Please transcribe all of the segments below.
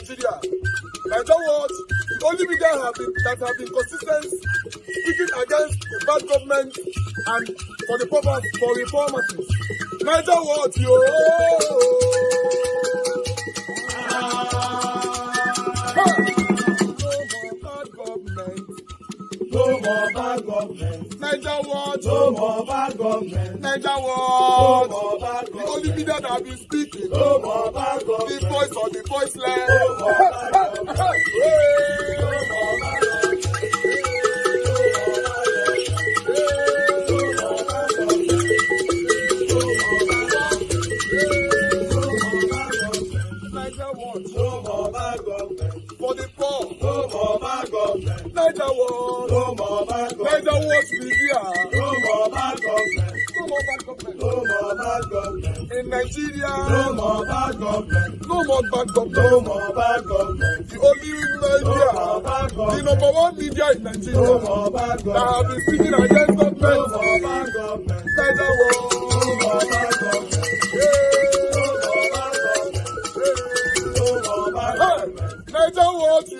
Nigeria. And that was the only media that have been consistent speaking against the bad government and for the purpose for reformers. Niger what yo? No more bad government. Niger what? No more bad government. Niger what? No more bad government. The only media that have been speaking. No more bad government. The voice of the voiceless. No more bad government. No more bad government. No more bad government. For the poor. No more bad government. Niger what? No more bad government. Niger what media? No more bad government. No more bad government. No more bad government. In Nigeria. No more bad government. No more bad government. No more bad government. The only media. No more bad government. The number one media in Nigeria. No more bad government. That have been speaking against government. No more bad government. Niger what? No more bad government. Niger what you?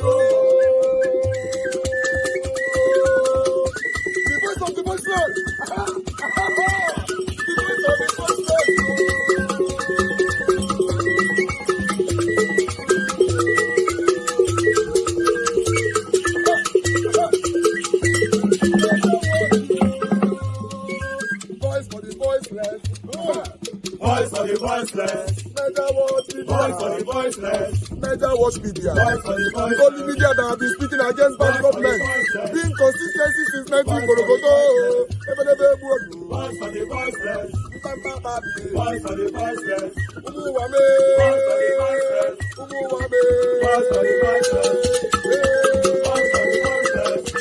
The voice of the voiceless. The voice of the voiceless. Voice for the voiceless. Voice for the voiceless. Niger what? Voice for the voiceless. Niger watch media. The only media that have been speaking against bad government. Being consistency since 1944. Voice for the voiceless. Voice for the voiceless. Umuwame. Voice for the voiceless. Umuwame. Voice for the voiceless. Voice for the voiceless.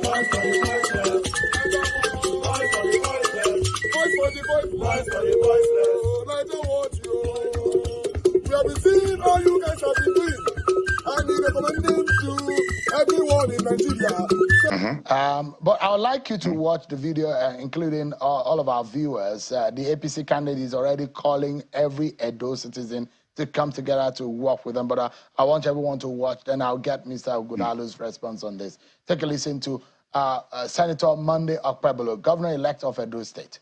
Voice for the voiceless. Voice for the voiceless. Voice for the voiceless. Voice for the voiceless. Niger watch you. We have been seeing all you guys have been doing, and we recommending to everyone in Nigeria. But I would like you to watch the video, including all of our viewers. The APC candidate is already calling every Edo citizen to come together to work with them. But I want everyone to watch, then I'll get Mr. Ighodalo's response on this. Take a listen to Senator Monday Okpebholo, governor-elect of Edo State.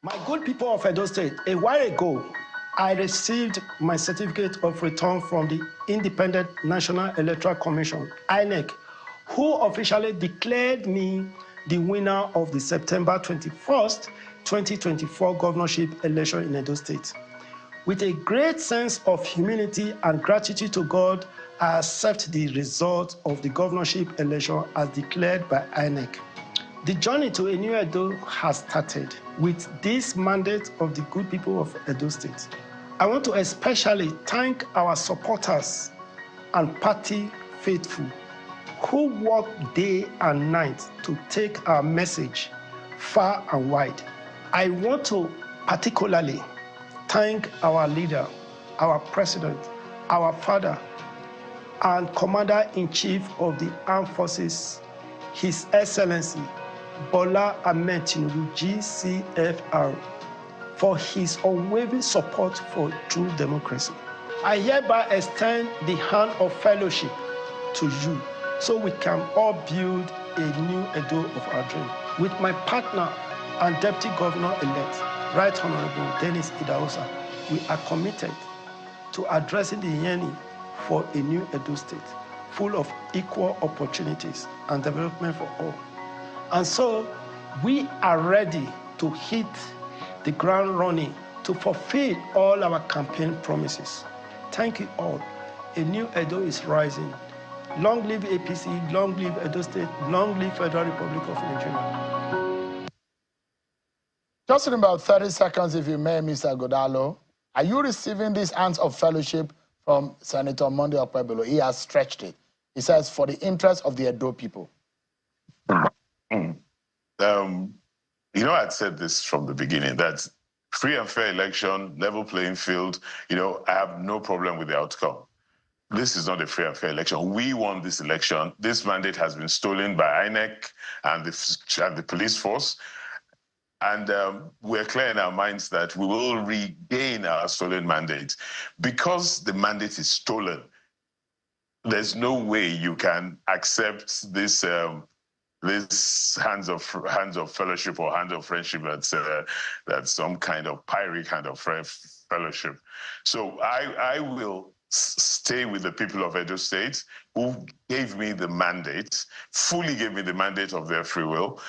My good people of Edo State, a while ago, I received my certificate of return from the Independent National Electoral Commission, INEC, who officially declared me the winner of the September 21st, 2024 governorship election in Edo State. With a great sense of humility and gratitude to God, I accept the result of the governorship election as declared by INEC. The journey to a new Edo has started with this mandate of the good people of Edo State. I want to especially thank our supporters and party faithful who work day and night to take our message far and wide. I want to particularly thank our leader, our president, our father, and Commander-in-Chief of the Armed Forces, His Excellency, Bola Ahmed Tinubu, GCFR, for his unwavering support for true democracy. I hereby extend the hand of fellowship to you so we can all build a new Edo of our dream. With my partner and Deputy Governor-elect, Right Honorable Dennis Idahosa, we are committed to addressing the yearning for a new Edo State, full of equal opportunities and development for all. And so we are ready to hit the ground running to fulfill all our campaign promises. Thank you all. A new Edo is rising. Long live APC, long live Edo State, long live Federal Republic of Nigeria. Just in about 30 seconds, if you may, Mr. Ighodalo, are you receiving these hands of fellowship from Senator Monday Okpebholo? He has stretched it. He says, for the interest of the Edo people. You know, I'd said this from the beginning, that free and fair election, level playing field, you know, I have no problem with the outcome. This is not a free and fair election. We won this election. This mandate has been stolen by INEC and the police force. And we're clear in our minds that we will regain our stolen mandate. Because the mandate is stolen, there's no way you can accept this this hands of fellowship or hands of friendship that's some kind of pyrrhic kind of fellowship. So I will stay with the people of Edo State who gave me the mandate, fully gave me the mandate of their free will,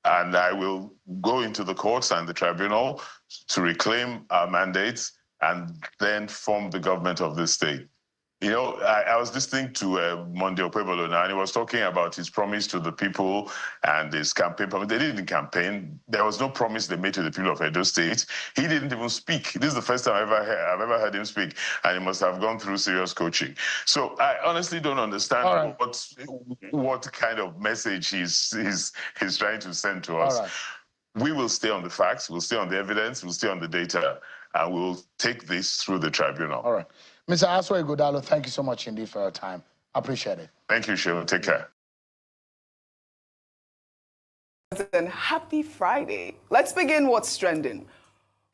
and I will go into the courts and the tribunal to reclaim our mandates and then form the government of this state. You know, I was listening to Monday Okpebholo now, and he was talking about his promise to the people and his campaign promise. They didn't campaign. There was no promise they made to the people of Edo State. He didn't even speak. This is the first time I've ever heard him speak, and he must have gone through serious coaching. So I honestly don't understand what kind of message he's trying to send to us. We will stay on the facts, we'll stay on the evidence, we'll stay on the data, and we'll take this through the tribunal. All right. Mr. Aswa Ighodalo, thank you so much indeed for your time. I appreciate it. Thank you, Sheila. Take care. And happy Friday. Let's begin what's trending.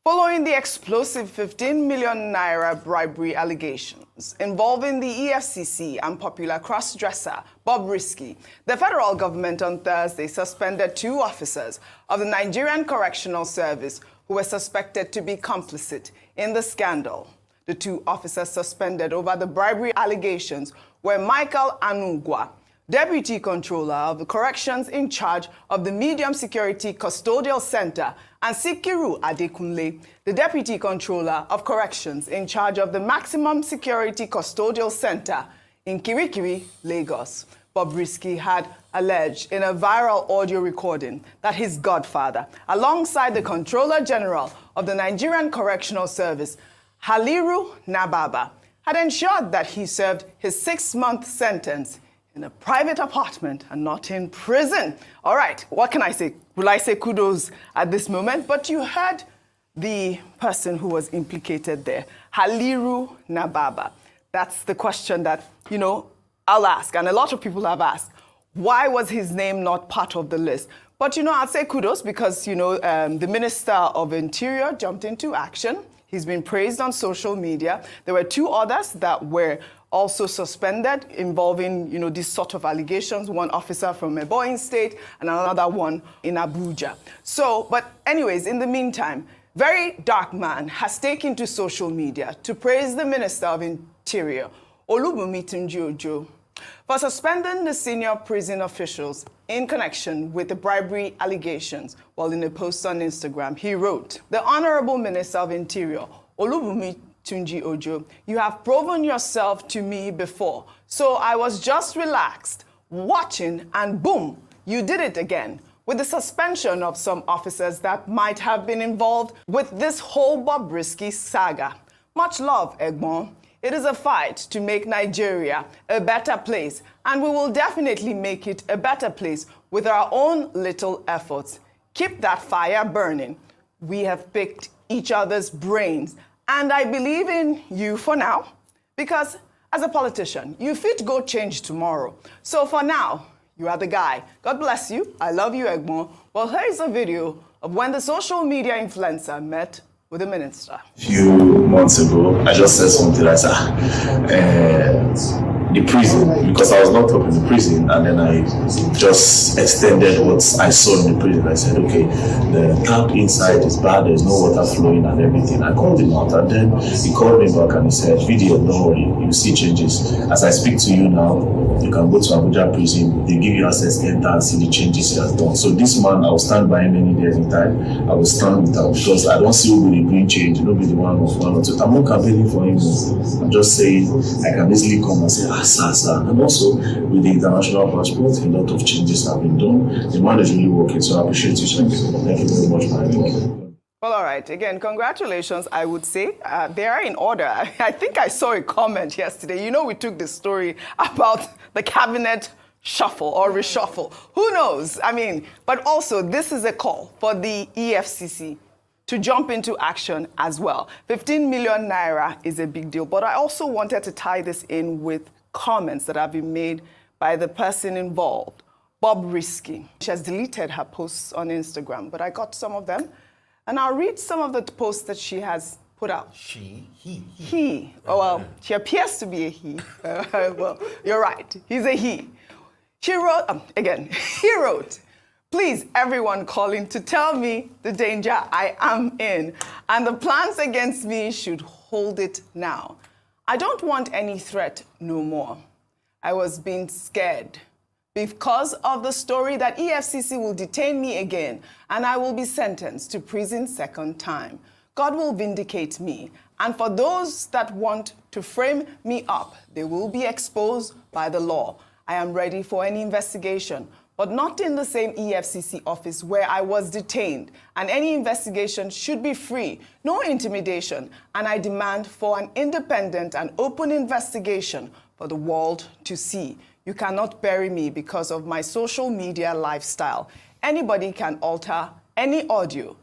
Following the explosive 15 million naira bribery allegations involving the EFCC and popular cross-dresser Bobrisky, the federal government on Thursday suspended 2 officers of the Nigerian Correctional Service who were suspected to be complicit in the scandal. The 2 officers suspended over the bribery allegations were Michael Anugwa, Deputy Controller of the Corrections in charge of the Medium Security Custodial Center, and Sikiru Adekunle, the Deputy Controller of Corrections in charge of the Maximum Security Custodial Center in Kirikiri, Lagos. Bobrisky had alleged in a viral audio recording that his godfather, alongside the Controller General of the Nigerian Correctional Service, Haliru Nababa, had ensured that he served his 6-month sentence in a private apartment and not in prison. All right, what can I say? Will I say kudos at this moment? But you heard the person who was implicated there, Haliru Nababa. That's the question that, you know, I'll ask, and a lot of people have asked. Why was his name not part of the list? But, you know, I'd say kudos because, you know, the Minister of Interior jumped into action. He's been praised on social media. There were 2 others that were also suspended involving, you know, these sort of allegations. One officer from Ebonyi State and another one in Abuja. So, but anyways, in the meantime, very dark man has taken to social media to praise the Minister of Interior, Olubunmi Tunji-Ojo, for suspending the senior prison officials in connection with the bribery allegations. While in a post on Instagram, he wrote, "The Honorable Minister of Interior, Olubunmi Tunji-Ojo, you have proven yourself to me before. So I was just relaxed, watching, and boom, you did it again, with the suspension of some officers that might have been involved with this whole Bobrisky saga. Much love, Egbon. It is a fight to make Nigeria a better place, and we will definitely make it a better place with our own little efforts. Keep that fire burning. We have picked each other's brains, and I believe in you for now, because as a politician, you fit go change tomorrow. So for now, you are the guy. God bless you. I love you, Egbon. Well, here's a video of when the social media influencer met with the minister. A few months ago, I just said something like the prison, because I was locked up in the prison, and then I just extended what I saw in the prison. I said, okay, the tap inside is bad, there's no water flowing and everything. I called him out, and then he called me back and he said, video, don't worry, you see changes. As I speak to you now, you can go to Abuja prison, they give you access, enter and see the changes he has done. So this man, I will stand by him any day, every time. I will stand with him, because I don't see who will bring change, nobody one of 1 or 2. I'm not campaigning for him. I'm just saying I can easily come and say, sir. And also with the international passport, a lot of changes have been done. The man is really working, so I appreciate you. Thank you very much, man. Well, all right. Again, congratulations, I would say. They are in order. I think I saw a comment yesterday. You know, we took this story about the cabinet shuffle or reshuffle. Who knows? I mean, but also this is a call for the EFCC to jump into action as well. 15 million naira is a big deal. But I also wanted to tie this in with comments that have been made by the person involved, Bobrisky. She has deleted her posts on Instagram, but I got some of them. And I'll read some of the posts that she has put out. He. Oh, well, she appears to be a he. Well, you're right. He's a he. She wrote, again, he wrote, "Please, everyone calling to tell me the danger I am in, and the plans against me should hold it now. I don't want any threat no more. I was being scared because of the story that EFCC will detain me again, and I will be sentenced to prison second time. God will vindicate me, and for those that want to frame me up, they will be exposed by the law. I am ready for any investigation, but not in the same EFCC office where I was detained, and any investigation should be free, no intimidation, and I demand for an independent and open investigation for the world to see. You cannot bury me because of my social media lifestyle. Anybody can alter any audio,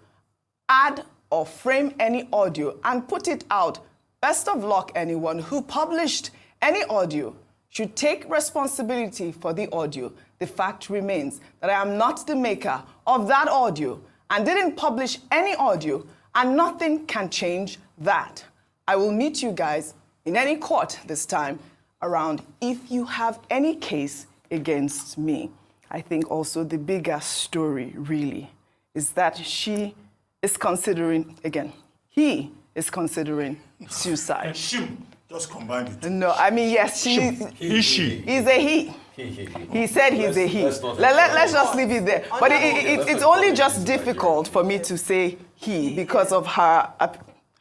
add or frame any audio and put it out. Best of luck, anyone who published any audio should take responsibility for the audio. The fact remains that I am not the maker of that audio and didn't publish any audio, and nothing can change that. I will meet you guys in any court this time around if you have any case against me." I think also the bigger story really is that she is considering, again, he is considering suicide. And she just combined it. No, I mean, yes, she. He's a he. He said he's a he. Let's just leave it there. But it's only just difficult for me to say he because of her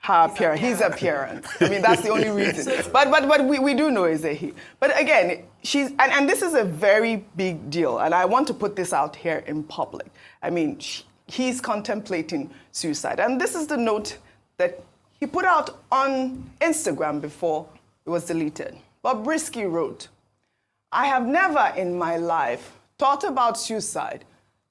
appearance, his appearance. I mean, that's the only reason. But we do know it's a he. But again, she's, and this is a very big deal, and I want to put this out here in public. I mean, he's contemplating suicide. And this is the note that he put out on Instagram before it was deleted. Bobrisky wrote, "I have never in my life thought about suicide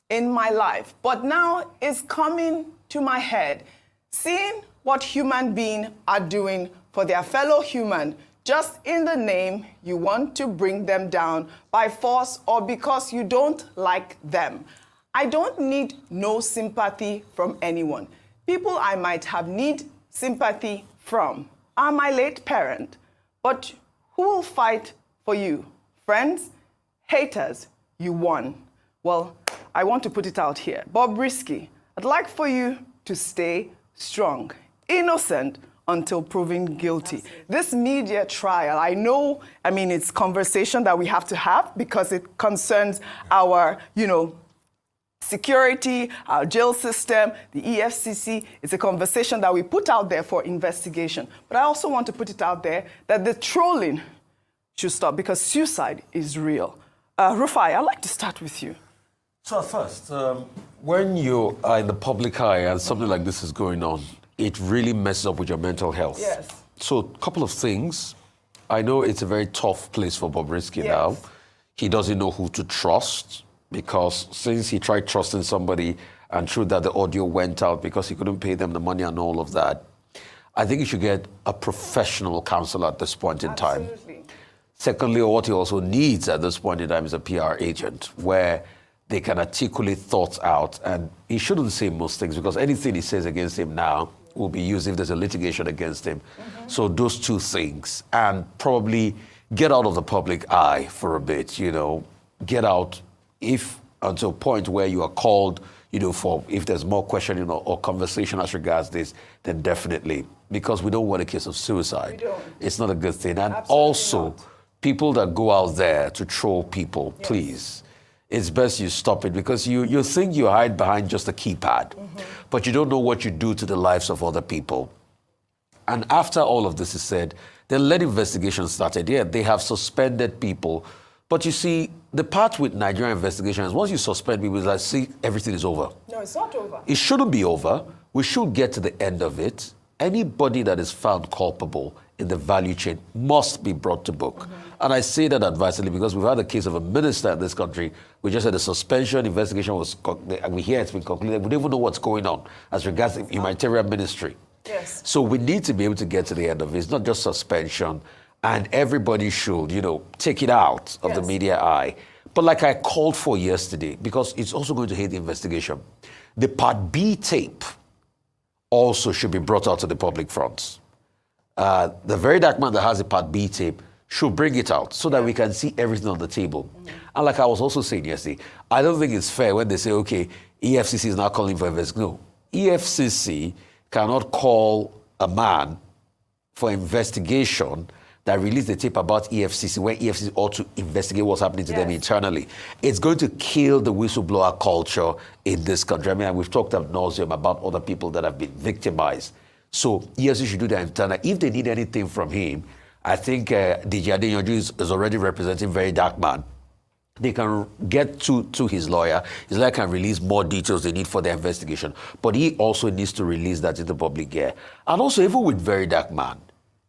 in my life, but now it's coming to my head, seeing what human beings are doing for their fellow human, just in the name you want to bring them down by force or because you don't like them. I don't need no sympathy from anyone. People I might have need sympathy from are my late parent, but who will fight for you? Friends, haters, you won." Well, I want to put it out here. Bobrisky, I'd like for you to stay strong, innocent until proven guilty. This media trial, I know, I mean, it's conversation that we have to have because it concerns our, security, our jail system, the EFCC. It's a conversation that we put out there for investigation. But I also want to put it out there that the trolling should stop because suicide is real. Rufai, I'd like to start with you. So first, when you are in the public eye and something like this is going on, it really messes up with your mental health. Yes. So a couple of things. I know it's a very tough place for Bobrisky now. He doesn't know who to trust because since he tried trusting somebody and through that the audio went out because he couldn't pay them the money and all of that, I think he should get a professional counselor at this point in time. Absolutely. Secondly, what he also needs at this point in time is a PR agent where they can articulate thoughts out, and he shouldn't say most things because anything he says against him now will be used if there's a litigation against him. Mm-hmm. So those two things, and probably get out of the public eye for a bit, get out if until a point where you are called, for if there's more questioning or conversation as regards this, then definitely, because we don't want a case of suicide. We don't. It's not a good thing. And Absolutely also, not. People that go out there to troll people, please, it's best you stop it because you think you hide behind just a keypad, but you don't know what you do to the lives of other people. And after all of this is said, then let investigations started. Yeah, they have suspended people. But you see, the part with Nigerian investigations, once you suspend people, it's like, see, everything is over. No, it's not over. It shouldn't be over. We should get to the end of it. Anybody that is found culpable in the value chain must be brought to book. And I say that advisedly because we've had a case of a minister in this country. We just had a suspension investigation we hear it's been concluded. We don't even know what's going on as regards the humanitarian ministry. Yes. So we need to be able to get to the end of it. It's not just suspension. And everybody should, take it out of the media eye. But like I called for yesterday, because it's also going to hit the investigation, the Part B tape also should be brought out to the public front. The very dark man that has the Part B tape should bring it out so that we can see everything on the table. And like I was also saying yesterday, I don't think it's fair when they say, okay, EFCC is now calling for investigation. No, EFCC cannot call a man for investigation that released the tape about EFCC when EFCC ought to investigate what's happening to them internally. It's going to kill the whistleblower culture in this country. I mean, we've talked ad nauseum about other people that have been victimized. So EFCC should do their internal. If they need anything from him, I think DJ Adeyanju is already representing very dark man. They can get to his lawyer. His lawyer can release more details they need for their investigation. But he also needs to release that in the public air. And also, even with very dark man,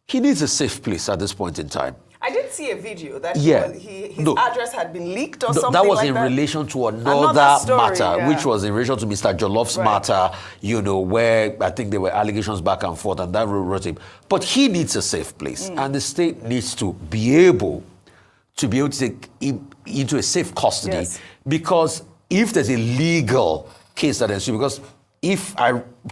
he needs a safe place at this point in time. I did see a video that his address had been leaked or something that was like in that. relation to another story, matter, which was in relation to Mr. Jolloff's matter, where I think there were allegations back and forth, and that wrote him. But he needs a safe place, and the state needs to be able to take him into a safe custody, because if there's a legal case that ensues, because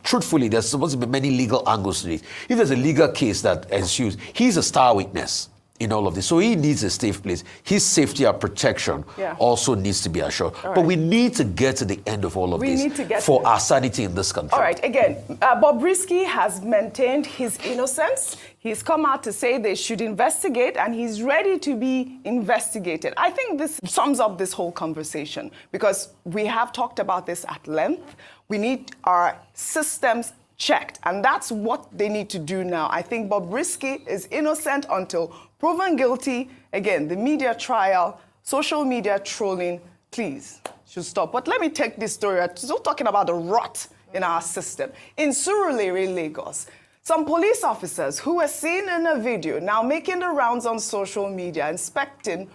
truthfully, there's supposed to be many legal angles to it. If there's a legal case that ensues, he's a star witness in all of this. So he needs a safe place. His safety and protection also needs to be assured. But we need to get to the end of all of this for our sanity in this country. All right, again, Bobrisky has maintained his innocence. He's come out to say they should investigate, and he's ready to be investigated. I think this sums up this whole conversation, because we have talked about this at length. We need our systems checked, and that's what they need to do now. I think Bobrisky is innocent until proven guilty. Again, the media trial, social media trolling, please, should stop. But let me take this story. I'm still talking about the rot in our system. In Surulere, Lagos, some police officers who were seen in a video now making the rounds on social media inspecting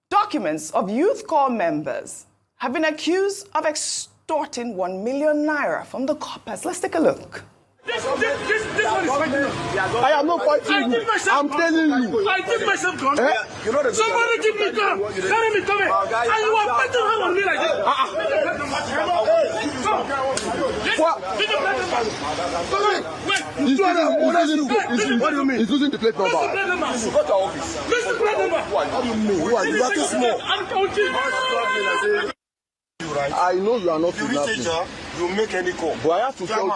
documents of youth corps members have been accused of extorting 1 million naira from the coppers. Let's take a look. This one is fighting. I am not fighting you. I'm telling you. I give myself gun. Somebody give me gun. Carry me, come here. And you are fighting hard on me like this. What do you mean? He's losing the plate number. Go to office. Listen, plate number. What do you mean? Who are you? You are too small. I know you are not kidnapping. You make any call. But I have to tell you.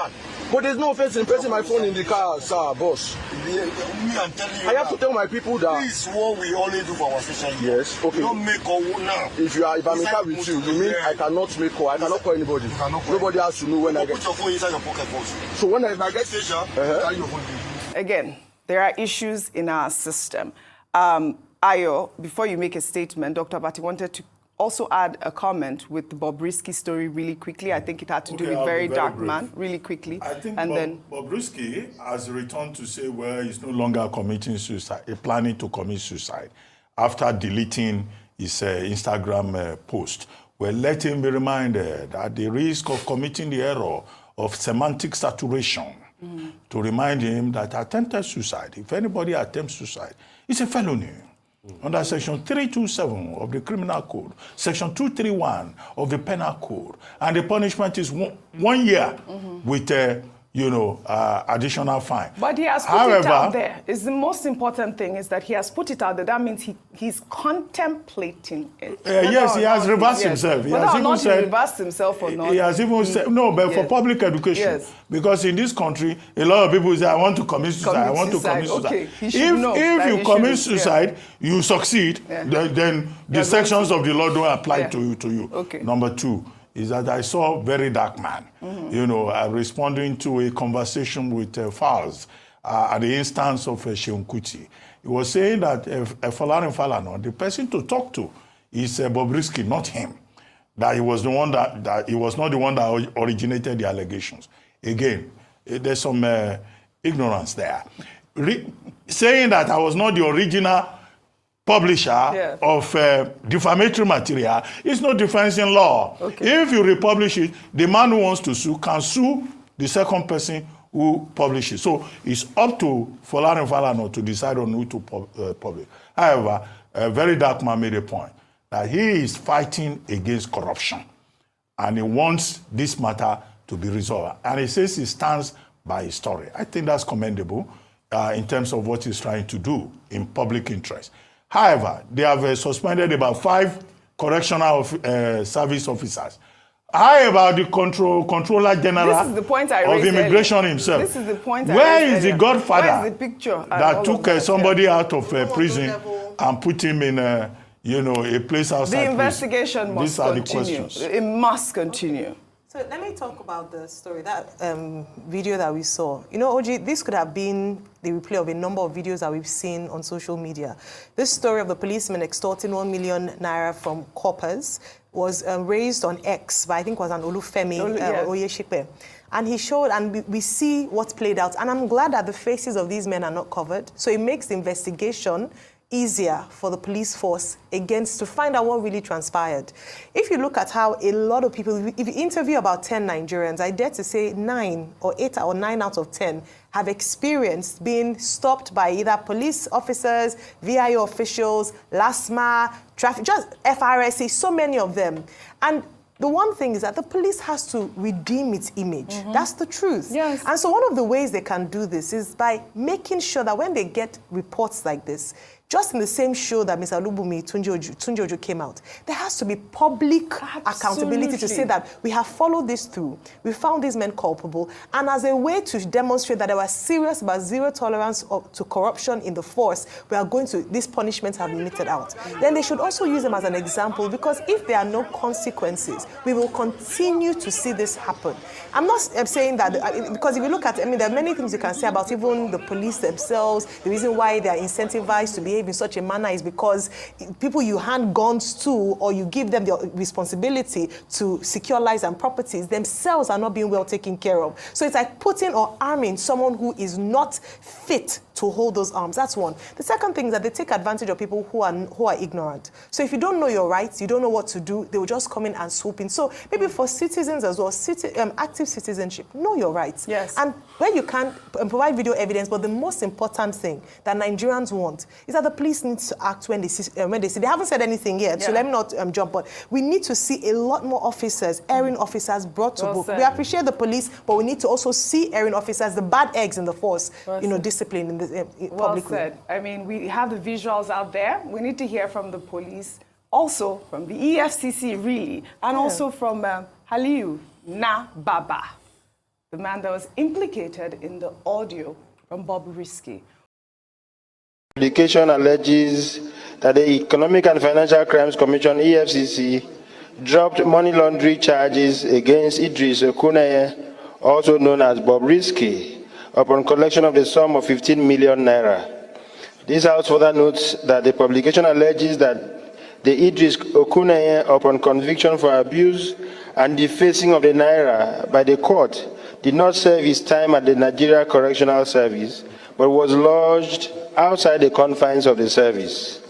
But there's no offense in pressing my phone in the car, sir, boss. Me, I'm telling you. I have to tell my people that. This is what we only do for our station. Yes, okay. You don't make call now. If I'm in car with you, you mean I cannot make call? I cannot call anybody. Nobody has to know when I get. Put your phone inside your pocket first. So when I get station, carry your phone. Again, there are issues in our system. Ayo, before you make a statement, Dr. Bati wanted to also add a comment with the Bobrisky story really quickly. I think it had to do with very dark man, really quickly. I think then Bobrisky has returned to say, well, he's no longer committing suicide, planning to commit suicide after deleting his Instagram post. Well, let him be reminded that the risk of committing the error of semantic saturation, to remind him that attempted suicide, if anybody attempts suicide, it's a felony. Under Section 327 of the Criminal Code, Section 231 of the Penal Code, and the punishment is 1 year with additional fine. But he has put it out there. It's the most important thing is that he has put it out there. That means he's contemplating it. Yes, he has reversed himself. He has even said, reversed himself or not. He has even said, no, but for public education. Yes. Because in this country, a lot of people say, I want to commit suicide. I want to commit suicide. Okay. If you commit suicide, you succeed, then the sections of the law don't apply to you. Okay. Number two is that I saw very dark man, responding to a conversation with Falz at the instance of Sheun Kuti. He was saying that Falano, the person to talk to is Bobrisky, not him. That he was the one that he was not the one that originated the allegations. Again, there's some ignorance there. Saying that I was not the original publisher of defamatory material is no difference in law. Okay. If you republish it, the man who wants to sue can sue the second person who publishes. So it's up to Falano to decide on who to publish. However, a very dark man made a point that he is fighting against corruption. And he wants this matter to be resolved. And he says he stands by his story. I think that's commendable in terms of what he's trying to do in public interest. However, they have suspended about 5 correctional service officers. How about the Controller General of Immigration himself? This is the point Where is the godfather Where is the picture that took somebody out of prison and put him in a place outside? The investigation must continue. These are the questions. It must continue. So let me talk about the story, that video that we saw. You know, OG, this could have been the replay of a number of videos that we've seen on social media. This story of the policeman extorting 1 million naira from coppers was raised on X by, I think it was an Olufemi Oyeshipe. And he showed, and we see what's played out. And I'm glad that the faces of these men are not covered. So it makes the investigation easier for the police force to find out what really transpired. If you look at how a lot of people, if you interview about 10 Nigerians, I dare to say 9 or 8 or 9 out of 10 have experienced being stopped by either police officers, VIO officials, LASMA, traffic, just FRSC, so many of them. And the one thing is that the police has to redeem its image. That's the truth. Yes. And so one of the ways they can do this is by making sure that when they get reports like this, just in the same show that Mr. Lubumi, Tunji Ojo came out, there has to be public accountability to say that we have followed this through, we found these men culpable, and as a way to demonstrate that they were serious about zero tolerance to corruption in the force, these punishments have been meted out. Then they should also use them as an example, because if there are no consequences, we will continue to see this happen. I'm not saying that, because if you look at, there are many things you can say about even the police themselves. The reason why they are incentivized to behave in such a manner is because people you hand guns to, or you give them the responsibility to secure lives and properties, themselves are not being well taken care of. So it's like putting or arming someone who is not fit to hold those arms. That's one. The second thing is that they take advantage of people who are ignorant. So if you don't know your rights, you don't know what to do, they will just come in and swoop in. So maybe for citizens as well, active citizenship, know your rights. Yes. And where you can provide video evidence, but the most important thing that Nigerians want is that the police need to act when they see. They haven't said anything yet, so let me not jump, but we need to see a lot more officers, erring officers brought to book. We appreciate the police, but we need to also see erring officers, the bad eggs in the force, discipline in the public. Well said. We have the visuals out there. We need to hear from the police, also from the EFCC, really, and also from Haliu Baba, the man that was implicated in the audio from Bobrisky. The publication alleges that the Economic and Financial Crimes Commission, EFCC, dropped money laundering charges against Idris Okuneye, also known as Bobrisky, upon collection of the sum of 15 million naira. This house further notes that the publication alleges that the Idris Okuneye, upon conviction for abuse and defacing of the naira by the court, did not serve his time at the Nigeria Correctional Service, but was lodged outside the confines of the service.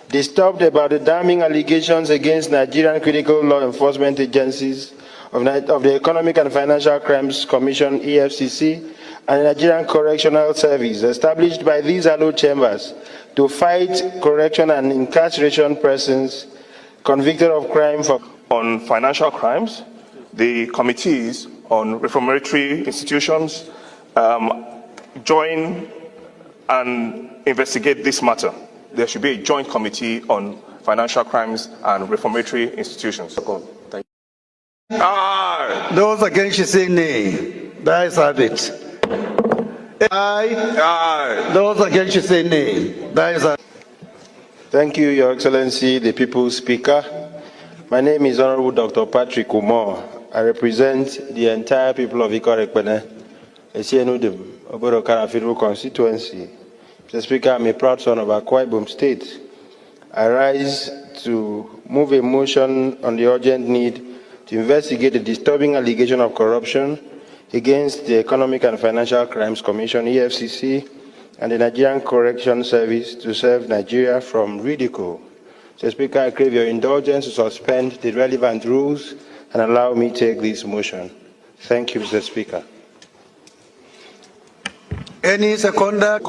Disturbed about the damning allegations against Nigerian critical law enforcement agencies of the Economic and Financial Crimes Commission, EFCC, and the Nigerian Correctional Service, established by these hallowed chambers to fight correction and incarceration persons convicted of crime on financial crimes, the committees on reformatory institutions join and investigate this matter. There should be a joint committee on financial crimes and reformatory institutions. Thank you. Aye. Those against you say nay. That is it. Aye. Aye. Those against you say nay. That is it. Thank you, Your Excellency, the People's Speaker. My name is Honorable Dr. Patrick Umar. I represent the entire people of Ighodalo, Esienudem, Oborokara Federal Constituency. Mr. Speaker, I'm a proud son of Akwa Ibom State. I rise to move a motion on the urgent need to investigate the disturbing allegation of corruption against the Economic and Financial Crimes Commission, EFCC, and the Nigerian Correction Service to save Nigeria from ridicule. Mr. Speaker, I crave your indulgence to suspend the relevant rules and allow me to take this motion. Thank you, Mr. Speaker. Any seconder?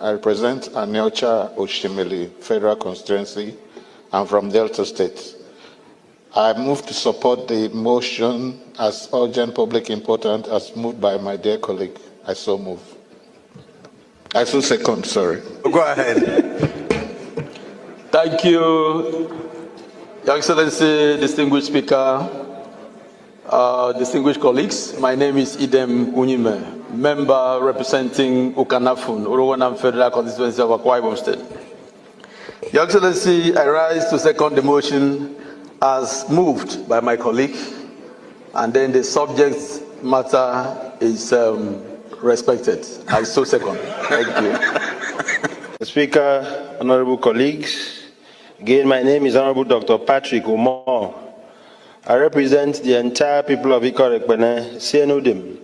I represent Anelcha Oshimili Federal Constituency I'm from Delta State. I move to support the motion as urgent public importance as moved by my dear colleague. I so move. I so second, sorry. Go ahead. Thank you, Your Excellency, distinguished Speaker, distinguished colleagues. My name is Idem Unyime, member representing Ukanafun, Urowanam Federal Constituency of Akwa Ibom State. Your Excellency, I rise to second the motion as moved by my colleague, and then the subject matter is respected. I so second. Thank you. Speaker, honorable colleagues, again, my name is Honorable Dr. Patrick Umar. I represent the entire people of Ikot-Ekpene, Sienudim,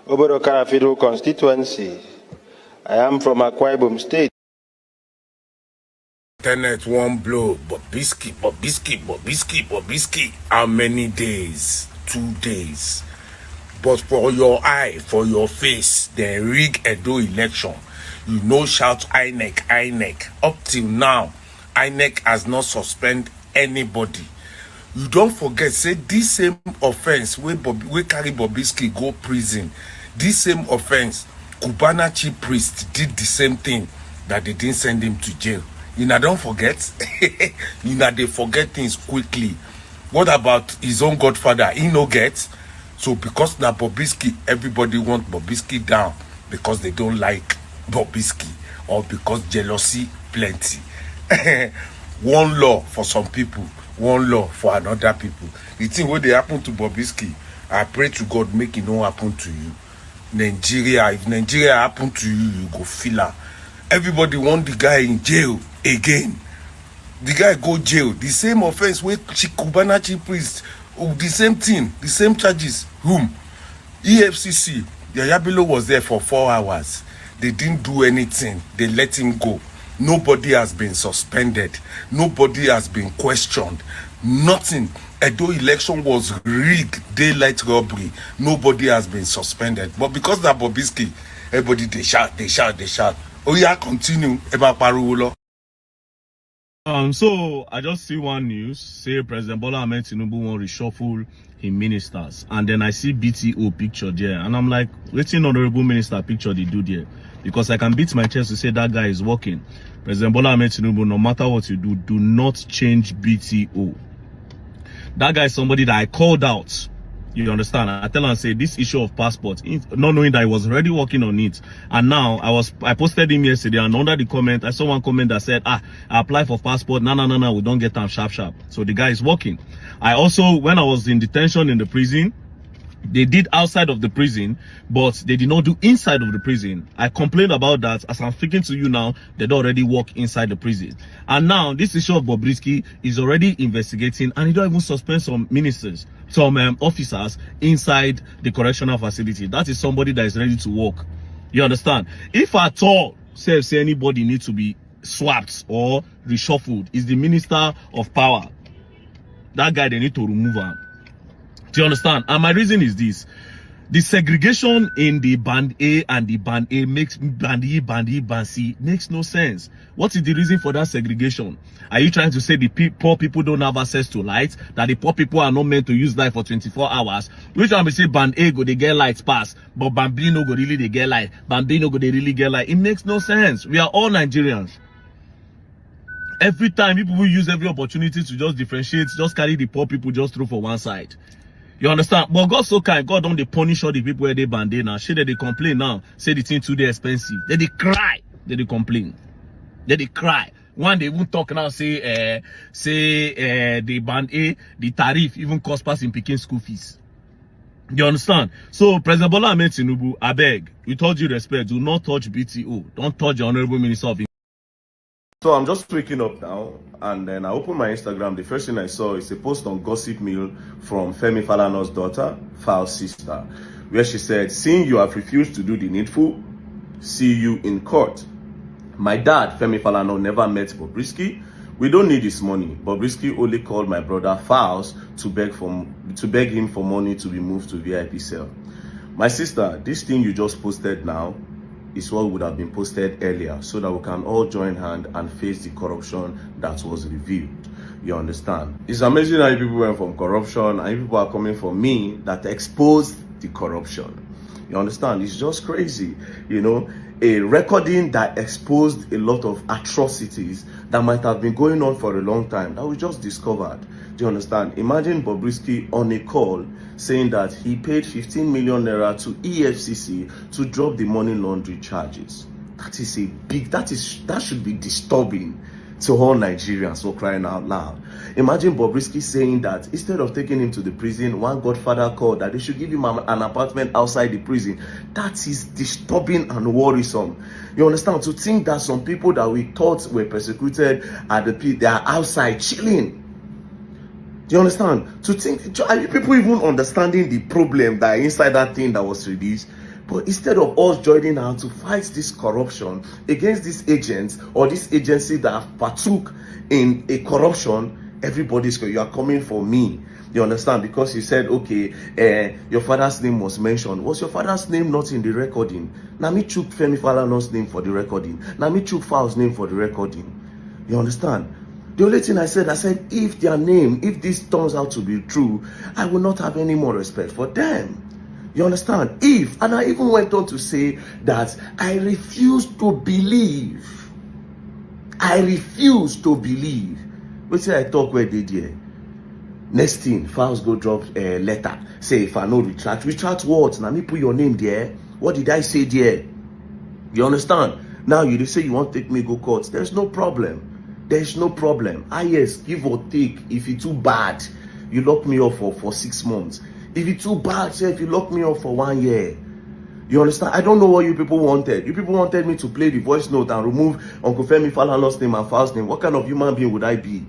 Obodokara Federal Constituency. I am from Akwa Ibom State. Tenet one blow, Bobrisky. How many days? 2 days. But for your eye, for your face, they rig Edo election. You know, shout INEC. Up till now, INEC has not suspended anybody. You don't forget, say this same offense we carry Bobrisky go prison. This same offense, Cubana chief priest did the same thing that they didn't send him to jail. You know, don't forget. You know, they forget things quickly. What about his own godfather? He no gets. So because now Bobrisky, everybody want Bobrisky down because they don't like Bobrisky or because jealousy plenty. One law for some people, one law for another people. The thing what they happen to Bobrisky, I pray to God make it not happen to you. Nigeria, if Nigeria happen to you, you go feel her. Everybody want the guy in jail again. The guy go jail. The same offense with Cubana chief priest, the same thing, the same charges. Whom? EFCC. Yayabilo was there for 4 hours. They didn't do anything. They let him go. Nobody has been suspended. Nobody has been questioned. Nothing. Edo election was rigged, daylight robbery. Nobody has been suspended. But because that Bobrisky, everybody they shout. Oh yeah, continue. So I just see one news say President Bola Ahmed Tinubu won't reshuffle his ministers, and then I see BTO picture there, and I'm like, waiting honorable minister picture they do there, because I can beat my chest to say that guy is working. President Bola Ahmed Tinubu, no matter what you do not change BTO. That guy is somebody that I called out. You understand? I tell him, say this issue of passport, not knowing that I was already working on it. And now I posted him yesterday, and under the comment, I saw one comment that said, I apply for passport. No, we don't get them sharp. So the guy is working. I also, when I was in detention in the prison, they did outside of the prison, but they did not do inside of the prison. I complained about that. As I'm speaking to you now, they don't already work inside the prison. And now this issue of Bobrisky is already investigating, and he don't even suspend some ministers, some officers inside the correctional facility. That is somebody that is ready to work. You understand? If at all say anybody needs to be swapped or reshuffled, is the minister of power. That guy, they need to remove him. Do you understand? And my reason is this. The segregation in the band A and the band A makes band E, band C makes no sense. What is the reason for that segregation? Are you trying to say the poor people don't have access to light? That the poor people are not meant to use light for 24 hours? Which one we say band A go they get light pass, but band B no go really they get light. Band B no go they really get light. It makes no sense. We are all Nigerians. Every time people will use every opportunity to just differentiate, just carry the poor people just through for one side. You understand? But God so kind, God don't they punish all the people where they band now. Shit that they complain now. Say the thing too expensive. Then they cry. Then they complain. Then they cry. One they won't talk now, say the band A, the tariff even cost pass in picking school fees. You understand? So President Bola Ahmed Tinubu, I beg, with all due respect, do not touch BTO. Don't touch the Honorable Minister of. So I'm just waking up now, and then I open my Instagram. The first thing I saw is a post on Gossip Mill from Femi Falana's daughter, Fal's sister, where she said, "Seeing you have refused to do the needful, see you in court." My dad, Femi Falana, never met Bobrisky. We don't need his money. Bobrisky only called my brother Fals to beg him for money to be moved to VIP cell. My sister, this thing you just posted now is what would have been posted earlier, so that we can all join hand and face the corruption that was revealed. You understand? It's amazing how people went from corruption and people are coming for me that exposed the corruption. You understand? It's just crazy. You know, a recording that exposed a lot of atrocities that might have been going on for a long time that we just discovered. Do you understand? Imagine Bobrisky on a call saying that he paid 15 million naira to EFCC to drop the money laundering charges. That is a big, that should be disturbing to all Nigerians for crying out loud. Imagine Bobrisky saying that instead of taking him to the prison, one godfather called that they should give him an apartment outside the prison. That is disturbing and worrisome. You understand? To think that some people that we thought were persecuted at the pit, they are outside chilling. Do you understand? To think, are you people even understanding the problem that inside that thing that was released? But instead of us joining out to fight this corruption against these agents or this agency that have partook in a corruption, everybody's going, you are coming for me. You understand? Because you said, okay, your father's name was mentioned. Was your father's name not in the recording? Now me took Femi Falana's name for the recording. Now me took Fal's name for the recording. You understand? The only thing I said, if their name, if this turns out to be true, I will not have any more respect for them. You understand? And I even went on to say that I refuse to believe. I refuse to believe. But say I talk where they did. Next thing, files go drop a letter. Say if I no retract what? Now me put your name there. What did I say there? You understand? Now you say you want to take me go court. There's no problem. There's no problem. Yes, give or take. If it's too bad, you lock me up for 6 months. If it's too bad, say if you lock me up for 1 year. You understand? I don't know what you people wanted. You people wanted me to play the voice note and remove Uncle Femi Falana's name and Fal's name. What kind of human being would I be?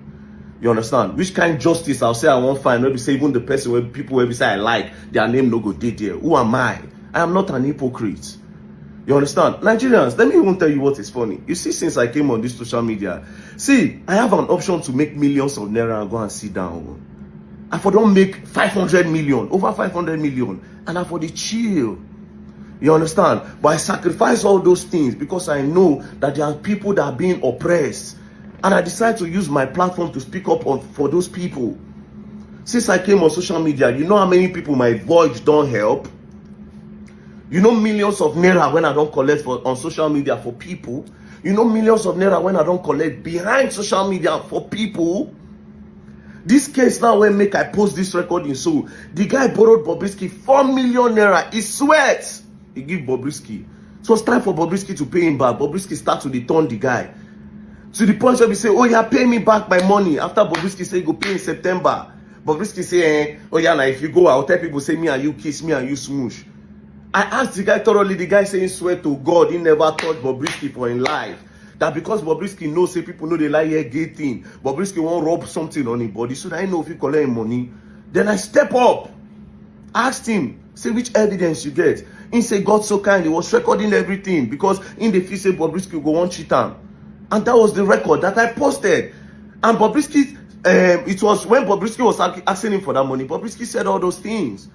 You understand? Which kind of justice I'll say I won't find? Maybe say even the person where people will say I like, their name no go dead there. Who am I? I am not an hypocrite. You understand? Nigerians, let me even tell you what is funny. You see, since I came on this social media, see, I have an option to make millions of naira and go and sit down. I for don't make 500 million, over 500 million, and I for the chill. You understand? But I sacrifice all those things because I know that there are people that are being oppressed. And I decide to use my platform to speak up for those people. Since I came on social media, you know how many people my voice don't help? You know millions of naira when I don't collect on social media for people. You know millions of naira when I don't collect behind social media for people. This case now when make I post this recording, so the guy borrowed Bobrisky 4 million naira. He sweats. He give Bobrisky. So it's time for Bobrisky to pay him back. Bobrisky start to return the guy. To the point where we say, oh yeah, pay me back my money. After Bobrisky say go pay in September. Bobrisky say, oh yeah, now if you go, I'll tell people say me and you kiss, me and you smoosh. I asked the guy thoroughly, the guy saying swear to God, he never thought Bobrisky for in life. That because Bobrisky knows, say people know they lie here gay thing. Bobrisky won't rob something on his body, so that I know if he collect him money. Then I step up. Asked him, say which evidence you get. He said, God so kind, he was recording everything because in the fee say Bobrisky go on cheat him. And that was the record that I posted. And Bobrisky, it was when Bobrisky was asking him for that money, Bobrisky said all those things.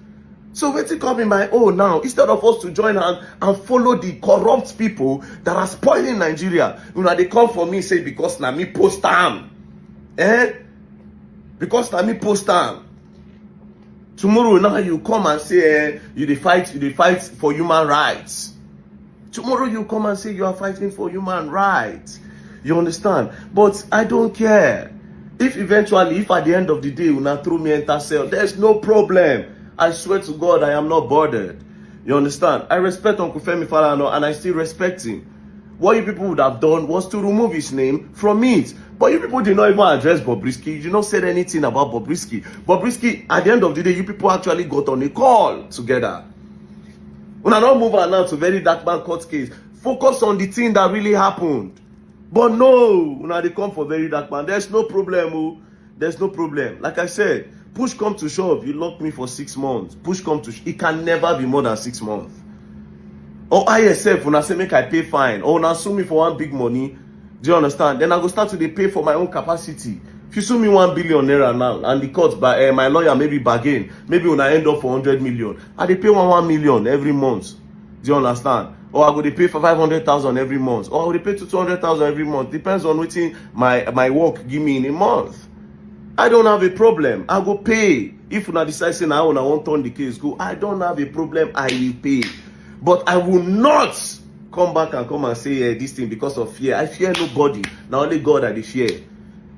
So what's it coming my own now? Instead of us to join hand and follow the corrupt people that are spoiling Nigeria, you know, they come for me say because na me post time. Because na me post time. Tomorrow now you come and say you dey fight for human rights. Tomorrow you come and say you are fighting for human rights. You understand? But I don't care. If eventually, if at the end of the day, you not throw me enter cell, there's no problem. I swear to God, I am not bothered. You understand? I respect Uncle Femi Falana and I still respect him. What you people would have done was to remove his name from it. But you people did not even address Bobrisky. You did not say anything about Bobrisky. Bobrisky, at the end of the day, you people actually got on a call together. When I don't move on now to very dark man court case, focus on the thing that really happened. But no, when they come for very dark man, there's no problem. Oh. There's no problem. Like I said, push come to shove, you lock me for 6 months. Push come to it can never be more than 6 months. Or ISF, when I say make I pay fine, or when I sue me for one big money, do you understand? Then I go start to pay for my own capacity. If you sue me 1 billion naira now, and the court by my lawyer maybe bargain, maybe when I end up for 100 million, I they pay 1 million every month. Do you understand? Or I go to pay for 500,000 every month, or I go to pay to 200,000 every month. Depends on what my work give me in a month. I don't have a problem. I go pay. If una decide say now I want turn the case go, I don't have a problem. I will pay. But I will not come back and come and say this thing because of fear. I fear nobody. Now only God I fear.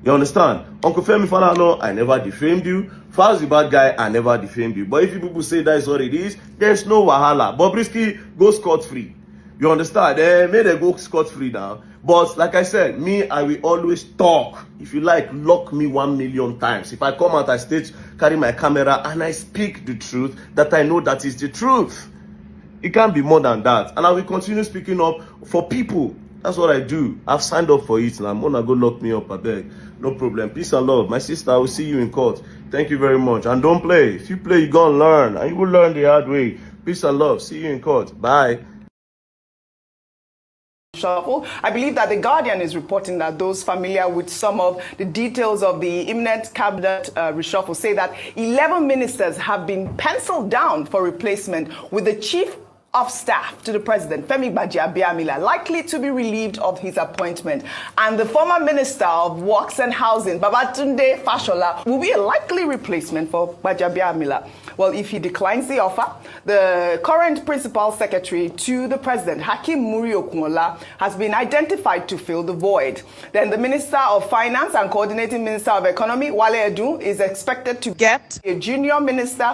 You understand? Uncle Femi Falana, I never defamed you. Falz the bad guy, I never defamed you. But if you people say that is what it is, there's no wahala. Bobrisky go scot-free. You understand? May they go scot-free now. But like I said, me, I will always talk. If you like, lock me 1 million times. If I come out on stage, carry my camera, and I speak the truth, that I know that is the truth. It can't be more than that. And I will continue speaking up for people. That's what I do. I've signed up for it, and I'm gonna go lock me up, I beg. No problem. Peace and love. My sister, I will see you in court. Thank you very much. And don't play. If you play, you're gonna learn. And you will learn the hard way. Peace and love. See you in court. Bye. I believe that The Guardian is reporting that those familiar with some of the details of the imminent cabinet reshuffle say that 11 ministers have been penciled down for replacement, with the chief of staff to the president, Femi Gbajabiamila, likely to be relieved of his appointment. And the former minister of works and housing, Babatunde Fashola, will be a likely replacement for Gbajabiamila. Well, if he declines the offer, the current principal secretary to the president, Hakeem Muri Okunola, has been identified to fill the void. Then the Minister of Finance and Coordinating Minister of Economy, Wale Edun, is expected to get a junior minister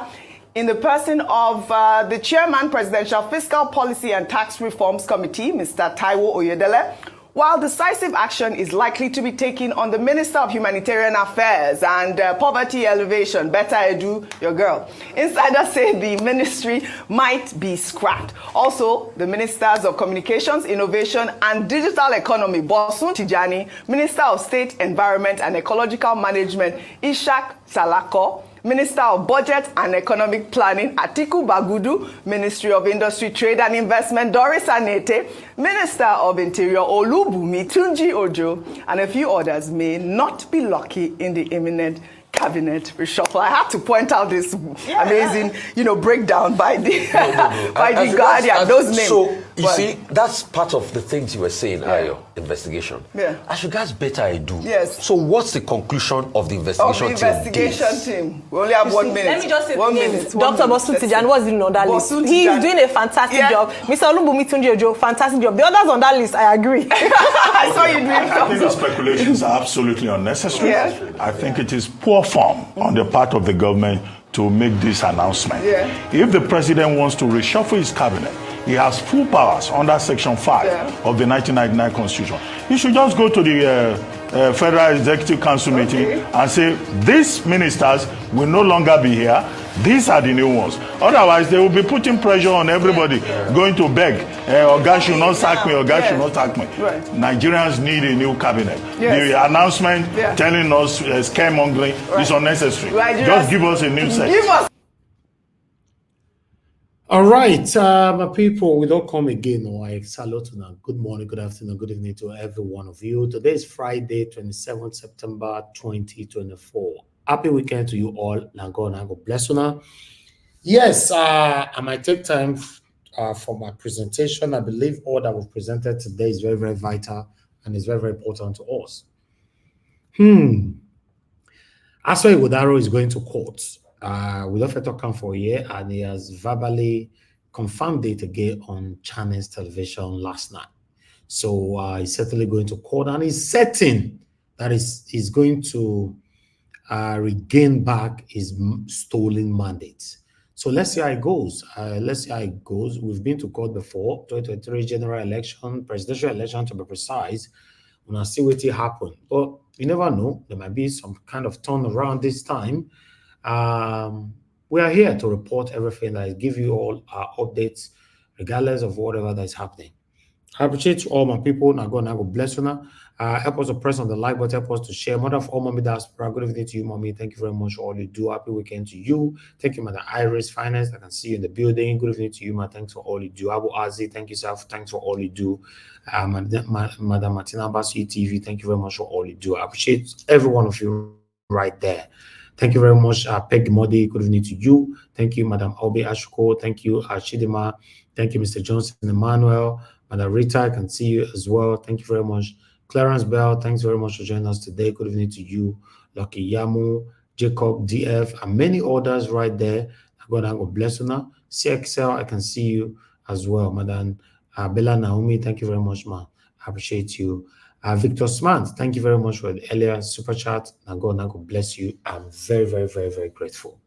in the person of the chairman, Presidential Fiscal Policy and Tax Reforms Committee, Mr. Taiwo Oyedele, while decisive action is likely to be taken on the Minister of Humanitarian Affairs and Poverty Elevation, Betta Edu, your girl. Insiders say the ministry might be scrapped. Also, the Ministers of Communications, Innovation and Digital Economy, Bosun Tijani, Minister of State, Environment and Ecological Management, Ishak Salako, Minister of Budget and Economic Planning, Atiku Bagudu, Ministry of Industry, Trade and Investment, Doris Anete, Minister of Interior, Olubumi Tunji Ojo, and a few others may not be lucky in the imminent cabinet reshuffle. I have to point out this amazing, breakdown by the Guardian. Those names. So you see, that's part of the things you were saying, Ayo, investigation. Yeah. As regards Betta Edu. Yes. So what's the conclusion of the investigation team? We only have 1 minute. Let me just say 1 minute. minute. Dr. Bosun Tijani was in on that list. He's doing a fantastic job. Mr. Olubumi Tunji Ojo, fantastic job. The others on that list, I agree. I saw you doing I think the speculations are absolutely unnecessary. Yeah. I think it is poor form on the part of the government to make this announcement. Yeah. If the president wants to reshuffle his cabinet, he has full powers under Section 5 of the 1999 Constitution. He should just go to the Federal Executive Council meeting and say, these ministers will no longer be here. These are the new ones. Otherwise, they will be putting pressure on everybody, going to beg, Oga should not sack me, Oga should not sack me. Right. Nigerians need a new cabinet. Yes. The announcement telling us scaremongering is unnecessary. Just give us a new set. Give us. All right, my people, we don't come again. I salute now. Good morning, good afternoon, good evening to every one of you. Today is Friday, 27th September 2024. Happy weekend to you all. And God bless you now. Yes, I might take time for my presentation. I believe all that we've presented today is very, very vital and is very, very important to us. Aswa Ighodalo is going to court. We don't talk for a year, and he has verbally confirmed it again on Chinese television last night. So he's certainly going to court, and he's certain that he's going to regain back his stolen mandates. So let's see how it goes. We've been to court before, 2023 general election, presidential election to be precise. We'll see what will happen. But you never know. There might be some kind of turnaround this time. We are here to report everything, that give you all our updates, regardless of whatever that is happening. I appreciate all my people. Now God bless you now. Help us to press on the like button, help us to share. Mother of all mommy diaspora, good evening to you, mommy. Thank you very much for all you do. Happy weekend to you. Thank you, Mother Iris Finance. I can see you in the building. Good evening to you, ma. Thanks for all you do. Abu Azi, thank you, sir. Thanks for all you do. Madam Martina Basu TV, thank you very much for all you do. I appreciate every one of you right there. Thank you very much, Peg Modi. Good evening to you. Thank you, Madam Obi Ashuko. Thank you, Chidima. Thank you, Mr. Johnson Emmanuel. Madam Rita, I can see you as well. Thank you very much. Clarence Bell, thanks very much for joining us today. Good evening to you. Lucky Yamu, Jacob DF, and many others right there. God bless you now. CXL, I can see you as well, Madam Bella Naomi. Thank you very much, ma. I appreciate you. Victor Smart, thank you very much for the earlier super chat. God bless you. I'm very, very, very, very grateful.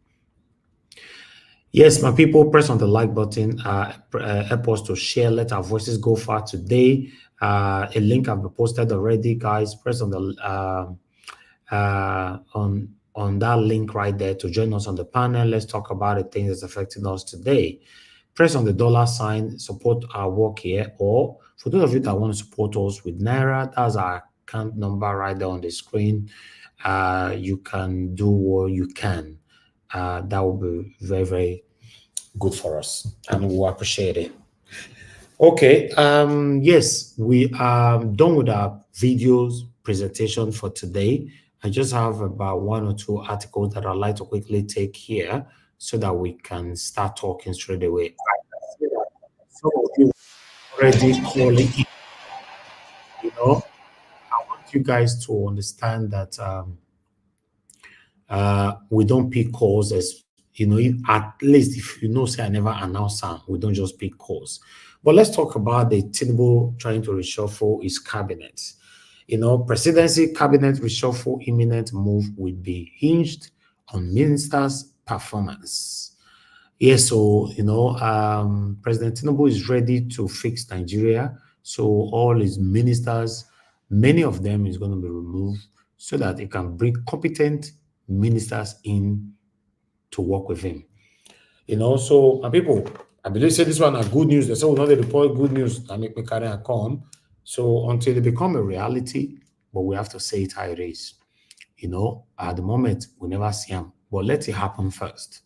Yes, my people, press on the like button. Help us to share. Let our voices go far today. A link have been posted already, guys. Press on the on that link right there to join us on the panel. Let's talk about the things that's affecting us today. Press on the dollar sign, support our work here, or for those of you that want to support us with Naira, that's our account number right there on the screen. You can do what you can. That will be very, very good for us, and we'll appreciate it. Okay, yes, we are done with our videos presentation for today. I just have about 1 or 2 articles that I'd like to quickly take here so that we can start talking straight away. Some of you already calling in, you know. I want you guys to understand that we don't pick calls as, you know, at least if you know, say I never announce them, we don't just pick calls. But let's talk about the Tinubu trying to reshuffle his cabinet. You know, presidency cabinet reshuffle imminent move will be hinged on ministers' performance. Yes, so, you know, President Tinubu is ready to fix Nigeria. So all his ministers, many of them is going to be removed so that he can bring competent ministers in to work with him. You know, so my people, I believe say this one are good news. They say we not report good news that make me carry and come. So until they become a reality, but we have to say it how it is. You know, at the moment we never see them, but let it happen first.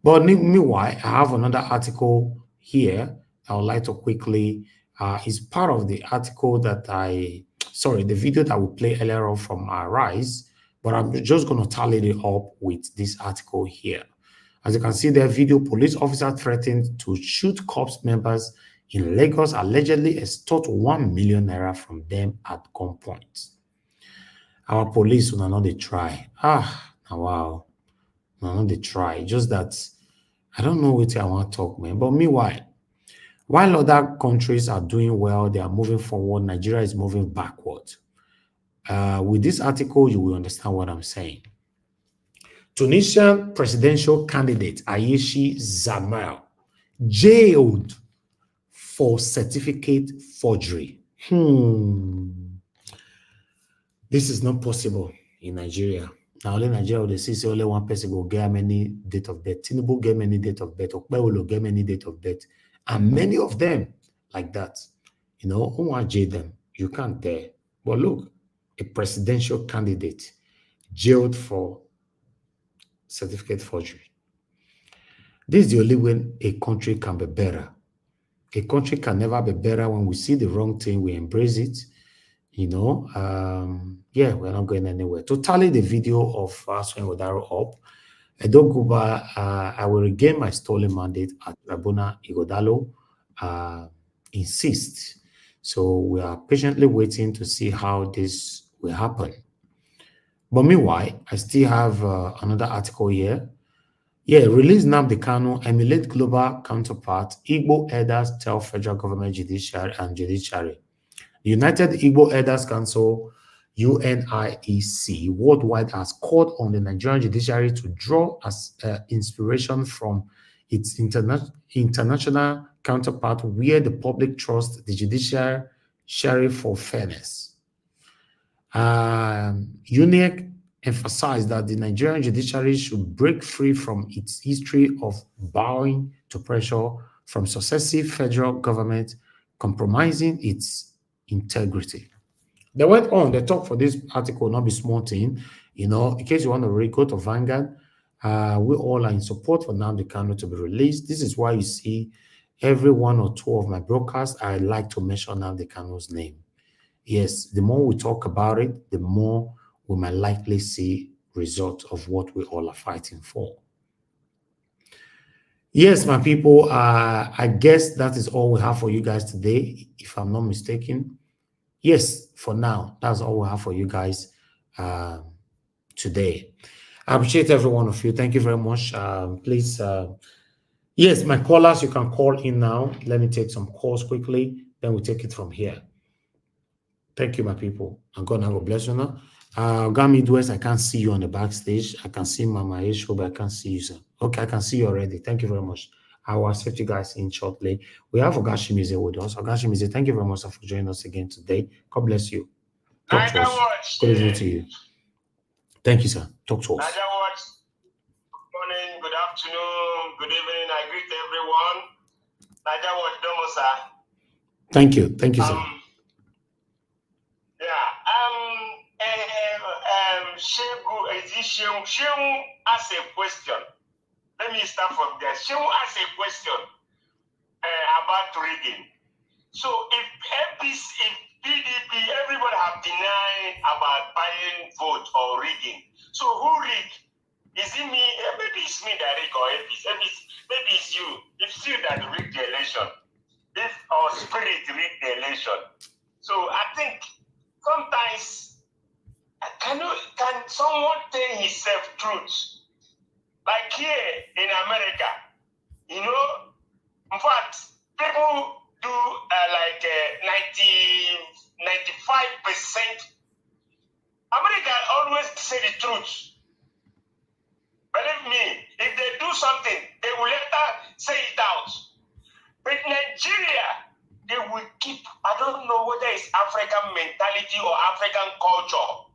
But meanwhile, I have another article here I would like to quickly. It's part of the article that the video that we played earlier on from our Rise, but I'm just going to tally it up with this article here. As you can see there, video police officer threatened to shoot corps members in Lagos, allegedly extort 1 million naira from them at gunpoint. Our police will not they try. Wow. No, they try. Just that I don't know what I want to talk, man. But meanwhile, while other countries are doing well, they are moving forward, Nigeria is moving backward. With this article, you will understand what I'm saying. Tunisian presidential candidate Ayeshi Zamal jailed for certificate forgery. This is not possible in Nigeria. Now, only Nigeria, they see only one person will get many date of birth. Tinubu get many date of birth. Okpebholo get many date of birth. And many of them like that. You know, who want to jail them? You can't dare. But look, a presidential candidate jailed for certificate forgery. This is the only way a country can be better. A country can never be better when we see the wrong thing, we embrace it. You know, we're not going anywhere. To tally the video of Ighodalo up, I will regain my stolen mandate at Tribunal. Ighodalo insists. So we are patiently waiting to see how this will happen. But meanwhile, I still have another article here. Release Nnamdi Kanu, emulate global counterpart. Igbo elders tell federal government judiciary. The United Igbo Elders Council, UNIEC, worldwide has called on the Nigerian judiciary to draw as inspiration from its international counterpart, where the public trusts the judiciary for fairness. UNIEC emphasized that the Nigerian judiciary should break free from its history of bowing to pressure from successive federal government, compromising its integrity. They went on, they talked for this article, not be small thing. You know, in case you want to read, go to Vanguard. We all are in support for Nnamdi Kanu to be released. This is why you see every 1 or 2 of my broadcasts, I like to mention Nnamdi Kanu's name. Yes, the more we talk about it, the more we might likely see results of what we all are fighting for. Yes, my people, I guess that is all we have for you guys today, if I'm not mistaken. Yes, for now, that's all we have for you guys today. I appreciate every one of you. Thank you very much. Please, yes, my callers, you can call in now. Let me take some calls quickly, then we'll take it from here. Thank you, my people. I'm going to have a blessing now. Gami West, I can't see you on the backstage. I can see Mama Isho, but I can't see you, sir. Okay, I can see you already. Thank you very much. I will accept you guys in shortly. We have Ogashimize with us. Ogashimize, thank you very much for joining us again today. God bless you. Talk to us. Good evening to you. Thank you, sir. Talk to us. Good morning, good afternoon, good evening. I greet everyone. Naja Watch Domo, sir. Thank you. Thank you, sir. Shemu asked a question. Let me start from there. Shemu asked a question about rigging. So if PDP, everybody have denied about buying vote or rigging. So who rigged? Is it me? Maybe it's me that rigged or maybe it's you. It's you that rigged the election. If our spirit rigged the election. So I think sometimes can someone tell himself truth? Like here in America, you know, in fact, people do 95%. America always say the truth. Believe me, if they do something, they will later say it out. But Nigeria, they will keep, I don't know whether it's African mentality or African culture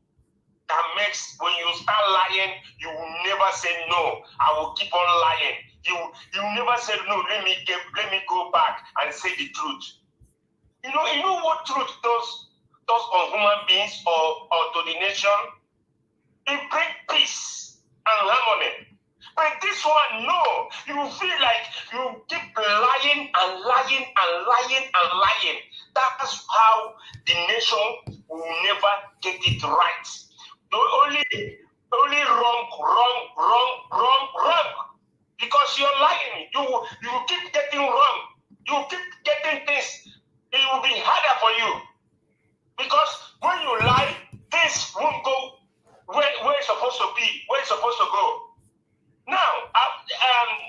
that makes when you start lying, you will never say no. I will keep on lying. You never say no. Let me go back and say the truth. You know what truth does on human beings or to the nation? It brings peace and harmony. But this one, no. You feel like you keep lying and lying and lying and lying. That's how the nation will never get it right. The only wrong. Because you're lying. You keep getting wrong. You keep getting things. It will be harder for you. Because when you lie, things won't go where it's supposed to be, where it's supposed to go. Now,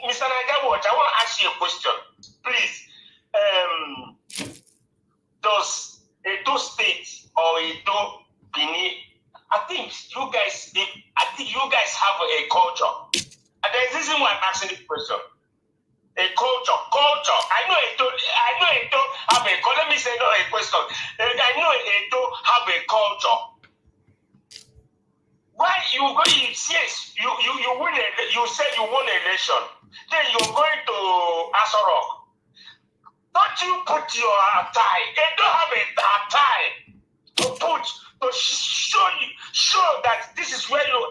Mr. Naija Watch, I want to ask you a question. Please, does Edo State or Edo Benin, I think you guys have a culture. And there's this reason why I'm asking this question. A culture. I know Edo have a culture. Let me say not a question. I know Edo have a culture. Why you go? Yes, you win. You said you won an election. Then you're going to Asorok. Don't you put your tie? They don't have a tie to put to show that this is where you're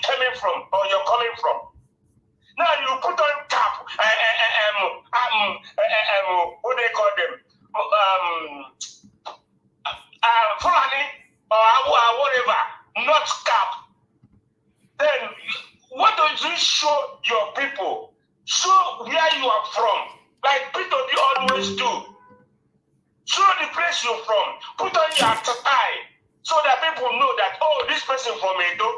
coming from or you're coming from. Now you put on cap. What do they call them? Fulani or whatever. Not cap. Then what does this show your people? Show where you are from. Like Peter always do. Show the place you're from. Put on your tie so that people know that, oh, this person from Edo.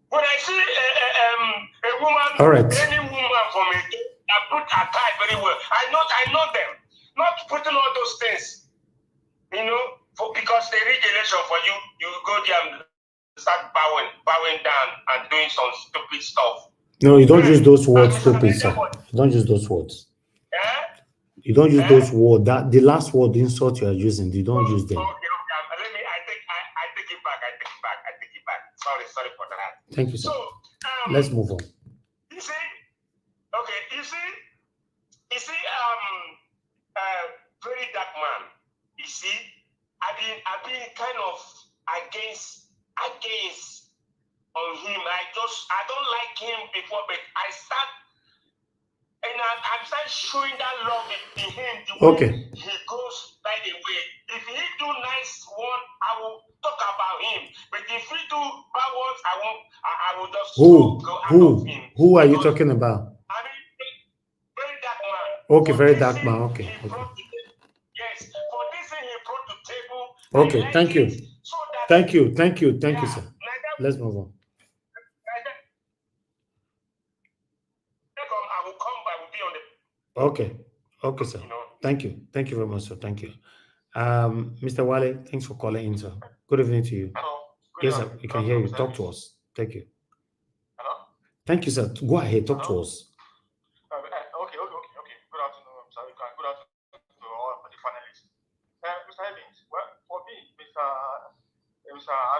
When I see a woman, any woman from Edo, I put a tie very well. I know them. Not putting all those things. Because they read the election for you, you go there and start bowing down and doing some stupid stuff. No, you don't use those words, stupid, sir. You don't use those words. You don't use those words. That the last word insult you are using, you don't use them. Okay. I take it back. Sorry for that. Thank you, sir. So, let's move on. You see, very dark man. You see, I've been kind of against on him. I don't like him before, but I start showing that love in him. The way he goes by the way. If he do nice one, I will talk about him. But if he do bad ones, I will just go out of him. Who are you talking about? I mean, very dark man. Okay, very dark man. Okay. Yes, for this thing he brought to table. Okay, thank you. Thank you, sir. Let's move on. I will come. I will be on the. Okay. Okay, sir. Thank you. Thank you very much, sir. Thank you. Mr. Wale, thanks for calling in, sir. Good evening to you. Hello. Yes, sir. We can hear you. Talk to us. Thank you. Hello. Thank you, sir. Go ahead. Talk to us. Okay. Good afternoon. I'm sorry. Good afternoon to all the panelists. Mr. Evans, well, for me, Mr.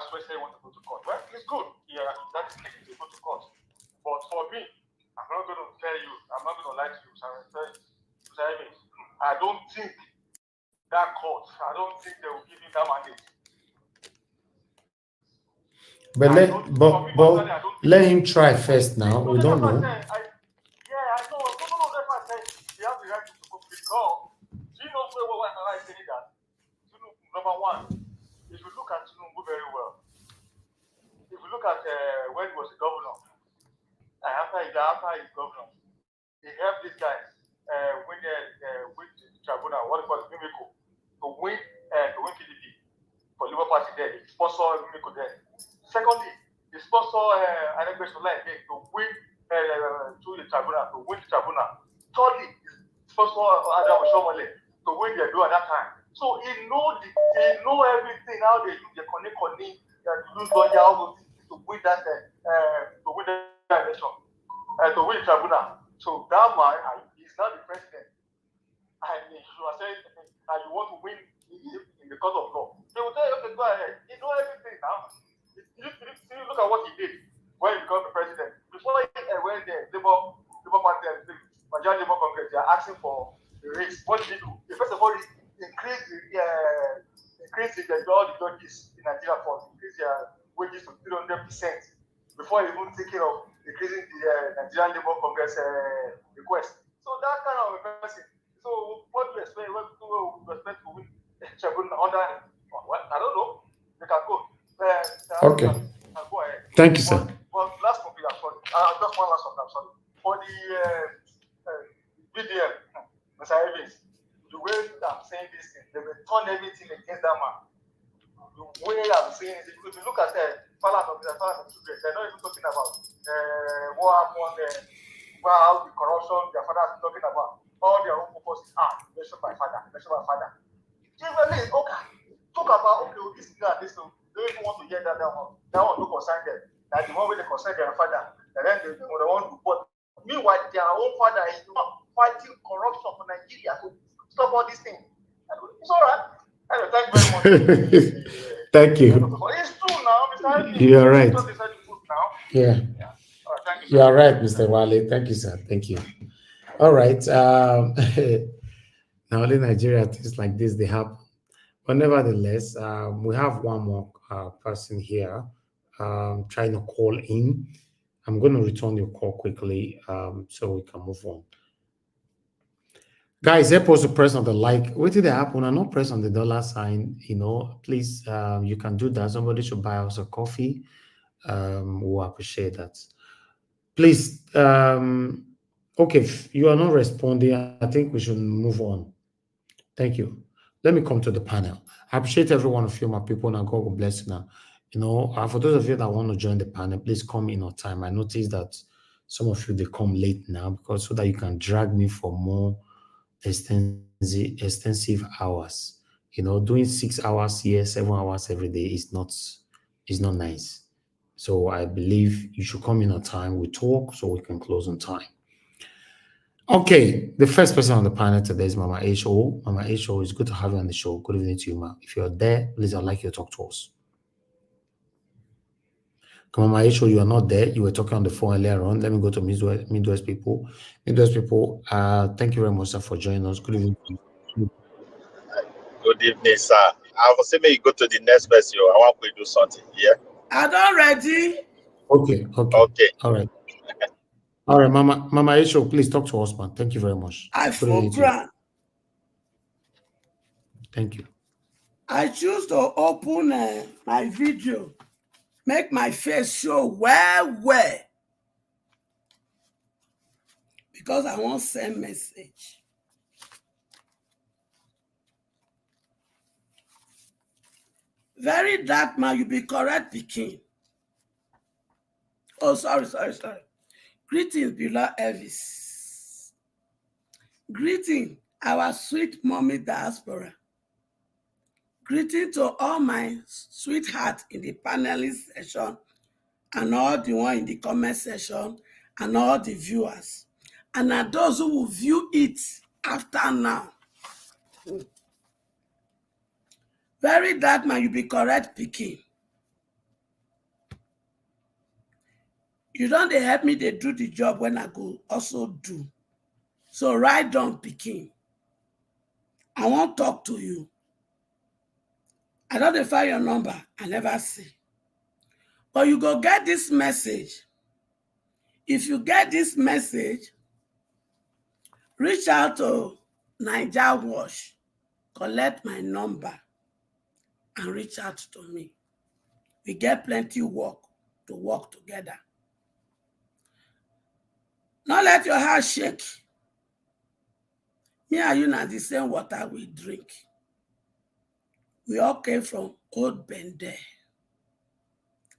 Ashway said want to go to court. Well, it's good. Yeah, that is legal to go to court. But for me, I'm not going to tell you. I'm not going to lie to you, Mr. Evans. I don't think that court. I don't think they will give him that mandate. But let him try first now. We don't know. I know. No, that's why I said he has the right to go because do you know why I say that? Number one, if you look at Tinubu very well, if you look at when he was the governor, after his governor, he helped these guys win the Tribunal, what they call Mimiko, to win PDP for Labour Party there. He sponsored Mimiko there. Secondly, he sponsored Anegbesola again to win through the Tribunal, to win the Tribunal. Thirdly, he sponsored Adam Oshomole to win the do at that time. So he know everything, how they use the connect, to use all those things to win that election, to win the Tribunal. So that man, he's not the president. And if you are saying that you want to win in the court of law, they will tell you, okay, go ahead. He know everything now. Look at what he did when he became the president. Before when the Labour Party and the Majority Labour Congress, they are asking for the raise. What did he do? First of all, increase all the judges in Nigeria for increase their wages to 300% before even thinking of increasing the Nigerian Labour Congress request. So that kind of a person. So what do you expect? What do you expect to win Tribunal under? Well, I don't know. They can go. Okay. Go ahead. Thank you, sir. Well, last topic, I'm sorry. Just one last one, I'm sorry. For the BDM, Mr. Evans, the way I'm saying this thing, they will turn everything against that man. The way I'm saying it, if you look at Falana of children, they're not even talking about what happened, how the corruption their father is talking about. All their own purpose is, mention my father. Generally, okay, talk about, this thing and this thing. They don't even want to hear that one. That one don't concern them. Like the one where they concern their father. And then they want to put. Meanwhile, their own father is not fighting corruption for Nigeria to stop all these things. It's all right. Anyway, thank you very much. Thank you. It's true now, Mr. You're right. Yeah. Right, you are right, Mr. Wale. Thank you, sir. Thank you. All right. Now, only Nigeria, things like this, they happen. But nevertheless, we have one more person here trying to call in. I'm going to return your call quickly so we can move on. Guys, they're supposed to press on the like. What did they happen? I'm not press on the $sign. Please, you can do that. Somebody should buy us a coffee. We'll appreciate that. Please, okay, if you are not responding, I think we should move on. Thank you. Let me come to the panel. I appreciate every one of you, my people. Now, God will bless you now. For those of you that want to join the panel, please come in on time. I noticed that some of you, they come late now because so that you can drag me for more extensive hours. Doing 6 hours here, 7 hours every day is not nice. So I believe you should come in on time. We talk so we can close on time. Okay, the first person on the panel today is Mama H.O. Mama H.O., it's good to have you on the show. Good evening to you, ma. If you're there, please, I'd like you to talk to us. Mama H.O., you are not there. You were talking on the phone earlier on. Let me go to Midwest people. Midwest people, thank you very much, sir, for joining us. Good evening to you. Good evening, sir. I was saying you go to the next person. I want to do something. Yeah. I don't ready. Okay. All right. All right, Mama Aisha, please talk to us, man. Thank you very much. I forgot. Thank you. I choose to open my video, make my face show well, because I want to send message. Very dark man, you be correct, Peking. Oh, sorry. Greetings, Bila Elvis. Greeting our sweet mommy diaspora. Greeting to all my sweethearts in the panelist session and all the one in the comment section and all the viewers. And those who will view it after now. Very dark man, you be correct picking. You don't they help me, they do the job when I go also do. So write down picking. I won't talk to you. I don't find your number. I never see. But you go get this message. If you get this message, reach out to Niger Wash, collect my number, and reach out to me. We get plenty work to work together. Not let your heart shake. Me and you na the same water we drink. We all came from Old Bende.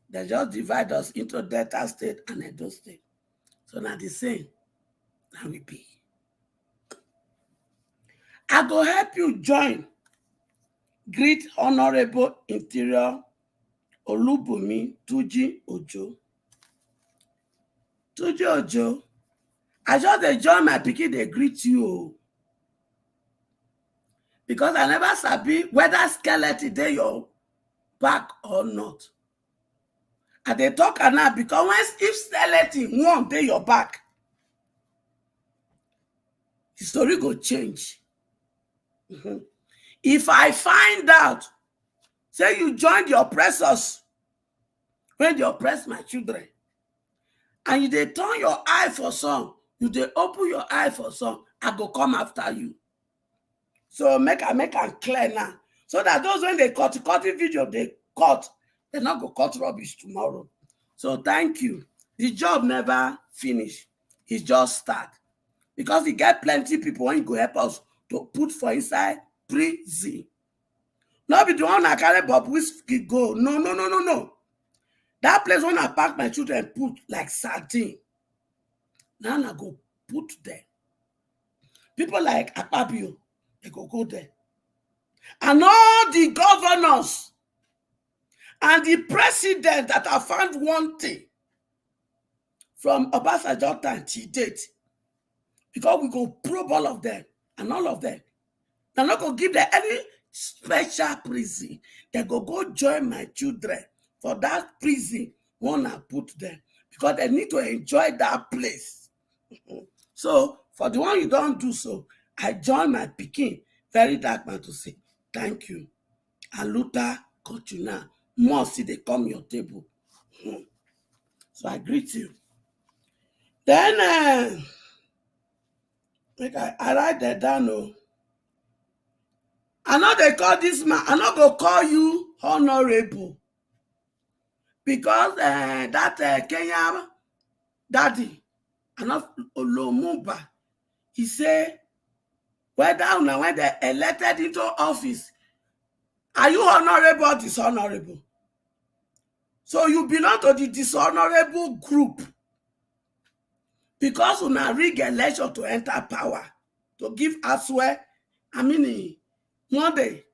They just divide us into Delta State and Edo State. So now the same, now we be. I go help you join. Greet Honorable Interior Olubumi Tuji Ojo. Tuji Ojo, I just join my pikin, they greet you. Because I never sabi whether skeleton dey your back or not. And they talk now because if skeleton won't dey your back, the story go change. If I find out, say you join the oppressors when they oppress my children, and you dey turn your eye for some, you dey open your eye for some, I go come after you. So make am clear now. So that those when they cut the video, they cut, they're not go cut rubbish tomorrow. So thank you. The job never finish. It just start. Because we get plenty people when you go help us to put for inside prison. Not be the one I carry Bobrisky go. No. That place when I pack my children put like sardine. Now I go put there. People like Apabio, they go there. And all the governors and the president that are found wanting from Obasanjo time to date, because we go probe all of them and all of them. They're not going to give them any special prison. They go join my children for that prison one I put them because they need to enjoy that place. So for the one you don't do so, I join my pikin, very dark man, to say thank you. Aluta Kotuna, more see they come your table. So I greet you. Then I write that down. I know they call this man, I not go call you honorable. Because that Kenya daddy, and not Olomumba, he say, whether when they elected into office, are you honorable or dishonorable? So you belong to the dishonorable group. Because una rig election to enter power, to give us Monday,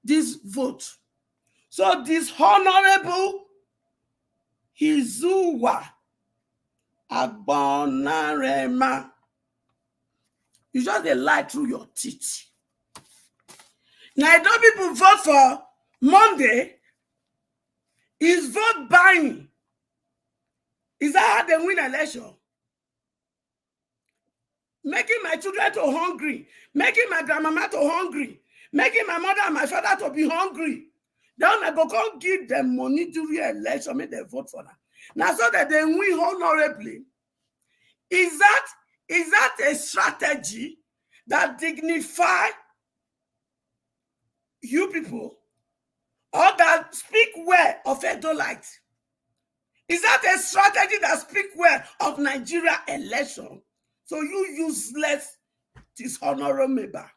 this vote. So this honorable Izuwa Agbonarema, you just dey lie through your teeth. Now, don't people vote for Monday? Is vote buying? Is that how they win election? Making my children to hungry, making my grandmama to hungry, making my mother and my father to be hungry. Then I go give them money during election, make them vote for that. Now so that they win honorably. Is that a strategy that dignify you people or that speak well of Edolite? Is that a strategy that speak well of Nigeria election? So you useless dishonorable member.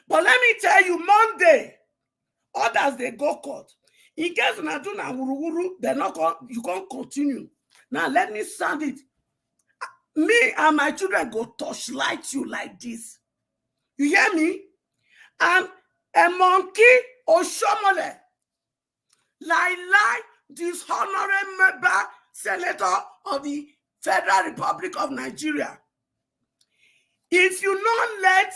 But let me tell you, Monday, others they go court. In case you do na wuru, they're not you can't continue. Now let me sound it. me and my children go torchlight you like this. You hear me? And a monkey or shomole, lie, dishonoring member, senator of the Federal Republic of Nigeria. If you not let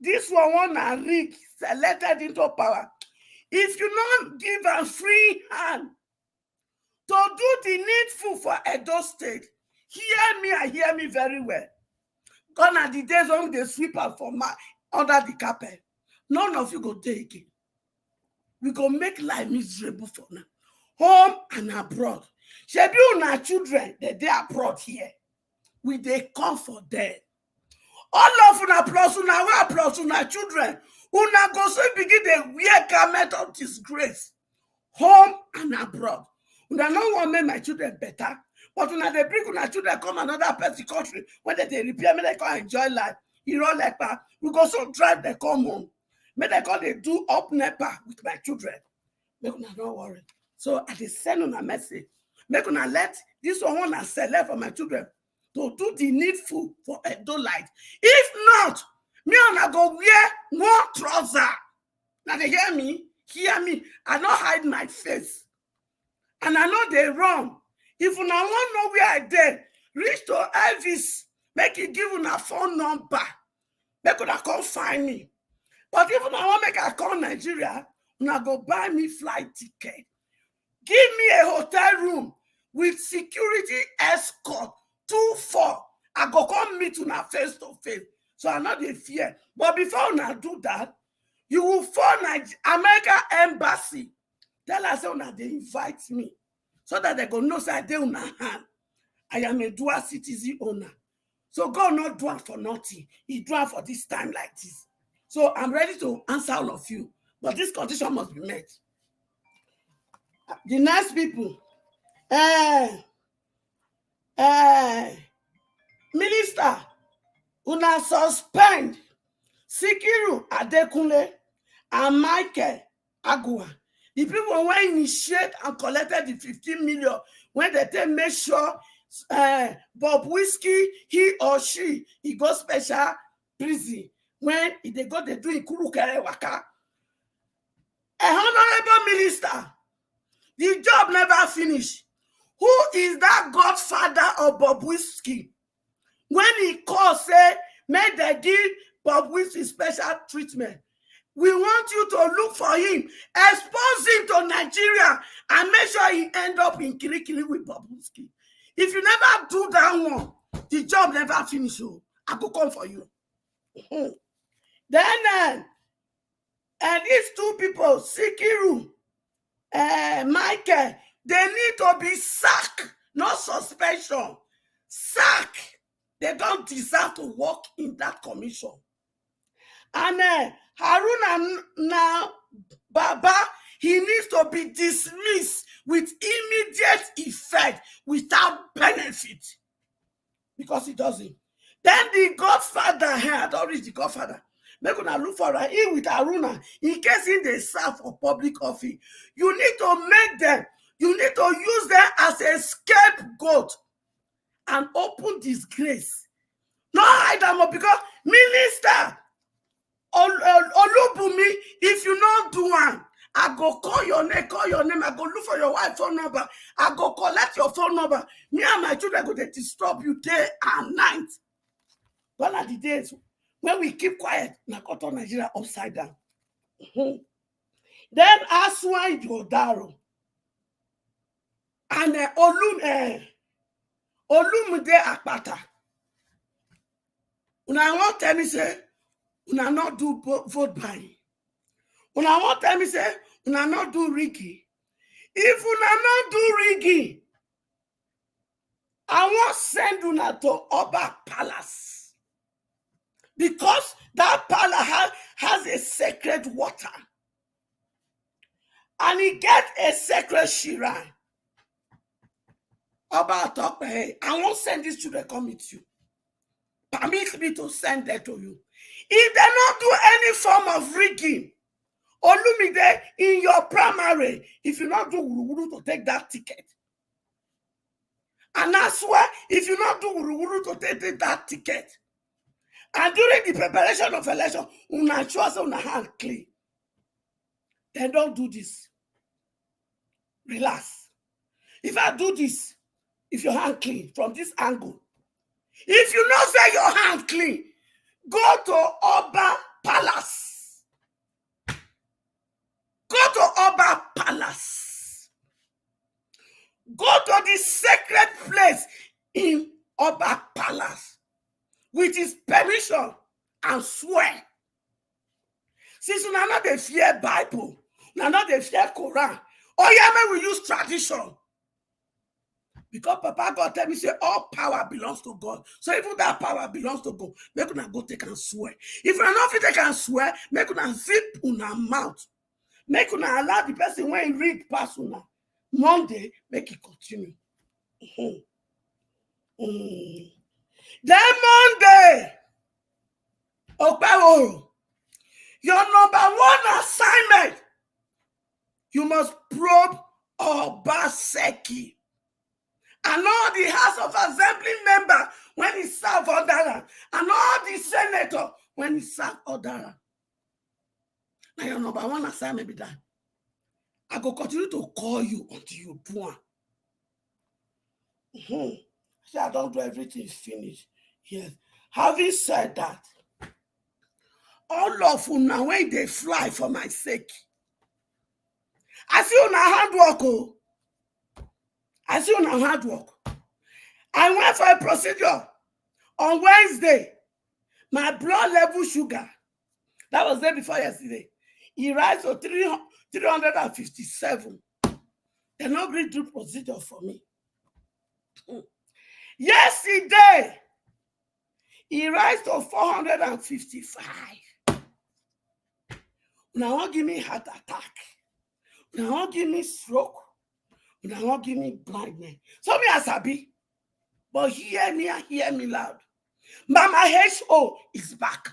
this one rig selected into power, if you not give a free hand to do the needful for Edo State, hear me very well. Gone are the days when they sweep up for under the carpet. None of you go take it. We go make life miserable for now. Home and abroad. Shebi una children, they abroad here. We they come for them. All of una plus una children. Una go so begin the wear garment of disgrace. Home and abroad. Una no want make my children better. But una they bring una children come another person country when they repair me, they can enjoy life. You know, like that. We go so drive, they come home. May they call they do up NEPA with my children. Make una don't worry. So I just send on a message. Make una let this one select for my children to do the needful for Edo light. If not, me and go wear more trouser. Now they hear me. I don't hide my face. And I know they wrong. If una want know where I did, reach to Elvis, make it give una phone number. Make una come find me. But if una want make I call Nigeria, una go buy me flight ticket. Give me a hotel room with security escort 2-4. I go come meet una face to face. So I know they fear. But before una do that, you will phone America Embassy. Tell us una they invite me. So that they go know say I dey una hand. I am a dual citizen owner. So God not do it for nothing. He do it for this time like this. So I'm ready to answer all of you. But this condition must be met. The next people. Minister, una suspend Sikiru Adekunle and Michael Agua. The people who initiate and collected the 15 million when they make sure Bobrisky, he or she, he go special prison. When they go, they do Ikurukere Waka. A honorable minister, the job never finished. Who is that godfather of Bobrisky? When he calls, say, may they give Bobrisky special treatment. We want you to look for him, expose him to Nigeria, and make sure he end up in Kirikiri with Bobrisky. If you never do that one, the job never finish. I go come for you. Then, and these two people, Sikiru, Michael, they need to be sacked, not suspension. Sack. They don't deserve to work in that commission. And Haruna now, Baba, he needs to be dismissed with immediate effect without benefit. Because he doesn't. Then the godfather, I don't reach the godfather. Make una look for him with Haruna. In case they serve for public office, you need to make them, you need to use them as a scapegoat and open disgrace. No hide them up because minister, Olubumi, if you not do one, I go call your name, I go look for your wife's phone number, I go collect your phone number. Me and my children go to disturb you day and night. One of the days when we keep quiet, na go turn Nigeria upside down. Then Aswa Ighodalo and Olumide Akpata. Una want tell me say, una not do vote buying. Una want tell me say, una not do rigging. If una not do rigging, I want send una to Oba Palace. Because that palace has a sacred water. And it gets a sacred shrine. Oba talk, hey, I won't send this children come with you. Permit me to send that to you. If they not do any form of rigging, Olumide in your primary, if you not do to take that ticket, And I swear, if you not do wuru to take that ticket, and during the preparation of election, una sure say una hand clean. Then don't do this. Relax. If I do this, if your hand clean from this angle, if you not say your hand clean, go to Oba Palace. Go to Oba Palace. Go to the sacred place in Oba Palace with his permission and swear. Since you are not the fear Bible, you are not the fear Quran, oh yeah, man, we use tradition. Because Papa God tell me, say, all power belongs to God. So even that power belongs to God, make una go take and swear. If you are not fit take and swear, make una zip una mouth. Make una allow the person when he read past una. Monday, make it continue. Then Monday, Okpebholo, your number one assignment, you must probe Obaseki. And all the House of Assembly member when he serve under, and all the senator when he serve under. Now your number one assignment be that. I go continue to call you until you do it. See, I don't do everything finished. Yes. Having said that, all of you now when they fly for my sake, I see you now hard work. Oh. I see you now hard work. I went for a procedure on Wednesday. My blood level sugar, that was day before yesterday, it rise to 357. They not really do procedure for me. Yesterday, it rise to 455. Now won't give me heart attack. Now won't give me stroke. Now won't give me blindness. So me asabi, but hear me and hear me loud. Mama H.O. is back.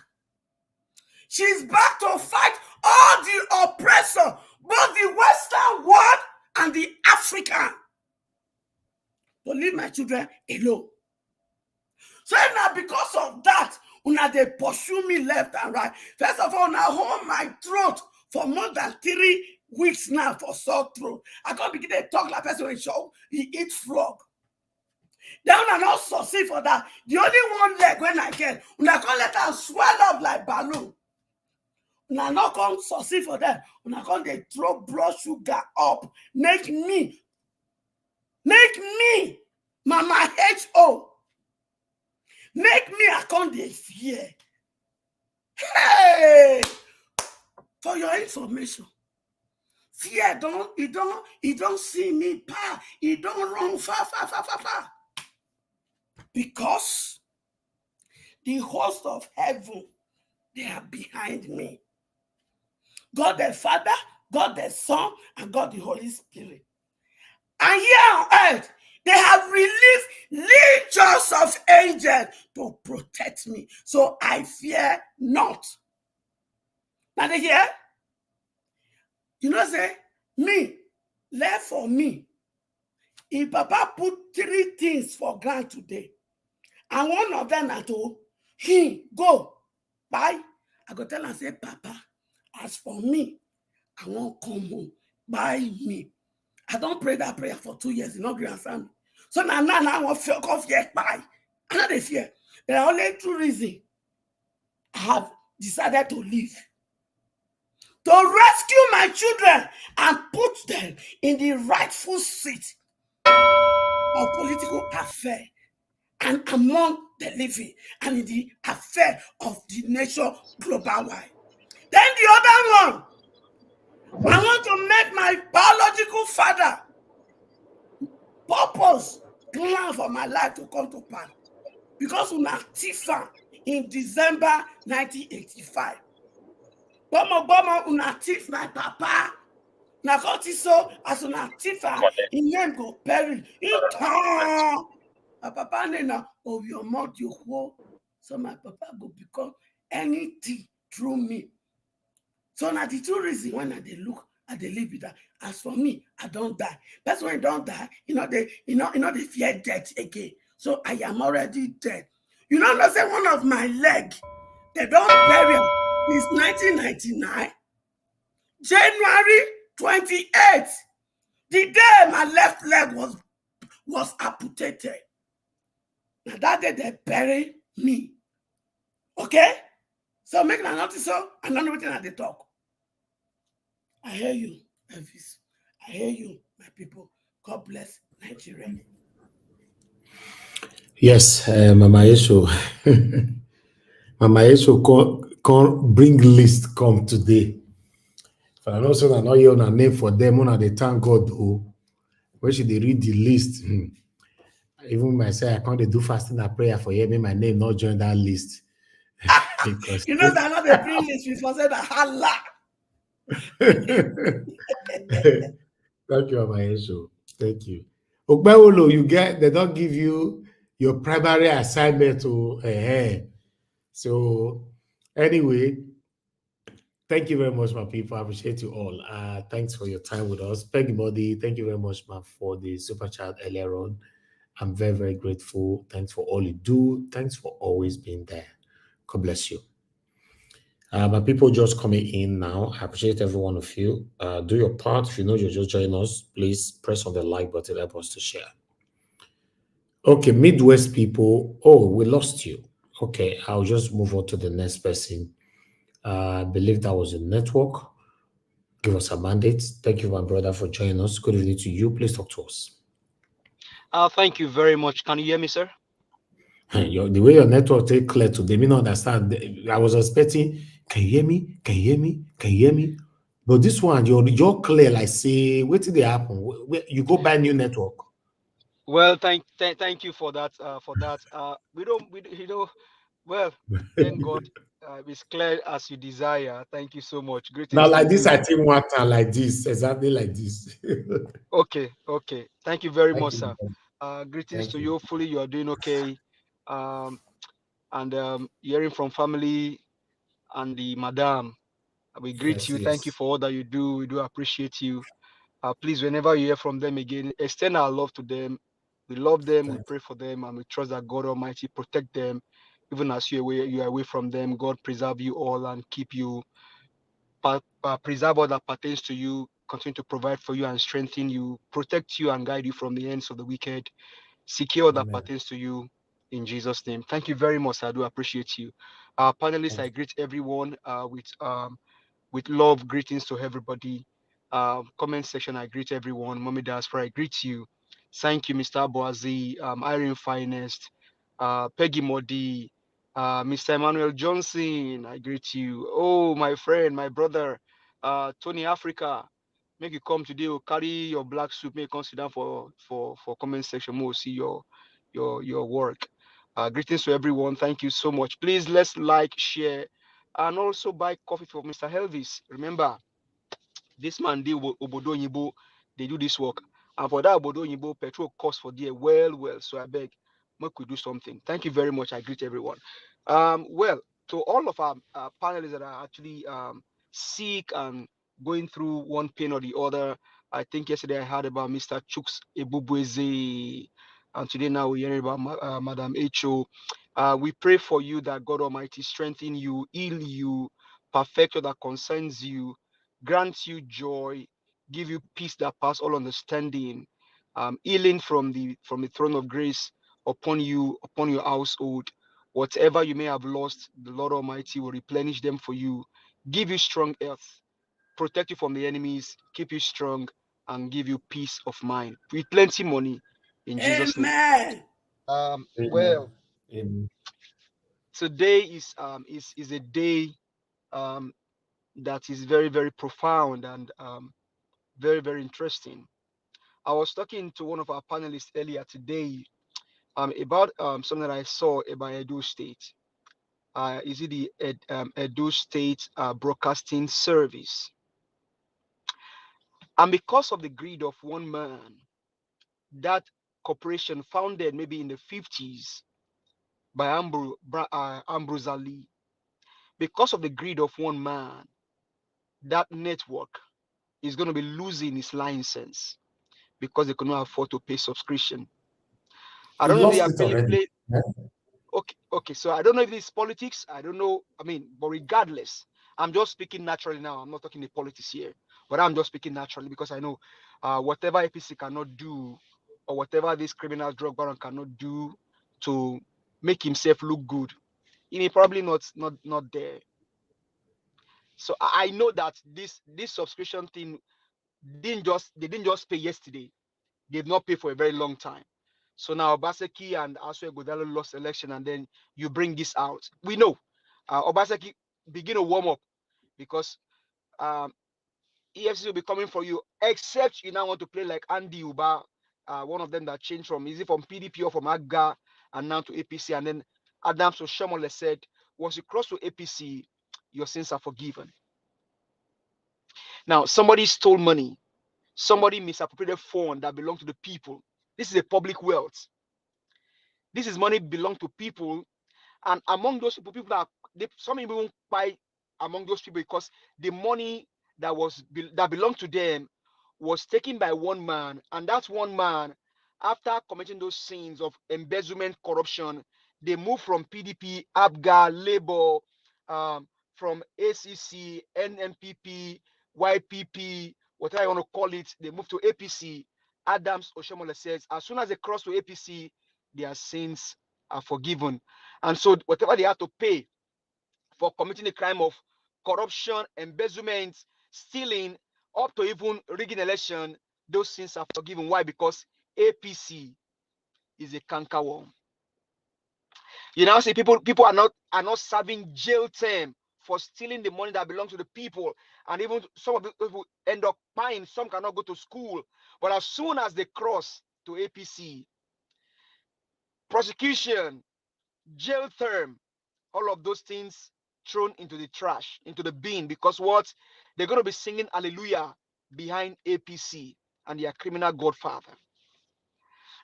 She's back to fight all the oppressor, both the Western world and the African, to leave my children alone. So now because of that, una they pursue me left and right. First of all, now hold my throat for more than 3 weeks now for sore throat. I can't begin to talk like person when he eat frog. Then I not succeed for that. The only one leg when I get, una can't let her swell up like balloon. Una not come succeed for that. Una can't they throw blood sugar up. Make me, Mama H.O. Make me I can't they fear. Hey! For your information, fear you don't see me pa. You don't run far. Because the host of heaven, they are behind me. God the Father, God the Son, and God the Holy Spirit. And here on earth, they have released legions of angels to protect me. So I fear not. Now they hear? You know, say, me, left for me. If Papa put 3 things for ground today, and one of them at all, he go, bye. I go tell and say, Papa, as for me, I won't come home. Buy me. I don't pray that prayer for 2 years. You know, answer me. So now I want to feel yet. Bye. I'm not a fear. There are only 2 reasons I have decided to leave. To rescue my children and put them in the rightful seat of political affair and among the living and in the affair of the nation global wide. Then the other one, I want to make my biological father purpose plan for my life to come to pass. Because una tifa in December 1985. Bomo una tif my papa. Na so as una tifa in name go perish. My papa nena of your mouth you hold. So my papa go become anything through me. So now the 2 reasons when I they look I dey live with that. As for me, I don't die. That's when I don't die, they fear death again. So I am already dead. You know, say one of my leg, they don't bury am since 1999. January 28th, the day my left leg was amputated. Now that day they bury me. Okay? So make an notice, so I don't know what they talk. I hear you, Elvis. I hear you, my people. God bless Nigeria. Yes, Mama Esho. Mama Esho can't bring list come today. If I know so I know your name for them, when they thank God, when should they read the list? Even myself, I can't do fasting and prayer for you, make my name not join that list. Because You know that not the bring list, we for say that Allah. Thank you, Mama Esho. Thank you. Okpebholo, they don't give you your primary assignment to So anyway, thank you very much, my people. I appreciate you all. Thanks for your time with us. Peggy Modi, thank you very much, man, for the super chat earlier on. I'm very, very grateful. Thanks for all you do. Thanks for always being there. God bless you. My people just coming in now. I appreciate every one of you. Do your part. If you know you're just joining us, please press on the like button. Help us to share. Okay, Midwest people. Oh, we lost you. Okay, I'll just move on to the next person. I believe that was a network. Give us a mandate. Thank you, my brother, for joining us. Good evening to you. Please talk to us. Thank you very much. Can you hear me, sir? The way your network take clear today, me not understand. I was expecting, can you hear me? Can you hear me? Can you hear me? But this one, you're clear. Like, say, what did they happen? You go buy new network. Well, thank you for that. Well, thank God. It's clear as you desire. Thank you so much. Greetings Now, to like this, you. I think one time like this, exactly like this. Okay. Thank you very Thank much, you. sir. Greetings Thank to you. you. Hopefully, you are doing okay. And hearing from family and the madam, we greet you. Thank you Yes. for all that you do. We do appreciate you. Please, whenever you hear from them again, extend our love to them. We love them, we pray for them, and we trust that God Almighty protect them. Even as you are away from them, God preserve you all and keep you, preserve all that pertains to you, continue to provide for you and strengthen you, protect you and guide you from the ends of the wicked, secure all that Amen. pertains to you in Jesus' name. Thank you very much. I do appreciate you. Panelists, I greet everyone with love, greetings to everybody. Comment section, I greet everyone. Mommy Diaspora, I greet you. Thank you, Mr. Boazi, Irene Finest, Peggy Modi, Mr. Emmanuel Johnson, I greet you. Oh, my friend, my brother, Tony Africa, make you come today, carry your black suit, make you come sit down for comment section, we'll see your work. Greetings to everyone. Thank you so much. Please, let's like, share, and also buy coffee for Mr. Elvis. Remember, this man did Obodo Yibo, they do this work. And for that Obodo Yibo, petrol costs for there well. So I beg, make we do something. Thank you very much. I greet everyone. Well, to all of our panelists that are actually sick and going through one pain or the other, I think yesterday I heard about Mr. Chuks Ebubweze, and today now we're hearing about Madam H.O. We pray for you that God Almighty strengthen you, heal you, perfect all that concerns you, grant you joy, give you peace that passes all understanding, healing from the throne of grace upon you, upon your household. Whatever you may have lost, the Lord Almighty will replenish them for you, give you strong health, protect you from the enemies, keep you strong, and give you peace of mind with plenty money in Jesus' name. Amen. Well, Amen. today is a day that is very, very profound and very, very interesting. I was talking to one of our panelists earlier today about something that I saw about Edo State. Is it the Edo State Broadcasting Service? And because of the greed of one man, that corporation founded maybe in the 50s by Ambrose Ali, because of the greed of one man, that network is going to be losing his license because they cannot afford to pay subscription. I don't know if they are playing. Okay. So I don't know if it's politics. I don't know. I mean, but regardless, I'm just speaking naturally now. I'm not talking the politics here, but I'm just speaking naturally because I know whatever APC cannot do, or whatever this criminal drug baron cannot do to make himself look good, he may probably not there. So I know that this subscription thing they didn't just pay yesterday. They've not paid for a very long time. So now Obaseki and also Ighodalo lost election, and then you bring this out. We know Obaseki begin to warm up because EFCC will be coming for you, except you now want to play like Andy Uba, one of them that changed from PDP or from AGA and now to APC, and then Adams Oshomole said, once you cross to APC, your sins are forgiven. Now, somebody stole money. Somebody misappropriated fund that belonged to the people. This is a public wealth. This is money belong to people, and among those people that some people won't buy among those people because the money that belonged to them was taken by one man, and that one man, after committing those sins of embezzlement, corruption, they moved from PDP, ABGA, Labour, from ACC, NMPP, YPP, whatever you want to call it, they moved to APC. Adams Oshomole says, as soon as they cross to APC, their sins are forgiven. And so whatever they have to pay for committing the crime of corruption, embezzlement, stealing, up to even rigging election, those sins are forgiven. Why? Because APC is a cankerworm. You now see people are not serving jail term for stealing the money that belongs to the people, and even some of the people end up paying. Some cannot go to school, but as soon as they cross to APC, prosecution, jail term, all of those things thrown into the trash, into the bin, because what? They're going to be singing hallelujah behind APC and their criminal godfather.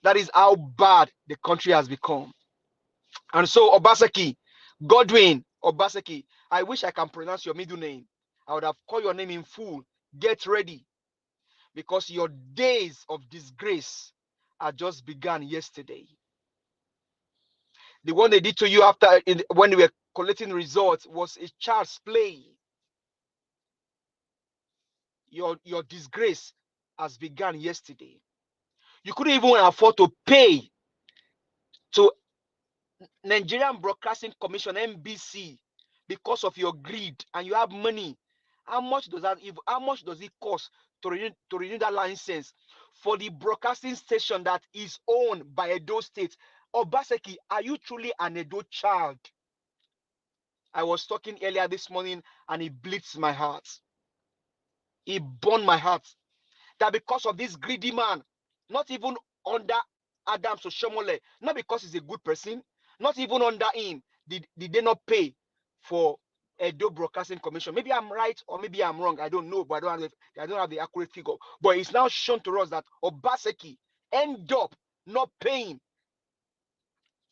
That is how bad the country has become. And so Obaseki, Godwin Obaseki, I wish I can pronounce your middle name. I would have called your name in full. Get ready, because your days of disgrace are just begun yesterday. The one they did to you when they were collecting results was a child's play. Your disgrace has begun yesterday. You couldn't even afford to pay to Nigerian Broadcasting Commission, NBC, because of your greed, and you have money. How much does it cost to renew that license for the broadcasting station that is owned by Edo State? Obaseki, are you truly an Edo child? I was talking earlier this morning, and it bleeds my heart. It burned my heart that because of this greedy man, not even under Adams Oshomole, not because he's a good person, not even under him, did they not pay for Edo Broadcasting Commission? Maybe I'm right or maybe I'm wrong. I don't know, but I don't have the accurate figure. But it's now shown to us that Obaseki end up not paying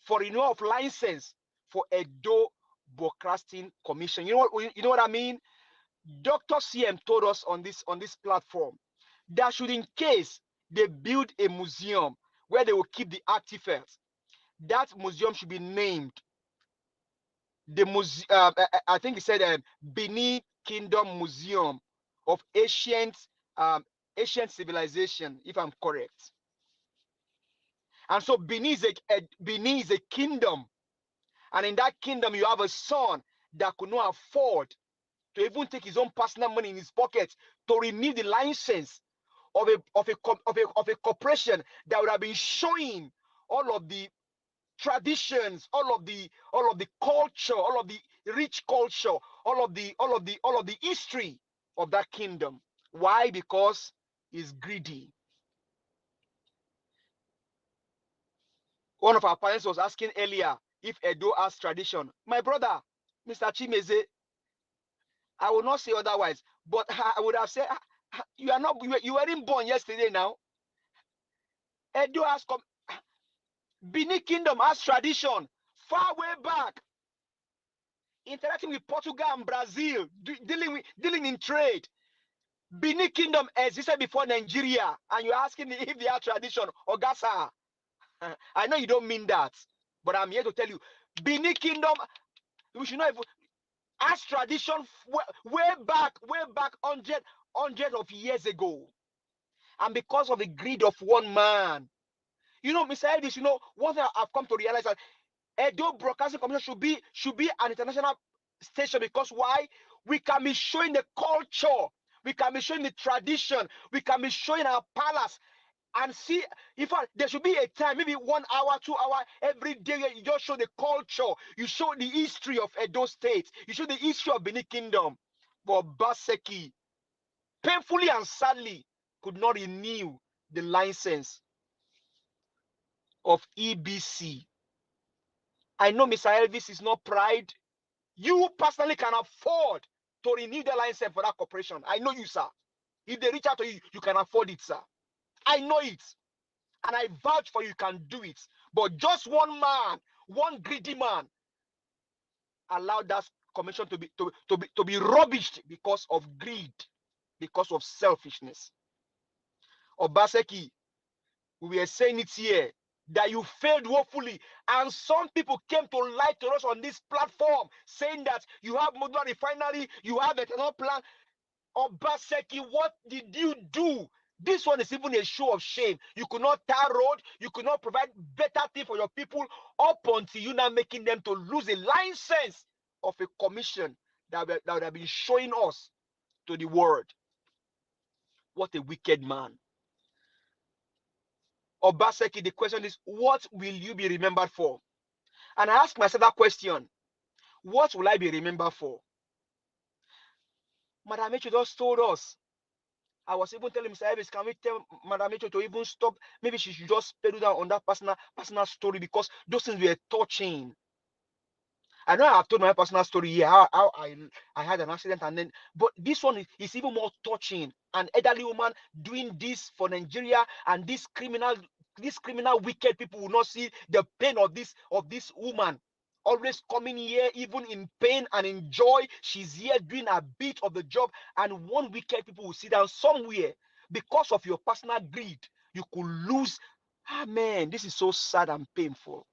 for renewal of license for Edo Broadcasting Commission. You know what I mean? Dr. CM told us on this platform that should, in case they build a museum where they will keep the artifacts, that museum should be named the museum. I think he said Benin Kingdom Museum of Ancient Civilization, if I'm correct. And so Benin is a kingdom, and in that kingdom you have a son that could not afford to even take his own personal money in his pocket to renew the license of a corporation that would have been showing all of the traditions, all of the culture, all of the rich culture, all of the history of that kingdom. Why? Because he's greedy. One of our parents was asking earlier if Edo has tradition. My brother, Mr. Chimeze, I will not say otherwise, but I would have said you weren't born yesterday now. Edo has come. Benin Kingdom has tradition far way back, interacting with Portugal and Brazil, dealing in trade. Benin Kingdom existed before Nigeria, and you're asking me if they are tradition or Gaza. I know you don't mean that, but I'm here to tell you, Benin Kingdom, we should not even as tradition way back hundred of years ago, and because of the greed of one man. You know, Mr. Elvis, you know, one thing I've come to realize that Edo Broadcasting Commission should be an international station, because why? We can be showing the culture, we can be showing the tradition, we can be showing our palace, and see, in fact, there should be a time, maybe 1 hour, 2 hours every day, you just show the culture, you show the history of Edo State, you show the history of Benin Kingdom. But Baseki, painfully and sadly, could not renew the license of EBC. I know Mr. Elvis is not pride. You personally can afford to renew the license for that corporation. I know you, sir. If they reach out to you, you can afford it, sir. I know it. And I vouch for you can do it. But just one man, one greedy man, allowed that commission to be rubbished because of greed, because of selfishness. Obaseki, we were saying it here, that you failed woefully, and some people came to lie to us on this platform, saying that you have Modern Refinery, you have ethanol plant. Obaseki, what did you do? This one is even a show of shame. You could not tar road, you could not provide better thing for your people, up until you now making them to lose a license of a commission that would have been showing us to the world. What a wicked man. Obaseki, the question is, what will you be remembered for? And I ask myself that question, what will I be remembered for? Madam Mitchell just told us. I was even telling Mr. Elvis, can we tell Madam Mitchell to even stop? Maybe she should just pedal down on that personal story, because those things were touching. I know I've told my personal story here, how I had an accident, and then, but this one is even more touching. An elderly woman doing this for Nigeria, and this criminal wicked people will not see the pain of this woman. Always coming here, even in pain and in joy. She's here doing a bit of the job, and one wicked people will sit down somewhere because of your personal greed. You could lose. Ah, man, this is so sad and painful.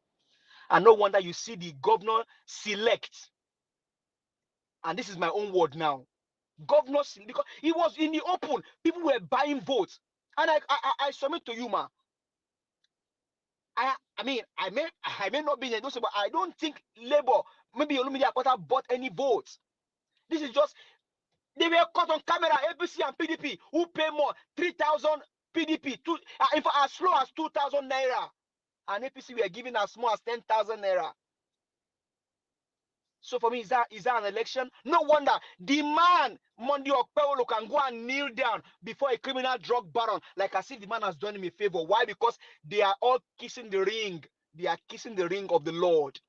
And no wonder you see the governor select, and this is my own word now, governor, because he was in the open, people were buying votes, and I submit to you, ma. I mean, I may not be in those, but I don't think Labour, maybe Olumide Akpata, bought any votes. This is just, they were caught on camera, APC and PDP, who pay more, 3,000 PDP, in fact, as low as 2,000 naira, and APC were giving as small as 10,000 naira. So for me, is that an election? No wonder the man, Monday Okpebholo, can go and kneel down before a criminal drug baron, like as if the man has done him a favor. Why? Because they are all kissing the ring. They are kissing the ring of the Lord.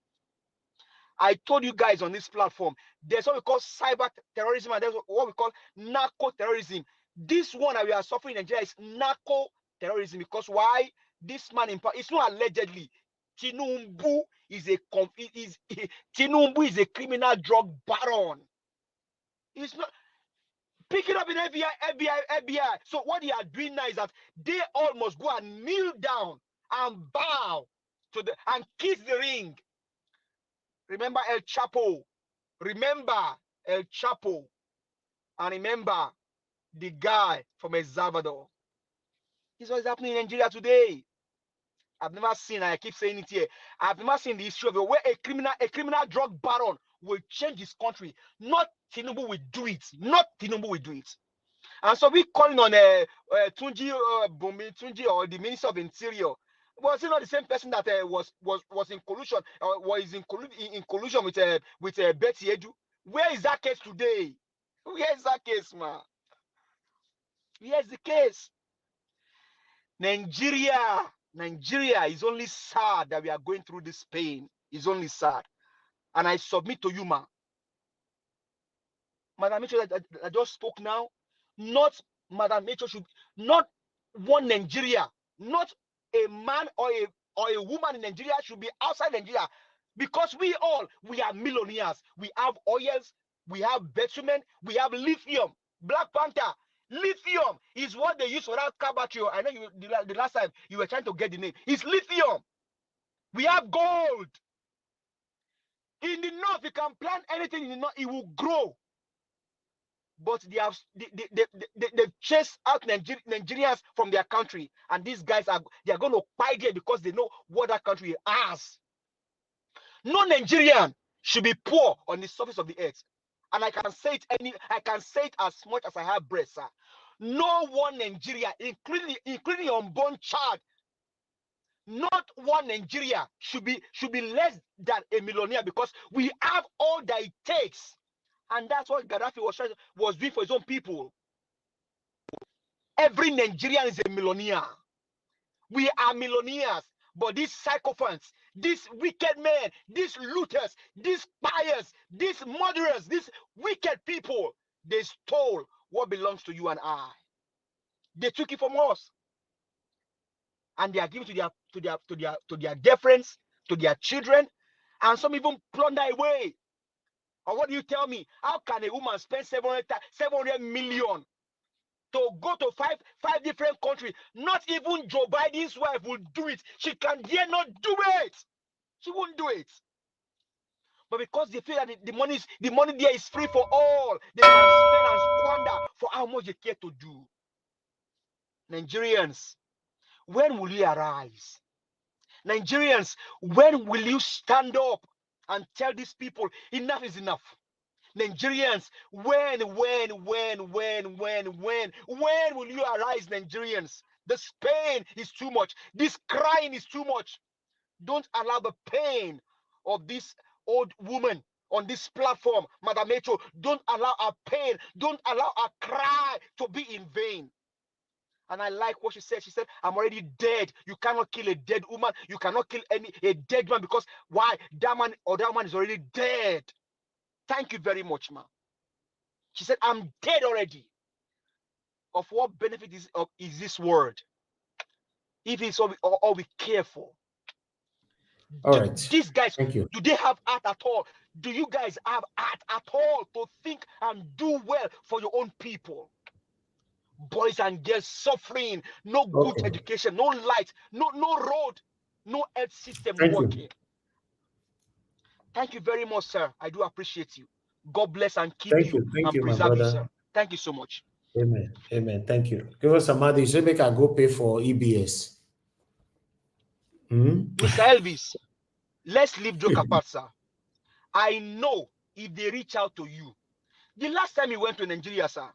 I told you guys on this platform, there's what we call cyber terrorism, and there's what we call narco terrorism. This one that we are suffering in Nigeria is narco terrorism, because why? This man, it's not allegedly. Tinubu is a criminal drug baron. It's not. Pick it up in FBI. So what they are doing now is that they all must go and kneel down and bow to and kiss the ring. Remember El Chapo. And remember the guy from El Salvador. This is what is happening in Nigeria today. I've never seen, and I keep saying it here, I've never seen the history of it where a criminal drug baron will change his country. Not Tinubu will do it. And so we calling on Tunji or the Minister of Interior. Was it not the same person that was in collusion or was in collusion with Betty Edu? Where is that case today? Where is that case, man? Here's the case. Nigeria is only sad that we are going through this pain. It's only sad. And I submit to you, ma. Madam Mitchell, I just spoke now. Not Madam Mitchell should not one Nigeria, not a man or a woman in Nigeria should be outside Nigeria, because we are millionaires. We have oils, we have bitumen, we have lithium, Black Panther. Lithium is what they use for that car battery. I know the last time you were trying to get the name. It's lithium. We have gold. In the north, you can plant anything in the north, it will grow. But they've chased out Nigerians from their country, and these guys are going to buy there because they know what that country has. No Nigerian should be poor on the surface of the earth, and I can say it as much as I have breath, sir. No one Nigeria, including your unborn child, not one Nigeria should be less than a millionaire, because we have all that it takes. And that's what Gaddafi was doing for his own people. Every Nigerian is a millionaire. We are millionaires. But these sycophants, these wicked men, these looters, these buyers, these murderers, these wicked people, they stole what belongs to you and I. They took it from us. And they are giving to their dear friends, to their children, and some even plunder away. Or what do you tell me? How can a woman spend 700 million to go to five different countries? Not even Joe Biden's wife will do it. She can dare not do it. She won't do it. But because they feel that the money there is free for all, they can spend and squander for how much they care to do. Nigerians, when will you arise? Nigerians, when will you stand up and tell these people enough is enough? Nigerians, when will you arise, Nigerians? This pain is too much. This crying is too much. Don't allow the pain of this old woman on this platform, Madam Metro. Don't allow our pain, don't allow our cry to be in vain. And I like what she said. She said, I'm already dead. You cannot kill a dead woman. You cannot kill a dead man, because why? That man or that man is already dead. Thank you very much, ma'am. She said, I'm dead already. Of what benefit is this word? If it's all we care for. All right. These guys, thank you. Do they have heart at all? Do you guys have heart at all to think and do well for your own people? Boys and girls suffering, no good education, no light, no road, no health system working. Thank you very much, sir. I do appreciate you. God bless and keep you and preserve you, sir. Thank you so much. Amen. Amen. Thank you. Give us some money. So make I go pay for EBS. Mr. Elvis, let's leave joke apart, sir. I know if they reach out to you. The last time you went to Nigeria, sir,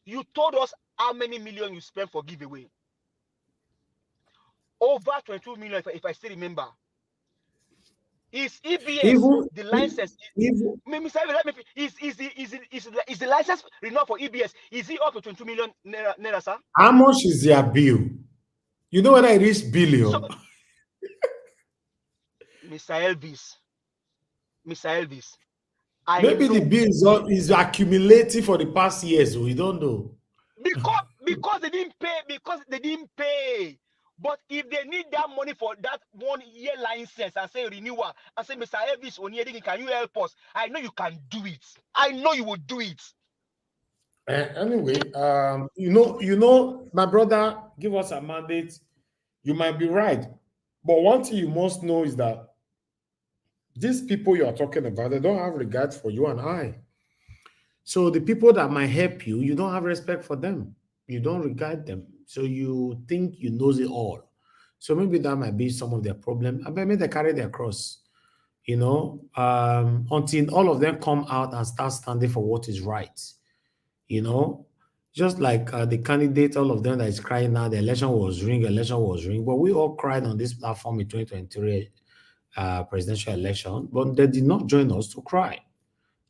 you told us how many million you spent for giveaway. Over 22 million, if I still remember. Is EBS the license? Mr. Is the license renewed for EBS? Is it up to 22 million naira, sir? How much is their bill? You know when I reach billion. So, Mr. Elvis, maybe the bill is accumulating for the past years, so we don't know. Because they didn't pay. But if they need that money for that 1 year license and say renewal, and say, Mr. Elvis Onyediki, can you help us? I know you can do it. I know you will do it. Anyway, you know, my brother, give us a mandate. You might be right, but one thing you must know is that these people you are talking about, they don't have regard for you and I. So the people that might help you, you don't have respect for them. You don't regard them. So you think you know it all. So maybe that might be some of their problem. I maybe they carry their cross, you know, until all of them come out and start standing for what is right. You know, just like the candidate, all of them that is crying now, the election was rigged. But we all cried on this platform in 2023 presidential election, but they did not join us to cry.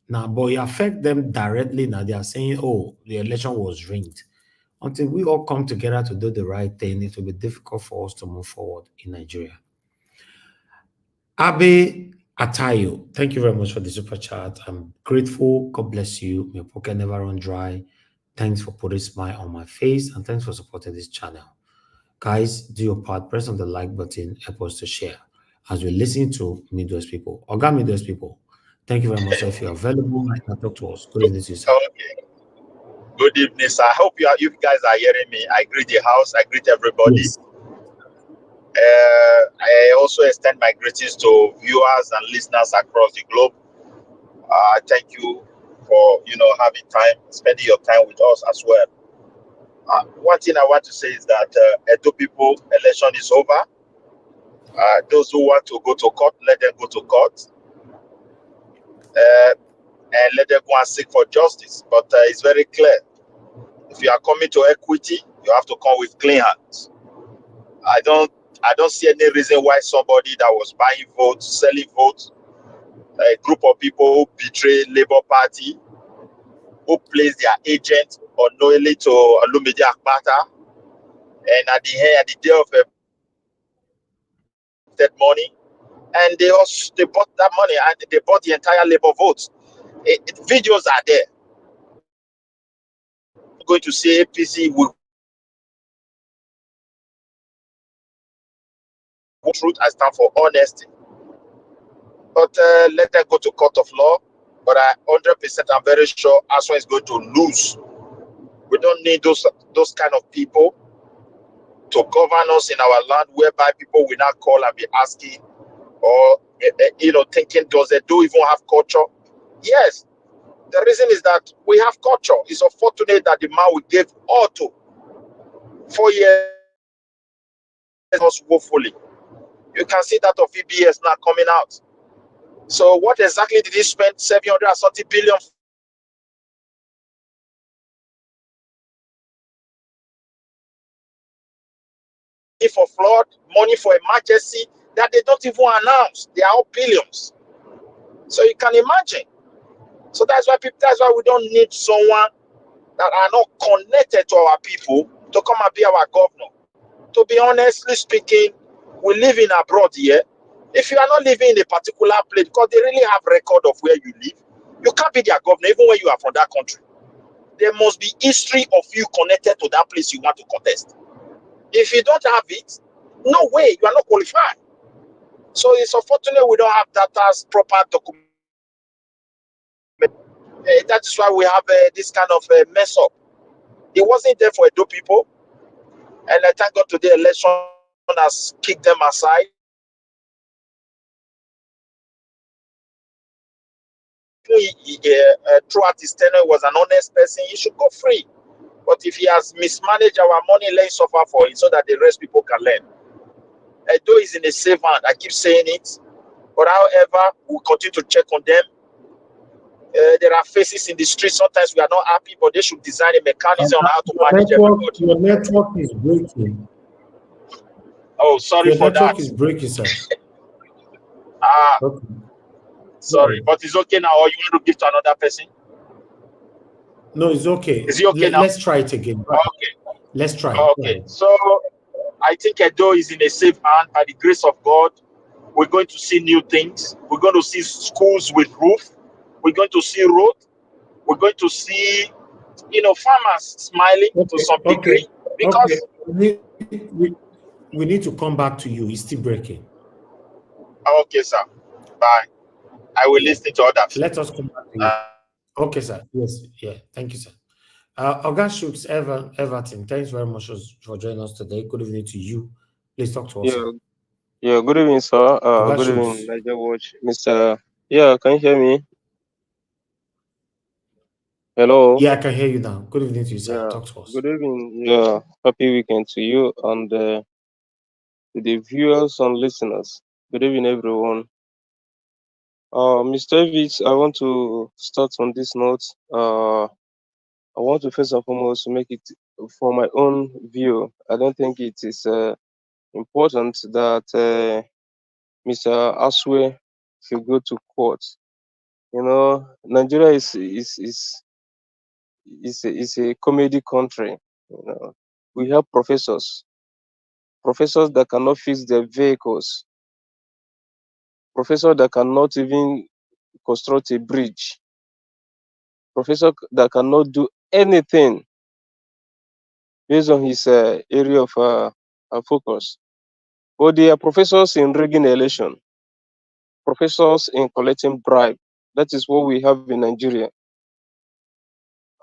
Now, but it affect them directly. Now they are saying, oh, the election was rigged. Until we all come together to do the right thing, it will be difficult for us to move forward in Nigeria. Abe Atayo, thank you very much for the super chat. I'm grateful. God bless you. Your pocket never run dry. Thanks for putting a smile on my face, and thanks for supporting this channel. Guys, do your part. Press on the like button. Help us to share as we listen to Midwest people. Oga Midwest people, thank you very much. So if you're available, talk to us. Good evening to you, sir. Okay. Good evening, sir. I hope you guys are hearing me. I greet the house. I greet everybody. Yes. I also extend my greetings to viewers and listeners across the globe. Thank you for having time, spending your time with us as well. One thing I want to say is that Edo people, election is over. Those who want to go to court, let them go to court, and let them go and seek for justice. But it's very clear. If you are coming to equity, you have to come with clean hands. I don't see any reason why somebody that was buying votes, selling votes, a group of people who betray Labour Party, who place their agent unknowingly to Olumide Akpata, and at the day of that money, and they bought that money and they bought the entire Labour votes. Videos are there. I'm going to say APC will truth. I stand for honesty. But let them go to court of law. But I 100% I'm very sure Aswan is going to lose. We don't need those kind of people to govern us in our land, whereby people will not call and be asking, or thinking, does they do even have culture? Yes. The reason is that we have culture. It's unfortunate that the man we gave all to 4 years was woefully. You can see that of EBS now coming out. So what exactly did he spend 730 billion for flood, money for emergency that they don't even announce? They are all billions. So you can imagine. So that's why we don't need someone that are not connected to our people to come and be our governor. To be honestly speaking, we live in abroad here. If you are not living in a particular place, because they really have record of where you live, you can't be their governor even when you are from that country. There must be history of you connected to that place you want to contest. If you don't have it, no way, you are not qualified. So it's unfortunate we don't have that as proper document. That is why we have this kind of mess up. It wasn't there for Edo people, and I thank God today election has kicked them aside. Throughout his tenure, was an honest person. He should go free. But if he has mismanaged our money, let him suffer for it so that the rest people can learn. Edo is in a safe hand. I keep saying it. But however, we'll continue to check on them. There are faces in the street. Sometimes we are not happy, but they should design a mechanism on how to manage everybody. Your network is breaking. Oh, sorry for that. Your network is breaking, sir. Okay. Sorry, but it's okay now. Or you want to give to another person? No, it's okay. Is it okay now? Let's try it again. Okay. Let's try. Okay. So I think Edo is in a safe hand by the grace of God. We're going to see new things. We're going to see schools with roof. We're going to see road. We're going to see, farmers smiling to some degree. Because we need to come back to you. It's still breaking. Okay, sir. Bye. I will listen to others. Let us come back to you. Okay, sir. Yes. Yeah. Thank you, sir. Oga Shooks, Everton, thanks very much for joining us today. Good evening to you. Please talk to us. Yeah, good evening, sir. Good evening, Niger Watch. Mr. Yeah, can you hear me? Hello? Yeah, I can hear you now. Good evening to you, sir. Yeah, Talk to us. good evening. Yeah, happy weekend to you and to the viewers and listeners. Good evening, everyone. Mr. Evans, I want to start on this note. I want to first and foremost make it for my own view. I don't think it is important that Mr. Aswe should go to court. Nigeria is a comedy country. We have professors that cannot fix their vehicles, professors that cannot even construct a bridge, professor that cannot do anything based on his area of focus. But they are professors in rigging election, professors in collecting bribe. That is what we have in Nigeria.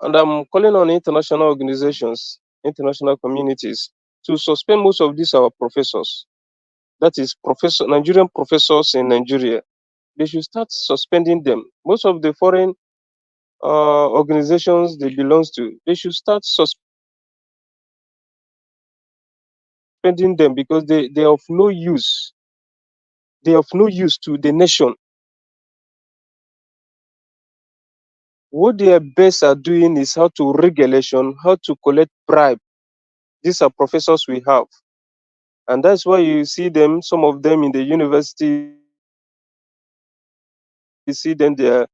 And I'm calling on international organizations, international communities to suspend most of these our professors. That is, Nigerian professors in Nigeria. They should start suspending them. Most of the foreign organizations they belongs to, they should start suspending them because they are of no use. They are of no use to the nation. What they are best at doing is how to rig election, how to collect bribe. These are professors we have. And that's why you see them, some of them in the university, you see them, their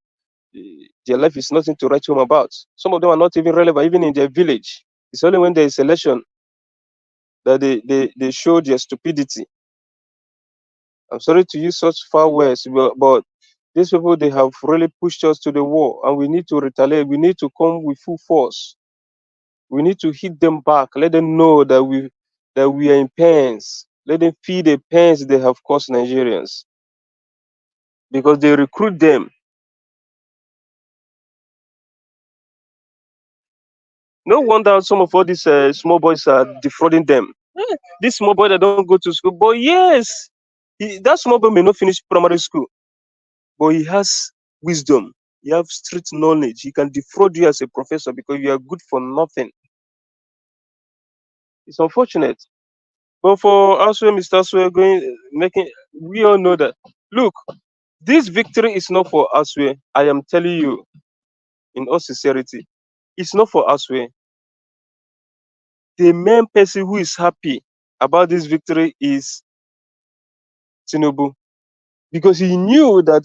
life is nothing to write home about. Some of them are not even relevant, even in their village. It's only when there is election that they show their stupidity. I'm sorry to use such foul words, but these people, they have really pushed us to the wall, and we need to retaliate. We need to come with full force. We need to hit them back. Let them know that we are in pains. Let them feel the pains they have caused Nigerians because they recruit them. No wonder some of all these small boys are defrauding them. This small boy that don't go to school, but yes, that small boy may not finish primary school, but he has wisdom. He has street knowledge. He can defraud you as a professor because you are good for nothing. It's unfortunate. But for Aswe, Mr. Aswe, we all know that. Look, this victory is not for Aswe. I am telling you, in all sincerity, it's not for Aswe. The main person who is happy about this victory is Tinubu, because he knew that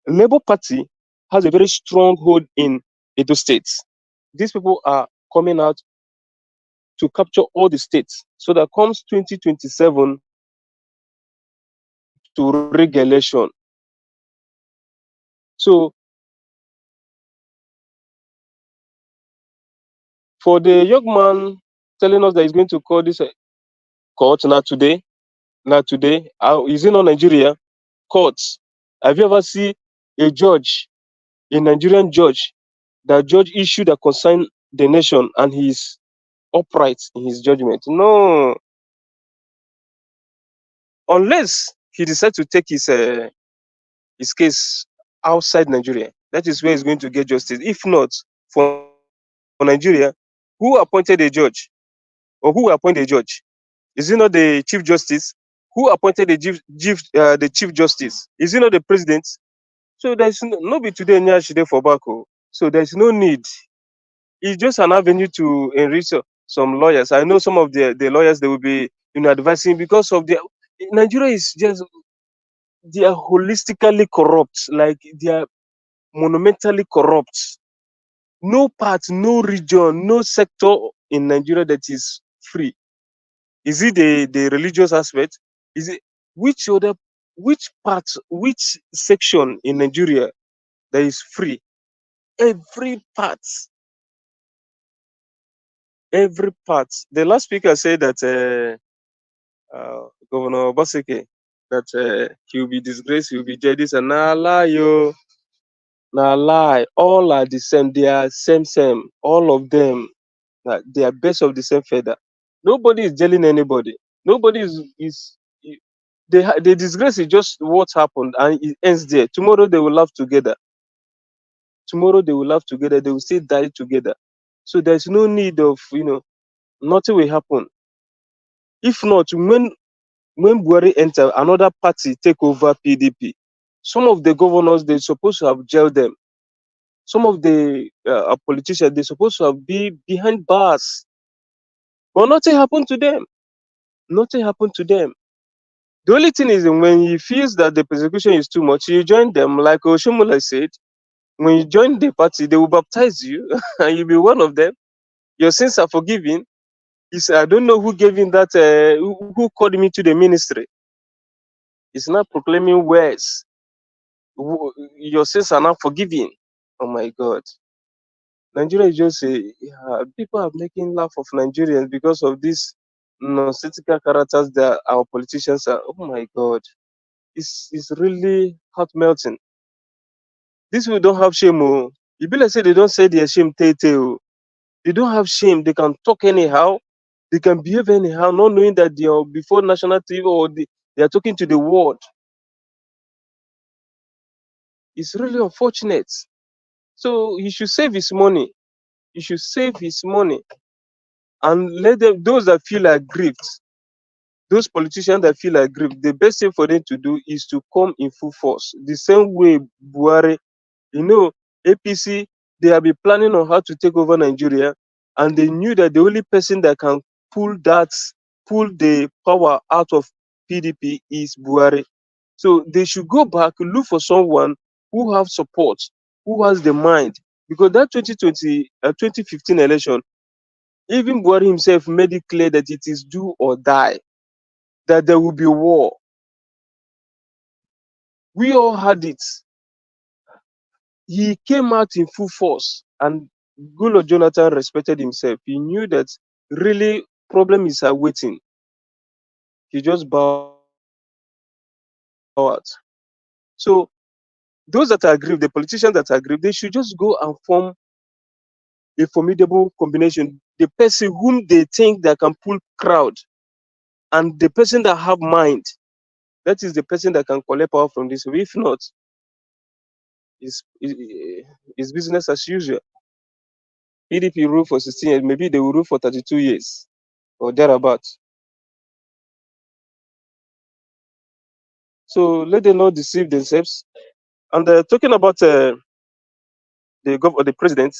Labour Party has a very strong hold in Edo State. These people are coming out to capture all the states. So that comes 2027 to rig election. So for the young man telling us that he's going to call this court not today, is it not Nigeria? Courts. Have you ever seen a judge, a Nigerian judge, that judge issue that concern the nation and he's upright in his judgment? No. Unless he decides to take his case outside Nigeria. That is where he's going to get justice. If not, for Nigeria, who appointed a judge? Or who appointed a judge? Is it not the Chief Justice? Who appointed the Chief Justice? Is it not the President? So there's no be today Nyashide for Bako. So there's no need. It's just an avenue to enrich some lawyers. I know some of the lawyers, they will be advising because of Nigeria is just, they are holistically corrupt. Like, they are monumentally corrupt. No part, no region, no sector in Nigeria that is free. Is it the religious aspect? Is it which part, which section in Nigeria that is free? Every part. Every part. The last speaker said that Governor Obaseki, that he will be disgraced, he will be jailed. This and na lie, yo. Na lie. All are the same. They are same. All of them. They are best of the same feather. Nobody is jailing anybody. Nobody is the disgrace is just what happened and it ends there. Tomorrow they will laugh together. Tomorrow they will laugh together. They will still die together. So there's no need of nothing will happen. If not, when Buhari enter, another party take over PDP. Some of the governors, they're supposed to have jailed them. Some of the politicians, they're supposed to have be behind bars. But nothing happened to them. Nothing happened to them. The only thing is when he feels that the persecution is too much, you join them. Like Oshimula said, when you join the party, they will baptize you and you'll be one of them. Your sins are forgiven. He said, I don't know who gave him that, who called me to the ministry. He's not proclaiming words. Your sins are not forgiven. Oh my God. Nigeria is just people are making laugh of Nigerians because of these nonsensical characters that our politicians are. Oh my God. It's really heart melting. These people don't have shame. Oh. You be like say they don't say their shame. They don't have shame. They can talk anyhow. They can behave anyhow, not knowing that they are before national TV or they are talking to the world. It's really unfortunate. So he should save his money. He should save his money and let them, those that feel aggrieved, those politicians that feel aggrieved, the best thing for them to do is to come in full force. The same way Buhari, APC, they have been planning on how to take over Nigeria, and they knew that the only person that can pull the power out of PDP is Buhari. So they should go back, look for someone who have support, who has the mind. Because that 2015 election, even Buhari himself made it clear that it is do or die, that there will be war. We all had it. He came out in full force, and Goodluck Jonathan respected himself. He knew that really problem is awaiting. He just bowed out. So those that are aggrieved, the politicians that are aggrieved, they should just go and form a formidable combination. The person whom they think that can pull crowd, and the person that have mind, that is the person that can collect power from this. If not, it's business as usual. PDP rule for 16 years, maybe they will rule for 32 years or thereabouts. So let them not deceive themselves. And talking about the president,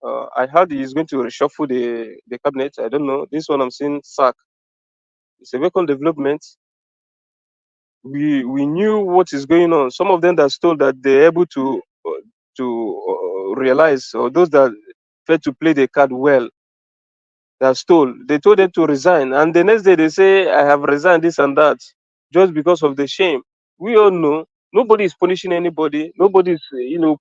I heard he is going to reshuffle the cabinet. I don't know. This one I'm seeing sack. It's a welcome development. We knew what is going on. Some of them that stole that they're able to realize, or those that failed to play the card well, that stole. They told them to resign, and the next day they say, "I have resigned," this and that, just because of the shame. We all know nobody is punishing anybody. Nobody is,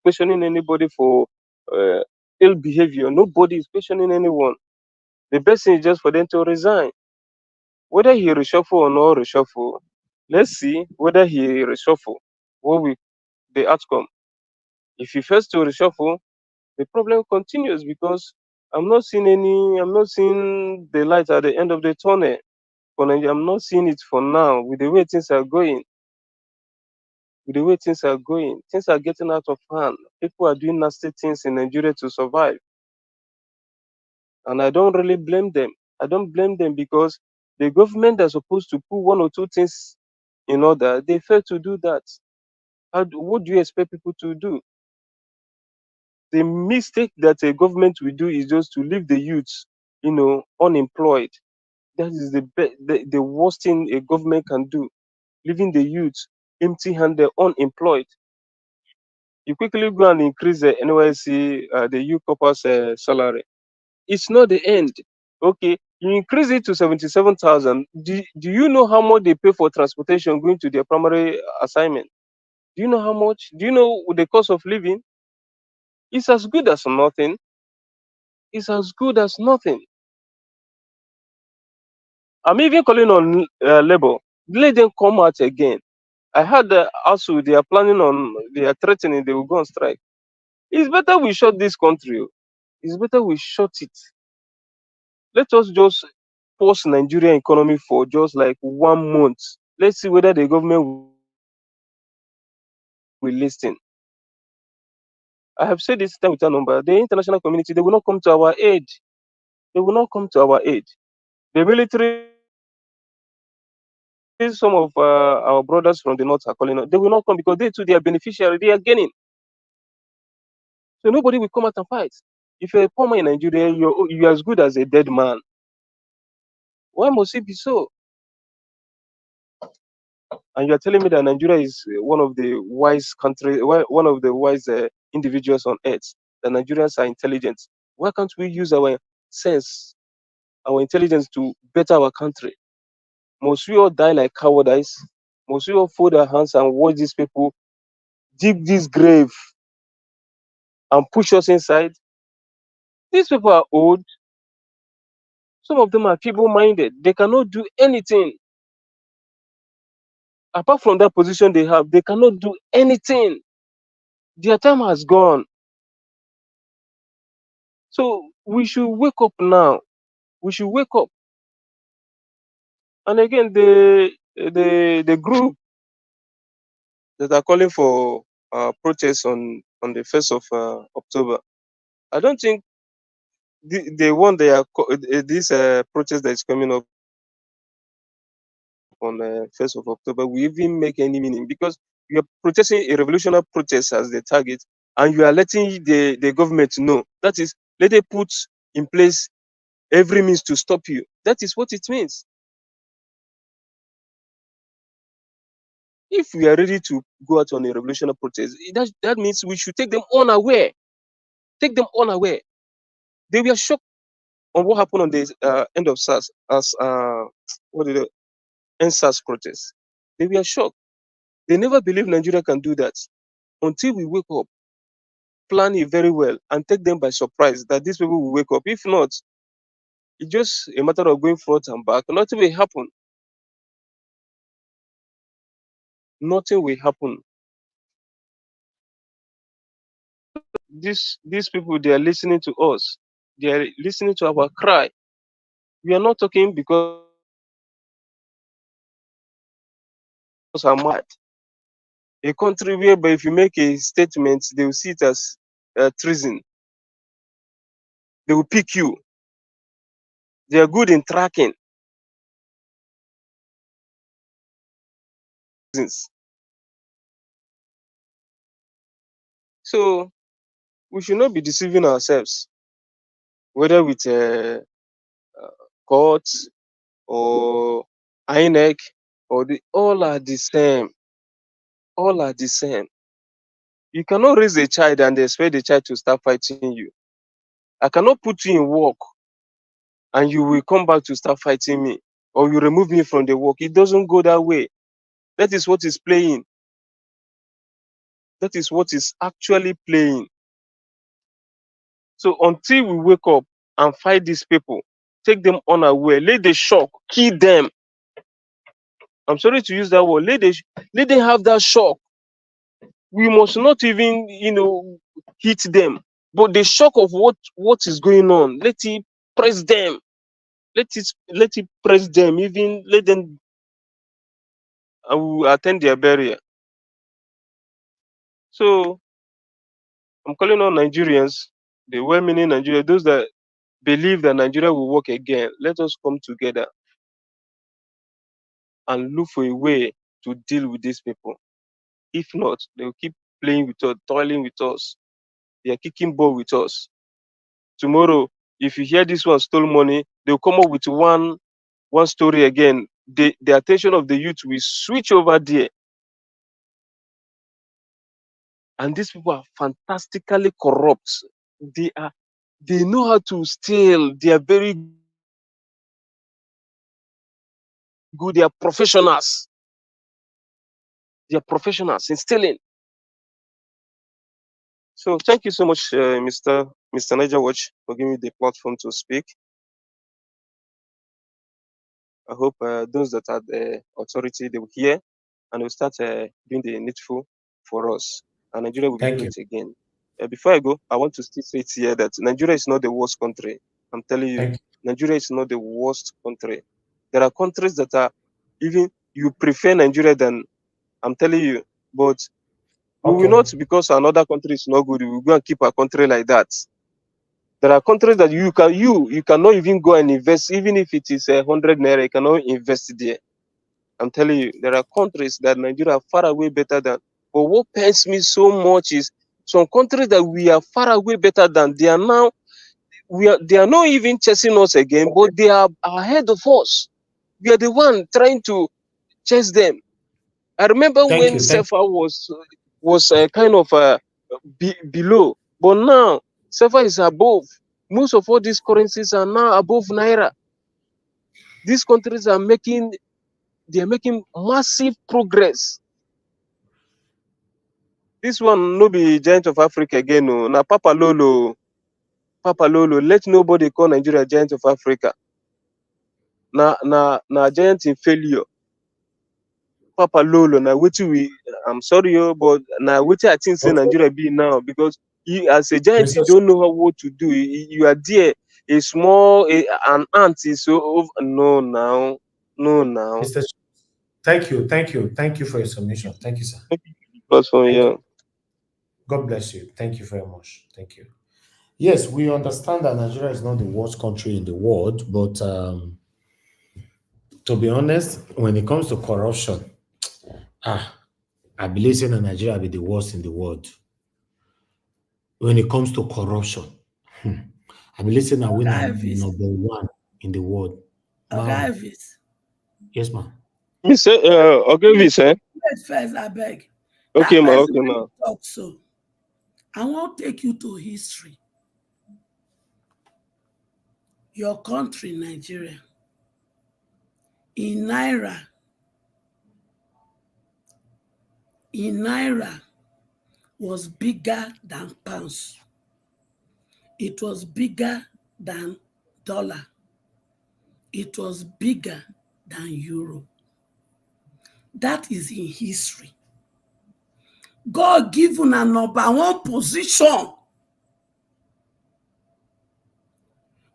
questioning anybody for uh, ill behavior. Nobody is questioning anyone. The best thing is just for them to resign. Whether he reshuffle or not reshuffle, let's see whether he reshuffle. What will the outcome? If he fails to reshuffle, the problem continues because I'm not seeing the light at the end of the tunnel. For Nigeria, I'm not seeing it for now. With the way things are going, things are getting out of hand. People are doing nasty things in Nigeria to survive, and I don't really blame them. I don't blame them because the government is supposed to put one or two things in order. They fail to do that. What do you expect people to do? The mistake that a government will do is just to leave the youths, unemployed. That is the worst thing a government can do, leaving the youth empty-handed, unemployed. You quickly go and increase the NYC, the youth corpus salary. It's not the end. Okay, you increase it to 77,000. Do you know how much they pay for transportation going to their primary assignment? Do you know how much? Do you know the cost of living? It's as good as nothing. It's as good as nothing. I'm even calling on Labour. Let them come out again. I heard also they are threatening they will go on strike. It's better we shut this country. It's better we shut it. Let us just pause Nigerian economy for just like 1 month. Let's see whether the government will listen. I have said this time with a number. The international community, they will not come to our aid. They will not come to our aid. The military, some of our brothers from the north are calling us. They will not come because they too, they are beneficiary. They are gaining. So nobody will come out and fight. If you're a poor man in Nigeria, you're as good as a dead man. Why must it be so? And you're telling me that Nigeria is one of the wise countries, one of the wise individuals on earth. The Nigerians are intelligent. Why can't we use our sense, our intelligence to better our country? Must we all die like cowardice? Must we all fold our hands and watch these people dig this grave and push us inside? These people are old. Some of them are feeble-minded. They cannot do anything. Apart from that position they have, they cannot do anything. Their time has gone. So we should wake up now. We should wake up. And again, the group that are calling for protests on the 1st of October, I don't think the one they are this protest that is coming up on the 1st of October will even make any meaning, because you are protesting a revolutionary protest as the target, and you are letting the government know. That is, let it put in place every means to stop you. That is what it means. If we are ready to go out on a revolutionary protest, that means we should take them unaware. Take them unaware. They were shocked on what happened on the end of SARS as what did the end SARS protest. They were shocked. They never believed Nigeria can do that until we wake up, plan it very well, and take them by surprise that these people will wake up. If not, it's just a matter of going front and back. Nothing will happen. Nothing will happen. These people, they are listening to us. They are listening to our cry. We are not talking because I'm mad. A country whereby if you make a statement, they will see it as treason. They will pick you. They are good in tracking. So we should not be deceiving ourselves, whether with courts or INEC or all are the same. All are the same. You cannot raise a child and expect the child to start fighting you. I cannot put you in work and you will come back to start fighting me, or you remove me from the work. It doesn't go that way. That is what is playing. That is what is actually playing. So until we wake up and fight these people, take them unaware, let the shock kill them. I'm sorry to use that word. Let them have that shock. We must not even, hit them. But the shock of what is going on, let it press them. Let it press them. Even let them attend their burial. So I'm calling on Nigerians, the well-meaning Nigerians, those that believe that Nigeria will work again. Let us come together and look for a way to deal with these people. If not, they will keep playing with us, toiling with us. They are kicking ball with us. Tomorrow, if you hear this one stole money, they'll come up with one story again. The attention of the youth will switch over there. And these people are fantastically corrupt. They know how to steal. They are very good. They are professionals. They are professionals in stealing. So thank you so much, Mr. Niger Watch, for giving me the platform to speak. I hope those that are the authority, they will hear and will start doing the needful for us. And Nigeria will be great again. Before I go, I want to still say it here that Nigeria is not the worst country. I'm telling you, Nigeria is not the worst country. There are countries that are even, you prefer Nigeria than, I'm telling you, but we will not, because another country is not good, we will go and keep our country like that. There are countries that you cannot even go and invest, even if it is 100 naira, you cannot invest there. I'm telling you, there are countries that Nigeria are far away better than. But what pains me so much is some countries that we are far away better than, they are not even chasing us again, but they are ahead of us. We are the one trying to chase them. I remember when SEFA was kind of below, but now SEFA is above. Most of all these currencies are now above Naira. These countries are making massive progress. This one no be giant of Africa again. No. Now Papa Lolo, let nobody call Nigeria giant of Africa. Na giant in failure. Papa Lolo, now what we I'm sorry, but now what I think say Okay. Nigeria be now because you as a giant you Mr. don't know what to do. You are there, a small an ant is so over. No now, no now. Mr. Thank you, thank you, thank you for your submission. Thank you, sir. Because from Thank here. you. God bless you. Thank you very much. Thank you. Yes, we understand that Nigeria is not the worst country in the world, but to be honest, when it comes to corruption, I believe that Nigeria be the worst in the world. When it comes to corruption, I believe that we are number one in the world. Ma'am. Yes, ma'am. Miss, okay, Miss, eh? Wait first, I beg. Okay, That ma, person okay, ma. talk so. I won't take you to history. Your country, Nigeria, in Naira, was bigger than pounds. It was bigger than dollar. It was bigger than euro. That is in history. God given a number one position.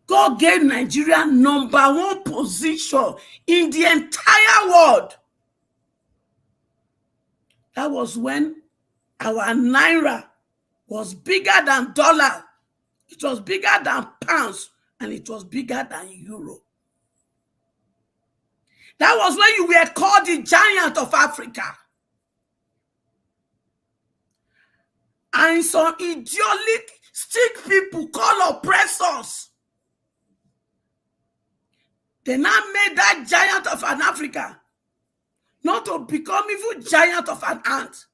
God gave Nigeria number one position in the entire world. That was when our Naira was bigger than dollar. It was bigger than pounds, and it was bigger than euro. That was when you were called the giant of Africa. And some idealistic people called oppressors, they now made that giant of an Africa not to become even giant of an ant.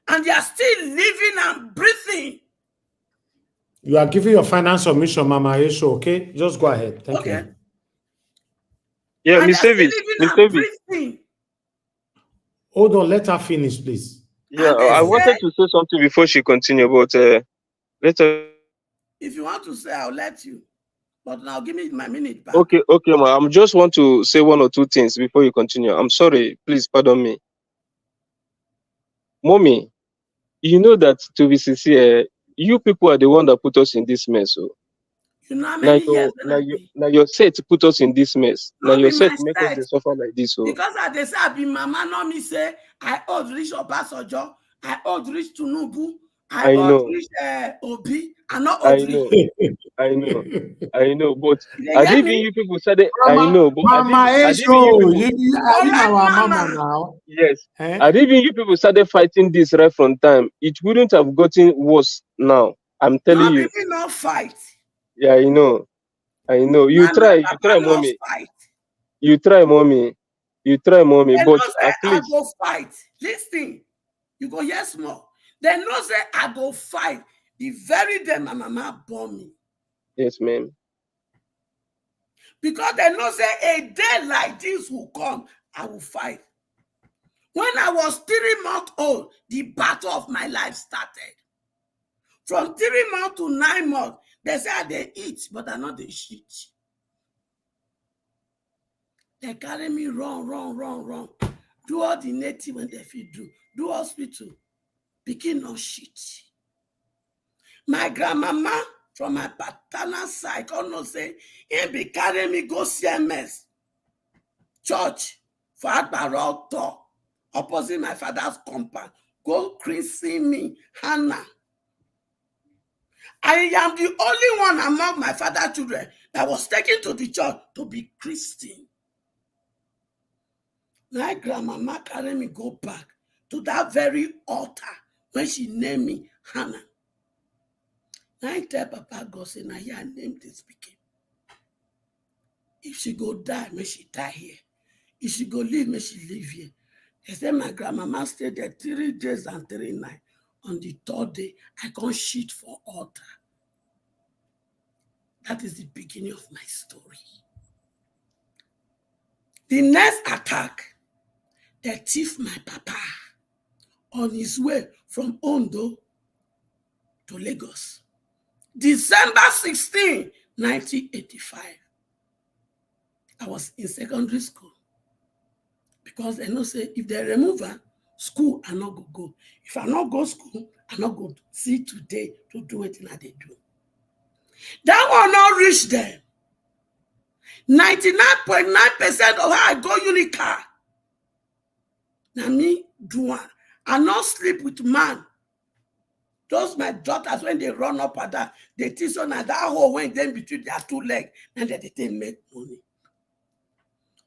And they are still living and breathing. You are giving your final submission, Mama Aisha, okay? Just go ahead. Thank you, ma'am. Yeah, And Miss they are still Davis, living Miss and Davis. breathing. Hold on, let her finish, please. Yeah, And they I wanted say, to say something before she continue, but let her. if you want to say, I'll let you. But now give me my minute back. Okay, ma. I just want to say one or two things before you continue. I'm sorry, please pardon me. Mommy, you know that to be sincere, you people are the one that put us in this mess. So. You know how many years Now your set put us in this mess. Now not your be my set make us set. dey suffer like this. So. Because I dey say I be mama, not me say I old reach Obasanjo, I old reach Tinubu, I I old know. reach Obi, I not I old reach. know. I know. But You I get didn't me? even you people started. I know, but I Mama didn't even you Aisha, people. are you Correct our mama mama. now? Yes. Eh? I didn't even you people started fighting this right from time. It wouldn't have gotten worse now. I'm telling No, you. baby, not fight. Yeah, I know. You Mama, try, papa, not mommy. fight. You try, mommy. They But know say at I least. go fight. Listen, you go hear small. They know say I go fight. The very day my mama born me. Yes, ma'am. Because they know say a day like this will come, I will fight. When I was 3 months old, the battle of my life started. From 3 months to 9 months, they say they eat, but I know they shit. They carry me run. Do all the native when they fit do hospital. Begin no shit. My grandmama from my paternal side, come no say, he be carry me go CMS church for Agbara Otor, opposite my father's compound. Go christen me, Hannah. I am the only one among my father's children that was taken to the church to be Christian. My grandmama carry me go back to that very altar when she named me Hannah. I tell Papa God, say, now here I name this pikin. If she go die, may she die here. If she go live, may she live here. They say my grandmama stayed there 3 days and 3 nights. On the 3rd day, I can't shit for altar. That is the beginning of my story. The next attack, they thief my papa on his way from Ondo to Lagos. December 16, 1985. I was in secondary school. Because they know say if they remove her, school I not go. If I not go school, I not go see today to do it in they do. That will not reach them. 99.9% of how I go Unicar. Now me do one. I not sleep with man. Those my daughters, when they run up at that, they teach on that hole when them between their two legs, and they make money.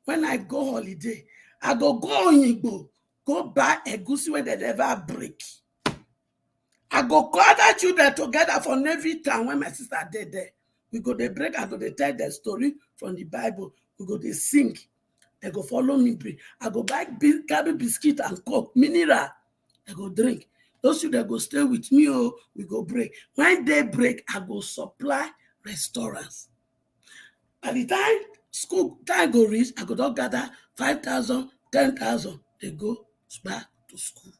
When I go holiday, I go on Igbo, go buy a goosey when they never break. I go call the children together for Navy Town when my sister did there. We go they break, I go they tell the story from the Bible. We go they sing. They go follow me. I go buy carry biscuit and coke, mineral. I go drink. Those children go stay with me, oh, we go break. When they break, I go supply restaurants. By the time school time go reach, I go don't gather 5,000, 10,000. They go back to school.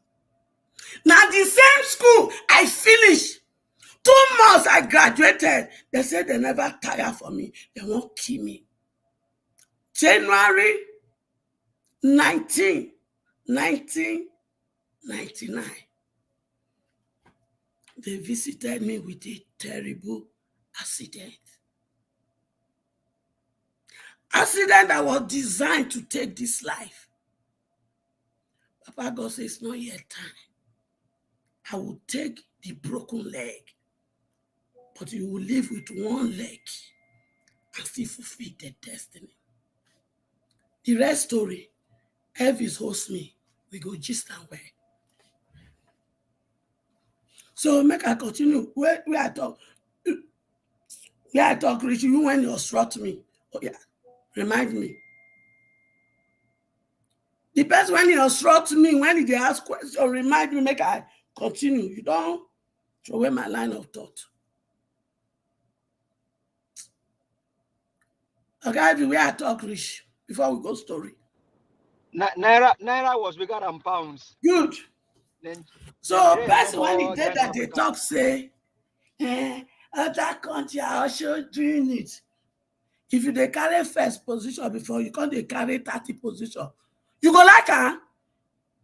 Now the same school I finished. 2 months I graduated. They said they never tire for me. They won't kill me. January 1999. They visited me with a terrible accident. Accident that was designed to take this life. Papa God says it's not yet time. I will take the broken leg, but you will live with one leg and still fulfill the destiny. The rest story, Elvis hosts me. We go gist and where. So make I continue. Where I talk Rich, you when you instruct me. Oh yeah, remind me. The best when you instruct me, when they ask questions, remind me, make I continue. You don't throw away my line of thought. Okay, everywhere I talk Rich before we go story. Naira was bigger than pounds. Good. Then so best when he did that they talk say, other country are also doing it. If you they carry first position before you can't they carry 30 position, you go like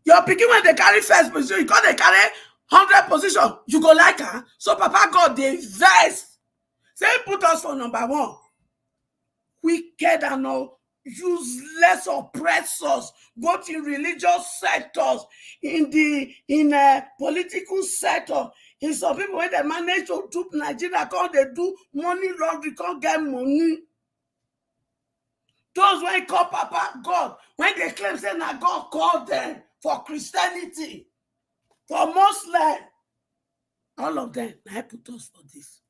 your picking when they carry first position, you can't they carry 100 position, you go like so Papa God they vex. Say put us for number 1. Wicked and all useless oppressors, both in religious sectors, in political sector. In some people when they manage to dupe Nigeria, can't they do money laundering, can't get money. Those when call Papa God, when they claim say that God called them for Christianity, for Muslim, all of them, I put us for this.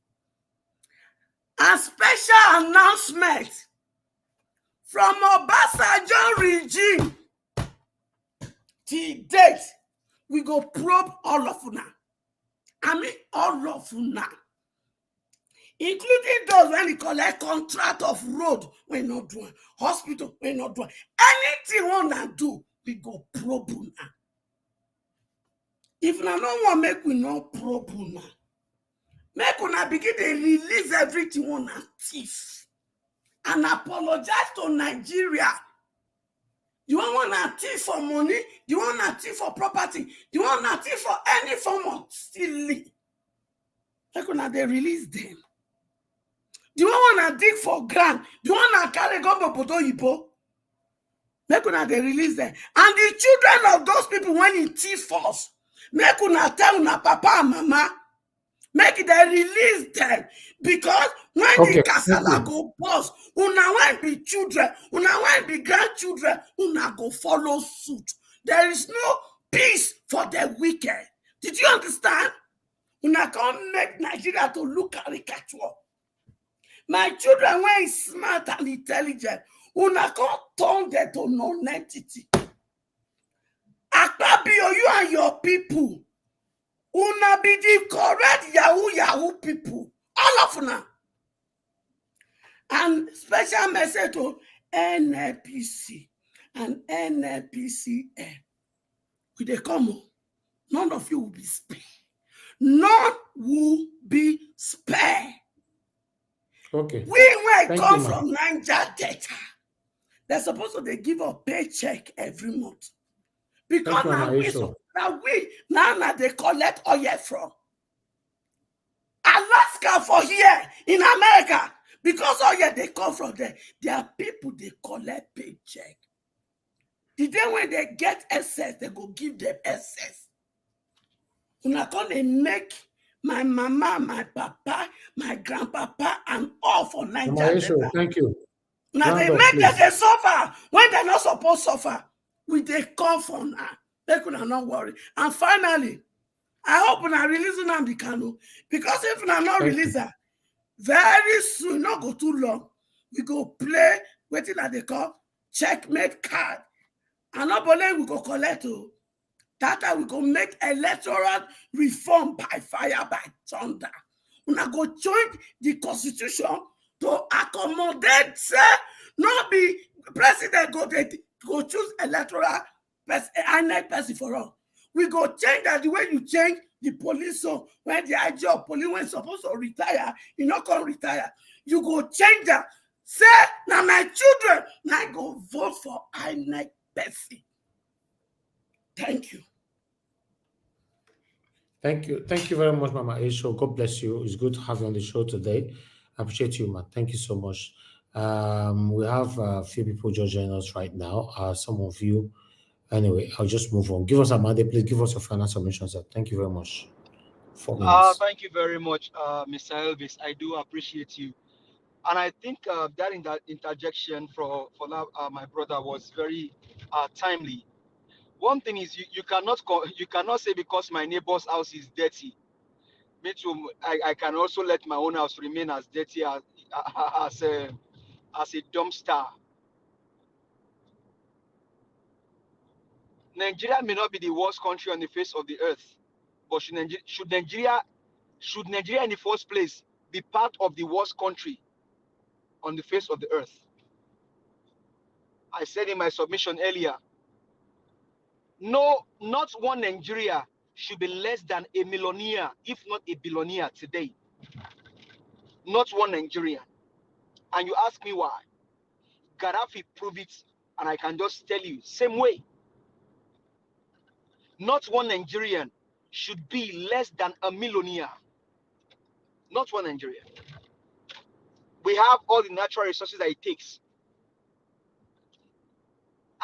A special announcement from Obasanjo regime till date, we go probe all of una. I mean all of una. Including those when they collect contract of road, we not doing, hospital, we not doing. Anything wanna do, we go probe una. If una no want make we not probe una, make una begin to release everything una thief and apologize to Nigeria. You want a thief for money? You want a thief for property? You want a thief for any form of stealing? Make una they release them. Do you want to dig for ground? Do you want to carry go to Yipo? Make una they release them. And the children of those people when it thief us, make una tell una papa and mama, make they release them. Because when the casala go bust, una when be children, una when be grandchildren, una go follow suit. There is no peace for the wicked. Did you understand? Una can't make Nigeria to look caricature. My children, when is smart and intelligent, una can't turn them to non-entity. Akpabio, you and your people, una be the correct Yahoo people. All of una. And special message to NLPC and NLPCN. When they come, none of you will be spared. None will be spared. Okay. We will come from Niger Delta. They're supposed to they give a paycheck every month. Because Thank you, Mama now they collect oil from Alaska for here in America. Because oil they come from there. There are people they collect paycheck. The day when they get excess, they go give them excess. Una come they make my mama, my papa, my grandpapa, and all for Nigeria. Thank you. Now they make them they suffer when they're not supposed to suffer. We they come for now. They could not worry. And finally, I hope when I release Nnamdi Kanu, because if I not release her, very soon, not go too long, we go play waiting that they call checkmate card. And not only we go collect that we go make electoral reform by fire, by thunder. We go change the constitution to accommodate, not be president go choose electoral INEC person for all. We go change that the way you change the police. So when the IG of police when supposed to retire, you not gonna retire. You go change that. Say now my children now go vote for INEC person. Thank you. Thank you. Thank you very much, Mama Aisha. God bless you. It's good to have you on the show today. I appreciate you, man. Thank you so much. We have a few people joining us right now. Some of you. Anyway, I'll just move on. Give us a Monday, please. Give us your final submissions. Thank you very much. 4 minutes. Thank you very much, Mr. Elvis. I do appreciate you. And I think that interjection for my brother was very timely. One thing is you cannot say because my neighbor's house is dirty. Me too. I can also let my own house remain as dirty as a dumpster. Nigeria may not be the worst country on the face of the earth, but should Nigeria in the first place be part of the worst country on the face of the earth? I said in my submission earlier, no, not one Nigeria should be less than a millionaire, if not a billionaire today. Not one Nigerian. And you ask me why? Gaddafi proved it, and I can just tell you, same way. Not one Nigerian should be less than a millionaire. Not one Nigerian. We have all the natural resources that it takes.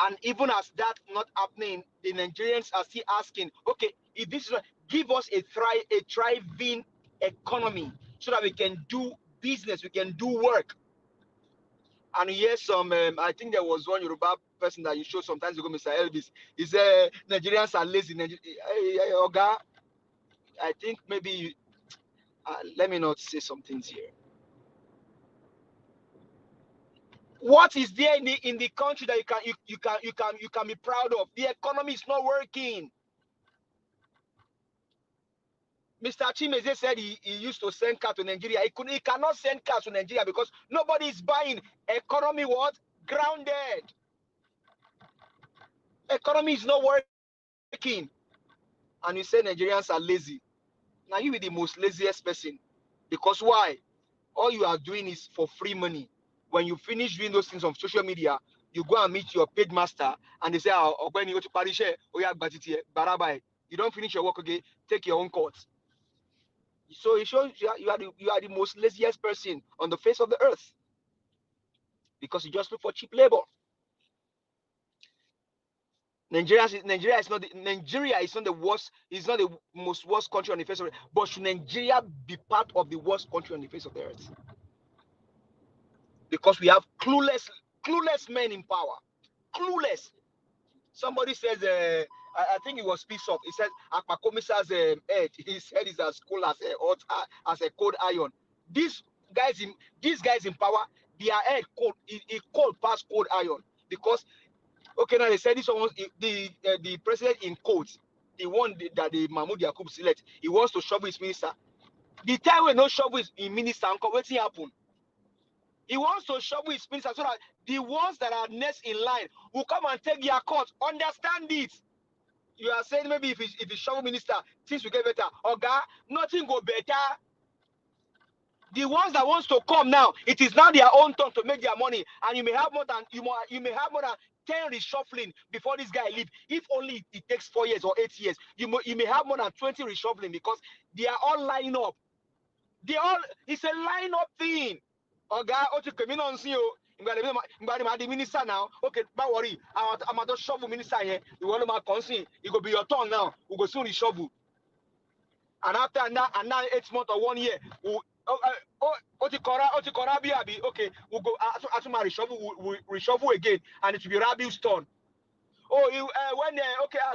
And even as that not happening, the Nigerians are still asking, okay, if this is give us a thriving economy so that we can do business, we can do work. And yes, I think there was one Yoruba person that you showed sometimes ago, Mr. Elvis. He said Nigerians are lazy. Oga, I think maybe let me not say some things here. What is there in the country that you can be proud of? The economy is not working. Mr. Chimeze said he used to send cars to Nigeria. He cannot send cars to Nigeria because nobody is buying. Economy what? Grounded. Economy is not working. And you say Nigerians are lazy. Now you be the most laziest person. Because why? All you are doing is for free money. When you finish doing those things on social media, you go and meet your paid master and they say, oh, when you go to Paris, you don't finish your work again, take your own court. So it shows you are the most laziest person on the face of the earth. Because you just look for cheap labor. Nigeria is not the worst, is not the most worst country on the face of the earth. But should Nigeria be part of the worst country on the face of the earth? Because we have clueless men in power. Clueless. Somebody says, I think it was Peace Up. He said, Akpakomisa's head, his head is as cool as a cold iron. These guys in power, their head cold, it cold past cold iron. Because, okay, now they said this one, the president in quotes, the one that the Mahmoud Yakub select, he wants to shovel his minister. The time when no shovel his minister, what's happen? He wants to shovel his minister so that the ones that are next in line will come and take their court. Understand it. You are saying maybe if it's shovel minister, things will get better. Oga, nothing go better. The ones that wants to come now, it is now their own turn to make their money, and you may have more than 10 reshuffling before this guy leave. If only it takes 4 years or 8 years, you may have more than 20 reshuffling because they are all lining up. It's a line-up thing. Oga, on see you. The minister now. Okay, don't worry. I'm at the shovel minister here. You want to concede? It will be your turn now. We go soon reshuffle. And after that, and now 8 months or 1 year, okay, we'll go after my reshuffle, we reshuffle again, and it will be Rabiu's turn. When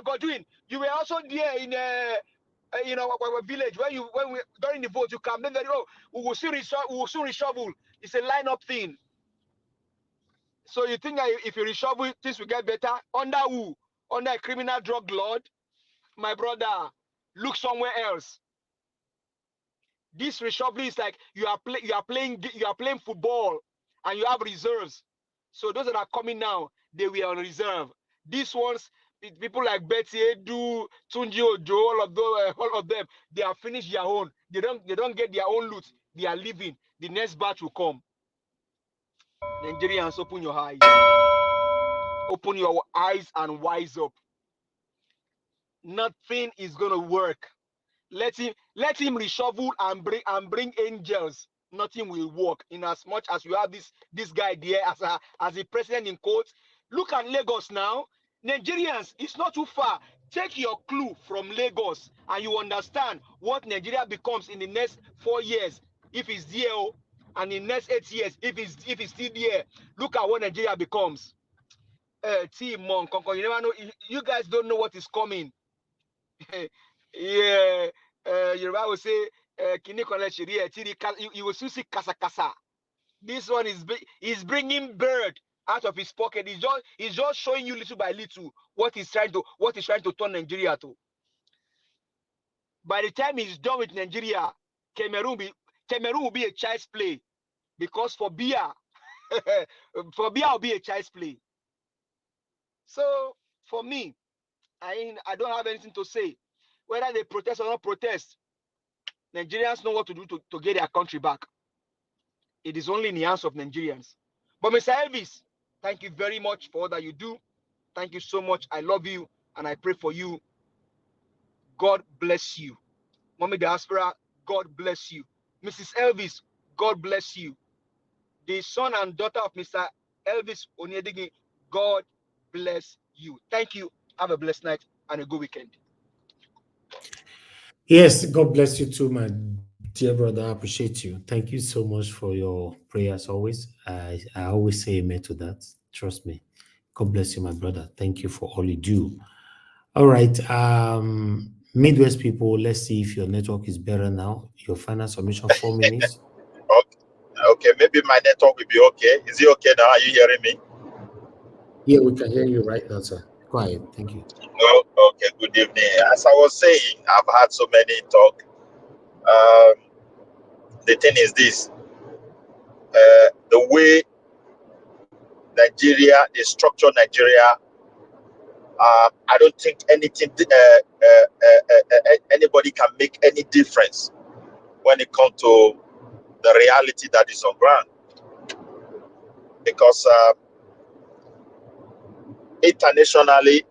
Godwin, you were also there in our village when we during the vote, you come then we will soon reshuffle. It's a line-up thing. So you think that if you reshuffle, things will get better under who? Under a criminal drug lord? My brother, look somewhere else. This reshuffling is like you are playing football and you have reserves. So those that are coming now, they were on reserve. These ones, people like Betty Edu, Tunji Ojo, all of them, they have finished their own. They don't get their own loot. They are leaving. The next batch will come. Nigerians, open your eyes. Open your eyes and wise up. Nothing is gonna work. Let him reshuffle and bring angels. Nothing will work. In as much as you have this guy there as a president in quotes. Look at Lagos now. Nigerians, it's not too far. Take your clue from Lagos and you understand what Nigeria becomes in the next 4 years if it's there, and in the next 8 years if it's still there. Look at what Nigeria becomes. Team Monk, you never know. You guys don't know what is coming. Yeah, Yoruba will say, you will soon see kasa kasa. This one is bringing bird out of his pocket. He's just showing you little by little what he's trying to turn Nigeria to. By the time he's done with Nigeria, Cameroon will be a child's play, because for Biya will be a child's play. So for me, I don't have anything to say. Whether they protest or not protest, Nigerians know what to do to get their country back. It is only in the hands of Nigerians. But Mr. Elvis, thank you very much for all that you do. Thank you so much. I love you and I pray for you. God bless you. Mommy Diaspora, God bless you. Mrs. Elvis, God bless you. The son and daughter of Mr. Elvis Onyedigi, God bless you. Thank you. Have a blessed night and a good weekend. Yes, God bless you too, my dear brother. I appreciate you. Thank you so much for your prayers always. I always say amen to that. Trust me. God bless you, my brother. Thank you for all you do. All right. Midwest people, let's see if your network is better now. Your final submission, 4 minutes. Okay, maybe my network will be okay. Is it okay now? Are you hearing me? Yeah, we can hear you right now, sir. Go ahead. Thank you. Oh, okay, good evening. As I was saying, I've had so many talk. The thing is this. The way Nigeria, the structure Nigeria, I don't think anybody can make any difference when it comes to the reality that is on ground. Because internationally,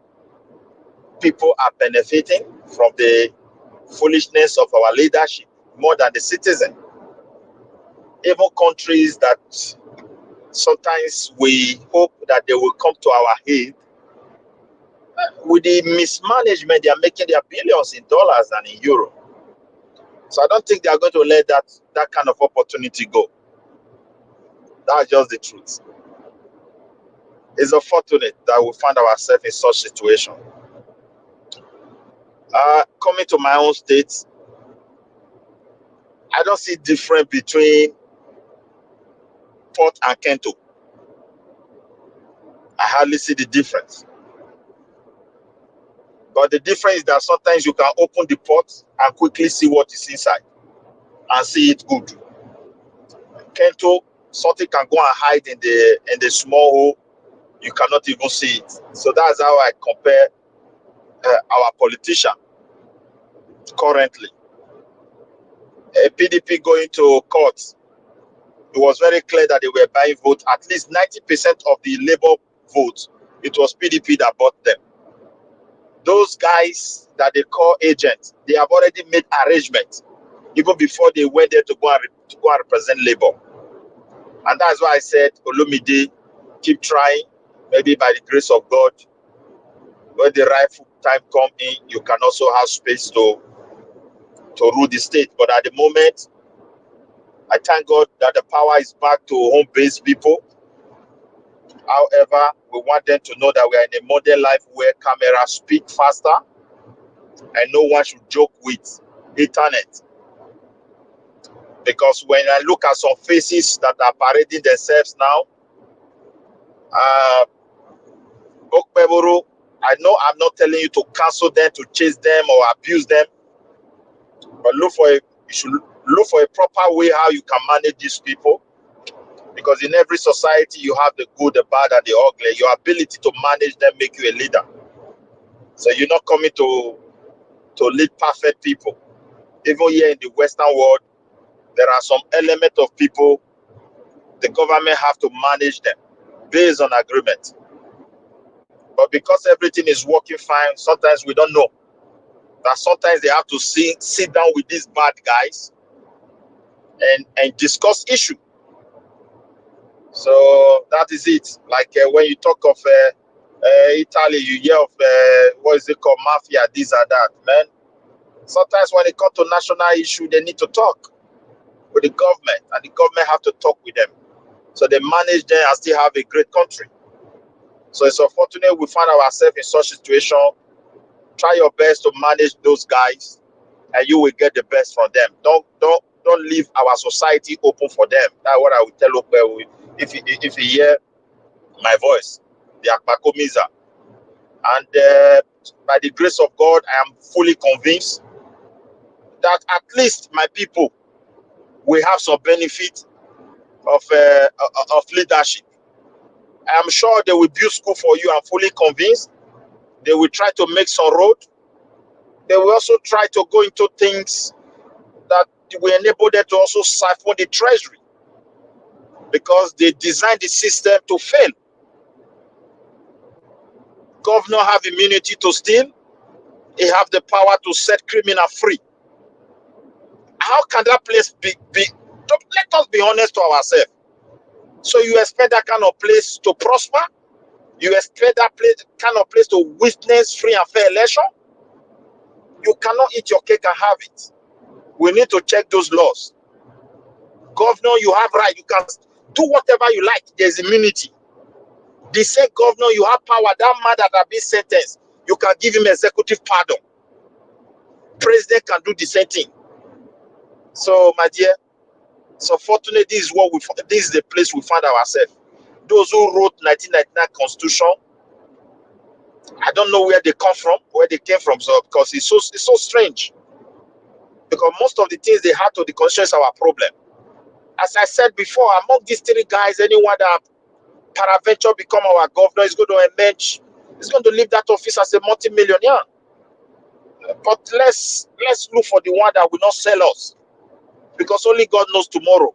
people are benefiting from the foolishness of our leadership more than the citizen. Even countries that sometimes we hope that they will come to our aid, with the mismanagement, they are making their billions in dollars and in euro. So I don't think they are going to let that kind of opportunity go. That's just the truth. It's unfortunate that we find ourselves in such situation. Coming to my own state, I don't see difference between Port and Kento. I hardly see the difference. But the difference is that sometimes you can open the pot and quickly see what is inside and see it good. Kento, something can go and hide in the small hole. You cannot even see it. So that's how I compare our politician currently. PDP going to court, it was very clear that they were buying votes. At least 90% of the Labour votes, it was PDP that bought them. Those guys that they call agents, they have already made arrangements even before they went there to go and represent Labour. And that's why I said, Olumide, keep trying. Maybe by the grace of God, when the rightful time come in, you can also have space to rule the state. But at the moment, I thank God that the power is back to home-based people. However, we want them to know that we are in a modern life where cameras speak faster and no one should joke with internet. Because when I look at some faces that are parading themselves now, Okpebholo, I know I'm not telling you to cancel them, to chase them or abuse them, but you should look for a proper way how you can manage these people. Because in every society, you have the good, the bad, and the ugly. Your ability to manage them make you a leader. So you're not coming to lead perfect people. Even here in the Western world, there are some element of people the government have to manage them based on agreement. But because everything is working fine, sometimes we don't know that sometimes they have to sit down with these bad guys and discuss issue. So that is it. Like when you talk of Italy, you hear of what is it called, mafia, this and that, man. Sometimes when it comes to national issue, they need to talk with the government, and the government have to talk with them. So they manage them and still have a great country. So it's unfortunate we find ourselves in such a situation. Try your best to manage those guys, and you will get the best from them. Don't leave our society open for them. That's what I will tell Okpebholo. If you hear my voice, the Akpakomiza. And by the grace of God, I am fully convinced that at least my people will have some benefit of leadership. I am sure they will build school for you. I'm fully convinced. They will try to make some road. They will also try to go into things that will enable them to also siphon the treasury, because they designed the system to fail. Governor have immunity to steal. He have the power to set criminal free. How can that place be? Let us be honest to ourselves. So you expect that kind of place to prosper? You expect that kind of place to witness free and fair election? You cannot eat your cake and have it. We need to check those laws. Governor, you have right. You can do whatever you like. There's immunity. The same governor, you have power. That man that has been sentenced, you can give him executive pardon. President can do the same thing. So, my dear, so fortunately, this is the place we find ourselves. Those who wrote 1999 Constitution, I don't know where they come from, where they came from, so because it's so strange. Because most of the things they had to the Constitution is our problem. As I said before, among these three guys, anyone that peradventure become our governor is going to emerge. He's going to leave that office as a multi-millionaire. But let's look for the one that will not sell us, because only God knows tomorrow.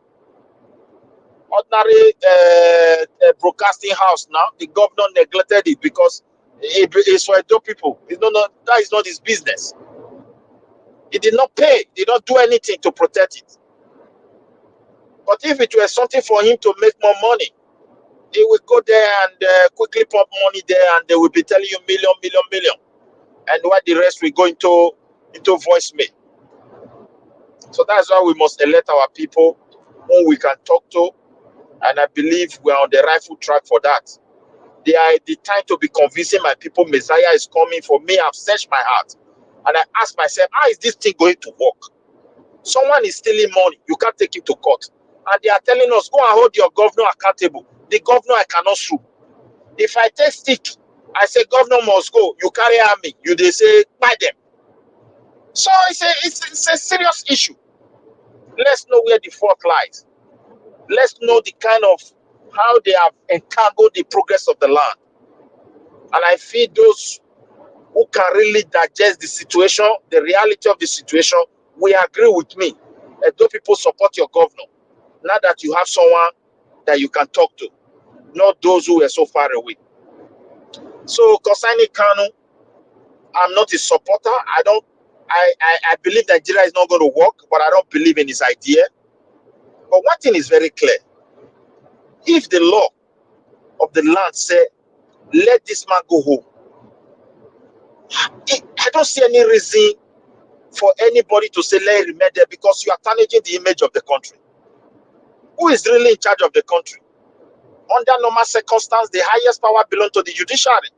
Ordinary broadcasting house now, the governor neglected it because it's for adult people. That is not his business. He did not pay. He did not do anything to protect it. But if it were something for him to make more money, he will go there and quickly pump money there, and they will be telling you million. And what the rest will go into voicemail. So that's why we must elect our people whom we can talk to. And I believe we are on the rightful track for that. They are the time to be convincing my people Messiah is coming. For me, I've searched my heart. And I ask myself, how is this thing going to work? Someone is stealing money. You can't take him to court. And they are telling us, go and hold your governor accountable. The governor I cannot sue. If I take stick, I say, governor must go. You carry army. They say, buy them. So it's a serious issue. Let's know where the fault lies. Let's know the kind of how they have entangled the progress of the land. And I feel those who can really digest the situation, the reality of the situation, will agree with me Edo people support your governor. Now that you have someone that you can talk to, not those who were so far away. So concerning Kanu, I'm not a supporter. I believe Nigeria is not going to work, but I don't believe in his idea. But one thing is very clear. If the law of the land say, let this man go home, I don't see any reason for anybody to say, let him remain there, because you are tarnishing the image of the country. Who is really in charge of the country? Under normal circumstances, the highest power belongs to the judiciary,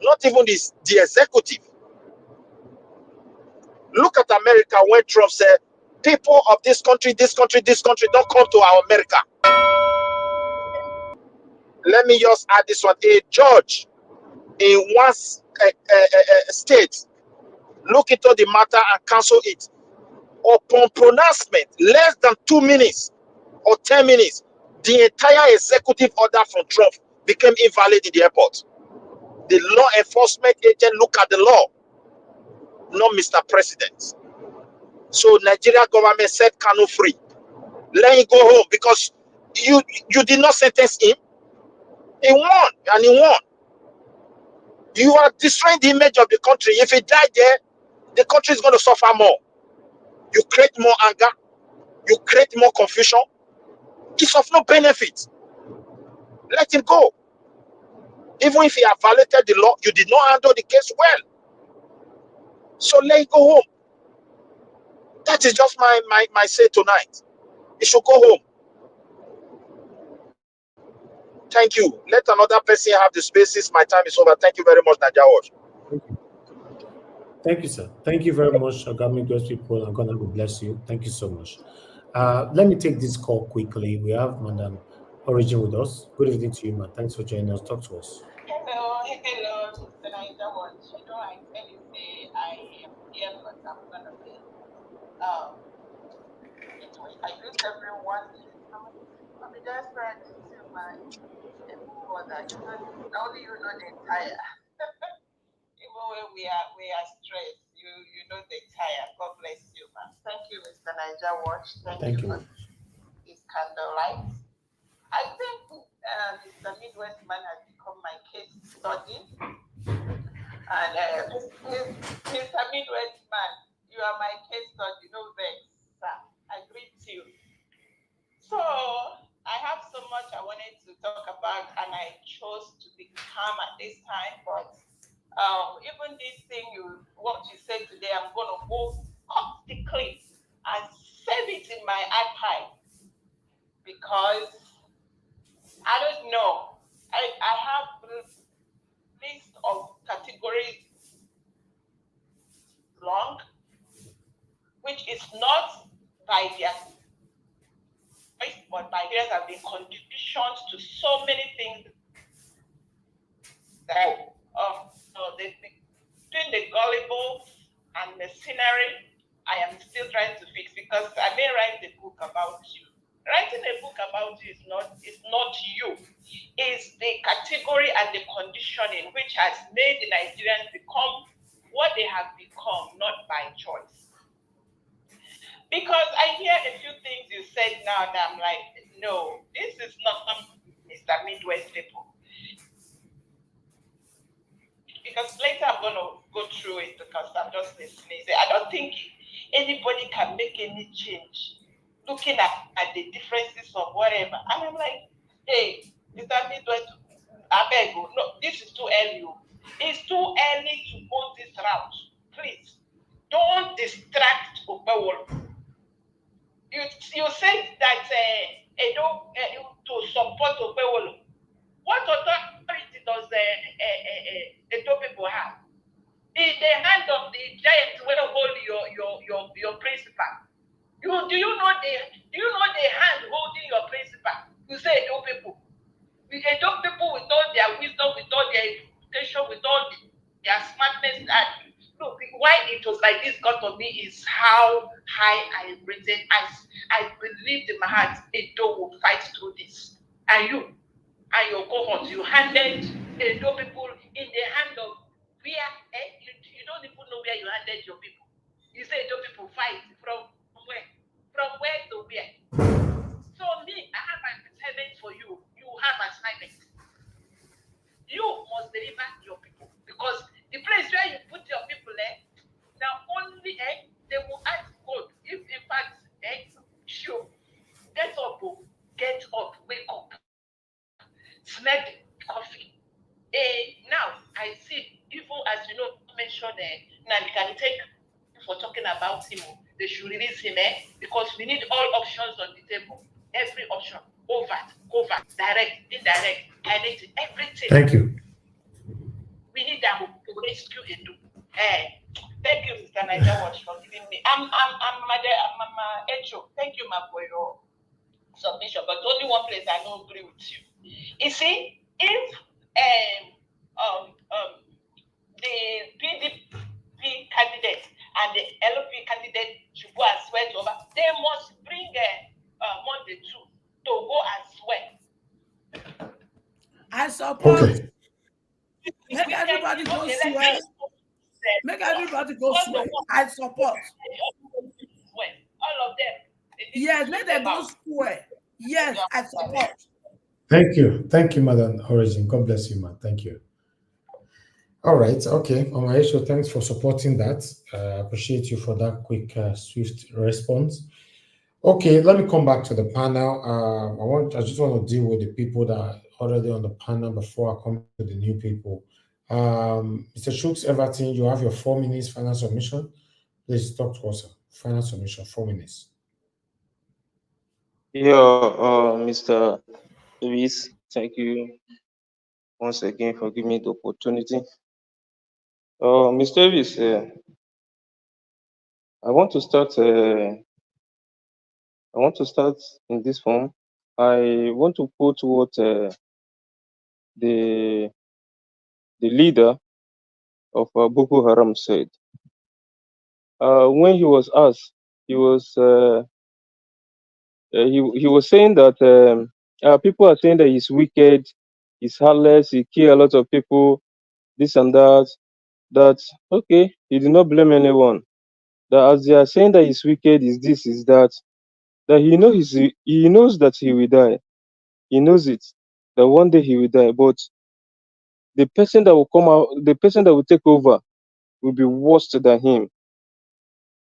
not even the executive. Look at America when Trump said, people of this country, don't come to our America. Let me just add this one. A judge in one state look into the matter and cancel it. Upon pronouncement, less than 2 minutes or 10 minutes, the entire executive order from Trump became invalid in the airport. The law enforcement agent look at the law, not Mr. President. So Nigeria government said Kanu free. Let him go home because you did not sentence him. He won and he won. You are destroying the image of the country. If he died there, the country is going to suffer more. You create more anger. You create more confusion. It's of no benefit. Let him go. Even if he had violated the law, you did not handle the case well. So let him go home. That is just my say tonight. He should go home. Thank you. Let another person have the spaces. My time is over. Thank you very much, Nadia Watch. Thank you, sir. Thank you very much, Agami God's people. I'm gonna bless you. Thank you so much. Let me take this call quickly. We have Madam Origin with us. Good evening to you, man. Thanks for joining us. Talk to us. Hello, Mr. Naija Watch. You know, I tell you, say I am here, but I'm gonna be. Anyway, I greet everyone. I'm just trying to see my mother. You know, only you know the entire. Even when we are stressed, you know the entire. God bless you, man. Thank you, Mr. Naija Watch. Thank you for this candlelight. I think Mr. Midwest Man has become my case study. And Mr. Midwest Man, you are my case study, no vex, sir. I greet you. So I have so much I wanted to talk about, and I chose to be calm at this time. But even this thing, what you said today, I'm going to go cut the clip and save it in my archive, because I don't know. I have a list of categories long, which is not by their choice, but by theirs have been contributions to so many things. That so between the gullible and the scenery, I am still trying to fix, because I may write a book about you. Writing a book about you is not you. It's the category and the conditioning which has made the Nigerians become what they have become, not by choice. Because I hear a few things you said now that I'm like, no, this is not Mr. Midwest people. Because later I'm going to go through it, because I'm just listening. I don't think anybody can make any change looking at the differences of whatever. And I'm like, hey, Mr. Midwest, I beg you, no, this is too early. It's too early to go this route. Please, don't distract Okpebholo. You said that to support Okpebholo. What authority does the Edo people have? In the hand of the giant will hold your principal. Do you know the hand holding your principal? You say Edo people. Edo people with all their wisdom, with all their education, with all their smartness, and look, why it was like this got to me is how high I rated. I believed in my heart Edo will fight through this. And you and your cohort, you handed Edo people in the hand of where you don't even know where you handed your people. You say Edo people fight from where? From where to where? So me, I have an assignment for you. You have assignment. You must deliver your people because the place where you put your people now only they will ask God if in fact sure get up, wake up, smell the coffee. Now I see even as you know mentioned now we can take for talking about him. They should release him because we need all options on the table. Every option, overt, covert, direct, indirect, kinetic, everything. Thank you. We need that to rescue Edu. Thank you, Mr. Niger Watch, for giving me. I'm Echo. Thank you, ma, for your submission. But only one place I don't agree with you. You see, if the PDP candidate and the LP candidate should go and swear to over, they must bring Monday to go and swear. I support. Okay. Make everybody go swear. Make everybody go swear. I support. All of them. Yes, make them go swear. Yes, I support. Thank you. Thank you, Madam Origin. God bless you, man. Thank you. All right. Okay. Omaisho, thanks for supporting that. Appreciate you for that quick, swift response. Okay, let me come back to the panel. I just want to deal with the people that are already on the panel before I come to the new people. Mr. Shooks Everton, you have your 4 minutes final submission. Please talk to us. Final submission, 4 minutes. Yeah, Mr. Luis, thank you once again for giving me the opportunity. Mr. Davis, I want to start in this form. I want to quote what the leader of Boko Haram said. When he was asked, he was saying that people are saying that he's wicked, he's heartless, he killed a lot of people, this and that. That okay, he did not blame anyone. That as they are saying that he's wicked, is this, is that, that he knows that he will die. He knows it. That one day he will die. But the person that will come out, the person that will take over will be worse than him.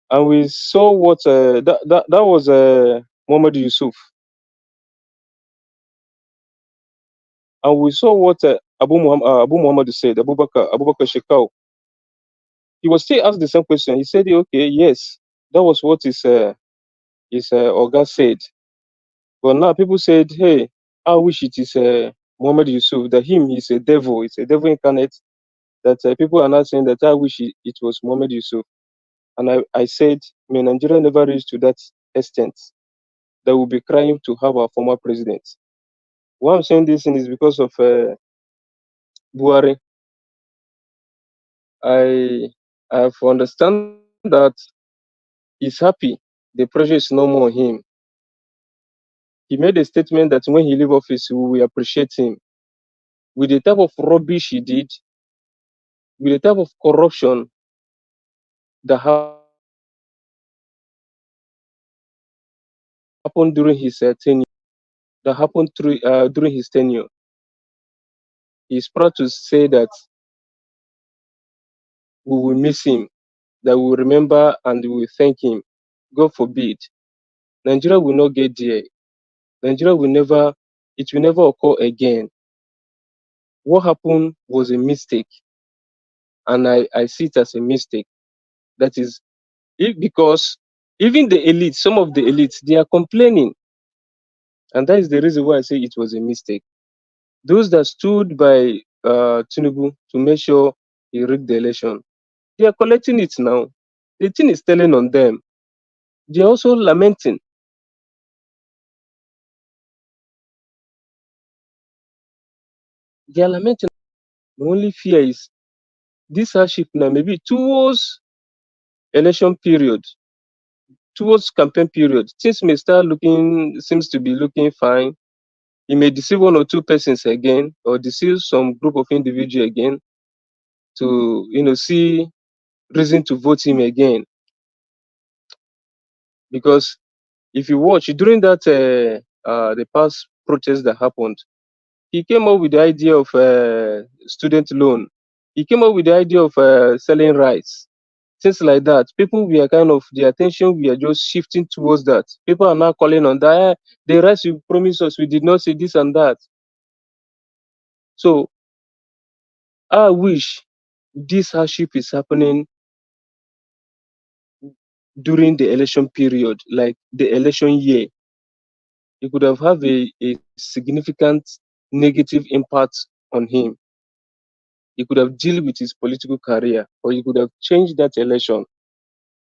And we saw what that was Muhammad Yusuf. And we saw what Abu Muhammad said, Abu Bakr Shekau. He was still asked the same question. He said, okay, yes, that was what his Oga said. But now people said, hey, I wish it is Muhammad Yusuf, that him is a devil, it's a devil incarnate, that people are not saying that I wish it was Muhammad Yusuf. And I said, may Nigeria never reach to that extent that will be crying to have our former president. Why I'm saying this thing is because of Buhari. I have understand that he's happy. The pressure is no more on him. He made a statement that when he leave office, we will appreciate him. With the type of rubbish he did, with the type of corruption that happened during his tenure, during his tenure, he's proud to say that we will miss him, that we will remember and we will thank him. God forbid, Nigeria will not get there. Nigeria will never occur again. What happened was a mistake, and I see it as a mistake. That is because even the elite, some of the elites, they are complaining, and that is the reason why I say it was a mistake. Those that stood by Tinubu to make sure he rigged the election, they are collecting it now. The thing is telling on them. They are also lamenting. They are lamenting. The only fear is this hardship now, maybe towards election period, towards campaign period, things may seems to be looking fine. He may deceive one or two persons again, or deceive some group of individuals again to, see reason to vote him again. Because If you watch during that the past protest that happened, he came up with the idea of student loan. He came up with the idea of selling rice, things like that. People were kind of the attention we are just shifting towards that. People are now calling on that the rice you promised us, we did not see this and that. So I wish this hardship is happening during the election period, like the election year. It could have a significant negative impact on him. He could have dealt with his political career, or he could have changed that election,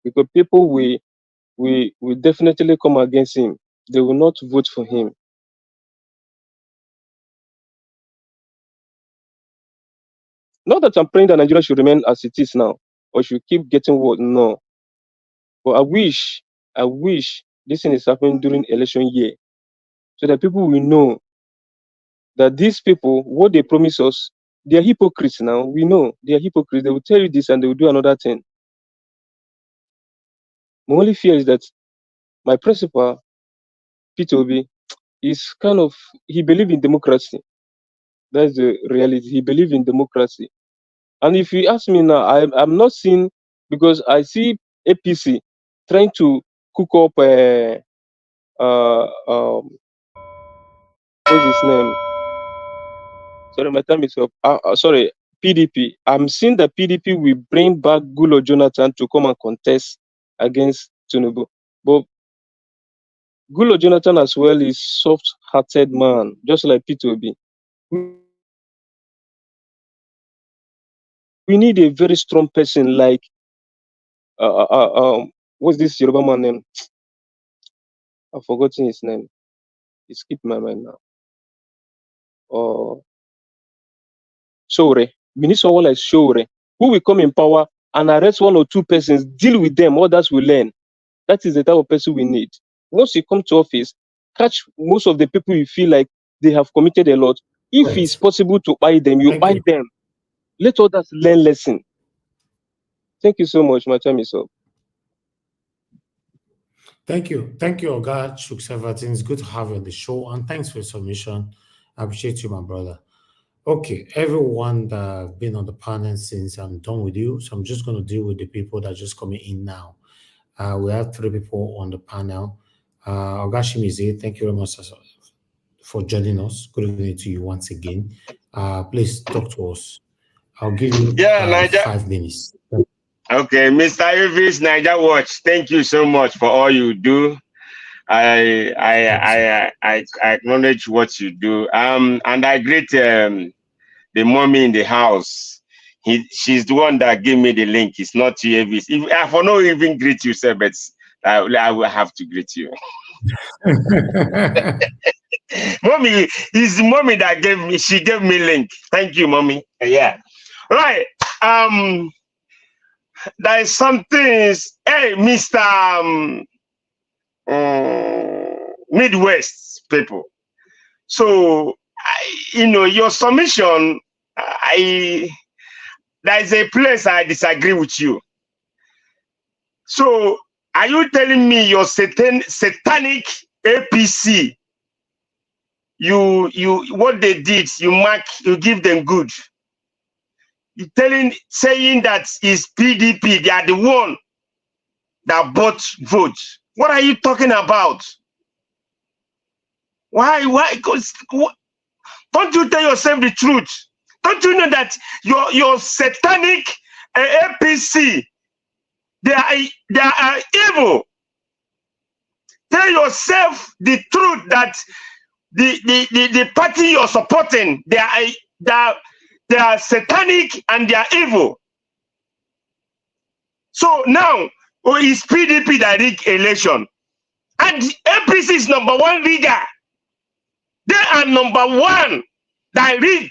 because people will definitely come against him. They will not vote for him. Not that I'm praying that Nigeria should remain as it is now, or should keep getting what, no. But I wish this thing is happening during election year, so that people will know that these people, what they promise us, they are hypocrites now. We know they are hypocrites. They will tell you this and they will do another thing. My only fear is that my principal, Peter Obi, is kind of, he believes in democracy. That's the reality. He believes in democracy. And if you ask me now, I'm not seeing, because I see APC trying to cook up what's his name? Sorry, my time is up. Sorry, PDP. I'm seeing that PDP will bring back Gulo Jonathan to come and contest against Tinubu. But Gulo Jonathan as well is soft-hearted man, just like Peter Obi. We need a very strong person like what's this Yoruba man name? I've forgotten his name. It skipped my mind now. Shore. We need someone like Shore, who will come in power and arrest one or two persons, deal with them, others will learn. That is the type of person we need. Once you come to office, catch most of the people you feel like they have committed a lot. If Right. it's possible to buy them, you buy them. Let others learn lesson. Thank you so much. My time is up. Thank you, Oga Chuksevatin. It's good to have you on the show, and thanks for your submission. I appreciate you, my brother. Okay, everyone that have been on the panel since, I'm done with you, so I'm just going to deal with the people that are just coming in now. We have 3 people on the panel. Oga Shimizi, thank you very much for joining us. Good evening to you once again. Please talk to us. I'll give you 5 minutes. Okay, Mr. Elvis, Niger Watch, thank you so much for all you do. I acknowledge what you do. And I greet the mommy in the house. She's the one that gave me the link. It's not you, Elvis. I for no even greet you, sir, but I will have to greet you. Mommy is the mommy that gave me. She gave me link. Thank you, mommy. Yeah. Right. There is something. Hey, Mr. Midwest people. So, your submission, there is a place I disagree with you. So, are you telling me your satanic APC, what they did, you give them good? You saying that is PDP, they are the one that bought votes. What are you talking about? Why? Don't you tell yourself the truth? Don't you know that your satanic APC, they are evil? Tell yourself the truth that the party you're supporting, they are satanic and they are evil. So now, it's PDP that rig election. And APC is number 1 rigger. They are number 1 that rig.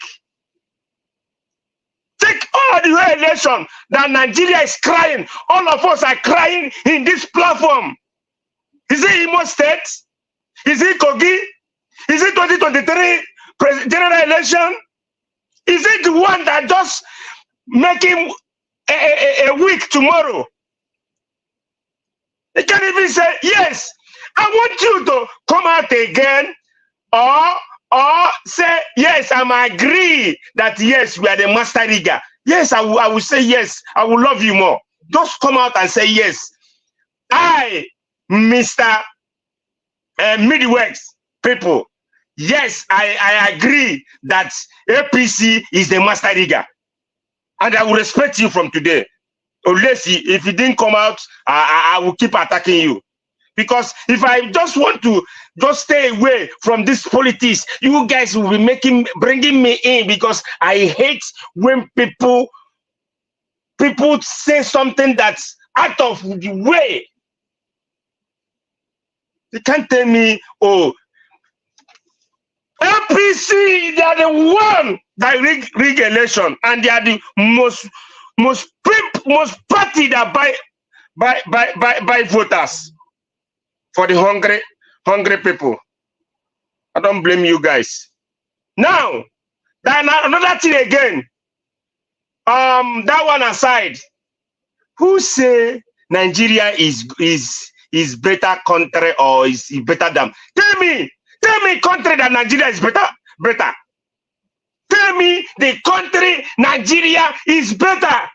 Take all the whole election that Nigeria is crying. All of us are crying in this platform. Is it Imo State? Is it Kogi? Is it 2023 general election? Is it the one that just making a week tomorrow? They can't even say, yes, I want you to come out again or say, yes, I agree that, yes, we are the master rigger. Yes, I will say yes. I will love you more. Just come out and say, yes, I, Mr. Midwest people, yes, I agree that APC is the master rigger. And I will respect you from today. Unless if you didn't come out, I will keep attacking you. Because if I just want to just stay away from this politics, you guys will be bringing me in, because I hate when people say something that's out of the way. You can't tell me, oh, APC, they are the one that rig election, and they are the most party that buy voters for the hungry people. I don't blame you guys. Now, another thing again. That one aside, who say Nigeria is better country or is better than? Tell me country that Nigeria is better. Tell me the country Nigeria is better.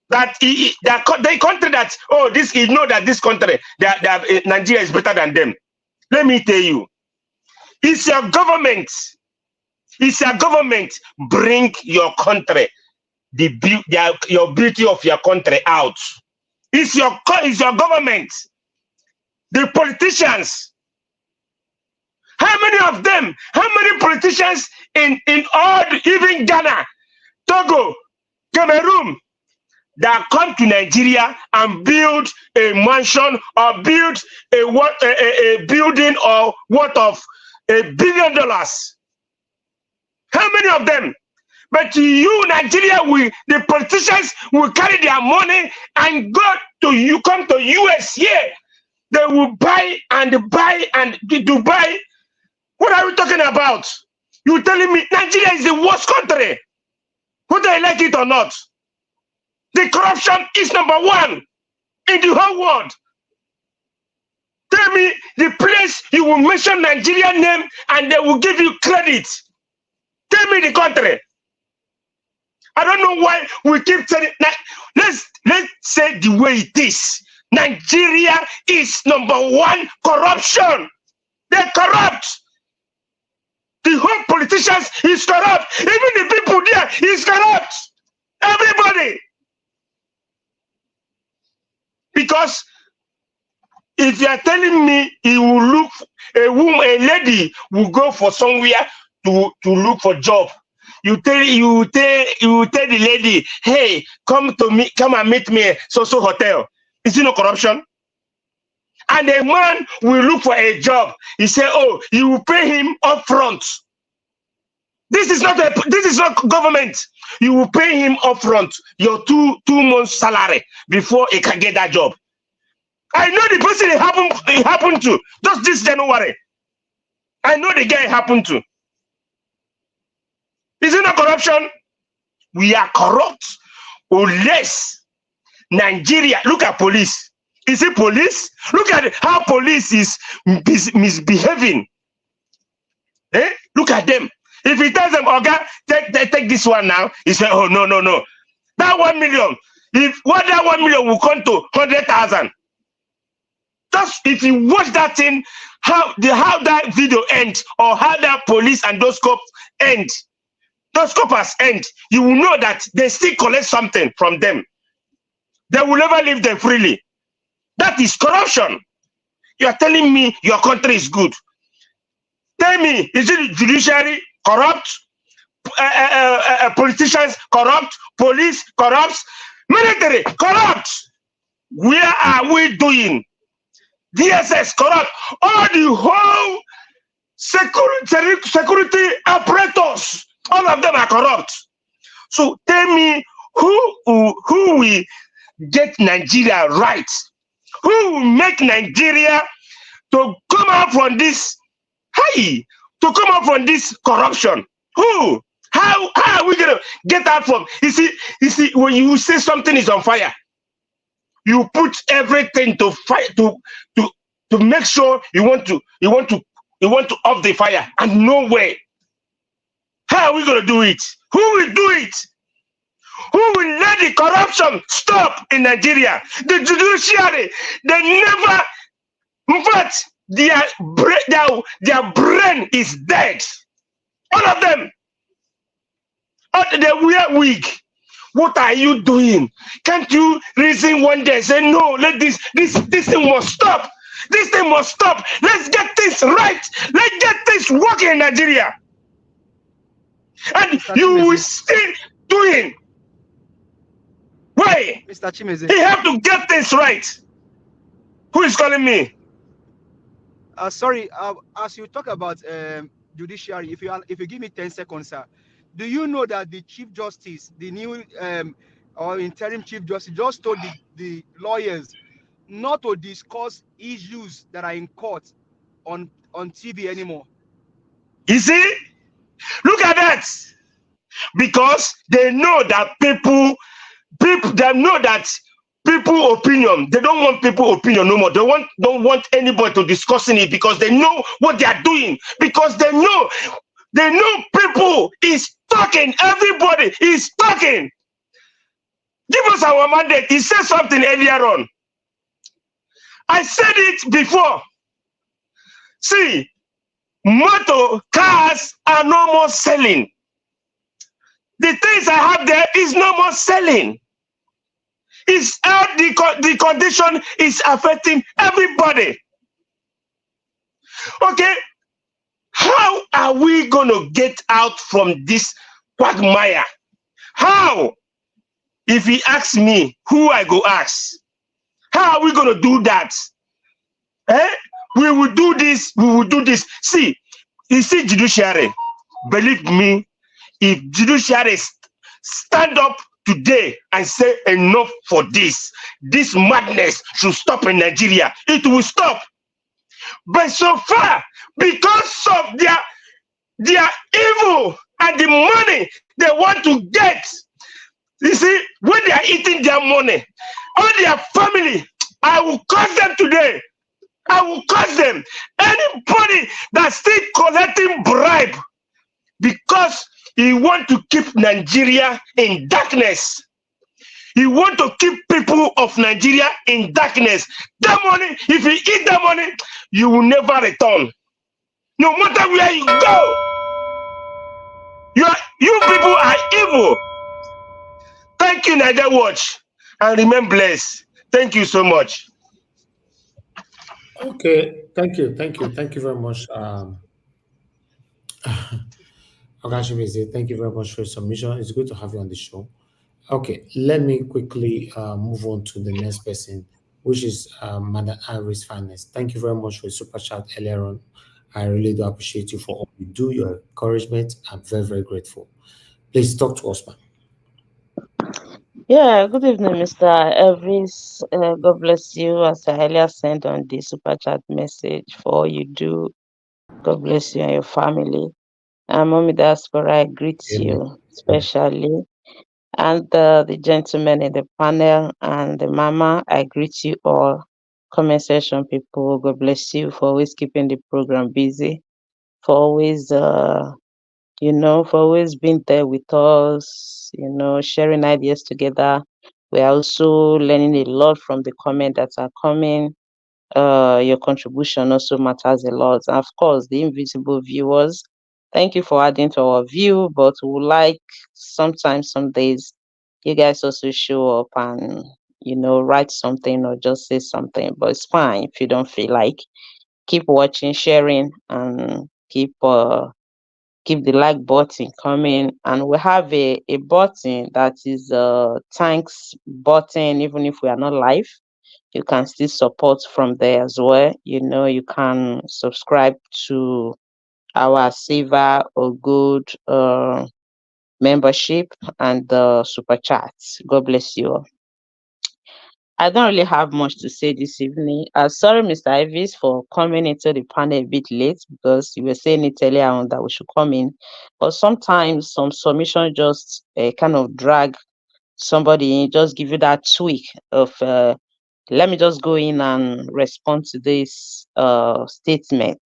The country that, oh, this, you know that this country that Nigeria is better than them. Let me tell you, it's your government. It's your government bring your country, your beauty of your country out. It's your government. The politicians. How many of them? How many politicians in all, even Ghana, Togo, Cameroon, that come to Nigeria and build a mansion or build a building or worth of $1 billion? How many of them? But you, Nigeria, the politicians will carry their money and come to US here. They will buy and Dubai. What are we talking about? You telling me Nigeria is the worst country, whether I like it or not? The corruption is #1 in the whole world. Tell me the place you will mention Nigerian name and they will give you credit. Tell me the country. I don't know why we keep saying. Let's say the way it is. Nigeria is #1 corruption. They're corrupt. The whole politicians is corrupt. Even the people there is corrupt. Everybody. Because if you are telling me he will look, a lady will go for somewhere to look for job. You tell the lady, hey, come and meet me at so hotel. Is it no corruption? And a man will look for a job. He say, oh, you will pay him up front. This is not government. You will pay him up front your two months salary before he can get that job. I know the person it happened to just this January. I know the guy it happened to. Is it not corruption? We are corrupt. Unless Nigeria, look at police. Is it police? Look at how police is misbehaving. Look at them. If he tells them, okay, take this one now, he say, oh, no. That 1 million, that 1 million will come to 100,000. Just if you watch that thing, how that video ends, or how that police and those cops end, those coppers end, you will know that they still collect something from them. They will never leave them freely. That is corruption. You are telling me your country is good. Tell me, is it judiciary corrupt? Politicians corrupt? Police corrupt? Military corrupt? Where are we doing? DSS corrupt? All the whole security apparatus, all of them are corrupt. So tell me who will get Nigeria right? Who will make Nigeria to come out from this? To come out from this corruption? Who? How are we gonna get out from? You see, when you say something is on fire, you put everything to fight to to make sure you want to off the fire, and no way. How are we going to do it? Who will do it? Who will let the corruption stop in Nigeria? The judiciary, they never, in fact, their brain is dead. All of them. They wear wig. What are you doing? Can't you reason one day? Say no. Let this thing must stop. This thing must stop. Let's get this right. Let's get this working in Nigeria. And you will still doing. Why? Mr. Chimeze. He have to get this right. Who is calling me? Sorry. As you talk about judiciary, if you give me 10 seconds, sir. Do you know that the Chief Justice, the new or interim Chief Justice, just told the lawyers not to discuss issues that are in court on TV anymore? You see? Look at that. Because they know that people they know that people opinion, they don't want people opinion no more. They don't want anybody to discussing it, because they know what they are doing, because they know people is talking. Everybody is talking. Give us our mandate. He said something earlier on. I said it before. See, motor cars are no more selling. The things I have there is no more selling. It's how the condition is affecting everybody. Okay, how are we going to get out from this quagmire? How? If he asks me, who I go ask? How are we going to do that? We will do this. We will do this. See, you see, judiciary. Believe me, if judiciary stand up today and say enough for this madness should stop in Nigeria, it will stop. But so far, because of their evil and the money they want to get, you see, when they are eating their money, all their family, I will curse them today. I will curse them. Anybody that's still collecting bribe because he want to keep Nigeria in darkness. He want to keep people of Nigeria in darkness. That money, if you eat that money, you will never return. No matter where you go. You people are evil. Thank you, Niger Watch. And remain blessed. Thank you so much. Okay, thank you very much. Okashimize, thank you very much for your submission. It's good to have you on the show. Okay, let me quickly move on to the next person, which is Madam Iris Finance. Thank you very much for your super chat earlier on. I really do appreciate you for all you do, your encouragement. I'm very, very grateful. Please talk to us, ma'am. Yeah, good evening, Mr. Elvis. God bless you, as I earlier sent on the super chat message for all you do. God bless you and your family. Mommy Diaspora, I greet you especially. And the gentlemen in the panel and the mama, I greet you all. Comment section people, God bless you for always keeping the program busy, for always for always being there with us, sharing ideas together. We're also learning a lot from the comments that are coming. Your contribution also matters a lot. And of course, the invisible viewers, thank you for adding to our view, but we would like sometimes, some days, you guys also show up and, write something or just say something. But it's fine if you don't feel like. Keep watching, sharing, and keep the like button coming. And we have a button that is a thanks button. Even if we are not live, you can still support from there as well. You can subscribe to our silver or gold membership and the super chats. God bless you all. I don't really have much to say this evening. Sorry, Mr. Ivis, for coming into the panel a bit late, because you were saying it earlier on that we should come in. But sometimes some submission just kind of drag somebody in, just give you that tweak of Let me just go in and respond to this statement.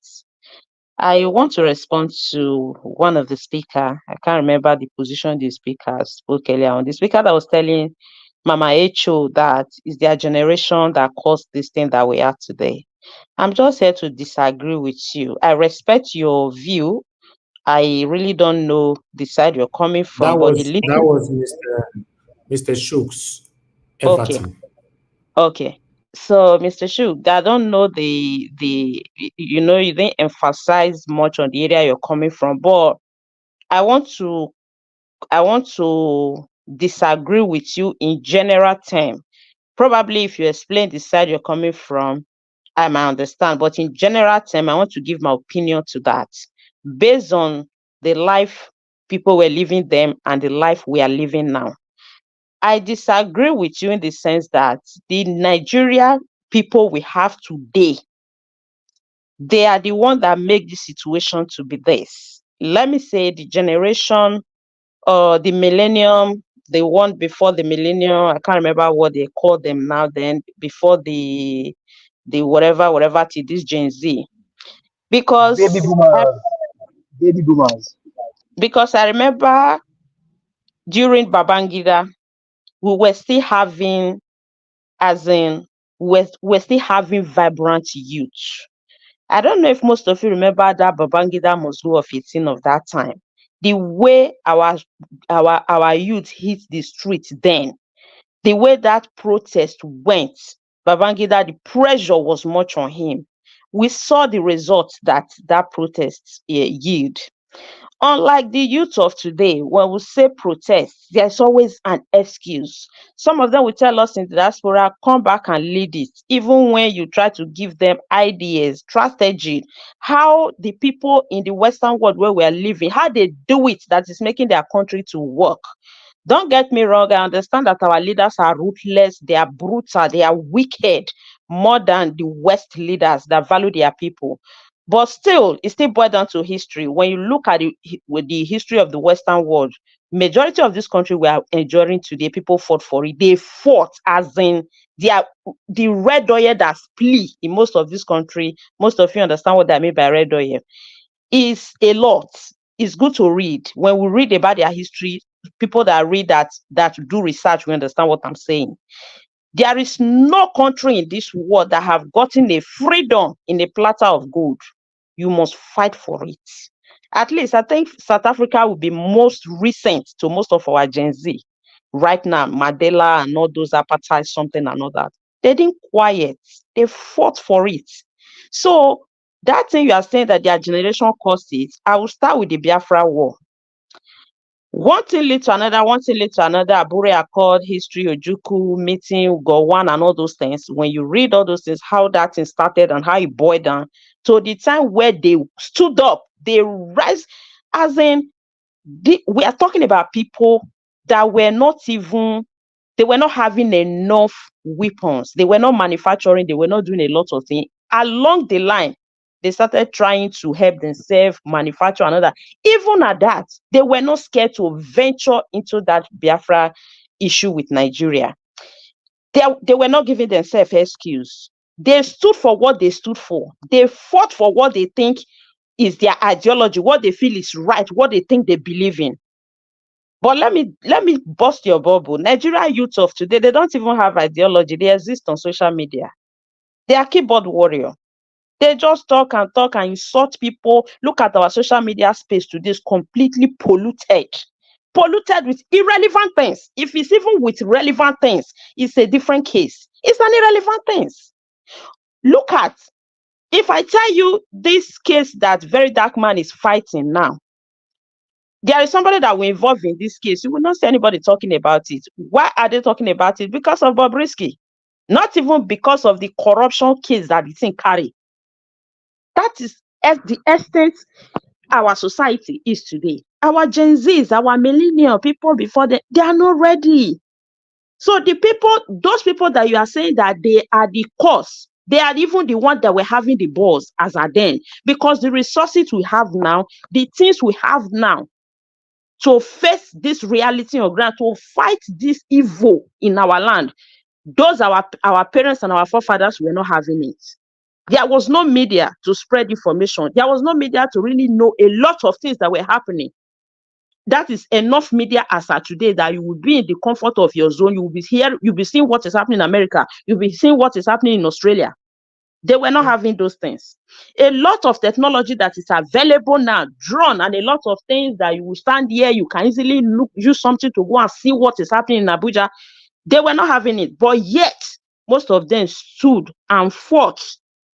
I want to respond to one of the speaker. I can't remember the position the speaker spoke earlier on. The speaker that was telling Mama Echo that it's their generation that caused this thing that we are today. I'm just here to disagree with you. I respect your view. I really don't know the side you're coming from, but the little... That was Mr. Shooks, Okay. Everton. Okay. So, Mr. Shuk, I don't know you know, you didn't emphasize much on the area you're coming from, but I want to disagree with you in general term. Probably if you explain the side you're coming from, I might understand. But in general term, I want to give my opinion to that. Based on the life people were living then and the life we are living now. I disagree with you in the sense that the Nigeria people we have today, they are the ones that make the situation to be this. Let me say the generation, the millennium, the one before the millennium, I can't remember what they call them now then, before the whatever till this Gen Z. Because Baby boomers. Baby boomers. Because I remember during Babangida, we were still having, we're still having vibrant youth. I don't know if most of you remember that Babangida Muslim of 18 of that time. The way our youth hit the streets then, the way that protest went, Babangida, the pressure was much on him. We saw the results that protest yield. Unlike the youth of today, when we say protest, there's always an excuse. Some of them will tell us in the diaspora, come back and lead it. Even when you try to give them ideas, strategy, how the people in the Western world where we are living, how they do it that is making their country to work. Don't get me wrong, I understand that our leaders are ruthless, they are brutal, they are wicked, more than the West leaders that value their people. But still, it still boils down to history. When you look at the history of the Western world, majority of this country we are enjoying today, people fought for it. They fought as in the red oil that split in most of this country. Most of you understand what I mean by red oil. Is a lot. It's good to read. When we read about their history, people that read that do research, we understand what I'm saying. There is no country in this world that have gotten a freedom in a platter of gold. You must fight for it. At least I think South Africa will be most recent to most of our Gen Z. Right now, Mandela and all those apartheid, something and all that. They didn't quiet. They fought for it. So that thing you are saying that their generation caused it, I will start with the Biafra War. One thing led to another, Abure Accord, history, Ojuku, meeting, Gowon, and all those things. When you read all those things, how that thing started and how it boiled down to the time where they stood up, they rise, as in, we are talking about people that were not even, they were not having enough weapons. They were not manufacturing, they were not doing a lot of things. Along the line, they started trying to help themselves manufacture another. Even at that, they were not scared to venture into that Biafra issue with Nigeria. They were not giving themselves excuse. They stood for what they stood for. They fought for what they think is their ideology, what they feel is right, what they think they believe in. But let me bust your bubble. Nigeria youth of today, they don't even have ideology. They exist on social media. They are keyboard warrior. They just talk and insult people. Look at our social media space today, is completely polluted. Polluted with irrelevant things. If it's even with relevant things, it's a different case. It's an irrelevant things. Look at, if I tell you this case that Very Dark Man is fighting now, there is somebody that will involve in this case. You will not see anybody talking about it. Why are they talking about it? Because of Bobrisky. Not even because of the corruption case that the thing carry. That is the extent our society is today. Our Gen Zs, our millennial people before them, they are not ready. So those people that you are saying that they are the cause, they are even the ones that were having the balls as are then. Because the resources we have now, the things we have now, to face this reality on ground, to fight this evil in our land, Those our parents and our forefathers were not having it. There was no media to spread information. There was no media to really know a lot of things that were happening. That is enough media as at today that you will be in the comfort of your zone. You will be here, you'll be seeing what is happening in America. You'll be seeing what is happening in Australia. They were not having those things. A lot of technology that is available now, drone, and a lot of things that you will stand here, you can easily use something to go and see what is happening in Abuja. They were not having it. But yet, most of them stood and fought.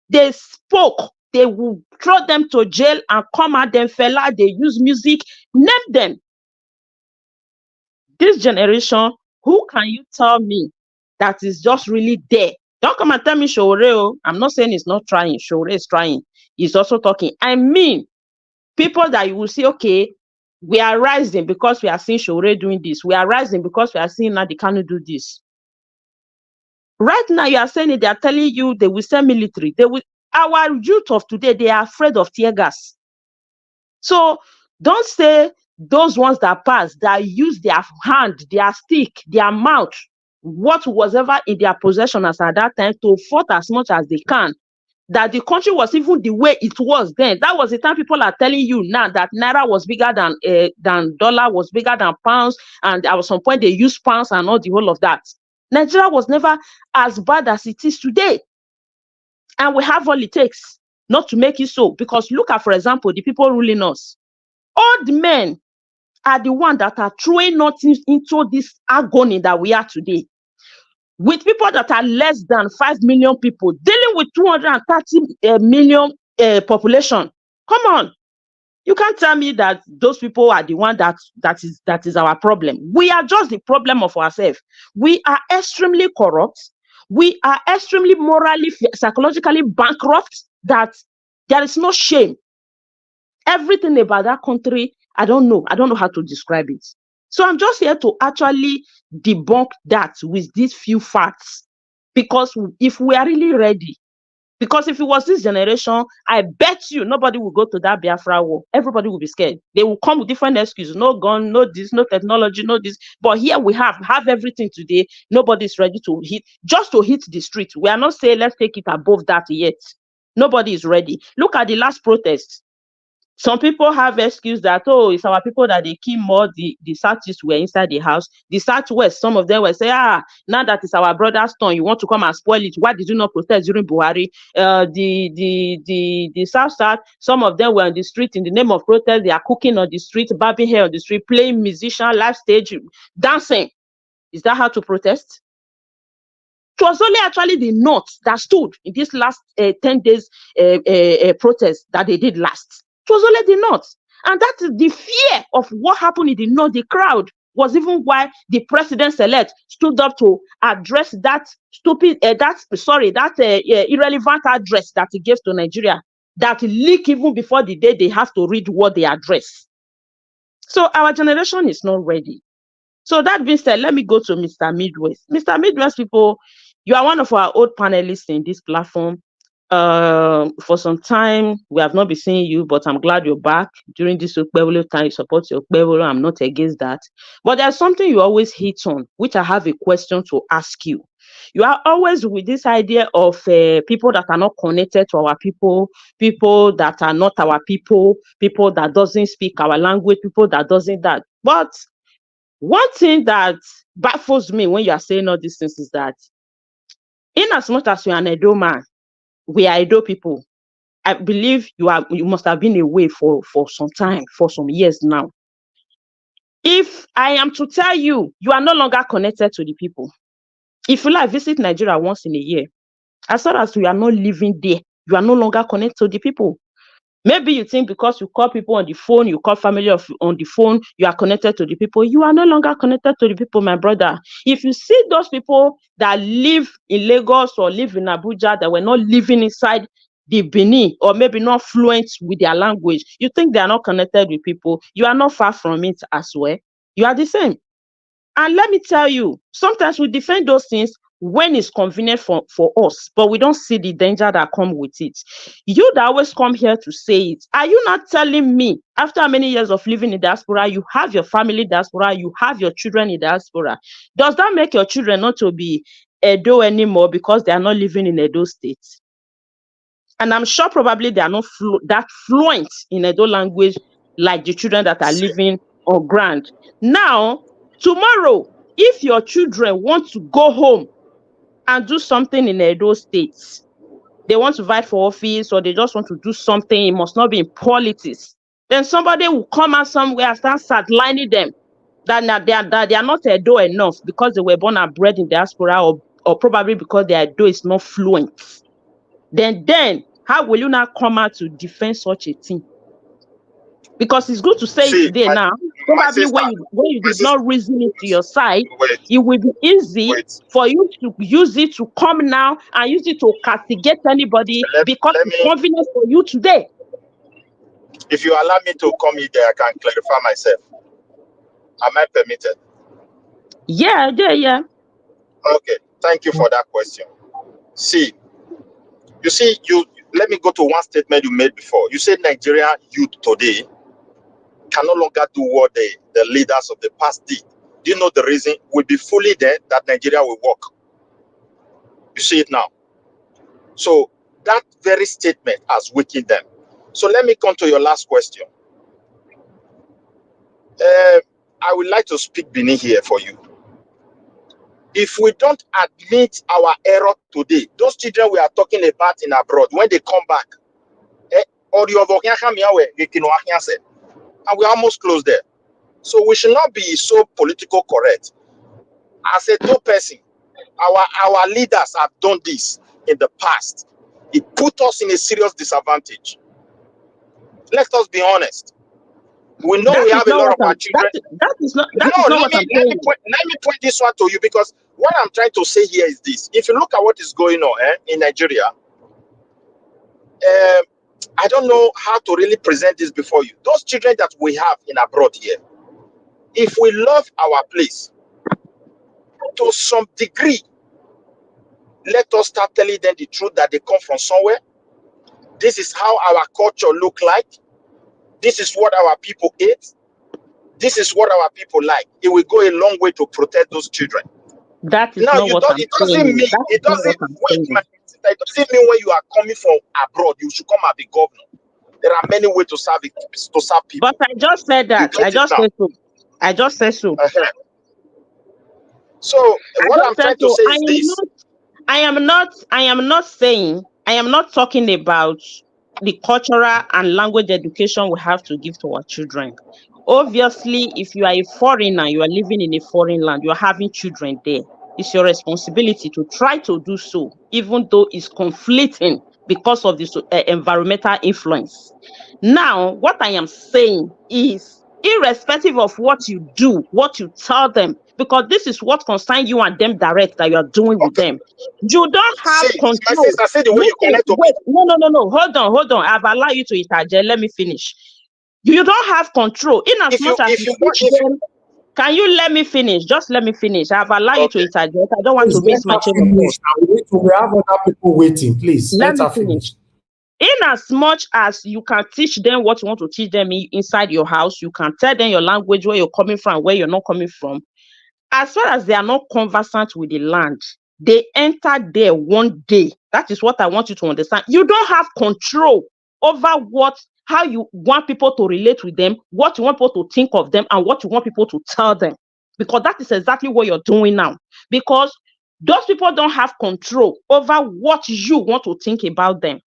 They spoke. They would throw them to jail and come at them, fella. They use music, name them. This generation, who can you tell me that is just really there? Don't come and tell me Showore. I'm not saying he's not trying. Showore is trying. He's also talking. I mean, people that you will see, okay, we are rising because we are seeing Showore doing this. We are rising because we are seeing Nnamdi Kanu do this. Right now, you are saying it, they are telling you they will send military. They will. Our youth of today, they are afraid of tear gas. So don't say those ones that pass, that use their hand, their stick, their mouth, what was ever in their possession as at that time to fight as much as they can, that the country was even the way it was then. That was the time people are telling you now that Naira was bigger than dollar, was bigger than pounds, and at some point they used pounds and all the whole of that. Nigeria was never as bad as it is today. And we have all it takes not to make it so. Because look at, for example, the people ruling us. Old men are the ones that are throwing us into this agony that we are today. With people that are less than 5 million people, dealing with 230 million population. Come on. You can't tell me that those people are the one that is our problem. We are just the problem of ourselves. We are extremely corrupt. We are extremely morally, psychologically bankrupt, that there is no shame. Everything about that country, I don't know how to describe it. So I'm just here to actually debunk that with these few facts. Because if we are really ready, because if it was this generation, I bet you nobody will go to that Biafra war. Everybody will be scared. They will come with different excuses. No gun, no this, no technology, no this. But here we have everything today. Nobody's ready to hit the street. We are not saying let's take it above that yet. Nobody is ready. Look at the last protest. Some people have excuse that, oh, it's our people that they kill more. The Southeast were inside the house. The Southwest, some of them will say, now that it's our brother's turn, you want to come and spoil it. Why did you not protest during Buhari? The South, some of them were on the street in the name of protest. They are cooking on the street, barbing hair on the street, playing musician, live stage, dancing. Is that how to protest? It was only actually the North that stood in this last 10 days protest that they did last. It was only the North. And that is the fear of what happened in the North. The crowd was even why the president-elect stood up to address that irrelevant address that he gave to Nigeria, that leak even before the day they have to read what they address. So our generation is not ready. So that being said, let me go to Mr. Midwest. Mr. Midwest, people, you are one of our old panelists in this platform. For some time, we have not been seeing you, but I'm glad you're back. During this Okpebholo time, you support your Okpebholo. I'm not against that. But there's something you always hit on, which I have a question to ask you. You are always with this idea of people that are not connected to our people that are not our people that doesn't speak our language, people that doesn't that. But one thing that baffles me when you are saying all these things is that in as much as you are an Edo man, we are Edo people. I believe you must have been away for some time, for some years now. If I am to tell you, you are no longer connected to the people. If you like visit Nigeria once in a year, as long as you are not living there, you are no longer connected to the people. Maybe you think because you call people on the phone, you call family on the phone, you are connected to the people. You are no longer connected to the people, my brother. If you see those people that live in Lagos or live in Abuja that were not living inside the Benin, or maybe not fluent with their language, you think they are not connected with people. You are not far from it as well. You are the same. And let me tell you, sometimes we defend those things when it's convenient for us, but we don't see the danger that comes with it. You that always come here to say it, are you not telling me after many years of living in diaspora, you have your family in diaspora, you have your children in diaspora? Does that make your children not to be Edo anymore because they are not living in Edo State. And I'm sure probably they are not that fluent in Edo language like the children that are living on ground. Now, tomorrow, if your children want to go home and do something in Edo State, they want to fight for office or they just want to do something, it must not be in politics. Then somebody will come out somewhere and start sidelining them that they are not Edo enough because they were born and bred in diaspora or probably because their Edo is not fluent. Then how will you now come out to defend such a thing? Because it's good to say it today now. Probably when you did not reason it to your side, it will be easy for you to use it to come now and use it to castigate anybody because it's convenient for you today. If you allow me to come in there, I can clarify myself. Am I permitted? Yeah. Okay, thank you for that question. See, let me go to one statement you made before. You said Nigerian youth today can no longer do what the leaders of the past did. Do you know the reason? We'll be fully there that Nigeria will work. You see it now. So that very statement has weakened them. So let me come to your last question. I would like to speak Benin here for you. If we don't admit our error today, those children we are talking about in abroad, when they come back, and we're almost close there. So we should not be so political correct. As a two person, our leaders have done this in the past. It put us in a serious disadvantage. Let us be honest. We know we have a lot of our children. Let me point this one to you, because what I'm trying to say here is this. If you look at what is going on in Nigeria, I don't know how to really present this before you. Those children that we have in abroad here, if we love our place, to some degree, let us start telling them the truth that they come from somewhere. This is how our culture look like. This is what our people eat. This is what our people like. It will go a long way to protect those children. That is not what I'm saying. It doesn't mean when you are coming from abroad, you should come and be governor. There are many ways to serve people. But I just said that. I just said so. So what I'm trying to say is this. I am not talking about the cultural and language education we have to give to our children. Obviously, if you are a foreigner, you are living in a foreign land, you are having children there. It's your responsibility to try to do so, even though it's conflicting because of the environmental influence. Now, what I am saying is, irrespective of what you do, what you tell them, because this is what concerns you and them direct that you are doing with them. You don't have control. My sister said the way you connect to No. Hold on. I've allowed you to interject. Let me finish. You don't have control. In as much as you teach them, can you let me finish? Just let me finish. I've allowed you to interject. I don't want to miss my chain of thought. We have other people waiting. Please, let her finish. In as much as you can teach them what you want to teach them inside your house, you can tell them your language, where you're coming from, where you're not coming from. As far as they are not conversant with the land, they enter there one day. That is what I want you to understand. You don't have control over how you want people to relate with them, what you want people to think of them, and what you want people to tell them. Because that is exactly what you're doing now. Because those people don't have control over what you want to think about them.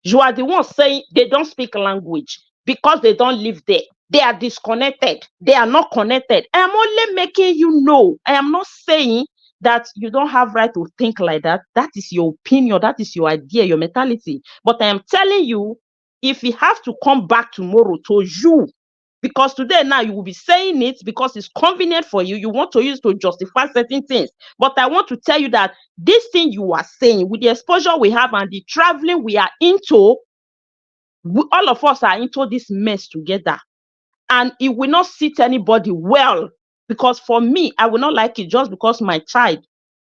You are the one saying they don't speak language because they don't live there. They are disconnected. They are not connected. I am only making you know. I am not saying that you don't have right to think like that. That is your opinion. That is your idea, your mentality. But I am telling you, if you have to come back tomorrow to you, because today now you will be saying it because it's convenient for you. You want to use it to justify certain things. But I want to tell you that this thing you are saying, with the exposure we have and the traveling we are into, all of us are into this mess together. And it will not sit anybody well. Because for me, I will not like it just because my child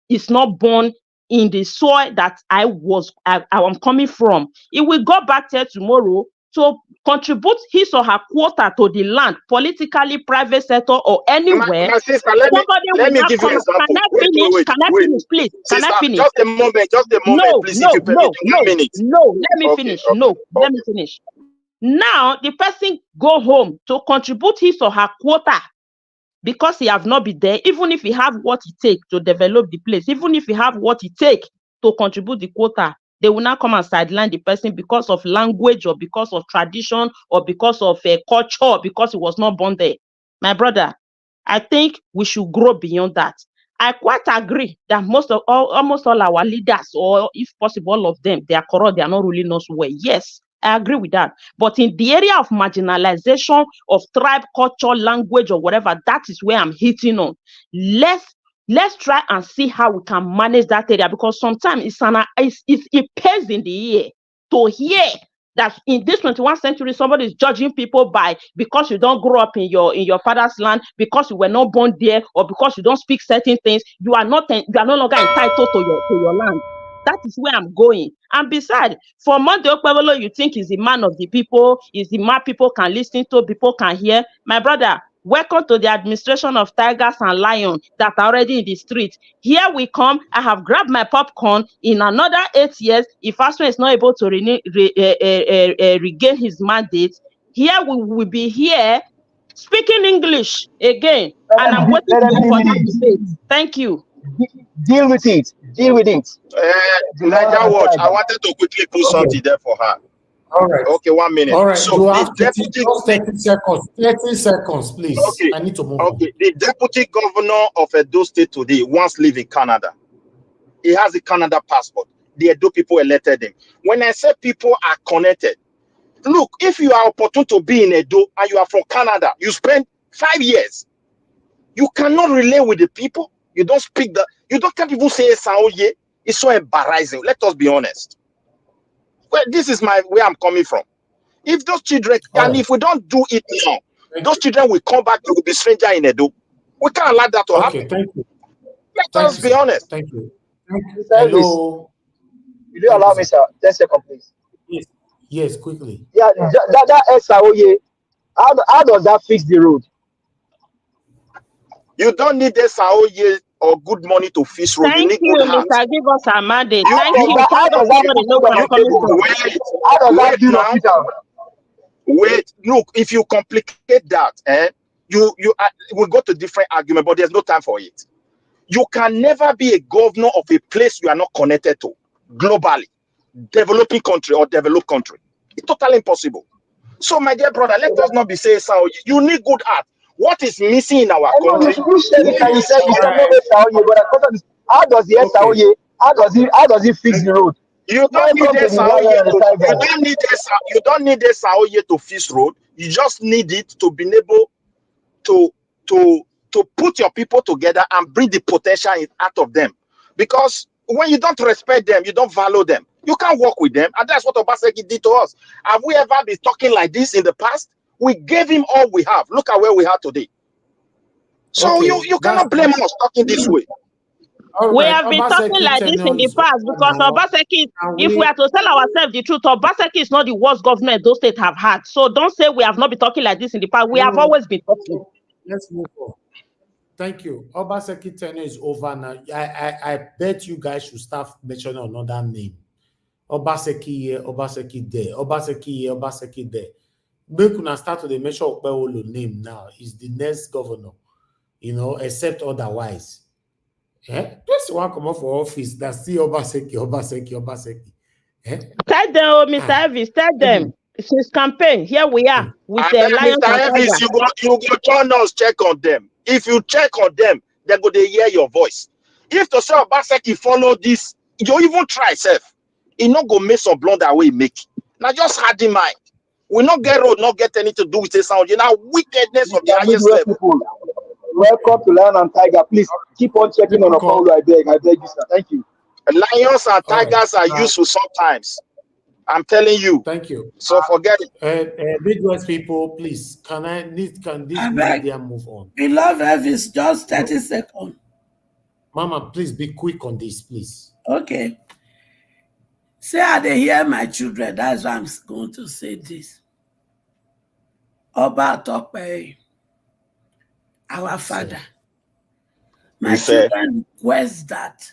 is not born in the soil that I am coming from. It will go back there tomorrow to contribute his or her quota to the land, politically, private sector, or anywhere, my sister, let me give you an example. Can I finish? Can I finish, please? Can Sister, I finish? just a moment, please. If you permit me 1 minute. No, let me finish. Let me finish. Now, the person go home to contribute his or her quota because he have not been there, even if he have what it takes to develop the place, even if he have what it takes to contribute the quota, they will not come and sideline the person because of language or because of tradition or because of culture or because he was not born there. My brother, I think we should grow beyond that. I quite agree that almost all our leaders, or if possible, all of them, they are corrupt, they are not ruling us well. Yes, I agree with that. But in the area of marginalization of tribe, culture, language, or whatever, that is where I'm hitting on. Let's try and see how we can manage that area, because sometimes it pays in the ear to hear that in this 21st century, somebody is judging people because you don't grow up in your father's land, because you were not born there, or because you don't speak certain things, you are no longer entitled to your land. That is where I'm going. And besides, for Monday Okpebholo, you think is the man of the people, is the man people can listen to, people can hear. My brother, welcome to the administration of tigers and lions that are already in the street. Here we come. I have grabbed my popcorn. In another 8 years, if Aston is not able to regain his mandate, here we will be here speaking English again. And I'm waiting for that debate. Thank you. Deal with it. Niger Watch, I wanted to quickly put something there for her. All right. Okay, 1 minute. All right. So you have just 30 seconds. 30 seconds, please. Okay. I need to move on. The deputy governor of Edo State today once live in Canada. He has a Canada passport. The Edo people elected him. When I say people are connected, look, if you are opportune to be in Edo and you are from Canada, you spend 5 years. You cannot relate with the people. You don't speak can't even say Saoye. It's so embarrassing. Let us be honest. Well, this is where I'm coming from. If those children, if we don't do it now, those children will come back, they will be stranger in Edo. We can't allow that to happen. Thank you. Let us be honest. Thank you. Hello. Will you allow me, sir? 10 seconds, please. Yes, quickly. Yeah, that SAOye, how does that fix the road? You don't need SAOye or good money to fix road. Thank you need you, good heart. Mr. Give us a mandate. How does that do hospital? Wait, look, if you complicate that, we'll go to different argument, but there's no time for it. You can never be a governor of a place you are not connected to globally, developing country or developed country. It's totally impossible. So, my dear brother, let us not be saying, you need good heart. What is missing in our country? How does the SAOye, how does it fix the road? You don't need SAOye to fix road. You just need it to be able to put your people together and bring the potential out of them. Because when you don't respect them, you don't value them, you can't work with them. And that's what Obaseki did to us. Have we ever been talking like this in the past? We gave him all we have. Look at where we are today. So you cannot blame us talking this way. We have been talking like this in the past because Obaseki, if we are to tell ourselves the truth, Obaseki is not the worst government those states have had. So don't say we have not been talking like this in the past. We have always been talking. Let's move on. Thank you. Obaseki tenure is over now. I bet you guys should start mentioning another name. Obaseki here, Obaseki there. Obaseki here, Obaseki there. Make una start to the mention Okpebholo name now. He's the next governor, except otherwise. Just one come up for office that's still Obaseki. Tell them, Mr. Elvis, tell them. Since campaign, here we are with the Lions. Mr. Elvis, you go turn us check on them. If you check on them, they're going to hear your voice. If to say Obaseki follow this, you even try self. He not go make some blunder away make. Now just hard in mind. We not get road, not get anything to do with the sound. Wickedness of the highest level. Welcome to Lion and Tiger. Please keep on checking on Okpebholo. I beg you, sir. Thank you. Lions and tigers are useful sometimes. I'm telling you. Thank you. So forget it. Midwest people, please. Can this media move on? Beloved Elvis, just 30 seconds. Mama, please be quick on this, please. Okay. Say I dey hear my children. That's why I'm going to say this. Oba Tope, our father. My Yes, children request that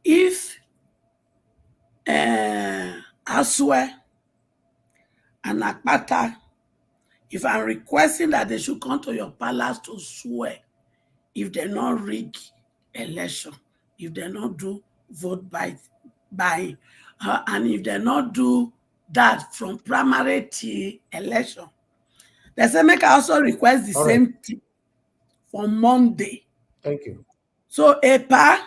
if Asue and Akpata, if I'm requesting that they should come to your palace to swear if they not rig election, if they not do vote by and if they not do that from primary to election. They say make I also request the same thing for Monday. Thank you. So EPA,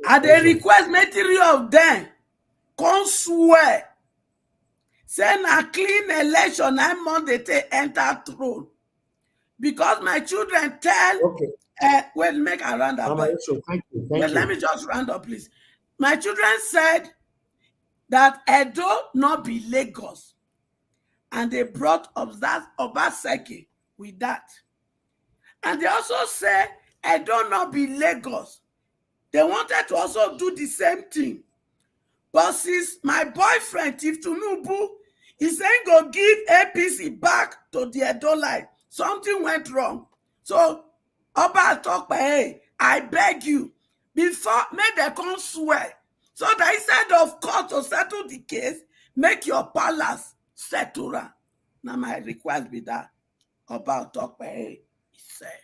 I they request make 3 of them come swear. Say na clean election and Monday to enter throne. Because my children tell wait, make a round up. Mama, thank you. Wait, let me just round up, please. My children said that Edo not be Lagos. And they brought Obaseki with that. And they also say Edo not be Lagos. They wanted to also do the same thing. But since my boyfriend, Chief Tinubu, is saying go give APC back to the Edo line, something went wrong. So Oba talk, hey, I beg you, before make them come swear. So that instead of court to settle the case, make your palace settle. Now my request be that Oba talk, hey, he said.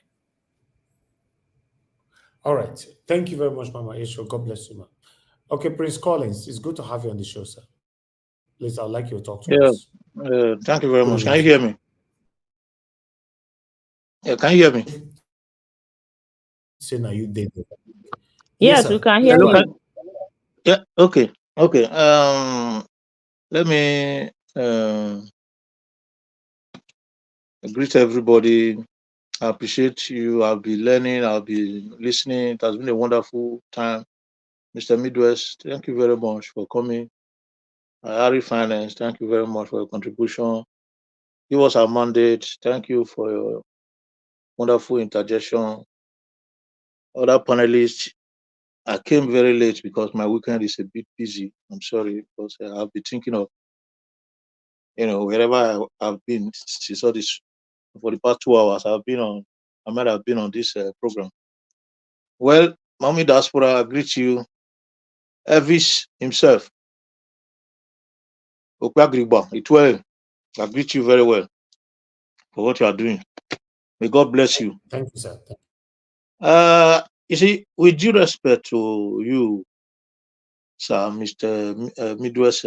All right. Thank you very much, Mama Isho. God bless you, man. Okay, Prince Collins, it's good to have you on the show, sir. Please, I'd like you to talk to us. Thank you very much. Can you hear me? Yeah, can you hear me? Say now you did. Yes, we can hear you. Yeah, okay. Okay. Let me greet everybody. I appreciate you. I'll be learning, I'll be listening. It has been a wonderful time. Mr. Midwest, thank you very much for coming. Harry Finance, thank you very much for your contribution. Give us our mandate. Thank you for your wonderful interjection. Other panelists, I came very late because my weekend is a bit busy. I'm sorry, because I'll be thinking of, wherever I've been since all this, for the past 2 hours, I might have been on this program. Well, Mommy Diaspora, I greet you. Elvis himself, Okpebholo, Itwell, I greet you very well for what you are doing. May God bless you. Thank you, sir. You see, with due respect to you, sir, Mr. Midwest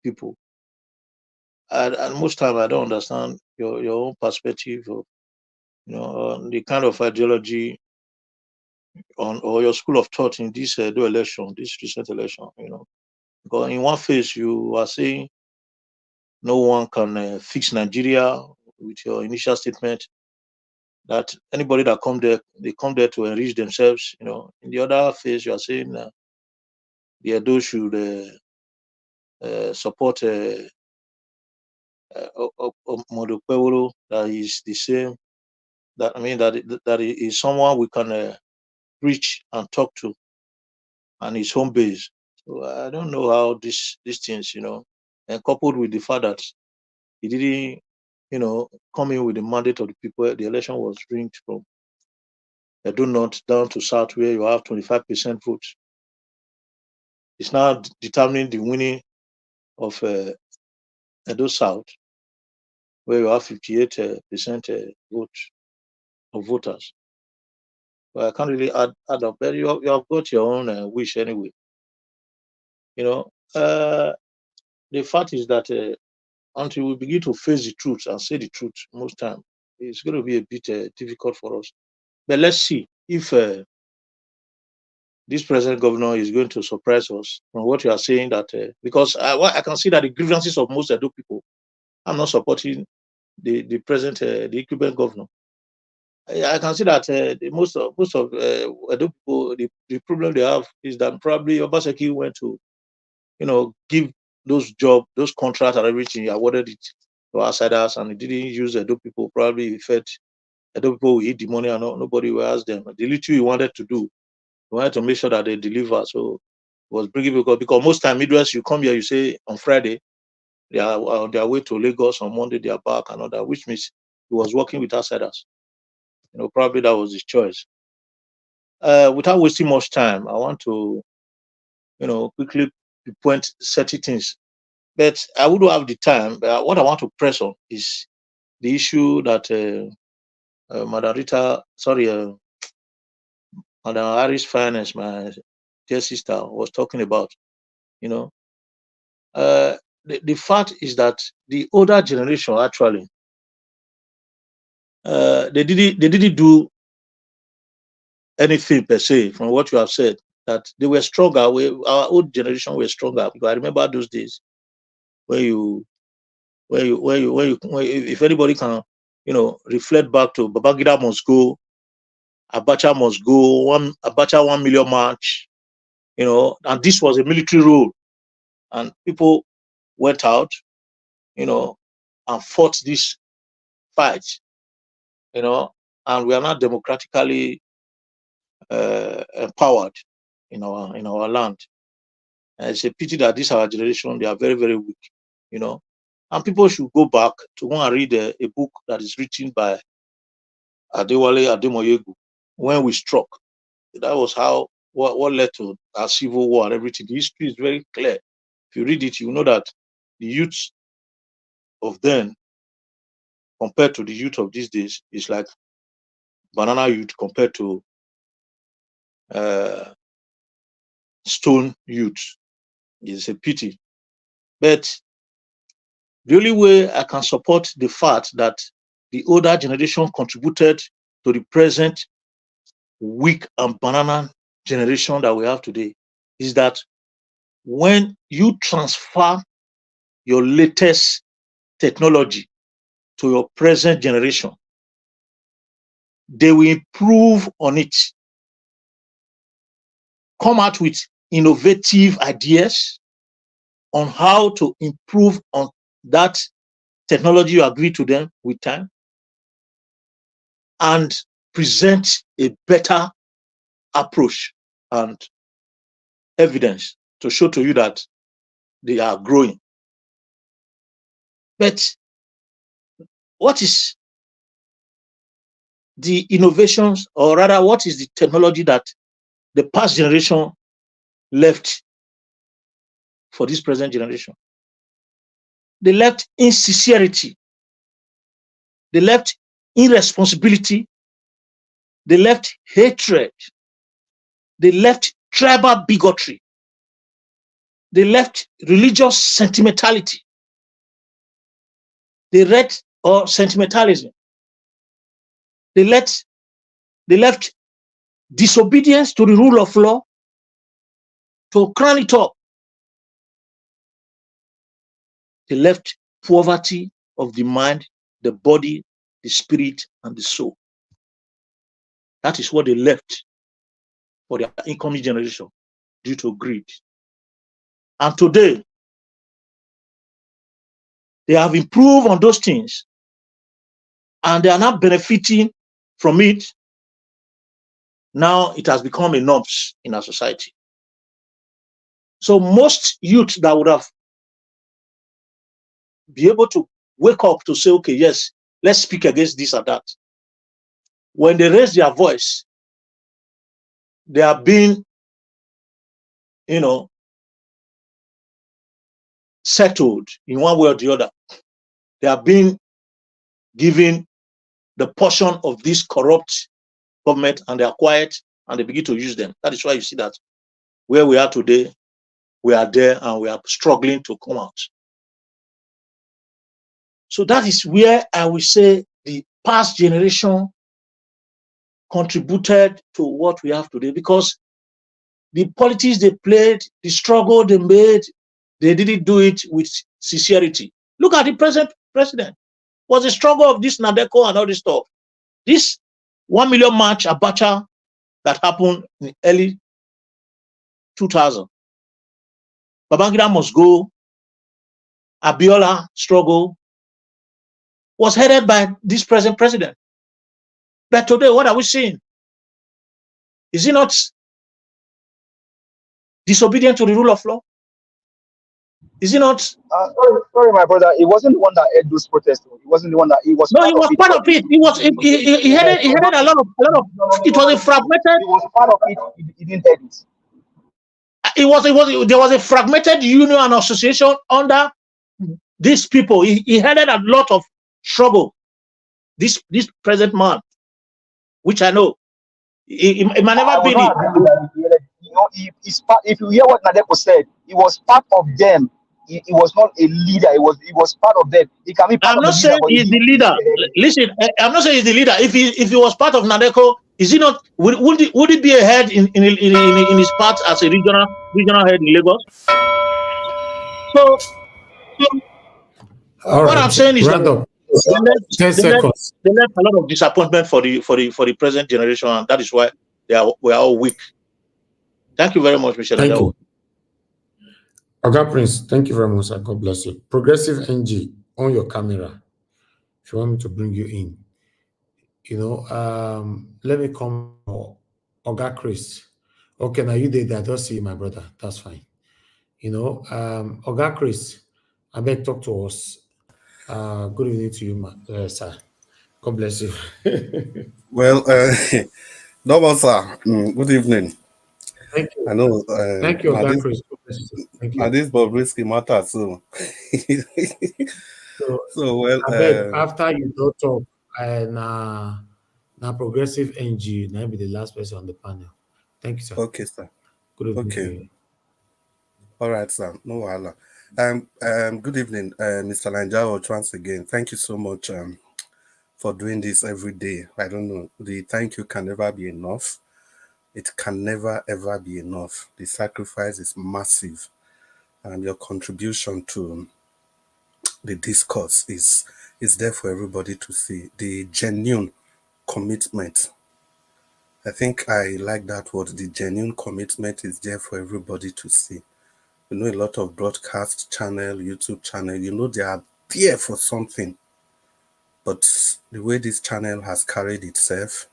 people, and most time I don't understand your own perspective of, on the kind of ideology or your school of thought in this election, this recent election, Because in one phase you are saying no one can fix Nigeria with your initial statement that anybody that come there, they come there to enrich themselves. In the other phase, you are saying the Edo should support Monday Okpebholo, that is the same. That is someone we can reach and talk to, and his home base. So I don't know how these things, and coupled with the fact that he didn't, come in with the mandate of the people. The election was rigged from Edo North down to South, where you have 25% votes. It's now determining the winning of Edo South, where you have 58% vote of voters. But I can't really add up. But you have got your own wish anyway. The fact is that until we begin to face the truth and say the truth, most time it's going to be a bit difficult for us. But let's see if this present governor is going to surprise us from what you are saying. That because I can see that the grievances of most Edo people, I'm not supporting the present the incumbent governor. I can see that most of Edo people, the problem they have is that probably Obaseki went to, give those jobs, those contracts and everything, he awarded it to outsiders, and he didn't use Edo people. Probably he felt Edo people will eat the money and nobody will ask them. The little he wanted to do, he wanted to make sure that they deliver. So it was bringing because most time Midwest, you come here, you say on Friday, They are on their way to Lagos on Monday, they are back and all that, which means he was working with outsiders. Probably that was his choice. Without wasting much time, I want to, quickly point certain things. But I wouldn't have the time. But what I want to press on is the issue that Madam Harris Finance, my dear sister, was talking about. The fact is that the older generation actually they didn't do anything per se from what you have said, that they were stronger. Our old generation were stronger, because I remember those days when if anybody can reflect back to Babangida must go, Abacha must go, Abacha 1 million march, and this was a military rule, and people went out, and fought this fight, and we are not democratically empowered in our land. And it's a pity that this our generation, they are very, very weak, and people should go back to go and read a book that is written by Adewale Ademoyegu, When We Struck. That was what led to our civil war and everything. The history is very clear. If you read it, you know that the youth of then compared to the youth of these days is like banana youth compared to stone youth. It's a pity. But the only way I can support the fact that the older generation contributed to the present weak and banana generation that we have today is that when you transfer your latest technology to your present generation, they will improve on it, come out with innovative ideas on how to improve on that technology you agree to them with time, and present a better approach and evidence to show to you that they are growing. But what is the innovations, or rather, what is the technology that the past generation left for this present generation? They left insincerity, they left irresponsibility, they left hatred, they left tribal bigotry, they left religious sentimentality, they left sentimentalism, they left disobedience to the rule of law. To crown it up, they left poverty of the mind, the body, the spirit, and the soul. That is what they left for their incoming generation due to greed. And today, they have improved on those things, and they are now benefiting from it. Now it has become a norm in our society. So most youth that would have be able to wake up to say, okay, yes, let's speak against this or that, when they raise their voice, they are being, settled in one way or the other. They are being given the portion of this corrupt government, and they are quiet, and they begin to use them. That is why you see that where we are today, we are there, and we are struggling to come out. So that is where I will say the past generation contributed to what we have today, because the politics they played, the struggle they made, they didn't do it with sincerity. Look at the present president. Was the struggle of this Nadeko and all this stuff. This 1 million march Abacha that happened in early 2000. Babangida must go. Abiola struggle was headed by this present president. But today, what are we seeing? Is he not disobedient to the rule of law? Is he not? Sorry, my brother. It wasn't the one that led those protests. It wasn't the one that. He was No, part he of was it. part of it. He headed a lot of. It was a fragmented. He was part of it. He didn't head it. There was a fragmented union and association under these people. He headed a lot of struggle. This present man, which I know, it might never be. If you hear what Nadeko said, he was part of them. He was not a leader. He was part of them. He can be part I'm of not the leader, saying but he's the leader. Listen, I'm not saying he's the leader. If he was part of Nadeko, is he not? Would it be a head in his part as a regional head in Lagos? So what I'm saying is that they left a lot of disappointment for the present generation, and that is why we are all weak. Thank you very much, Michelle. Thank you. Oga Prince, thank you very much, sir. God bless you. Progressive NG, on your camera. If you want me to bring you in, let me come. Oga Chris. Okay, now you did that. I don't see you, my brother. That's fine. Oga Chris, I beg talk to us. Good evening to you, sir. God bless you. Well, no, sir. Good evening. Thank you. I know. Thank you, Oga Chris. Thank you. And this Bobrisky matter too. So well, I beg after you don't talk, now progressive NG, now be the last person on the panel. Thank you, sir. Okay, sir. Good evening to you. All right, sir. No wahala. Good evening, Mr. Lanjao, once again. Thank you so much for doing this every day. I don't know. The thank you can never be enough. It can never ever be enough. The sacrifice is massive, and your contribution to the discourse is there for everybody to see. The genuine commitment. I think I like that word. The genuine commitment is there for everybody to see. A lot of broadcast channel, YouTube channel, they are there for something. But the way this channel has carried itself,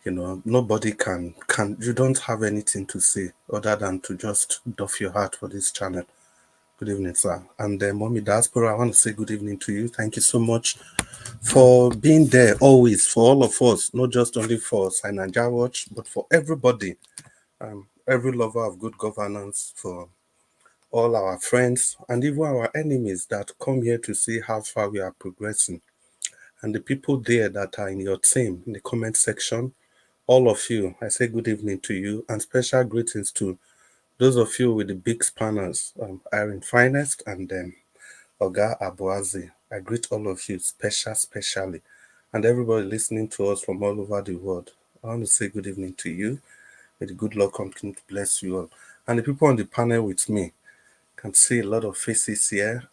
nobody can, you don't have anything to say other than to just doff your heart for this channel. Good evening, sir. And Mommy Diaspora, I want to say good evening to you. Thank you so much for being there always, for all of us, not just only for Sinanja Watch, but for everybody, every lover of good governance, for all our friends and even our enemies that come here to see how far we are progressing. And the people there that are in your team, in the comment section, all of you, I say good evening to you, and special greetings to those of you with the big spanners, Irene Finest and Oga Abuazi. I greet all of you specially, and everybody listening to us from all over the world. I want to say good evening to you. May the good Lord continue to bless you all. And the people on the panel with me, can see a lot of faces here.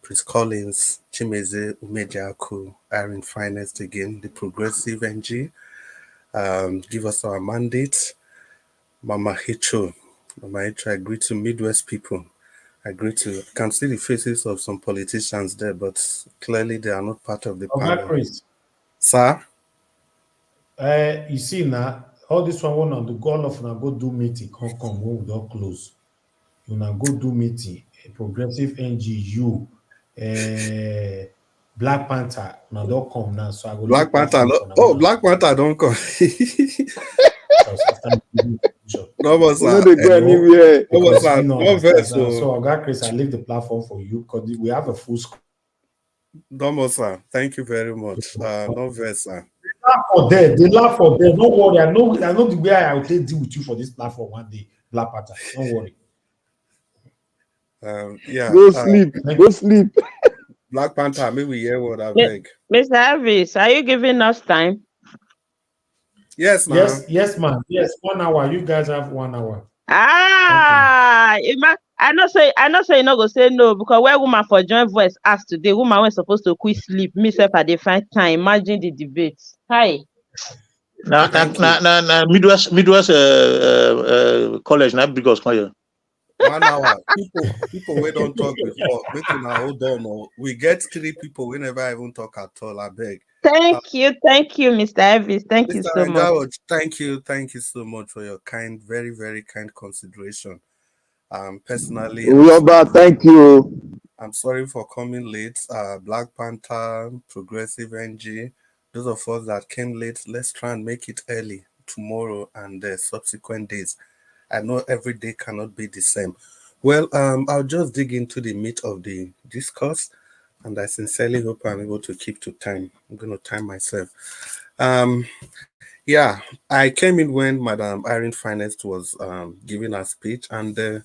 Prince Collins, Chimeze, Umejaku, Irene Finest again, the Progressive NG. Give us our mandate. Mama Hicho, I greet you, Midwest people. I can see the faces of some politicians there, but clearly they are not part of the panel. Chris. Sir? You see now, all this one on the goal of now go do meeting, come when we don't close. You now go do meeting, progressive NGU, Black Panther, now don't come now. So I go Black Panther, Black Panther don't come. No, but sir, they go anywhere. So Oga Chris, I leave the platform for you because we have a full screen. No, sir. Thank you very much. No verse, sir. They laugh for them. Don't worry. I know the way I will take deal with you for this platform one day, Black Panther. Don't worry. Go sleep. Go sleep. Black Panther, maybe we hear what I beg. Mr. Harvis, are you giving us time? Yes, ma'am. Yes, ma'am. Yes, 1 hour. You guys have 1 hour. I not say you not go say no because where woman for joint voice asked today, woman was supposed to quit sleep. Me self at the find time. Imagine the debate. Hi. Midwest college, not because 1 hour. People we don't talk before. Making a hold on. We get 3 people we never even talk at all. I beg. Thank you, Mr. Evans. Thank you so much. Thank you so much for your kind, very, very kind consideration. Personally, Yoba, thank you. I'm sorry for coming late. Black Panther, Progressive NG, those of us that came late, let's try and make it early tomorrow and the subsequent days. I know every day cannot be the same. Well, I'll just dig into the meat of the discourse, and I sincerely hope I'm able to keep to time. I'm going to time myself. Yeah, I came in when Madam Irene Finest was giving her speech, and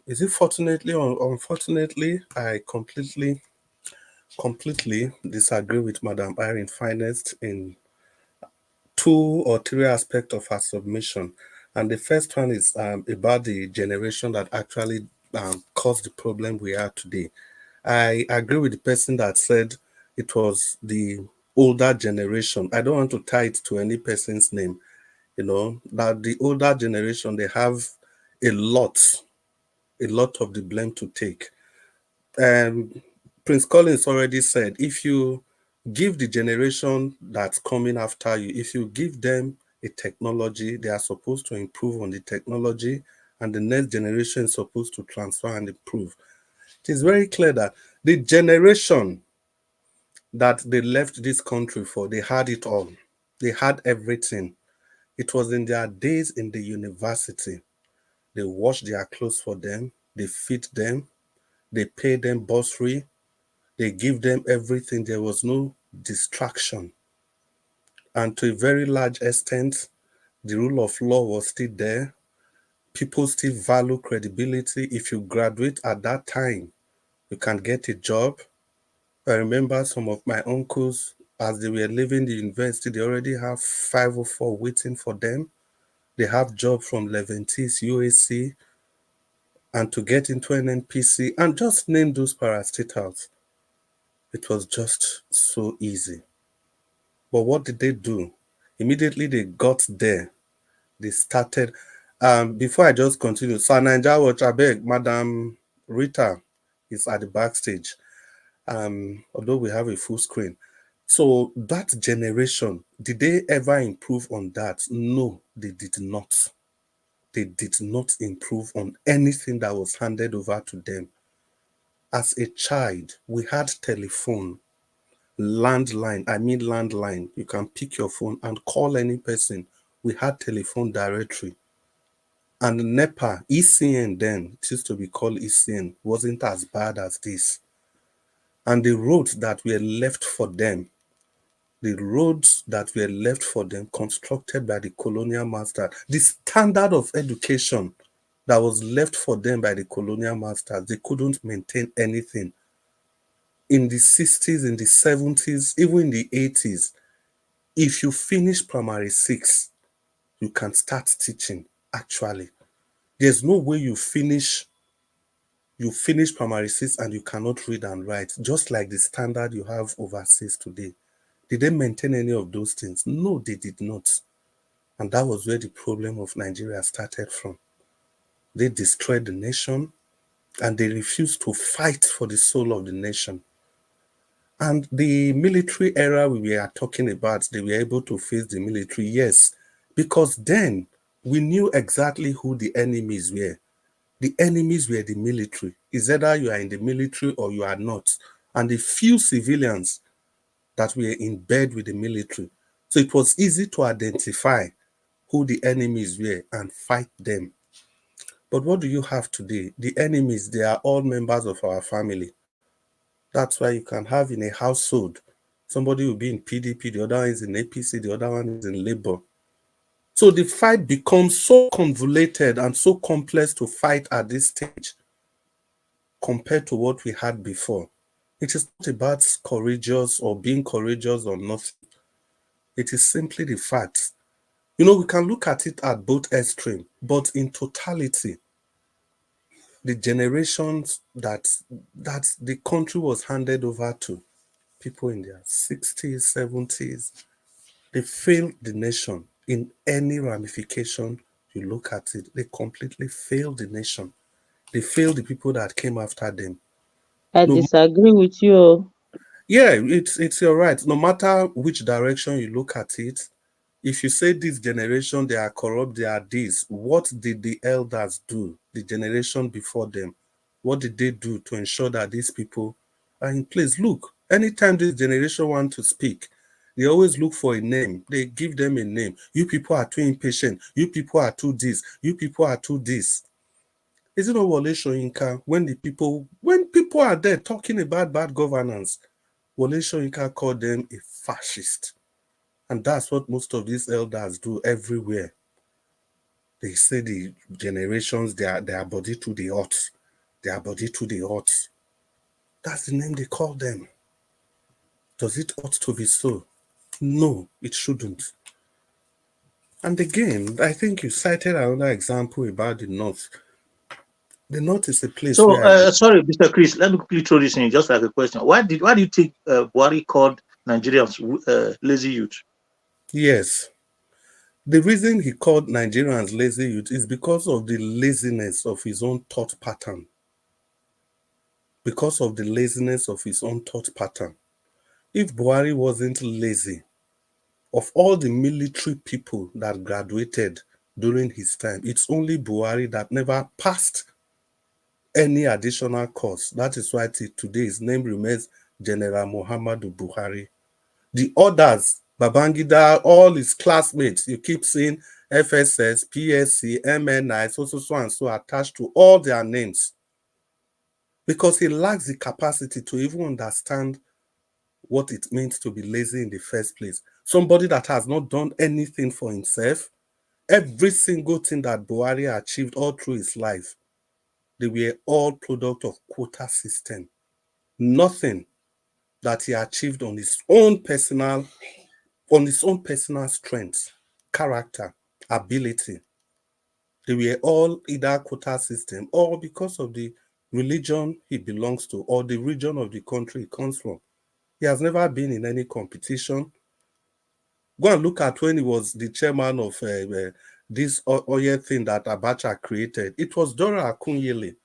is it fortunately or unfortunately, I completely disagree with Madam Irene Finest in 2 or 3 aspects of her submission. And the first one is about the generation that actually caused the problem we are today. I agree with the person that said it was the older generation. I don't want to tie it to any person's name. That the older generation, they have a lot of the blame to take. Prince Collins already said, if you give the generation that's coming after you, if you give them a technology, they are supposed to improve on the technology, and the next generation is supposed to transfer and improve. It is very clear that the generation that they left this country for, they had it all. They had everything. It was in their days in the university. They wash their clothes for them, they feed them, they pay them bursary, they give them everything. There was no distraction. And to a very large extent, the rule of law was still there. People still value credibility. If you graduate at that time, you can get a job. I remember some of my uncles, as they were leaving the university, they already have 504 waiting for them. They have jobs from Leventis, UAC, and to get into an NPC, and just name those parastatals. It was just so easy. But what did they do? Immediately they got there, they started. Before I just continue, Sir Naija Watch, abeg, Madam Rita is at the backstage. Although we have a full screen. So that generation, did they ever improve on that? No, they did not. They did not improve on anything that was handed over to them. As a child, we had telephone, landline. You can pick your phone and call any person. We had telephone directory. And NEPA, ECN then, it used to be called ECN, wasn't as bad as this. And the roads that were left for them, constructed by the colonial master, the standard of education that was left for them by the colonial masters, they couldn't maintain anything. In the 60s, in the 70s, even in the 80s, if you finish primary 6, you can start teaching, actually. There's no way you finish primary 6 and you cannot read and write, just like the standard you have overseas today. Did they maintain any of those things? No, they did not. And that was where the problem of Nigeria started from. They destroyed the nation and they refused to fight for the soul of the nation. And the military era we are talking about, they were able to face the military, yes, because then we knew exactly who the enemies were. The enemies were the military. It's either you are in the military or you are not. And the few civilians that were in bed with the military. So it was easy to identify who the enemies were and fight them. But what do you have today? The enemies, they are all members of our family. That's why you can have in a household, somebody will be in PDP, the other one is in APC, the other one is in Labour. So the fight becomes so convoluted and so complex to fight at this stage compared to what we had before. It is not about courageous or being courageous or nothing. It is simply the fact. We can look at it at both extremes, but in totality, the generations that the country was handed over to, people in their 60s, 70s, they failed the nation in any ramification you look at it. They completely failed the nation. They failed the people that came after them. I disagree with you. Yeah, it's your right. No matter which direction you look at it, If you say this generation, they are corrupt, they are this, what did the elders do, the generation before them? What did they do to ensure that these people are in place? Look, anytime this generation want to speak, they always look for a name. They give them a name. You people are too impatient. You people are too this. You people are too this. Is it not Wole Soyinka when people are there talking about bad governance? Wole Soyinka called them a fascist. And that's what most of these elders do everywhere. They say the generations, their body to the earth. Their body to the earth. That's the name they call them. Does it ought to be so? No, it shouldn't. And again, I think you cited another example about the North. The North is a place So, where sorry, Mr. Chris, let me quickly throw this in just like a question. Why do you think Buhari called Nigerians lazy youth? Yes. The reason he called Nigerians lazy youth is because of the laziness of his own thought pattern. Because of the laziness of his own thought pattern. If Buhari wasn't lazy, of all the military people that graduated during his time, it's only Buhari that never passed any additional course. That is why today his name remains General Muhammadu Buhari. The others, Babangida, all his classmates, you keep seeing FSS, PSC, MNI, so and so attached to all their names. Because he lacks the capacity to even understand what it means to be lazy in the first place. Somebody that has not done anything for himself, every single thing that Buhari achieved all through his life, they were all product of quota system. Nothing that he achieved on his own personal strength, character, ability. They were all either quota system or because of the religion he belongs to or the region of the country he comes from. He has never been in any competition. Go and look at when he was the chairman of this oil thing that Abacha created. It was Dora Akunyele,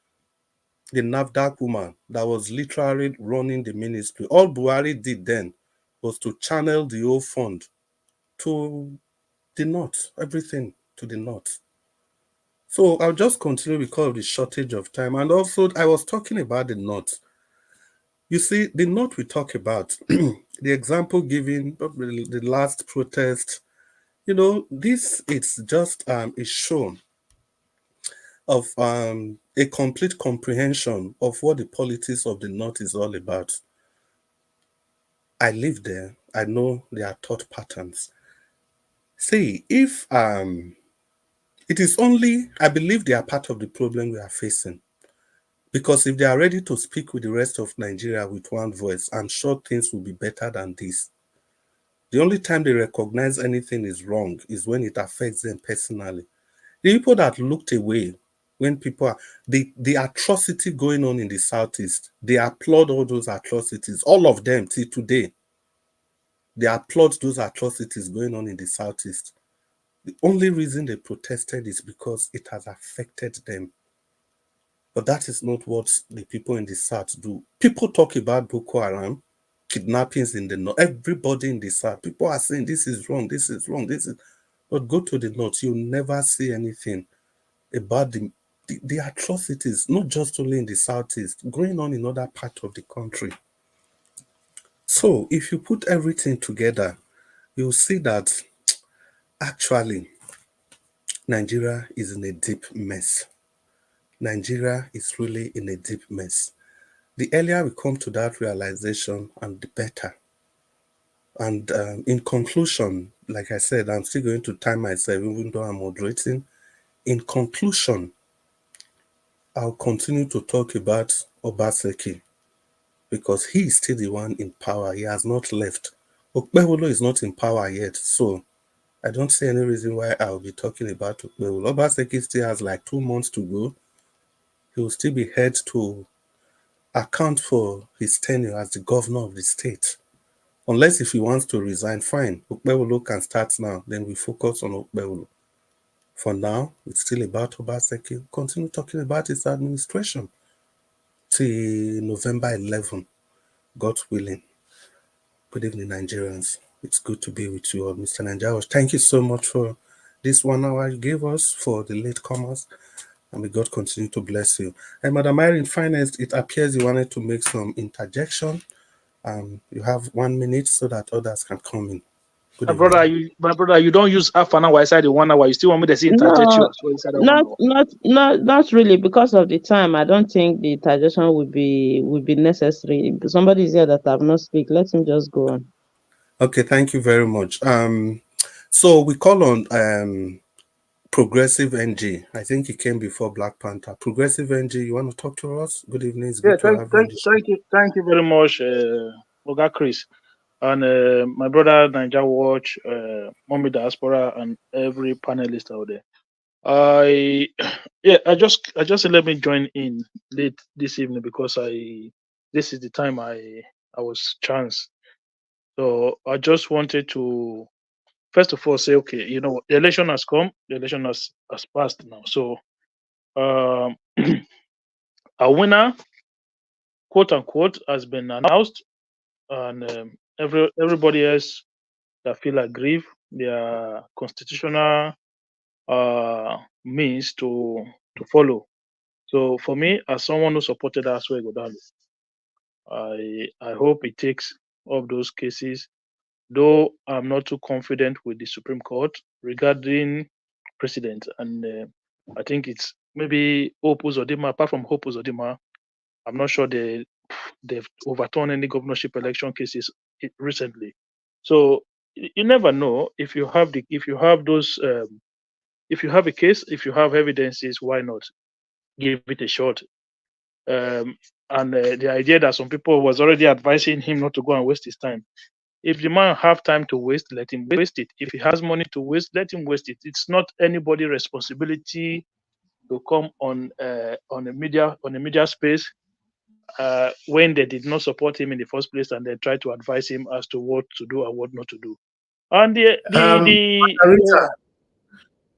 the NAFDAC woman, that was literally running the ministry. All Buhari did then was to channel the whole fund to the north, everything to the north. So I'll just continue because of the shortage of time. And also, I was talking about the north. You see, the north we talk about, the example given, the last protest, this it's just a show of a complete comprehension of what the politics of the north is all about. I live there. I know their thought patterns. See, if it is only, I believe they are part of the problem we are facing. Because if they are ready to speak with the rest of Nigeria with one voice, I'm sure things will be better than this. The only time they recognize anything is wrong is when it affects them personally. The people that looked away when people are, the atrocity going on in the Southeast, they applaud all those atrocities, all of them till today. They applaud those atrocities going on in the Southeast. The only reason they protested is because it has affected them. But that is not what the people in the South do. People talk about Boko Haram, kidnappings in the North. Everybody in the South, people are saying this is wrong, this is wrong, this is. But go to the North, you'll never see anything about the atrocities, not just only in the Southeast, going on in other parts of the country. So if you put everything together, you'll see that actually Nigeria is in a deep mess. Nigeria is really in a deep mess. The earlier we come to that realization, and the better. And in conclusion, like I said, I'm still going to time myself, even though I'm moderating. In conclusion, I'll continue to talk about Obaseki because he is still the one in power. He has not left. Okpebholo is not in power yet, so I don't see any reason why I'll be talking about Okpebholo. Obaseki still has like 2 months to go. He will still be held to account for his tenure as the governor of the state. Unless if he wants to resign, fine. Okpebholo can start now. Then we focus on Okpebholo. For now, it's still about Obaseki. Continue talking about his administration till November 11, God willing. Good evening, Nigerians. It's good to be with you all, Mr. Nanjawas. Thank you so much for this 1 hour you gave us for the latecomers. And may God continue to bless you. And Madam Irene Finance, it appears you wanted to make some interjection. You have 1 minute so that others can come in. Good evening. My brother, you don't use half an hour inside the 1 hour. You still want me to see interjection No, inside that 1 hour? not really, because of the time. I don't think the interjection would be necessary. Somebody is here that have not speak. Let him just go on. Okay, thank you very much. So we call on Progressive NG. I think he came before Black Panther. Progressive NG, you want to talk to us? Good evening. It's good to have you on the show. Thank you very much, Oga Chris, and my brother Niger Watch, Mommy Diaspora, and every panelist out there. I just let me join in late this evening because this is the time I was chance. So I just wanted to first of all say, okay, the election has come, the election has passed now. So a winner, quote unquote, has been announced, and everybody else that feel aggrieved their constitutional means to follow. So for me, as someone who supported Aswe Ighodalo, I hope it takes up those cases, though I'm not too confident with the Supreme Court regarding precedent. And I think it's maybe Hope Uzodinma. Apart from Hope Uzodinma, I'm not sure they've overturned any governorship election cases recently. So you never know if you have those if you have a case, if you have evidences, why not give it a shot? And the idea that some people was already advising him not to go and waste his time. If the man have time to waste, let him waste it. If he has money to waste, let him waste it. It's not anybody's responsibility to come on a media space when they did not support him in the first place, and they try to advise him as to what to do and what not to do. And Margarita,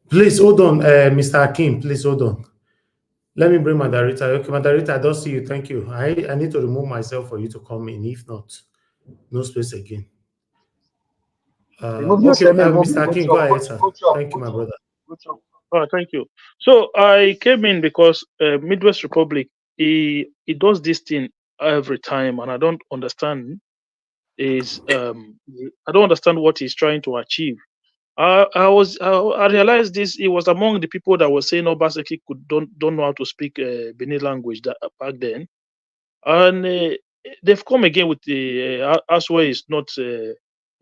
please hold on, Mr. Akim. Please hold on. Let me bring Margarita. Okay, Margarita, I don't see you. Thank you. I need to remove myself for you to come in. If not, no space again. Okay, Mr. Akim, go ahead, sir. Thank you, my brother. Oh, thank you. So I came in because Midwest Republic, he does this thing every time, and I don't understand. I don't understand what he's trying to achieve. I realized this. He was among the people that was saying Obaseki don't know how to speak Benin language back then, and they've come again with the Aswe is not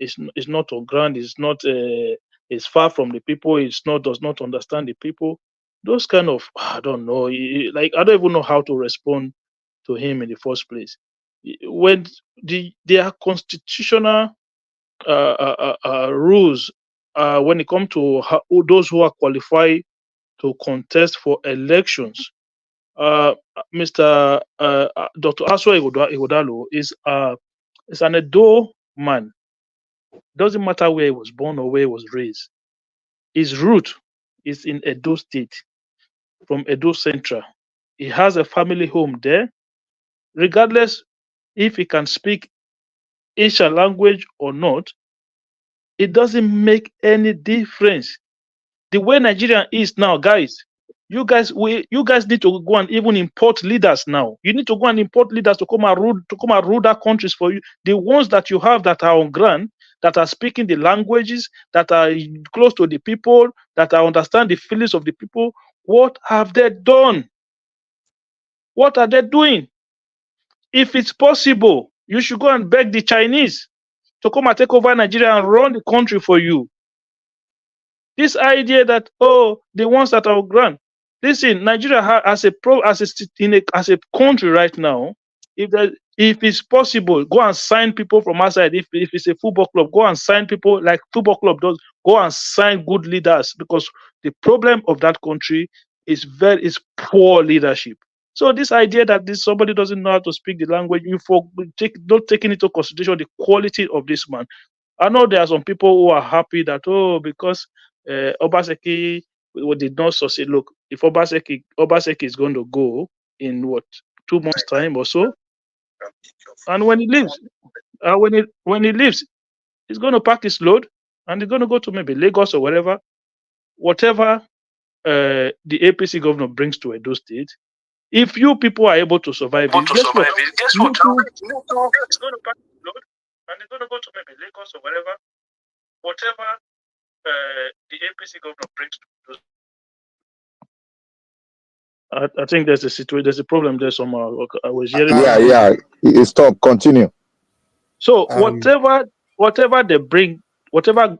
is not on ground. Is far from the people. Does not understand the people. Those kind of I don't know. Like I don't even know how to respond to him in the first place. When their constitutional rules when it comes to those who are qualified to contest for elections. Mr. Dr. Aswa Ighodalo is an Edo man. Doesn't matter where he was born or where he was raised. His root is in Edo State, from Edo Central. He has a family home there. Regardless if he can speak Asian language or not, it doesn't make any difference. The way Nigeria is now, guys, you guys need to go and even import leaders now. You need to go and import leaders to come and rule that countries for you. The ones that you have that are on ground, that are speaking the languages, that are close to the people, that understand the feelings of the people. What have they done? What are they doing? If it's possible, you should go and beg the Chinese to come and take over Nigeria and run the country for you. This idea that the ones that are grand. Listen, Nigeria as a country right now, if it's possible, go and sign people from outside. If it's a football club, go and sign people like football club does. Go and sign good leaders, because the problem of that country is poor leadership. So this idea that somebody doesn't know how to speak the language, not taking into consideration the quality of this man. I know there are some people who are happy that because Obaseki did not succeed. Look, if Obaseki is going to go in 2 months' time or so, and when he leaves, He's going to pack his load and he's going to go to maybe Lagos or wherever. Whatever the APC governor brings to Edo State, if you people are able to survive it, guess what? He's going to pack his load and he's going to go to maybe Lagos or wherever. Whatever the APC governor brings to Edo State. I think there's a situation, there's a problem there somehow. I was hearing. Stop. Continue. So whatever they bring, whatever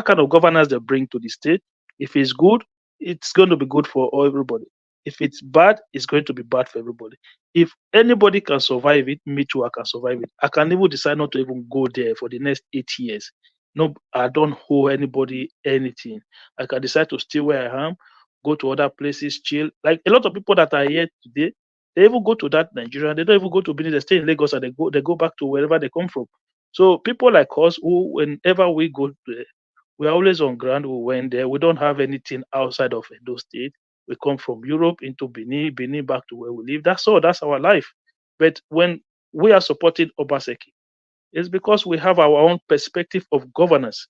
kind of governance they bring to the state, if it's good, it's going to be good for everybody. If it's bad, it's going to be bad for everybody. If anybody can survive it, me too, I can survive it. I can even decide not to even go there for the next 8 years. No, I don't owe anybody anything. I can decide to stay where I am, go to other places, chill. Like a lot of people that are here today, they even go to that Nigeria. They don't even go to Benin. They stay in Lagos and they go back to wherever they come from. So people like us, who whenever we go there, we're always on ground. We went there. We don't have anything outside of Edo State. We come from Europe into Benin, Benin back to where we live. That's all. That's our life. But when we are supporting Obaseki, it's because we have our own perspective of governance.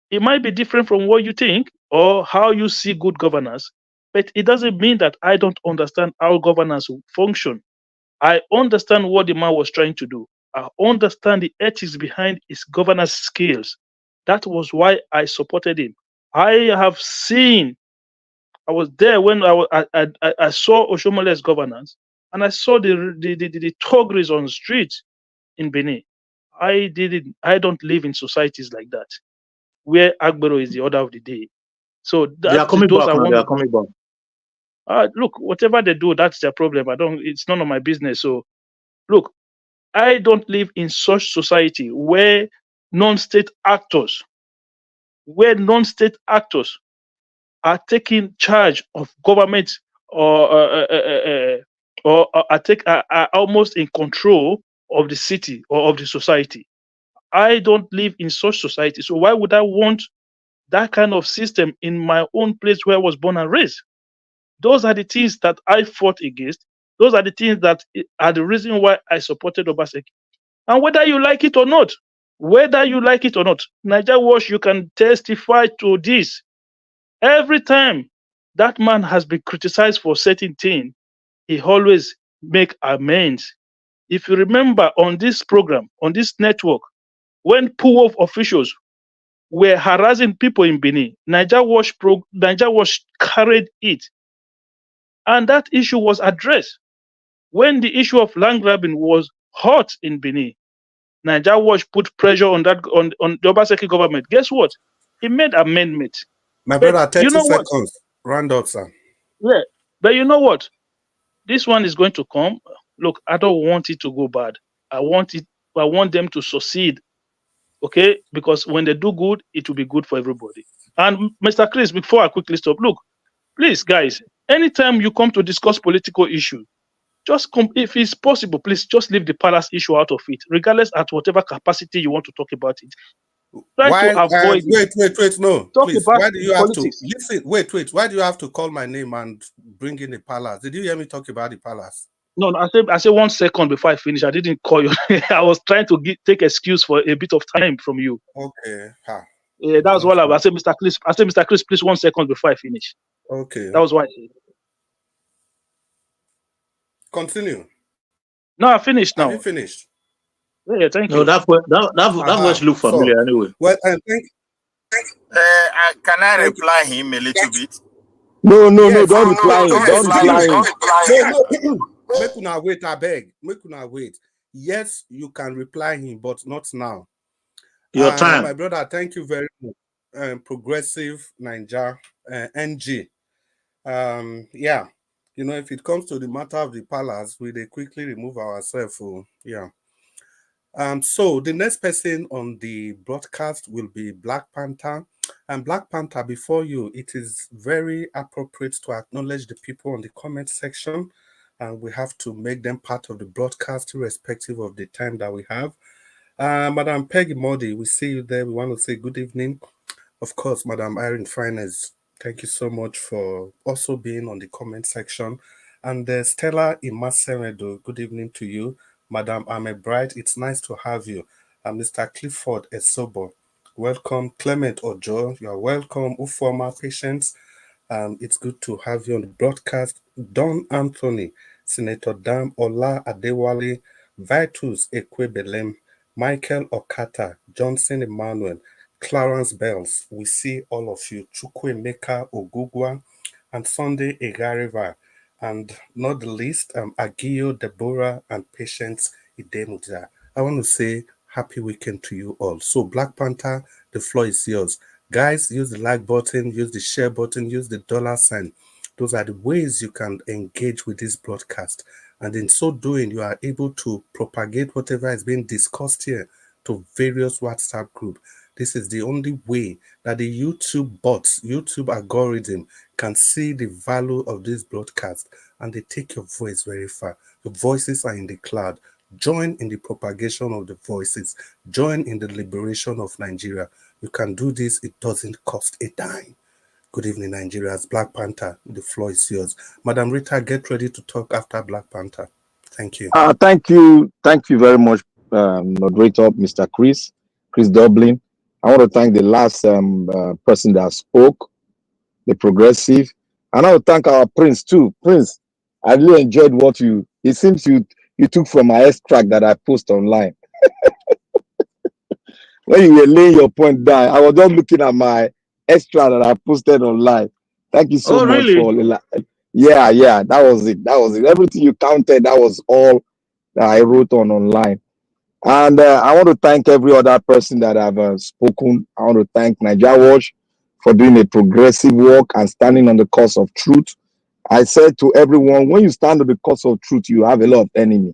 It might be different from what you think or how you see good governance, but it doesn't mean that I don't understand how governance function. I understand what the man was trying to do. I understand the ethics behind his governance skills. That was why I supported him. I have seen, I was there when I saw Oshomole's governance, and I saw the togris on the street in Benin. I don't live in societies like that, where Agbero is the order of the day. So they are coming those back. I They are coming back. Look, whatever they do, that's their problem. It's none of my business. So look, I don't live in such society where non-state actors are taking charge of government or are almost in control of the city or of the society. I don't live in such society. So why would I want that kind of system in my own place where I was born and raised? Those are the things that I fought against. Those are the things that are the reason why I supported Obaseki. And whether you like it or not, Niger Watch, you can testify to this. Every time that man has been criticized for certain things, he always make amends. If you remember on this program, on this network, when poor officials were harassing people in Benin, Niger Watch carried it. And that issue was addressed. When the issue of land grabbing was hot in Benin, Niger Watch put pressure on the Obaseki government. Guess what? He made amendment. My But brother, 30 you know what? seconds. Round up, sir. Yeah. But you know what? This one is going to come. Look, I don't want it to go bad. I want them to succeed. Okay? Because when they do good, it will be good for everybody. And Mr. Chris, before I quickly stop, look, please, guys, anytime you come to discuss political issues, just come, if it's possible, please just leave the palace issue out of it, regardless at whatever capacity you want to talk about it. Try to avoid wait, no, talk please. about Why do you have politics. to listen? Wait. Why do you have to call my name and bring in the palace? Did you hear me talk about the palace? No, I said 1 second before I finish. I didn't call you. I was trying to take excuse for a bit of time from you. Okay. Yeah, that was all I said, Mr. Chris, please 1 second before I finish. Okay. That was why I said. Continue. No, I finished now. Have you finished? Yeah, thank you. No, that voice look familiar anyway. Well, thank. Can I reply him a little bit? No, don't reply him. Don't reply him. No. Make una wait, I beg. Make una wait. Yes, you can reply him, but not now. Your time. My brother, thank you very much. Progressive Niger, NG. Yeah. You know, if it comes to the matter of the palace, we they quickly remove ourselves. Yeah. So the next person on the broadcast will be Black Panther. And Black Panther, before you, it is very appropriate to acknowledge the people on the comment section. And we have to make them part of the broadcast, irrespective of the time that we have. Madam Peggy Modi, we see you there. We want to say good evening. Of course, Madam Irene Finance, thank you so much for also being on the comment section. And Stella Imaseredo, good evening to you. Madam Ame Bright, it's nice to have you. Mr. Clifford Esobo. Welcome. Clement Ojo, you are welcome. Ufoma Patience, it's good to have you on the broadcast. Don Anthony, Senator Dam Ola Adewale, Vitus Ekwebelem, Michael Okata, Johnson Emmanuel, Clarence Bells. We see all of you. Chukwemeka Ogugwa and Sunday Egariva. And not the least, Agio, Deborah, and Patience Idemuja. I want to say happy weekend to you all. So, Black Panther, the floor is yours. Guys, use the like button, use the share button, use the $sign. Those are the ways you can engage with this broadcast. And in so doing, you are able to propagate whatever is being discussed here to various WhatsApp groups. This is the only way that the YouTube bots, YouTube algorithm can see the value of this broadcast, and they take your voice very far. Your voices are in the cloud. Join in the propagation of the voices. Join in the liberation of Nigeria. You can do this. It doesn't cost a dime. Good evening, Nigeria's Black Panther. The floor is yours. Madam Rita, get ready to talk after Black Panther. Thank you. Thank you. Thank you very much, moderator, Mr. Chris Dublin. I want to thank the last person that spoke, the progressive. And I want to thank our Prince too. Prince, I really enjoyed what it seems you took from my extract that I post online. When you were laying your point down, I was just looking at my extra that I posted online. Thank you so much for yeah, that was it. Everything you counted, that was all that I wrote online. And I want to thank every other person that have spoken. I want to thank Nigeria Watch for doing a progressive work and standing on the cause of truth. I said to everyone, when you stand on the cause of truth, you have a lot of enemies.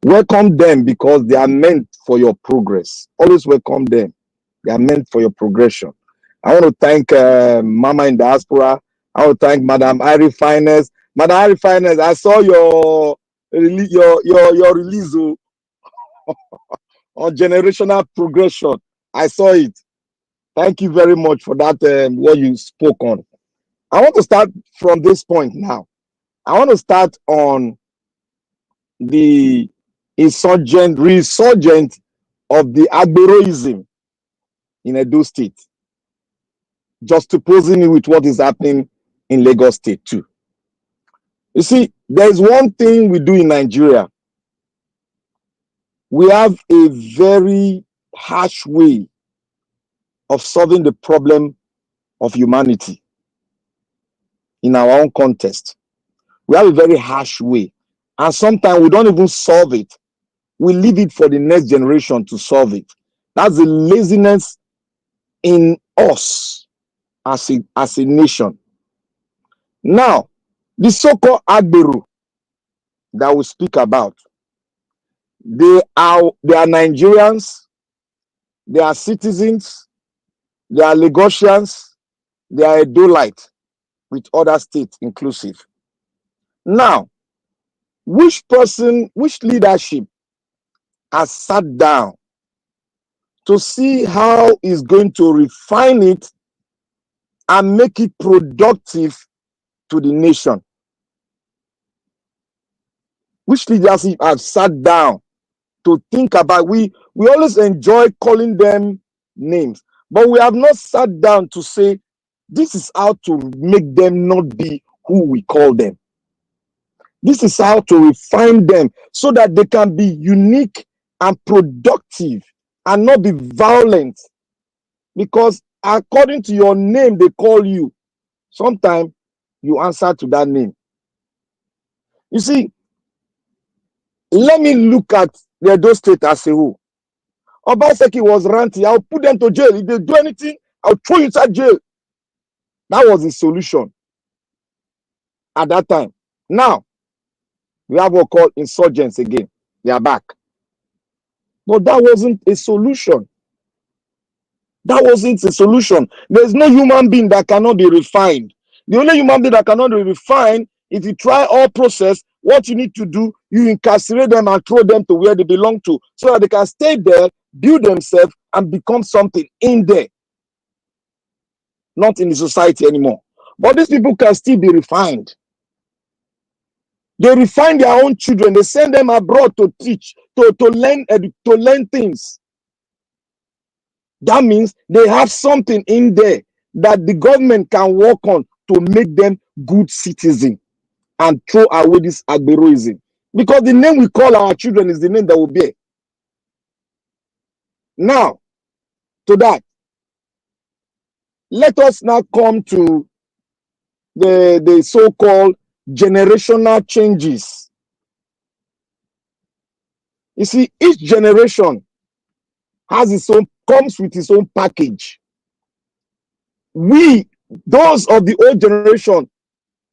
Welcome them because they are meant for your progress. Always welcome them. They are meant for your progression. I want to thank Mama in Diaspora. I want to thank Madam Ari Finest. Madam Ari Finest, I saw your release on generational progression. I saw it. Thank you very much for that, what you spoke on. I want to start from this point now. I want to start on the resurgent of the Agberoism in Edo State, juxtaposing it with what is happening in Lagos State too. You see, there's one thing we do in Nigeria. We have a very harsh way of solving the problem of humanity in our own context. We have a very harsh way. And sometimes we don't even solve it. We leave it for the next generation to solve it. That's the laziness in us as a nation. Now, the so-called Agberu that we speak about, they are Nigerians, they are citizens, they are Lagosians, they are Edolite, with other states inclusive. Now, which leadership has sat down to see how is going to refine it and make it productive to the nation? Which leadership have sat down to think about? We always enjoy calling them names, but we have not sat down to say this is how to make them not be who we call them. This is how to refine them so that they can be unique and productive and not be violent. Because according to your name, they call you. Sometimes you answer to that name. You see, let me look at the Edo State as a whole. Obaseki was ranting. I'll put them to jail. If they do anything, I'll throw you inside jail. That was the solution at that time. Now, we have what called insurgents again. They are back. But that wasn't a solution. That wasn't a solution. There's no human being that cannot be refined. The only human being that cannot be refined, if you try all process, what you need to do, you incarcerate them and throw them to where they belong to, so that they can stay there, build themselves, and become something in there. Not in the society anymore. But these people can still be refined. They refine their own children. They send them abroad to teach, to learn things. That means they have something in there that the government can work on to make them good citizens and throw away this agberoism. Because the name we call our children is the name that will bear. Now, to that, let us now come to the so-called generational changes. You see, each generation has its own, comes with its own package. We, those of the old generation,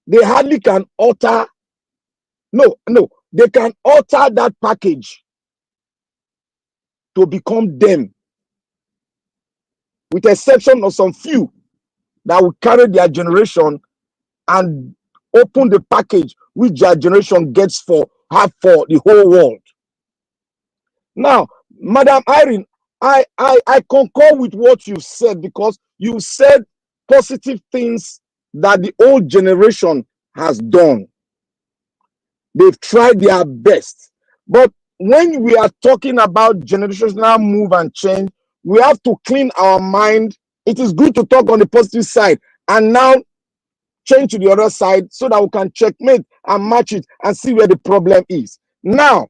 they hardly can alter. No, they can alter that package to become them, with exception of some few that will carry their generation and open the package which their generation gets for the whole world. Now, Madam Irene, I concur with what you said, because you said positive things that the old generation has done. They've tried their best. But when we are talking about generational move and change, we have to clean our mind. It is good to talk on the positive side and now change to the other side so that we can checkmate and match it and see where the problem is. Now,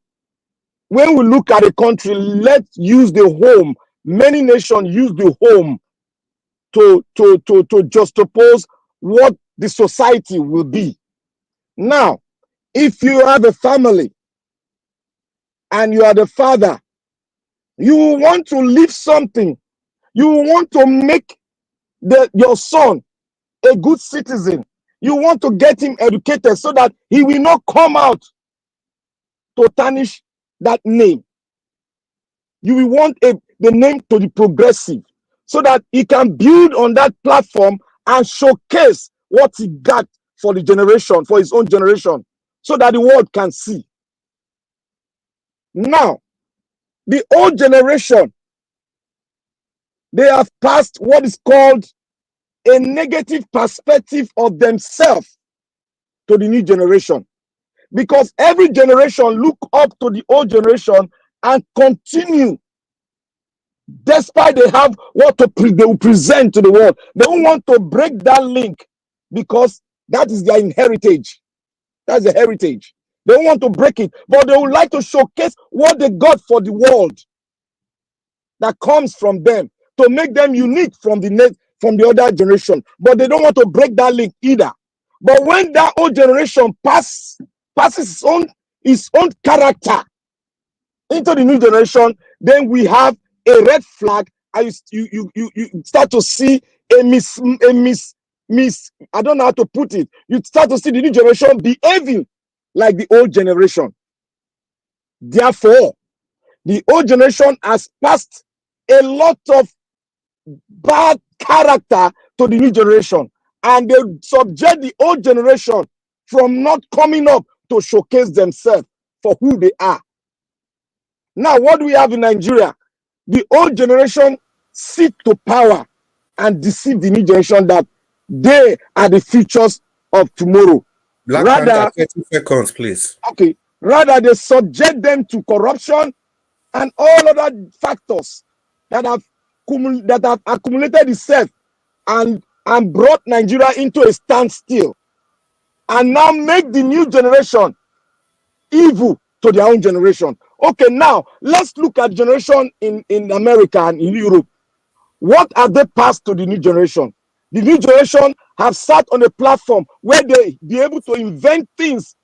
when we look at a country, let's use the home. Many nations use the home to juxtapose what the society will be. Now, if you have a family and you are the father, you want to leave something. You want to make your son a good citizen. You want to get him educated so that he will not come out to tarnish that name. You will want the name to be progressive so that he can build on that platform and showcase what he got for the generation, for his own generation, so that the world can see. Now, the old generation, they have passed what is called a negative perspective of themselves to the new generation, because every generation look up to the old generation and continue, despite they have what they will present to the world. They don't want to break that link because that is their heritage. That's the heritage. They don't want to break it, but they would like to showcase what they got for the world that comes from them to make them unique from the other generation. But they don't want to break that link either. But when that old generation passes its own character into the new generation, then we have a red flag, and you start to see a I don't know how to put it. You start to see the new generation behaving like the old generation. Therefore, the old generation has passed a lot of bad character to the new generation, and they subject the old generation from not coming up to showcase themselves for who they are. Now, what do we have in Nigeria? The old generation sit to power and deceive the new generation that they are the futures of tomorrow. Black Panther, 30 seconds, please. Okay. Rather, they subject them to corruption and all other factors that have accumulated itself and brought Nigeria into a standstill, and now make the new generation evil to their own generation. Okay, now let's look at generation in America and in Europe. What have they passed to the new generation? The new generation have sat on a platform where they be able to invent things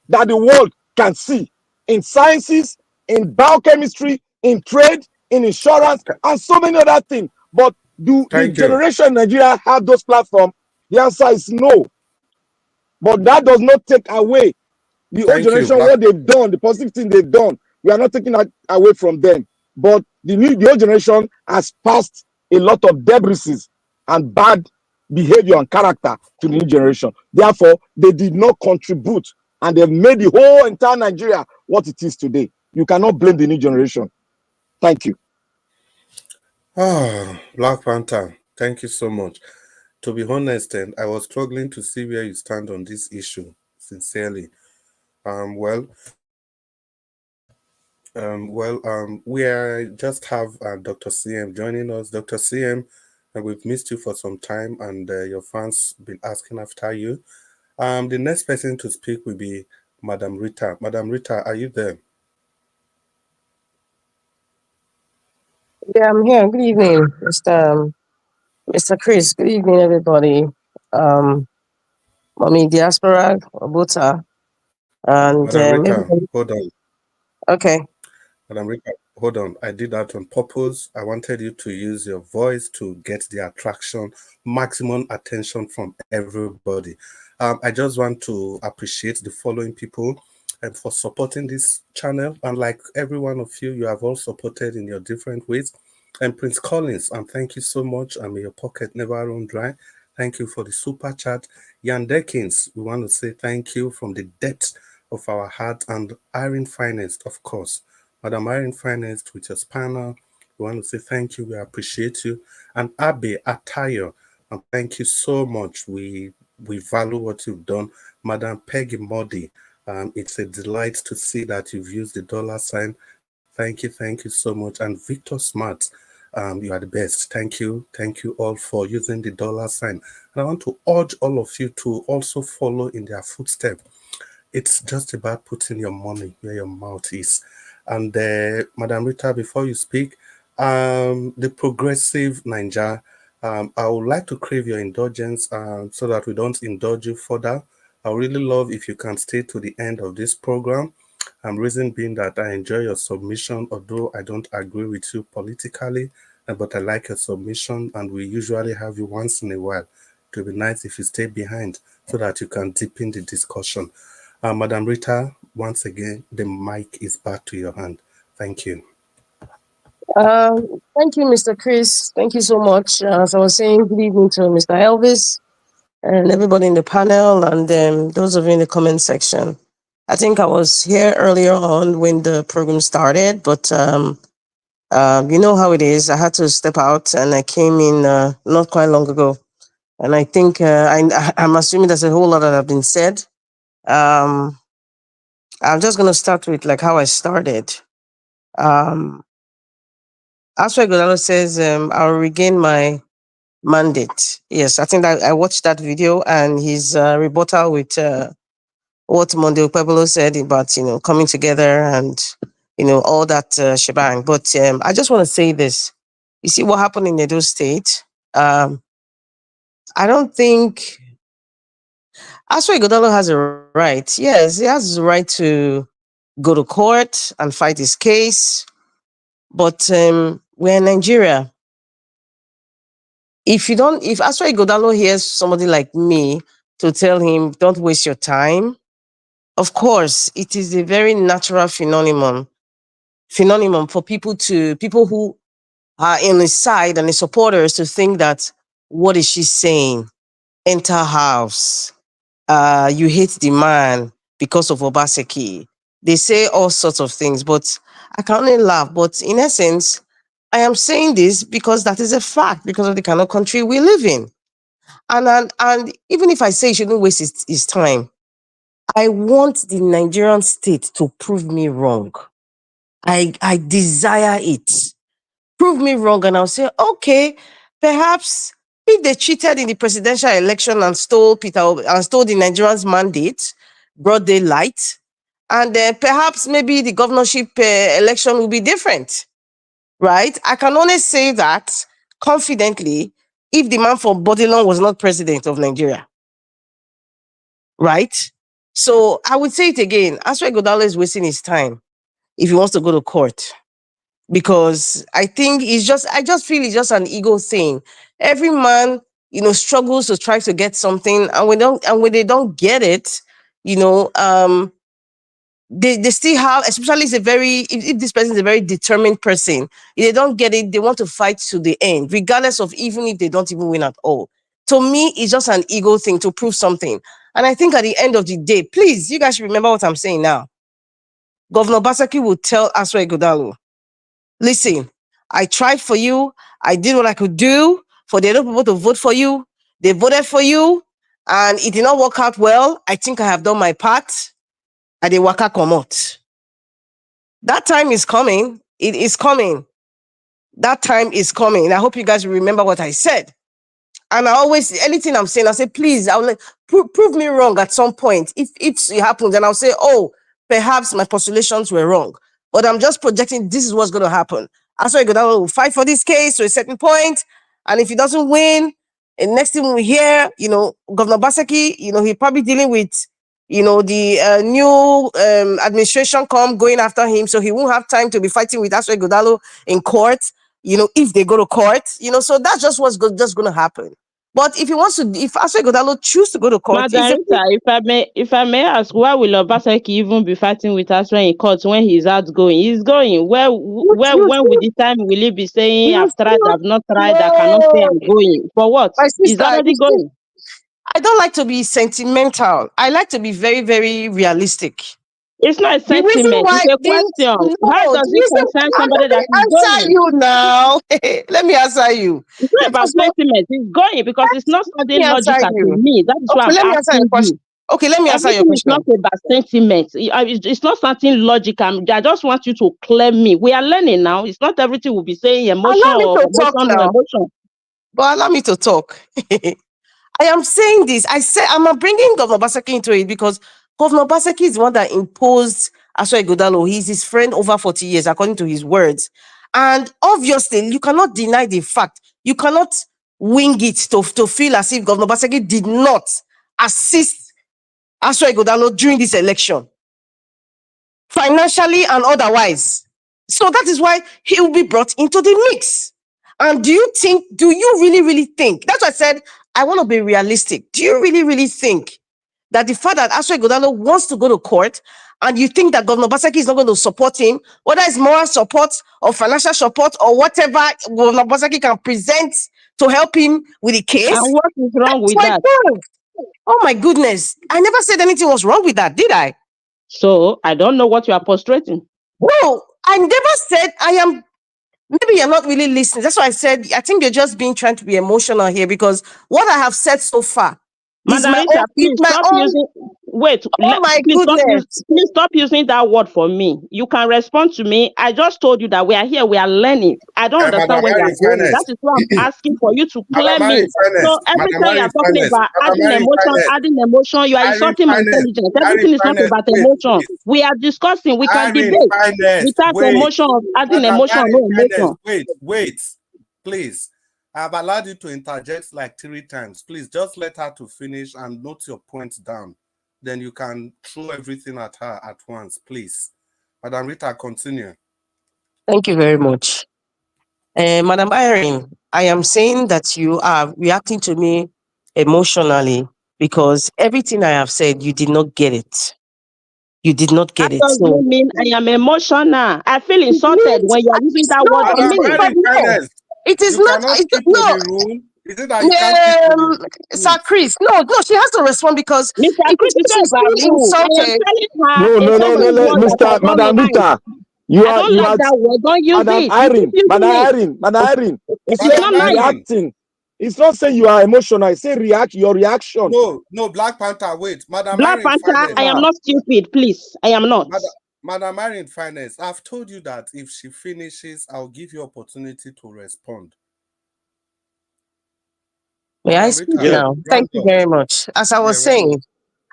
that the world can see in sciences, in biochemistry, in trade, in insurance, and so many other things. But do the generation in Nigeria have those platforms? The answer is no. But that does not take away the old generation, what they've done, the positive thing they've done. We are not taking that away from them. But the old generation has passed a lot of debris and bad behavior and character to the new generation. Therefore, they did not contribute, and they've made the whole entire Nigeria what it is today. You cannot blame the new generation. Thank you. Black Panther, thank you so much. To be honest, and I was struggling to see where you stand on this issue, sincerely. Well, We just have Dr. CM joining us. Dr. CM, we've missed you for some time, and your fans been asking after you. The next person to speak will be Madam Rita. Madam Rita, are you there? Yeah, I'm here. Good evening, Mr. Chris. Good evening, everybody. Mommy Diaspora, Obuta, and Madam Rita, everybody. hold on. Okay. Madam Rita, hold on. I did that on purpose. I wanted you to use your voice to get the attraction, maximum attention from everybody. I just want to appreciate the following people and for supporting this channel. And like every one of you, you have all supported in your different ways. And Prince Collins, thank you so much. And may your pocket never run dry. Thank you for the super chat. Jan Dekins, we want to say thank you from the depths of our heart. And Irene Finest, of course. Madam Irene Finest, with your panel, we want to say thank you. We appreciate you. And Abe Atayo, thank you so much. We value what you've done. Madam Peggy Modi, it's a delight to see that you've used the $sign. Thank you so much. And Victor Smart, you are the best. Thank you all for using the $sign. And I want to urge all of you to also follow in their footsteps. It's just about putting your money where your mouth is. And Madam Rita, before you speak, the progressive Ninja, I would like to crave your indulgence so that we don't indulge you further. I really love if you can stay to the end of this program. Reason being that I enjoy your submission, although I don't agree with you politically, but I like your submission, and we usually have you once in a while. It would be nice if you stay behind so that you can deepen the discussion. Madam Rita, once again, the mic is back to your hand. Thank you. Thank you, Mr. Chris. Thank you so much. As I was saying, good evening to Mr. Elvis and everybody in the panel and those of you in the comment section. I think I was here earlier on when the program started, but you know how it is. I had to step out and I came in not quite long ago. And I think I'm assuming there's a whole lot that have been said. I'm just going to start with like how I started. After Ighodalo says, I'll regain my mandate. Yes, I think that I watched that video and his rebuttal with what Monday Okpebholo said about, coming together and, all that shebang. But I just want to say this. You see what happened in Edo State? I don't think Aswa Ighodalo has a right. Yes, he has the right to go to court and fight his case. But we're in Nigeria. If Aswa Ighodalo hears somebody like me to tell him, don't waste your time, of course, it is a very natural phenomenon for people who are in his side and his supporters to think that, what is she saying? Enter house. You hate the man because of Obaseki. They say all sorts of things, but I can only laugh. But in essence, I am saying this because that is a fact, because of the kind of country we live in. And even if I say he shouldn't waste his time, I want the Nigerian state to prove me wrong. I desire it. Prove me wrong, and I'll say, okay, perhaps if they cheated in the presidential election and stole the Nigerians' mandate, broad daylight, and perhaps maybe the governorship election will be different, right? I can only say that confidently if the man from Bodilon was not president of Nigeria, right? So I would say it again. Aswa Ighodalo is wasting his time if he wants to go to court, because I think I just feel it's just an ego thing. Every man, struggles to try to get something, and when they don't get it, they still have, especially if this person is a very determined person, if they don't get it, they want to fight to the end, regardless of even if they don't even win at all. To me, it's just an ego thing to prove something. And I think at the end of the day, please, you guys should remember what I'm saying now. Governor Basaki will tell Aswa Ighodalo, listen, I tried for you. I did what I could do for the other people to vote for you. They voted for you, and it did not work out well. I think I have done my part. And they waka come out. That time is coming. It is coming. That time is coming. I hope you guys remember what I said. And I always, anything I'm saying, I say, please, I'll prove me wrong at some point. If it happens, and I'll say, oh, perhaps my postulations were wrong. But I'm just projecting this is what's going to happen. That's why Ighodalo will fight for this case to a certain point. And if he doesn't win, and next thing we hear, Governor Baseki, he's probably dealing with, the new administration going after him. So he won't have time to be fighting with Aswe Ighodalo in court, if they go to court, so that's just what's just going to happen. But if Aswe Ighodalo choose to go to court, Madam Rita, if I may ask, why will Obaseki even be fighting with us in court when he's outgoing? He's going. When will the time will he be saying I've tried, I've not tried, I cannot say I'm going? For what? My sister, He's already going. I don't like to be sentimental. I like to be very, very realistic. It's not a sentiment, it's a question. How does it concern somebody that is going? Answer you now. Let me answer you. It's not about sentiment, it's going because it's not something logical to me. That is why I'm asking you. Okay, let me answer your Everything question. is not about sentiment. It's not something logical. I just want you to clear me. We are learning now. It's not everything we'll be saying emotion or emotion. But allow me to talk. I am saying this. I'm bringing Governor Baseki into it because Governor Baseki is the one that imposed Aswe Ighodalo. He's his friend over 40 years, according to his words. And obviously, you cannot deny the fact. You cannot wing it to feel as if Governor Baseki did not assist Aswe Ighodalo during this election, financially and otherwise. So that is why he will be brought into the mix. And do you really, really think? That's why I said, I want to be realistic. Do you really, really think that the fact that Aswe Ighodalo wants to go to court and you think that Governor Baseki is not going to support him, whether it's moral support or financial support or whatever Governor Baseki can present to help him with the case? And what is wrong with that? Oh my goodness. I never said anything was wrong with that, did I? So I don't know what you are frustrating. No, I never said I am. Maybe you're not really listening. That's why I said, I think you're just trying to be emotional here because what I have said so far is Madam Rita, please stop using. Wait, please stop using that word for me. You can respond to me. I just told you that we are here, we are learning. I don't understand where you are going. That is why I'm asking for you to clear me. So every time you are talking about adding emotion, you are insulting my intelligence. Everything is not about emotion. We are discussing. We can debate without emotion, adding emotion, no emotion. Wait, please. I've allowed you to interject like 3 times. Please just let her to finish and note your points down. Then you can throw everything at her at once, please. Madam Rita, continue. Thank you very much. Madam Irene, I am saying that you are reacting to me emotionally because everything I have said, you did not get it. You did not get it. That doesn't mean I am emotional. I feel insulted when you are using that word on me. It is not. Is it that you can't Sir Chris, no, she has to respond because Mr. Chris is about insulted. No, Mr. Madam Rita, I don't like that word. Don't use it. Madam Irene, it's not reacting. It's not saying you are emotional. It's saying your reaction. No, Black Panther, wait. Madam Black Panther, I am not stupid, please. I am not. Madam Irene Finance, I've told you that if she finishes, I'll give you opportunity to respond. May I speak now? Thank you very much. As I was saying,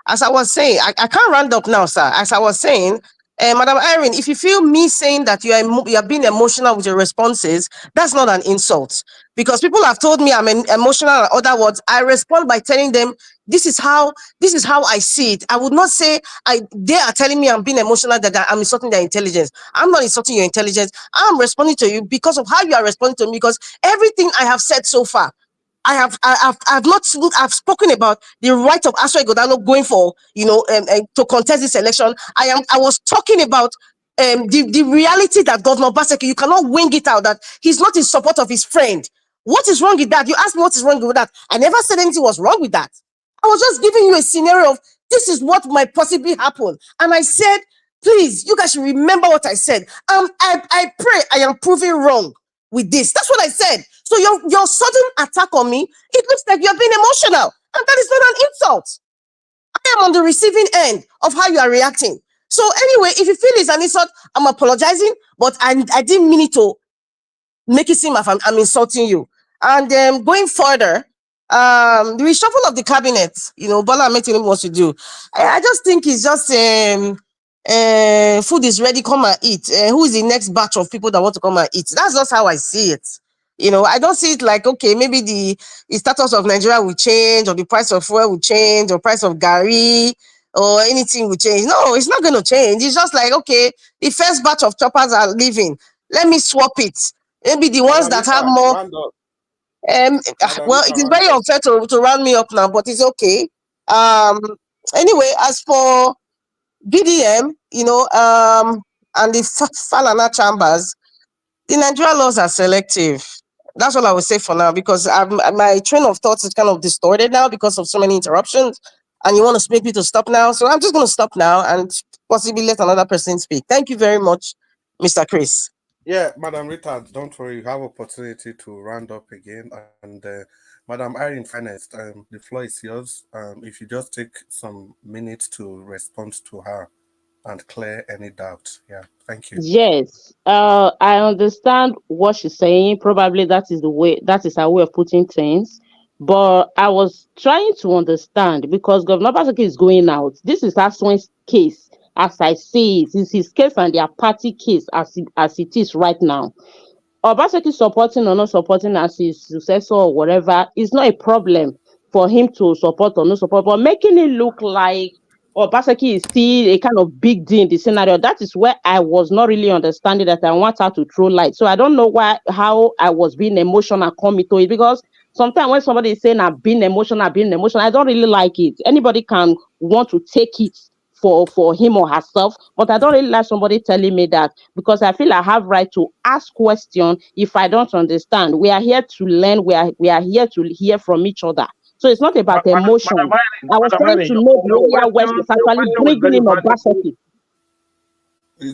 I can't round up now, sir. As I was saying, Madam Irene, if you feel me saying that you are being emotional with your responses, that's not an insult. Because people have told me I'm emotional. In other words, I respond by telling them this is how I see it. I would not say they are telling me I'm being emotional, that I'm insulting their intelligence. I'm not insulting your intelligence. I'm responding to you because of how you are responding to me. Because everything I have said so far, I've spoken about the right of Aswe Ighodalo going for, to contest this election. I was talking about the reality that Governor Baseki, you cannot wing it out that he's not in support of his friend. What is wrong with that? You asked me what is wrong with that. I never said anything was wrong with that. I was just giving you a scenario of this is what might possibly happen. And I said, please, you guys should remember what I said. I pray I am proven wrong with this. That's what I said. So your sudden attack on me, it looks like you're being emotional. And that is not an insult. I am on the receiving end of how you are reacting. So anyway, if you feel it's an insult, I'm apologizing, but I didn't mean it to make it seem like I'm insulting you. And going further, the reshuffle of the cabinet, Bola Ahmed Tinubu wants to do. I just think it's just food is ready, come and eat. Who is the next batch of people that want to come and eat? That's just how I see it. I don't see it like, okay, maybe the status of Nigeria will change, or the price of fuel will change, or price of gari, or anything will change. No, it's not going to change. It's just like, okay, the first batch of choppers are leaving. Let me swap it. Maybe the ones that have more. Well, it is very unfair to round me up now, but it's okay. Anyway, as for BDM, and the Falana chambers, the Nigerian laws are selective. That's all I would say for now, because my train of thoughts is kind of distorted now because of so many interruptions, and you want to make me to stop now. So I'm just going to stop now and possibly let another person speak. Thank you very much, Mr. Chris. Yeah, Madam Rita, don't worry, you have opportunity to round up again. And Madam Irene Finest, the floor is yours. If you just take some minutes to respond to her and clear any doubt. Yeah, thank you. Yes, I understand what she's saying. Probably that is her way of putting things. But I was trying to understand, because Governor Obaseki is going out. This is Aswen's case, as I see it. It's his case and their party case as it is right now. Obaseki supporting or not supporting as his successor or whatever is not a problem for him to support or not support, but making it look like Obaseki is still a kind of big deal in the scenario. That is where I was not really understanding that. I want her to throw light. So I don't know how I was being emotional coming to it, because sometimes when somebody is saying I'm being emotional, I don't really like it. Anybody can want to take it for him or herself, but I don't really like somebody telling me that, because I feel I have right to ask questions if I don't understand. We are here to learn. We are here to hear from each other. So it's not about emotion. I was trying to know the area where she's actually bringing in Obaseki.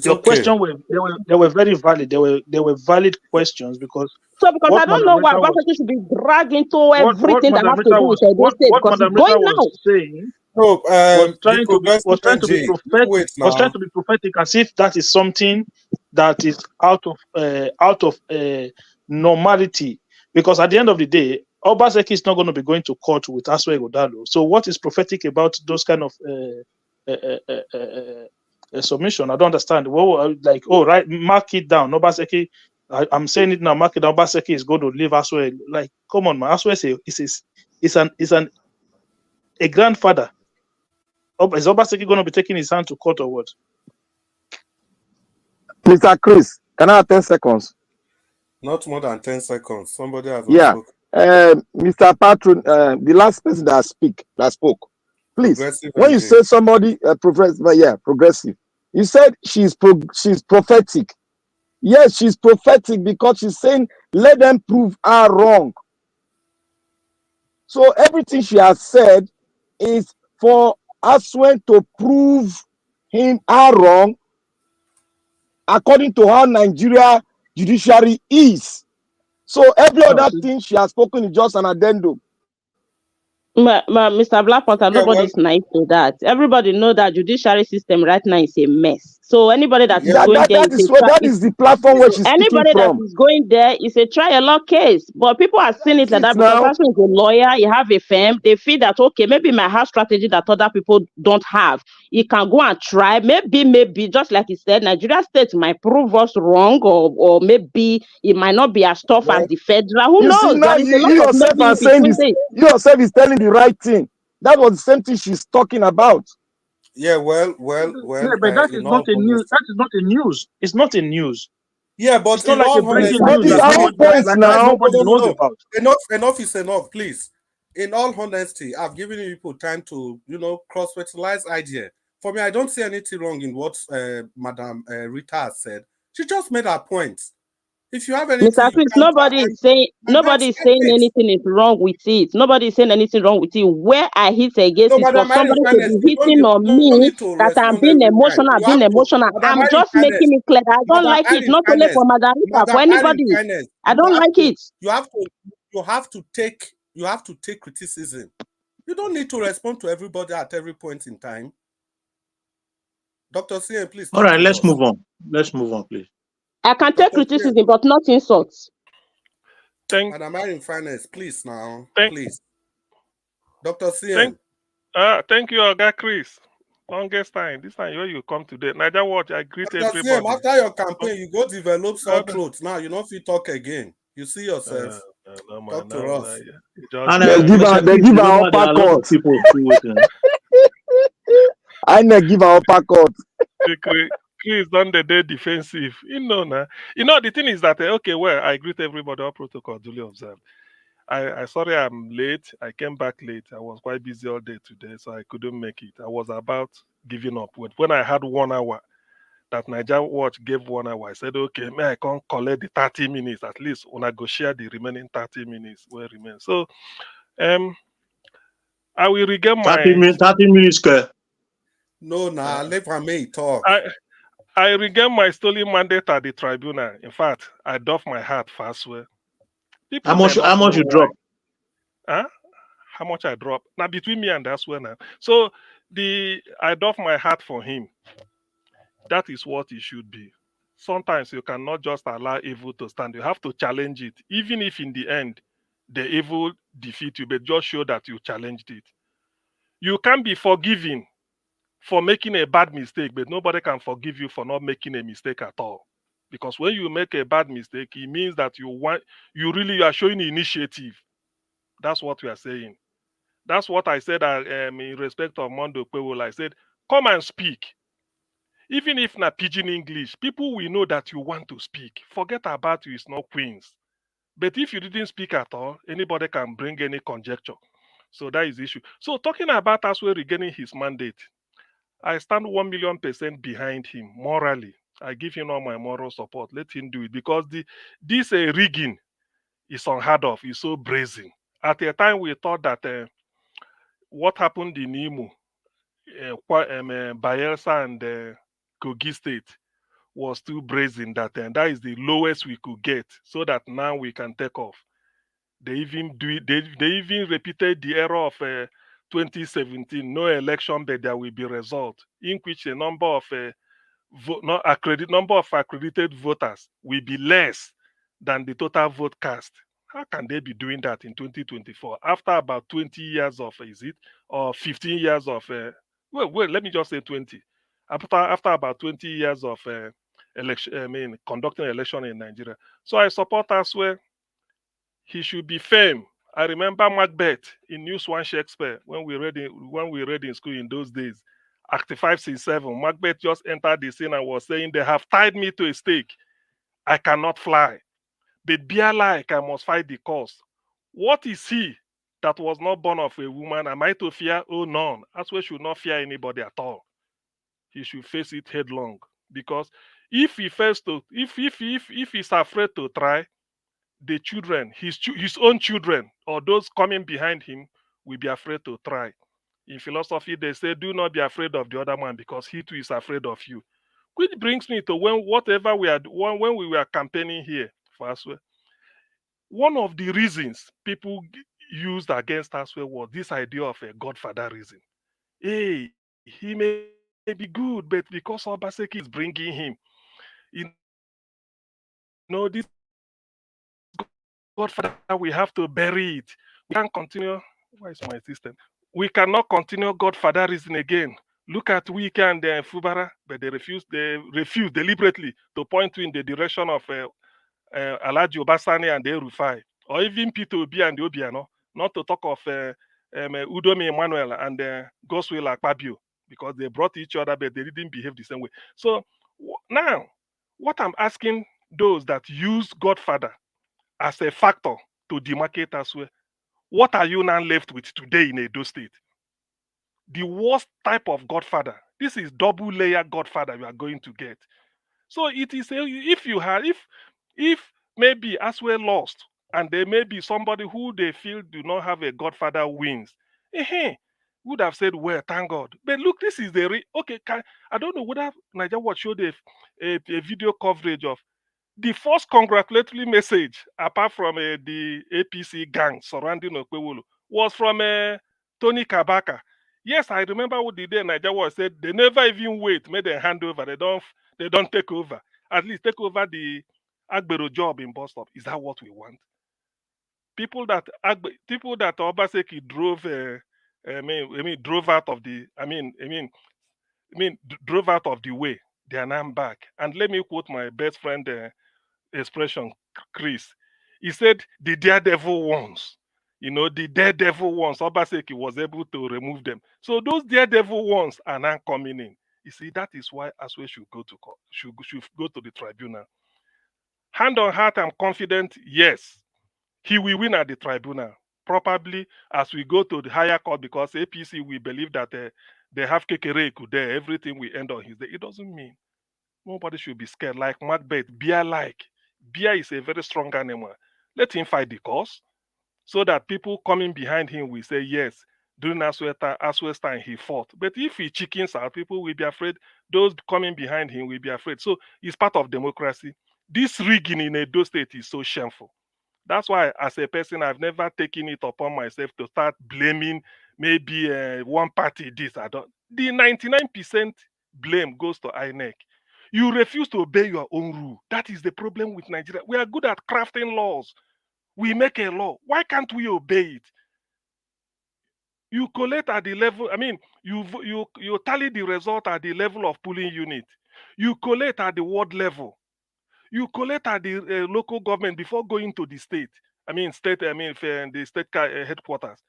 Your question they were very valid. They were valid questions, because I don't know why Obaseki should be dragged into everything that has to do with Edo State, because he's going now. Was trying to be prophetic, as if that is something that is out of normality. Because at the end of the day, Obaseki is not going to be going to court with Aswe Ighodalo. So what is prophetic about those kind of submission? I don't understand. Well, like, right, mark it down. Obaseki, I'm saying it now. Mark it down. Obaseki is going to leave Aswe. Like, come on, man. Aswe is a grandfather. Is Obaseki going to be taking his hand to court or what? Mr. Chris, can I have 10 seconds? Not more than 10 seconds. Somebody has spoken. Mr. Patron, the last person that spoke, please, when you say somebody progressive, you said she's prophetic. Yes, she's prophetic, because she's saying, let them prove her wrong. So everything she has said is for Aswen to prove her wrong, according to how Nigeria judiciary is. So every other thing she has spoken is just an addendum. Mr. Blackwater, nobody's nice to that. Everybody know that judiciary system right now is a mess. So anybody that is going there, that is the platform where she's anybody speaking from. that is going there is a trial law case. But people are seeing it like that, because Aswen is a lawyer, you have a firm. They feel that, okay, maybe my house strategy that other people don't have. You can go and try. Maybe just like he said, Nigeria state might prove us wrong, or maybe it might not be as tough as the federal. Who knows? See, now you yourself are saying this. You yourself is telling the right thing. That was the same thing she's talking about. Yeah, well. Yeah, but that is not a news. That is not a news. It's not a news. Yeah, but it's not like a breaking news that nobody knows about. Enough is enough, please. In all honesty, I've given you people time to, cross-fertilize idea. For me, I don't see anything wrong in what Madam Rita has said. She just made her point. If you have anything, Mr. Chris, nobody is saying anything is wrong with it. Nobody is saying anything wrong with it. Where I hit against is for somebody to be hitting on me that I'm being emotional. I'm just making it clear. I don't like it. Not only for Madam Rita, for anybody. I don't like it. You have to take criticism. You don't need to respond to everybody at every point in time. Dr. CM, please All talk right, to let's us. move on. Let's move on, please. I can take Dr. CM, criticism, but not insults. Madam Irene Finance, please now, Thank, please. Dr. thank, CM. thank you, Oga Chris. Longest time. This time where you come today. Niger Watch, I greet Dr. CM, everybody. after your campaign, you go develop sore Uh, throat. Now you don't feel talk again. You see yourself. no, man, Talk to no, us. you just And They give Mr. her, they Chris, give her remember there are a lot uppercut. of people still waiting. I never give her uppercut. Chris done the day defensive. The thing is that okay, well, I greet everybody. All protocol duly observed. I sorry I'm late. I came back late. I was quite busy all day today, so I couldn't make it. I was about giving up. When I had 1 hour, that Niger Watch gave 1 hour, I said, okay, may I can't collect the 30 minutes at least when I go share the remaining 30 minutes where remain. So I will regain 30 my 30 minutes, sir. No, let me talk. I regain my stolen mandate at the tribunal. In fact, I doff my hat fast well. People How may not much know you why. drop? Huh? How much I drop? Now between me and that's when so I doff my hat for him. That is what it should be. Sometimes you cannot just allow evil to stand. You have to challenge it, even if in the end the evil defeat you, but just show that you challenged it. You can be forgiven for making a bad mistake, but nobody can forgive you for not making a mistake at all. Because when you make a bad mistake, it means that you are showing initiative. That's what we are saying. That's what I said in respect of Monday Okpebholo. I said, come and speak. Even if na pidgin English, people will know that you want to speak. Forget about you, it's not Queens. But if you didn't speak at all, anybody can bring any conjecture. So that is the issue. So talking about Aswe regaining his mandate, I stand 1,000,000% behind him morally. I give him all my moral support. Let him do it because this rigging is unheard of. It's so brazen. At a time we thought that what happened in Imo, Bayelsa and Kogi State was too brazen that that is the lowest we could get, so that now we can take off. They even do it. They even repeated the error of 2017. No election, but there will be result in which a number of number of accredited voters will be less than the total vote cast. How can they be doing that in 2024 after about 20 years of 15 years of let me just say 20 after about 20 years of election, conducting election in Nigeria. So I support as well. He should be firm. I remember Macbeth in News One Shakespeare when we read in school in those days. Act 5, Scene 7. Macbeth just entered the scene and was saying, "They have tied me to a stake. I cannot fly. But be like I must fight the cause." What is he that was not born of a woman? Am I to fear? Oh, none. Aswe should not fear anybody at all. He should face it headlong. Because if he fails to, if he's afraid to try, the children, his own children, or those coming behind him, will be afraid to try. In philosophy, they say, do not be afraid of the other man because he too is afraid of you. Which brings me to when we were campaigning here for Aswe, one of the reasons people used against Aswe was this idea of a godfather reason. Hey, he may be good, but because Obaseki is bringing him, this godfather, we have to bury it. We can't continue. Why is my system? We cannot continue godfatherism again. Look at Wike and Fubara, but they refuse deliberately to point in the direction of Alhaji Obasani and Rufai, or even Peter Obi and Obiano, not to talk of Udomi Emmanuel and Goswell Akpabio, because they brought each other, but they didn't behave the same way. So now, what I'm asking those that use Godfather as a factor to demarcate as well, what are you now left with today in Edo State? The worst type of Godfather. This is double layer Godfather you are going to get. So it is if maybe Aswe lost and there may be somebody who they feel do not have a Godfather wins, would have said, well, thank God. But look, this is I don't know whether Niger Watch showed a video coverage of the first congratulatory message, apart from the APC gang surrounding Okpebholo, was from Tony Kabaka. Yes, I remember what the day Nigeria was said they never even wait, made them hand over. They don't take over. At least take over the Agbero job in bus stop. Is that what we want? People that Obaseki drove drove out of the drove out of the way. They are now back. And let me quote my best friend expression, Chris. He said, the daredevil ones. You know, the daredevil ones, Obaseki was able to remove them. So those daredevil ones are now coming in. You see, that is why Aswe should go to court, should go to the tribunal. Hand on heart, I'm confident, yes, he will win at the tribunal. Probably as we go to the higher court, because APC, we believe that they have Kekereku there, everything will end on his day. It doesn't mean nobody should be scared. Like Macbeth, Beer Beer is a very strong animal. Let him fight the cause so that people coming behind him will say, yes, during Aswes time he fought. But if he chickens out, people will be afraid. Those coming behind him will be afraid. So it's part of democracy. This rigging in Edo State is so shameful. That's why, as a person, I've never taken it upon myself to start blaming maybe one party this. I don't. The 99% blame goes to INEC. You refuse to obey your own rule. That is the problem with Nigeria. We are good at crafting laws. We make a law. Why can't we obey it? You collect at the level. I mean, you tally the result at the level of polling unit. You collect at the ward level. You collect at the local government before going to the state. The state headquarters.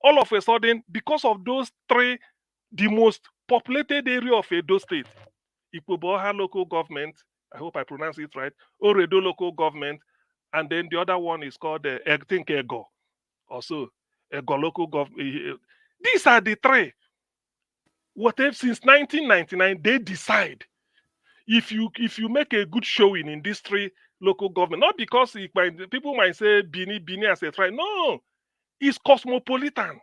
All of a sudden, because of those three, the most populated area of Edo State, Ikpoboha local government, I hope I pronounce it right, Oredo local government, and then the other one is called, I think, Ego, also, Ego local government. These are the three. Whatever, since 1999, they decide if you make a good showing in these three local government, not because people might say Bini as a tribe. No, it's cosmopolitan.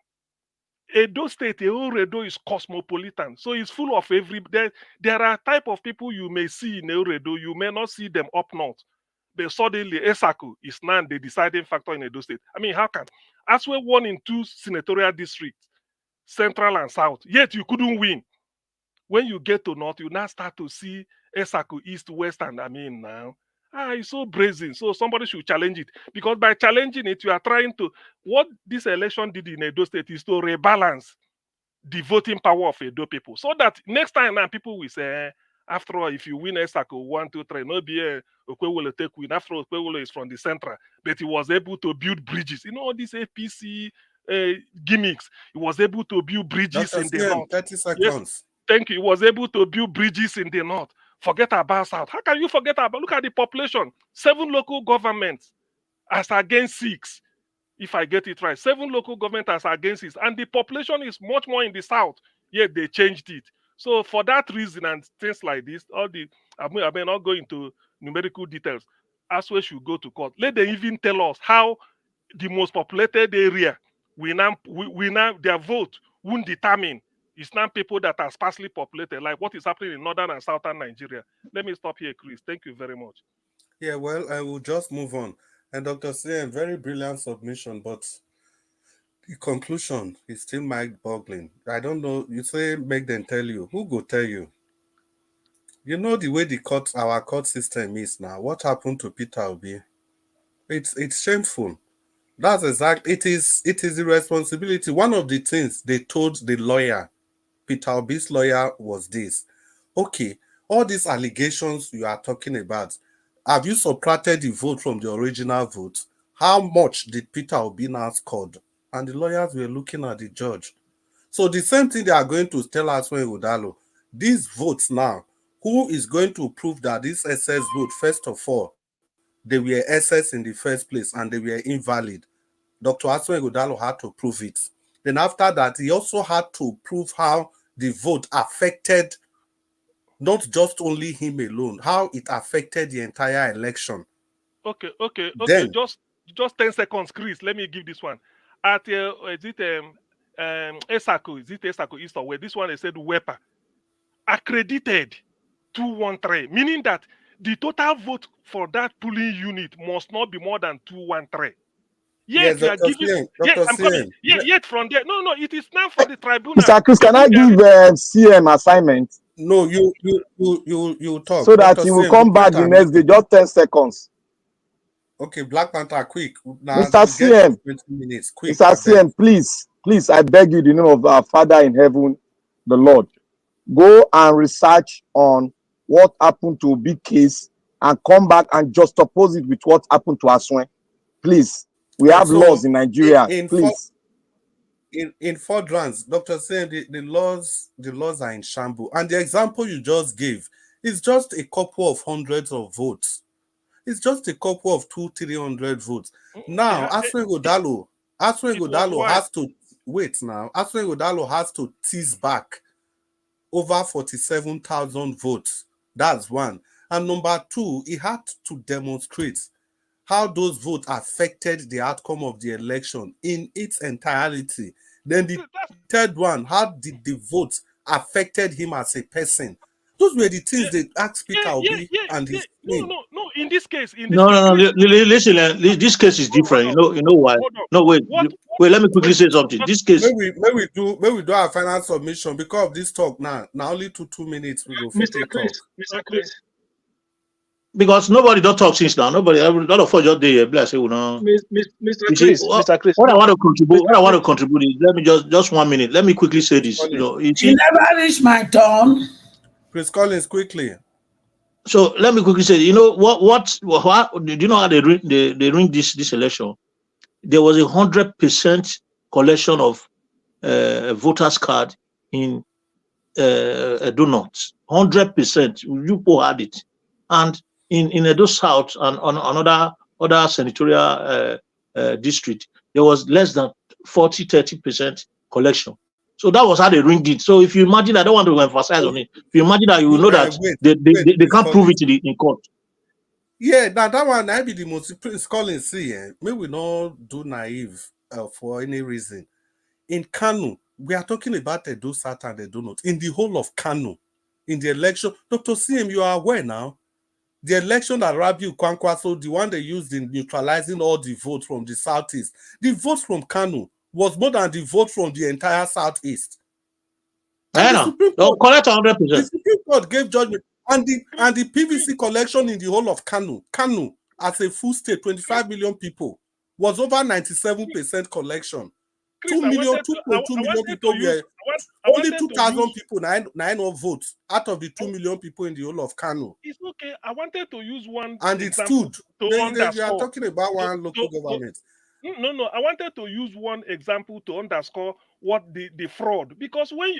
Edo State, Edo is cosmopolitan. So it's full of there are type of people you may see in Edo, you may not see them up north. But suddenly Esaku is now the deciding factor in Edo State. I mean, how can as we won in 2 senatorial districts, central and south, yet you couldn't win. When you get to north, you now start to see Esaku, east, west, and now. It's so brazen. So somebody should challenge it. Because by challenging it, you are trying to, what this election did in Edo State is to rebalance the voting power of Edo people. So that next time now people will say, after all, if you win Esaku 1, 2, 3, no be Okpebholo take win. After all, Okpebholo is from the central, but he was able to build bridges. You know, all these APC gimmicks. He was able to build bridges Dr. in the CM, north. 30 seconds. Yes, thank you. He was able to build bridges in the north. Forget about South. How can you forget about? Look at the population. 7 local governments as against 6. If I get it right, 7 local governments as against 6, and the population is much more in the south. Yet they changed it. So for that reason and things like this, I may not go into numerical details. Aswe should go to court. Let them even tell us how the most populated area we now their vote won't determine. It's not people that are sparsely populated, like what is happening in northern and southern Nigeria. Let me stop here, Chris. Thank you very much. Yeah, well, I will just move on. And Dr. CM, very brilliant submission, but the conclusion is still mind-boggling. I don't know. You say make them tell you. Who go tell you? You know the way our court system is now. What happened to Peter Obi? It's shameful. That's exact. It is the responsibility. One of the things they told the lawyer, Peter Obi's lawyer, was this. Okay, all these allegations you are talking about, have you subtracted the vote from the original vote? How much did Peter Obi now scored? And the lawyers were looking at the judge. So the same thing they are going to tell us when Ighodalo. These votes now, who is going to prove that this SS vote, first of all, they were SS in the first place and they were invalid? Dr. Aswe Ighodalo had to prove it. Then after that, he also had to prove how the vote affected not just only him alone, how it affected the entire election. Okay. Then, Just 10 seconds, Chris. Let me give this one. At is it Esaku? Is it Esaku East or where? This one is said Wepa accredited 213, meaning that the total vote for that polling unit must not be more than 213. Yet Yes, you are Dr. giving. CM. Yet Dr. I'm coming. CM. Yet from there. No, it is now for the tribunal Mr. Chris, to can do I their. give CM assignment No, you so talk. that Dr. he will CM, the come back point the I'm next day? making. Just 10 seconds. Okay, Black Panther, quick. Now Mr. we get CM, 20 minutes. Quick, Mr. I beg. CM, please, I beg you, in the name of our Father in heaven, the Lord, go and research on what happened to big case and come back and just oppose it with what happened to Aswen. Please, we have laws So in Nigeria. in Please. furtherance, Dr. saying the laws are in shambles. And the example you just gave is just a couple of hundreds of votes. It's just a couple of 200-300 votes. Now, Ighodalo has to wait now. Ighodalo has to tease back over 47,000 votes. That's one. And number two, he had to demonstrate how those votes affected the outcome of the election in its entirety. Then the third one, how did the votes affected him as a person? Those were the things they asked Speaker Obi and his team. No. In this case, No. Listen, this case is different. You know why? No, wait. Let me quickly say something. This case. May we do our final submission because of this talk now. Now only 2 minutes we go fit talk. Mr. Chris. Because nobody don't talk since now. Nobody, a lot of us just there. Bless you know. Mr. Chris. What I want to contribute is, let me just 1 minute. Let me quickly say this. You know, you never reach my turn. Chris Collins, quickly. So let me quickly say, you know what do you know how they ring this election? There was 100% collection of voters card in donuts. 100%. You people had it, and in Edo South and on other senatorial district, there was less than 30% collection. So that was how they ringed it. So if you imagine, I don't want to emphasize on it. If you imagine that, you will know that they can't prove it in court. Yeah, now that one I be the most Prince Collins see. May we not do naive for any reason. In Kano, we are talking about Edo South and Edo North. In the whole of Kano, in the election, Dr. CM, you are aware now. The election that Rabiu Kwankwaso, the one they used in neutralizing all the votes from the southeast, the votes from Kano was more than the vote from the entire southeast. And the Supreme Court, collect 100%. The Supreme Court gave judgment, and the PVC collection in the whole of Kano as a full state, 25 million people, was over 97% collection. 2 million, 2.2 million people were only 2,000 people, nine votes out of the 2 million people in the whole of Kano. It's okay. I wanted to use one and it stood. You are talking about one local government. No. I wanted to use one example to underscore what the fraud, because when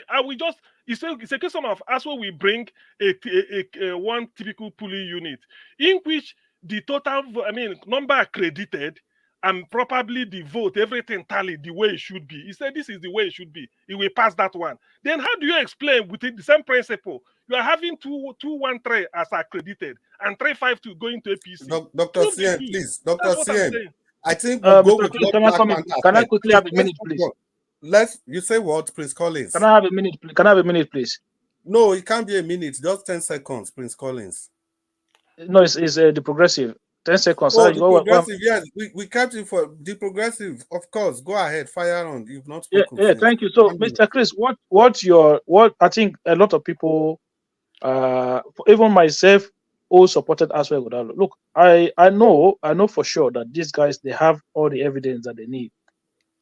it's a case of as well we bring a one typical polling unit in which the total number accredited and probably the vote, everything tallied the way it should be. He said this is the way it should be. He will pass that one. Then how do you explain with the same principle? You are having 213 as accredited and 352 going to APC. Dr. CM, please. Dr. CM, I think we'll go with what Black Panther said. Can I quickly have a minute, please? You say what, Prince Collins? Can I have a minute? Can I have a minute, please? No, it can't be a minute. Just 10 seconds, Prince Collins. No, it's the progressive. 10 seconds. Oh, the progressive, yes. We kept it for the progressive, of course. Go ahead, fire on. You've not spoken. Yeah, thank you. So, Mr. Chris, what I think a lot of people, even myself, all supported Ighodalo. Look, I know for sure that these guys, they have all the evidence that they need.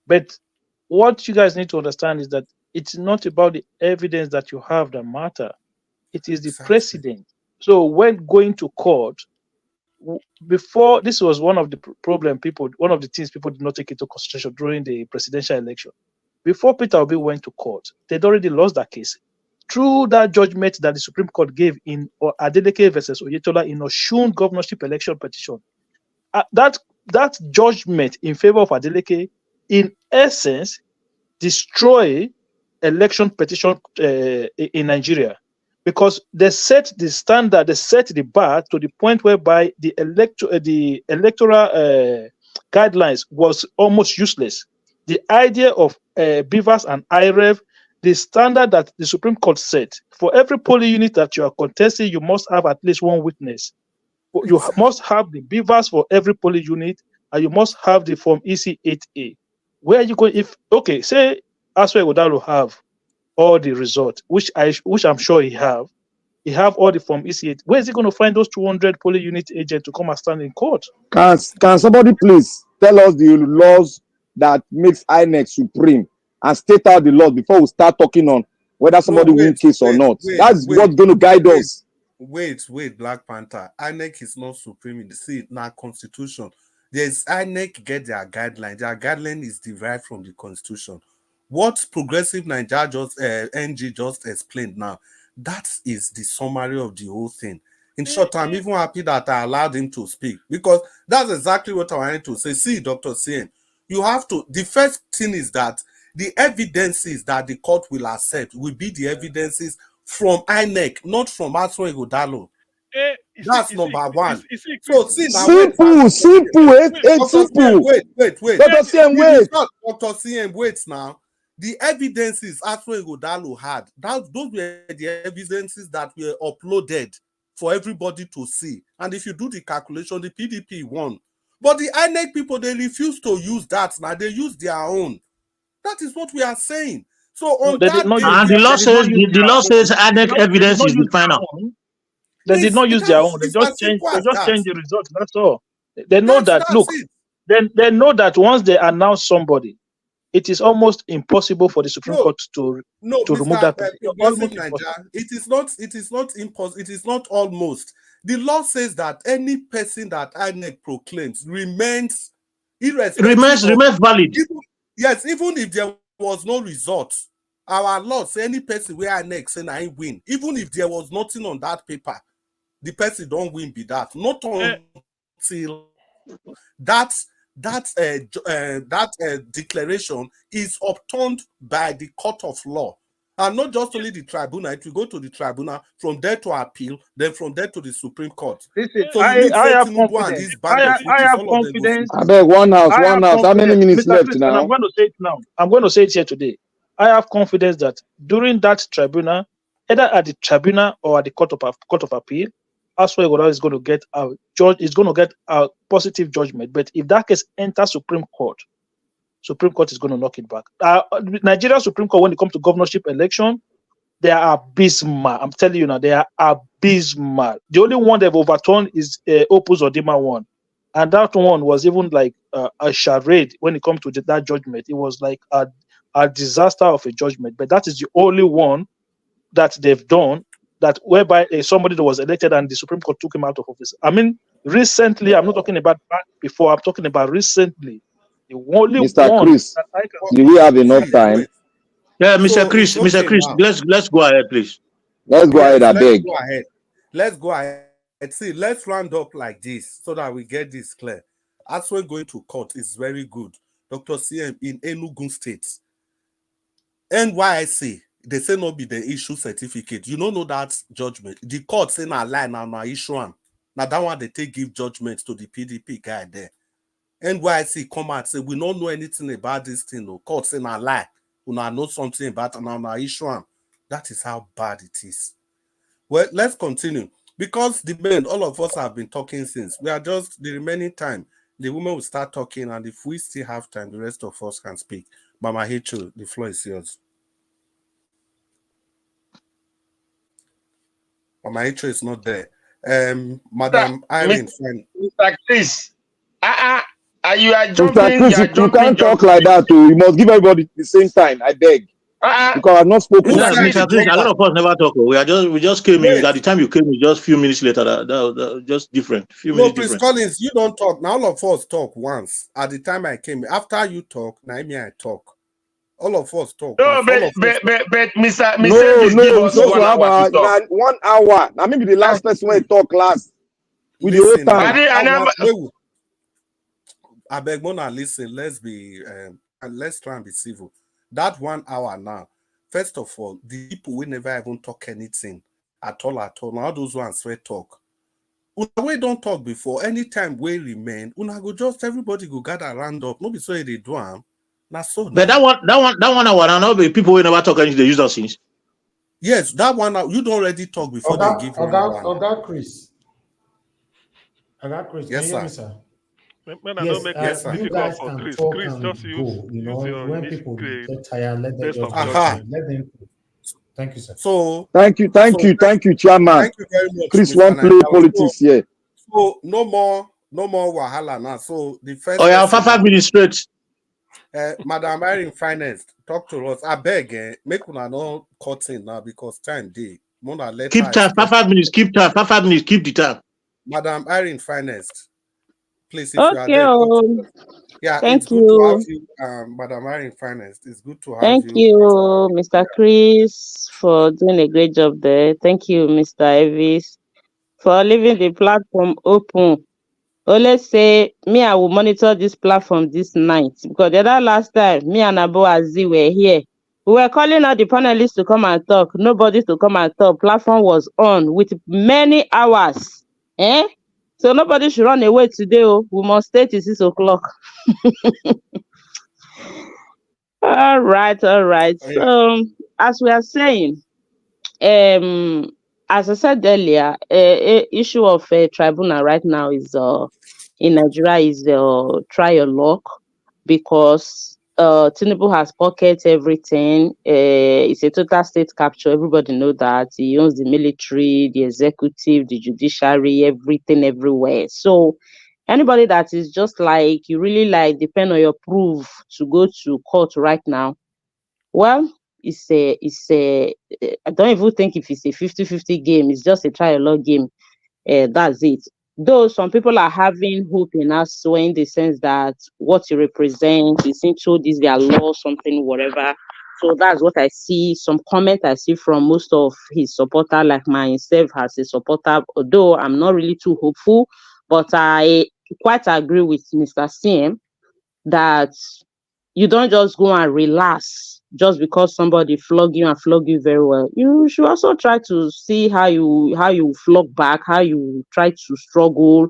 But what you guys need to understand is that it's not about the evidence that you have that matter. It is the precedent. So when going to court, before, this was one of the things people did not take into consideration during the presidential election. Before Peter Obi went to court, they'd already lost that case. Through that judgment that the Supreme Court gave in Adeleke versus Oyetola in Osun governorship election petition, that judgment in favor of Adeleke, in essence, destroy election petition in Nigeria, because they set the standard, they set the bar to the point whereby the electoral guidelines was almost useless. The idea of Beavers and IREV, the standard that the Supreme Court set, for every polling unit that you are contesting, you must have at least one witness. You must have the Beavers for every polling unit, and you must have the Form EC8A. Where are you going? If okay, say Ighodalo have all the results, which I'm sure he have all the Form EC8. Where is he going to find those 200 polling unit agents to come and stand in court? Can somebody please tell us the laws that makes INEC supreme and state out the laws before we start talking on whether somebody win case or not? That's what's going to guide us. Wait, Black Panther. INEC is not supreme. See, now constitution. There's INEC get their guideline. Their guideline is derived from the constitution. What Progressive Nigeria NG just explained now, that is the summary of the whole thing. In short, I'm even happy that I allowed him to speak, because that's exactly what I wanted to say. See, Dr. CM, you have to, the first thing is that the evidences that the court will accept will be the evidences from INEC, not from Ighodalo. That's number one. So see now, simple. Wait. Dr. CM, wait. Dr. CM, wait now. The evidences Ighodalo had, those were the evidences that were uploaded for everybody to see. And if you do the calculation, the PDP won. But the INEC people, they refuse to use that now. They use their own. That is what we are saying. So on that day, and the law says INEC evidence is the final. They did not use their own. They just change the results. That's all. They know that. Look, they know that once they announce somebody, it is almost impossible for the Supreme Court to remove that. It is not impossible. It is not almost. The law says that any person that INEC proclaims remains valid. Even if there was no result, our law say any person where INEC say I win, even if there was nothing on that paper, the person don't win be that. Not until that declaration is upturned by the court of law. And not just only the tribunal, it will go to the tribunal, from there to appeal, then from there to the Supreme Court. Listen, so I have confidence. I have confidence. I beg one house. How many minutes left Chris, now? And I'm going to say it now. I'm going to say it here today. I have confidence that during that tribunal, either at the tribunal or at the court of appeal, Ighodalo is going to get a positive judgment. But if that case enters Supreme Court is going to knock it back. Nigeria Supreme Court, when it comes to governorship election, they are abysmal. I'm telling you now, they are abysmal. The only one they've overturned is Opus Odima one, and that one was even like a charade when it comes to that judgment. It was like a disaster of a judgment. But that is the only one that they've done that whereby somebody that was elected and the Supreme Court took him out of office. I mean, recently, I'm not talking about back before. I'm talking about recently. The only Mr. one Chris, do we have enough time? Yeah, Mr. Chris, let's go ahead, please. Let's go ahead, I beg. Let's go ahead. See, let's round up like this so that we get this clear. As we're going to court is very good. Dr. CM in Enugu State, NYC, they say no be the issue certificate. You don't know that judgment. The court say na lie now issue one. Now that one they take give judgment to the PDP guy there. NYC come out say we don't know anything about this thing. No court say na lie. We know something about now issue one. That is how bad it is. Well, let's continue. Because the men, all of us have been talking since. We are just the remaining time. The women will start talking, and if we still have time, the rest of us can speak. Mama Hicho, the floor is yours. Mama Hicho is not there. Madam Irene, Mr. Chris, you are jumping. Mr. Chris, you can't talk like that. You must give everybody the same time. I beg. Because I've not spoken. Mr. Chris, a lot of us never talk. We just came in. At the time you came in, just a few minutes later. That just different. Chris Collins, you don't talk. Now all of us talk once. At the time I came, after you talk, now I talk. All of us talk. No, but Mr. No, 1 hour. Now maybe the last person when talk last. With the whole time. I beg Mona, listen. Let's try and be civil. That 1 hour now. First of all, the people will never even talk anything at all. Now those ones will talk. We don't talk before. Anytime we remain, go just everybody go gather around up. Nobody say they do am. So but that one hour now be people will never talk anything they use us since. Yes, that 1 hour you don't already talk before they give 1 hour. Chris. Yes, can you hear me, sir? Man, I don't Yes, make it Yes, sir. you difficult guys for can Chris. talk Chris, just and go. You use know, your when people get tired, let them best just of go. Aha. judgment. Let them. Thank you, sir. So, Thank you, so thank you, Chairman. thank you very much, Chris Mr. won't play Nigel. politics here. So no more wahala now. So the Oh first yeah, person 5 now, minutes straight. Madam Irene Finance, talk to us. I beg, make una no cut in now because time day. Mona let Keep her time. express. 5 minutes. Keep time. 5 minutes. Keep the time. Madam Irene Finance, please, if you are Okay, there, talk to us. Yeah, it's thank good to have you. you, Madam Irene Finance. It's good to have Thank you. you, Mr. Chris, for doing a great job there. Thank you, Mr. Evis, for leaving the platform open. Oh, let's say me, I will monitor this platform this night because the other last time, me and Abo Azi were here. We were calling out the panelists to come and talk. Nobody to come and talk. Platform was on with many hours. Eh? So nobody should run away today. Oh. We must stay till 6 o'clock. All right, all right. Oh, yeah. So as we are saying, as I said earlier, issue of tribunal right now is in Nigeria is trial luck because Tinubu has pocket everything. It's a total state capture. Everybody know that he owns the military, the executive, the judiciary, everything everywhere. So anybody that is just like you really like depend on your proof to go to court right now. Well, it's a I don't even think if it's a 50-50 game, it's just a trial law game. That's it. Though some people are having hope in us, so in the sense that what you represent is into this their law, something, whatever. So that's what I see. Some comment I see from most of his supporter, like myself as a supporter, although I'm not really too hopeful, but I quite agree with Mr. CM that you don't just go and relax just because somebody flog you and flog you very well. You should also try to see how you flog back, how you try to struggle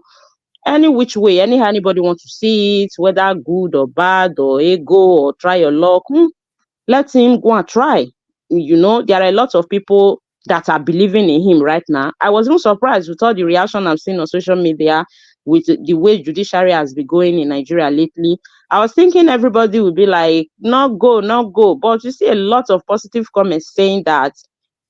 any which way, anyhow anybody want to see it, whether good or bad or ego or try your luck. Let him go and try. You know, there are a lot of people that are believing in him right now. I was even surprised with all the reaction I've seen on social media with the way judiciary has been going in Nigeria lately. I was thinking everybody would be like, not go, not go. But you see a lot of positive comments saying that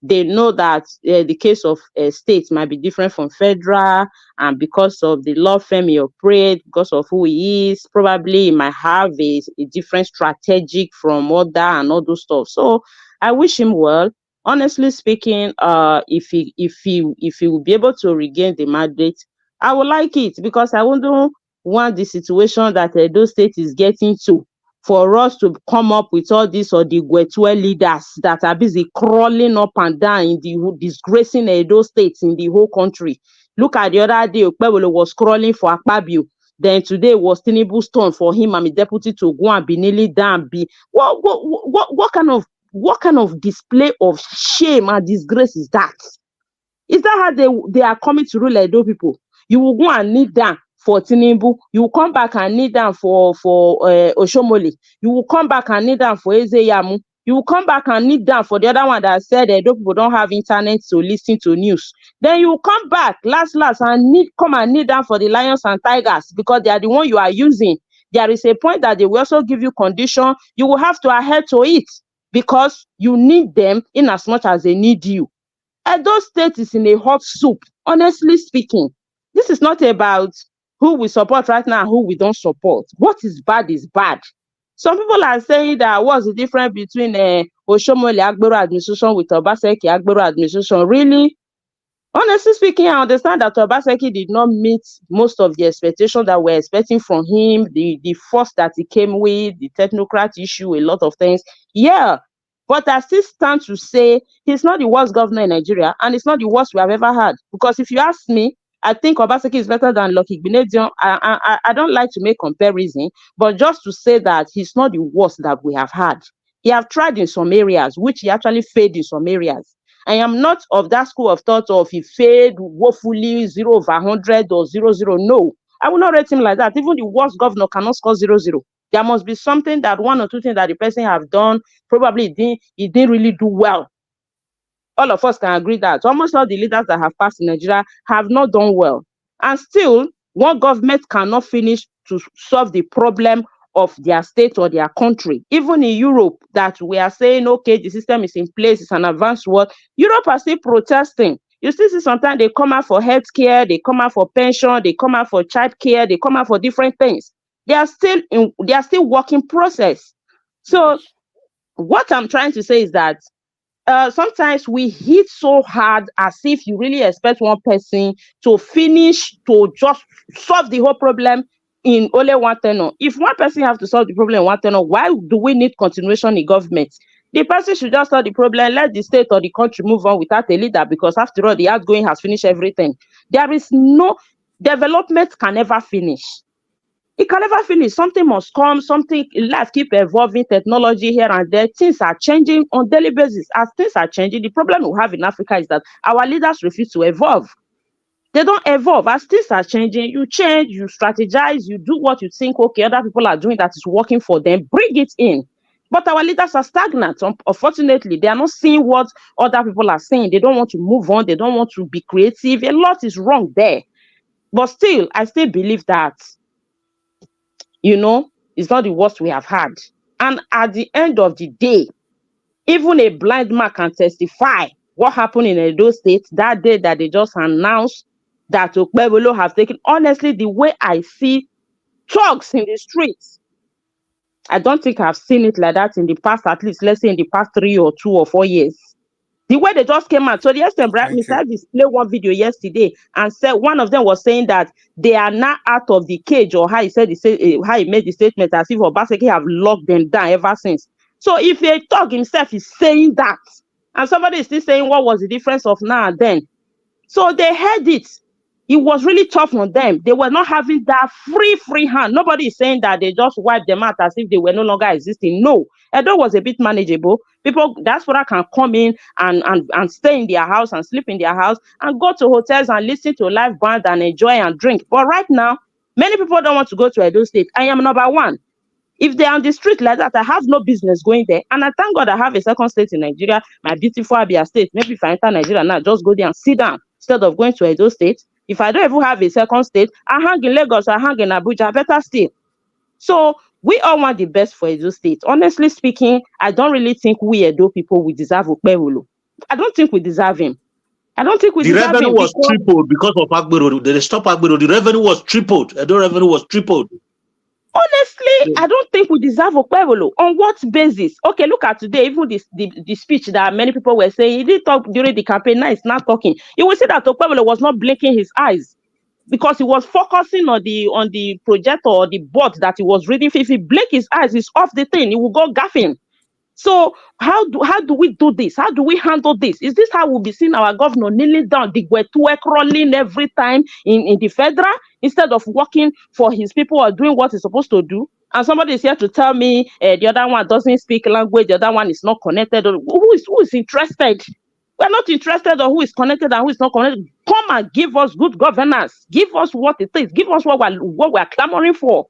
they know that the case of state might be different from federal, and because of the law firm he operates, because of who he is, probably he might have a different strategic from other and all those stuff. So I wish him well. Honestly speaking, if he will be able to regain the mandate, I would like it because I wouldn't want the situation that Edo State is getting to for us to come up with all these or the Gwetue leaders that are busy crawling up and down in the disgracing Edo State in the whole country. Look at the other day, Okpebholo was crawling for Akpabio. Then today was Tinubu's turn for him and the deputy to go and be kneeling down. What kind of display of shame and disgrace is that? Is that how they are coming to rule Edo people? You will go and kneel down for Tinubu. You will come back and kneel down for Oshomole. You will come back and kneel down for Ezeyamu. You will come back and kneel down for the other one that said Edo people don't have internet to listen to news. Then you will come back last and come and kneel down for the lions and tigers because they are the one you are using. There is a point that they will also give you condition. You will have to adhere to it because you need them in as much as they need you. Edo State is in a hot soup, honestly speaking. This is not about who we support right now and who we don't support. What is bad is bad. Some people are saying that what's the difference between Oshomole Agbero administration with Obaseki Agbero administration? Really? Honestly speaking, I understand that Obaseki did not meet most of the expectations that we're expecting from him, the force that he came with, the technocrat issue, a lot of things. Yeah, but I still stand to say he's not the worst governor in Nigeria, and it's not the worst we have ever had. Because if you ask me, I think Obaseki is better than Lucky Gbinedion. I don't like to make comparison, but just to say that he's not the worst that we have had. He have tried in some areas, which he actually failed in some areas. I am not of that school of thought of he failed woefully 0/100 or 0/0. No, I will not rate him like that. Even the worst governor cannot score 0/0. There must be something that one or two things that the person have done, probably he didn't really do well. All of us can agree that almost all the leaders that have passed in Nigeria have not done well. And still, one government cannot finish to solve the problem of their state or their country. Even in Europe, that we are saying, okay, the system is in place, it's an advanced world, Europe are still protesting. You still see sometimes they come out for healthcare, they come out for pension, they come out for childcare, they come out for different things. They are still working process. So what I'm trying to say is that sometimes we hit so hard as if you really expect one person to finish, to just solve the whole problem in only one tenure. If one person have to solve the problem in one tenure, why do we need continuation in government? The person should just solve the problem, let the state or the country move on without a leader, because after all, the outgoing has finished everything. There is no development can never finish. It can never finish. Something must come, something, life keep evolving, technology here and there. Things are changing on daily basis. As things are changing, the problem we have in Africa is that our leaders refuse to evolve. They don't evolve. As things are changing, you change, you strategize, you do what you think, okay, other people are doing that is working for them, bring it in. But our leaders are stagnant. Unfortunately, they are not seeing what other people are saying. They don't want to move on. They don't want to be creative. A lot is wrong there. But still, I still believe that, it's not the worst we have had. And at the end of the day, even a blind man can testify what happened in Edo State that day that they just announced that Okpebholo have taken. Honestly, the way I see thugs in the streets, I don't think I've seen it like that in the past, at least, let's say in the past 3 or 2 or 4 years. The way they just came out. So the extent, Mr. displayed one video yesterday and said one of them was saying that they are now out of the cage, or how he made the statement as if Obaseki have locked them down ever since. So if a thug himself is saying that, and somebody is still saying what was the difference of now and then, so they heard it. It was really tough on them. They were not having that free hand. Nobody is saying that they just wiped them out as if they were no longer existing. No, Edo was a bit manageable. People, diaspora can come in and stay in their house and sleep in their house and go to hotels and listen to a live band and enjoy and drink. But right now, many people don't want to go to Edo State. I am number one. If they're on the street like that, I have no business going there. And I thank God I have a second state in Nigeria, my beautiful Abia State. Maybe if I enter Nigeria now, just go there and sit down instead of going to Edo State. If I don't even have a second state, I hang in Lagos, I hang in Abuja, better still. So we all want the best for Edo State. Honestly speaking, I don't really think we Edo people we deserve Okpebholo. I don't think we deserve him. I don't think we deserve him. The revenue was tripled because of Agbero. They stopped Agbero. The revenue was tripled. Edo revenue was tripled. Honestly, I don't think we deserve Okpebholo. On what basis? Okay, look at today, even the speech that many people were saying, he did talk during the campaign, now he's not talking. You will see that Okpebholo was not blinking his eyes because he was focusing on the projector or the board that he was reading. If he blink his eyes, he's off the thing, he will go gaffing. So how do we do this? How do we handle this? Is this how we'll be seeing our governor kneeling down, the crawling every time in the federal instead of working for his people or doing what he's supposed to do? And somebody is here to tell me the other one doesn't speak language, the other one is not connected. Who is interested? We're not interested on who is connected and who is not connected. Come and give us good governance. Give us what it is. Give us what we're clamoring for.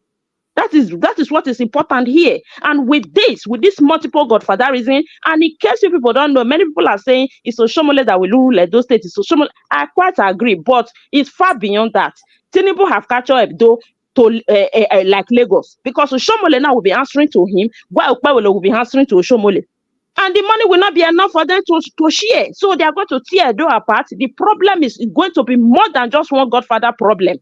That is what is important here. And with this multiple godfatherism, and in case you people don't know, many people are saying it's Oshomole that will rule Edo State. It's Oshomole. I quite agree, but it's far beyond that. Tinubu have captured Edo to like Lagos, because Oshomole now will be answering to him, while Okpebholo will be answering to Oshomole. And the money will not be enough for them to share. So they are going to tear Edo apart. The problem is going to be more than just one godfather problem.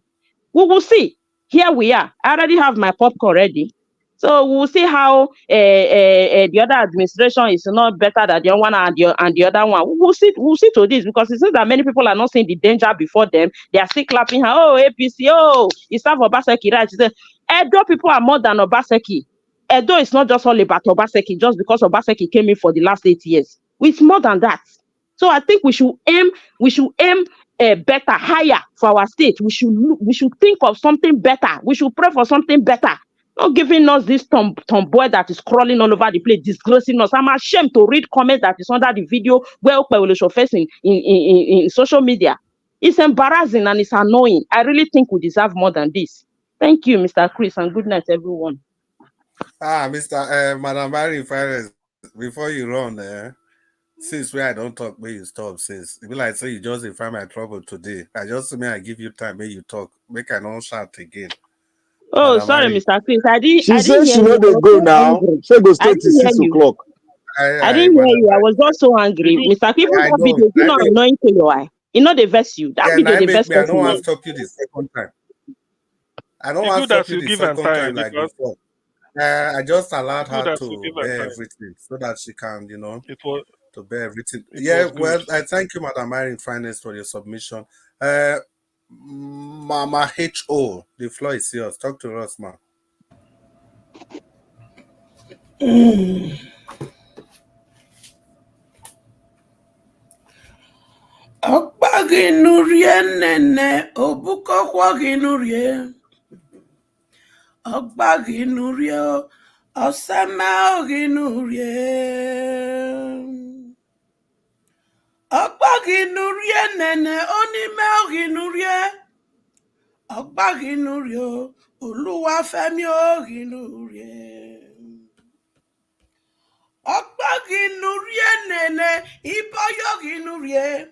We will see. Here we are. I already have my popcorn ready. So we'll see how the other administration is not better than the one and the other one. We'll see to this, because it seems that many people are not seeing the danger before them. They are still clapping her. Oh, APC, oh, it's not for Obaseki, right? Edo people are more than Obaseki. Edo is not just all about Obaseki, just because Obaseki came in for the last 8 years. It's more than that. So I think we should aim better, higher for our state. We should think of something better. We should pray for something better. Not giving us this tomboy that is crawling all over the place, disgracing us. I'm ashamed to read comments that is under the video where Okpebholo show face in social media. It's embarrassing and it's annoying. I really think we deserve more than this. Thank you, Mr. Chris, and good night, everyone. Madam Barry Fares, before you run, since where I don't talk, where you stop, since it be like say you just find my trouble today. I just I give you time, may you talk, make I not shout again. Oh, Madam sorry, Mary. Mr. Chris. She I didn't says hear she know you. I they was go so now. angry. She go I stay till didn't hear 6 you. o'clock. I I didn't hear Madam you. I Mary. was just so angry. Even Mr. Chris, even I that know. video, you know, annoying to your eye. You know, they vex you. That Yeah, video, now they make vex me. I don't person. want Eh. to stop you the second time. I don't it's want to good stop as you you the give am second time time like because before. I just allowed it's good her as you to give am bear time. everything so that she can, to bear everything. It Yeah, was good. well, I thank you, Madam Mary, in finance for your submission. Uh, Mama H.O., the floor is yours. Talk to us, ma. Ogbaginurie nene obukokwaginurie. Ogbaginurie osamaginurie. Ogbaginurie nene onimeginurie. Ogbaginurie Oluwafemi oginurie. Ogbaginurie nene iboyoginurie.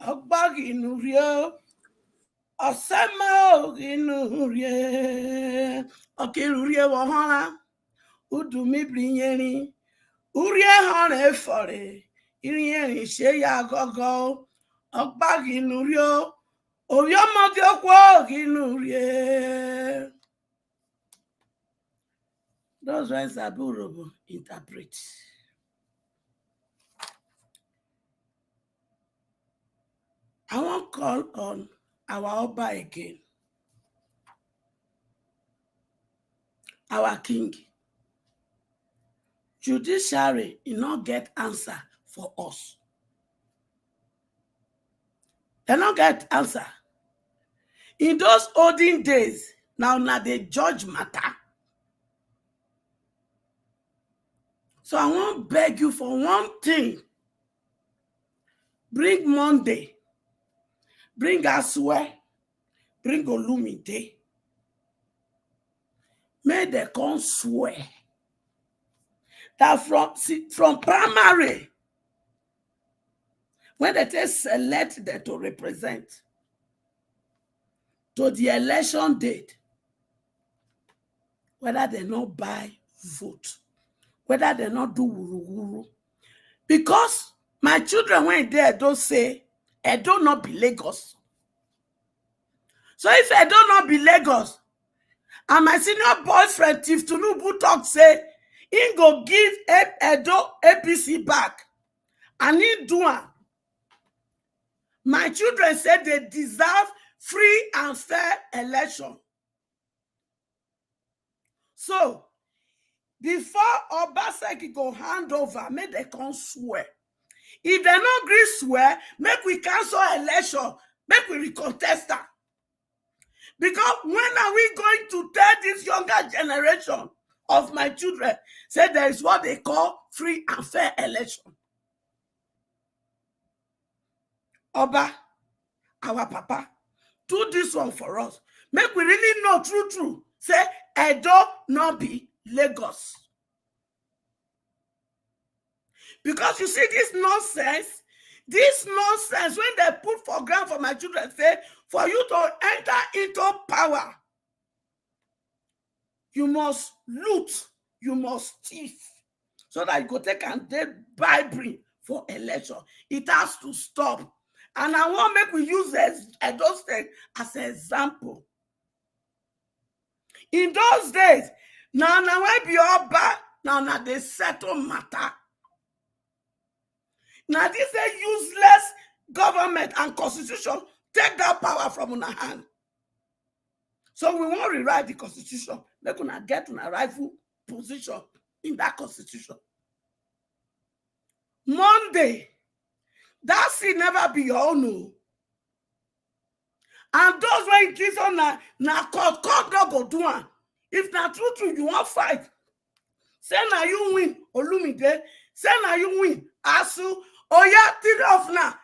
Ogbaginurie osamaginurie. Okirurie wahana udumiblinyeri. Urie hana efore. Irieri she ya gogo. Ogbaginurie Oyomode okwoginurie. Those words are Burobo interpret. I won't call on our Oba again, our king. Judiciary did not get answer for us. They not get answer. In those olden days, now they judge matter. So I won't beg you for one thing. Bring Monday, bring Aswe, bring Olumide. May they come swear that from primary, when they select them to represent, to the election date, whether they not buy vote, whether they not do wuru-wuru. Because my children went there, don't say, Edo not be Lagos. So if Edo not be Lagos, and my senior boyfriend, Tiff Tinubu talk say, he go give Edo APC back, and he do it. My children said they deserve free and fair election. So, before Obaseki go hand over, make they come swear. If they not agree swear, make we cancel election, make we recontest that. Because when are we going to tell this younger generation of my children, say there is what they call free and fair election? Oba, our papa, do this one for us. Make we really know true. Say, Edo not be Lagos. Because you see this nonsense, when they put for ground for my children, say, for you to enter into power, you must loot, you must steal, so that you go take and take bribery for election. It has to stop. And I want to make we use Edo State as an example. In those days, now when be all back, now they settle matter. Now this is a useless government and constitution take that power from our hand. So we won't rewrite the constitution. They're gonna get in a rightful position in that constitution. Monday, that will never be your own. And those when it is on na court not go do one. If na true, you won't fight. Say now you win, Olumide. Say now you win, Asu. Oya, three off now.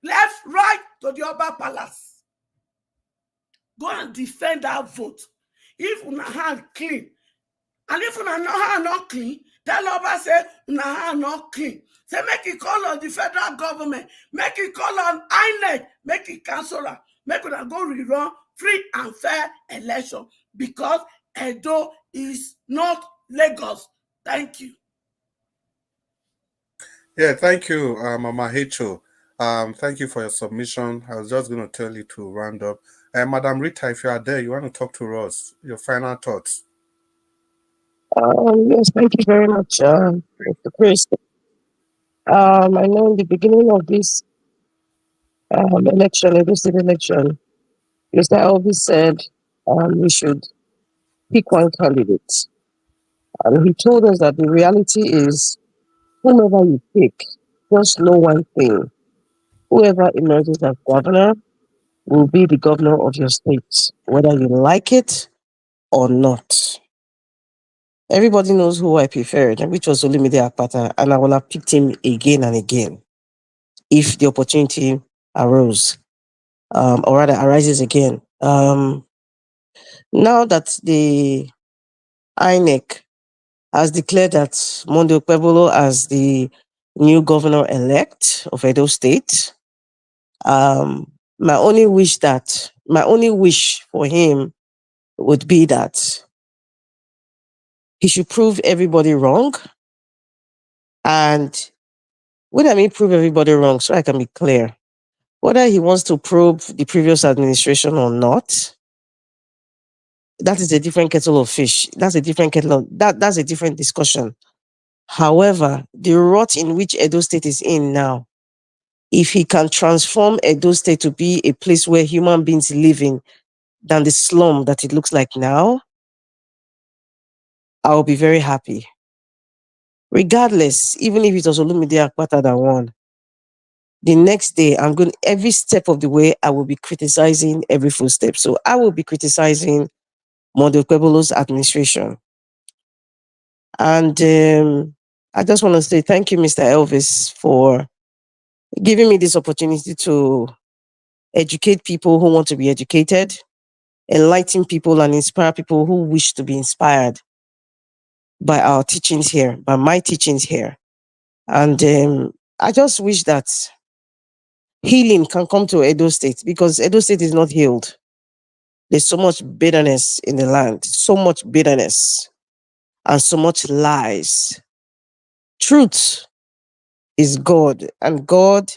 Left, right to the Oba Palace. Go and defend that vote. If una hand clean, and if una hand not clean, tell Oba say una hand not clean. Say make it call on the federal government, make it call on INEC, make it cancel her, make una go rerun free and fair election. Because Edo is not Lagos. Thank you. Yeah, thank you, Mama Hecho. Thank you for your submission. I was just going to tell you to round up. Madam Rita, if you are there, you want to talk to us, your final thoughts. Yes, thank you very much, Mr. Chris. I know in the beginning of this election, this election, Mr. Elvis said we should pick one candidate. And he told us that the reality is whomever you pick, just know one thing. Whoever emerges as governor will be the governor of your state, whether you like it or not. Everybody knows who I preferred, which was Olumide Akpata, and I will have picked him again and again if the opportunity arose, or rather arises again. Now that the INEC has declared that Monday Okpebholo as the new governor-elect of Edo State, my only wish for him would be that he should prove everybody wrong. And when I mean prove everybody wrong, so I can be clear, whether he wants to probe the previous administration or not, that is a different kettle of fish. That's a different that's a different discussion. However, the rot in which Edo State is in now, if he can transform Edo State to be a place where human beings live in than the slum that it looks like now, I'll be very happy. Regardless, even if it was Olumide Akpata that won, the next day, every step of the way, I will be criticizing every footstep. So I will be criticizing Monday Okpebholo's administration. And I just want to say thank you, Mr. Elvis, for giving me this opportunity to educate people who want to be educated, enlighten people and inspire people who wish to be inspired by our teachings here, by my teachings here. And I just wish that healing can come to Edo State, because Edo State is not healed. There's so much bitterness in the land, so much bitterness and so much lies. Truth is God, and God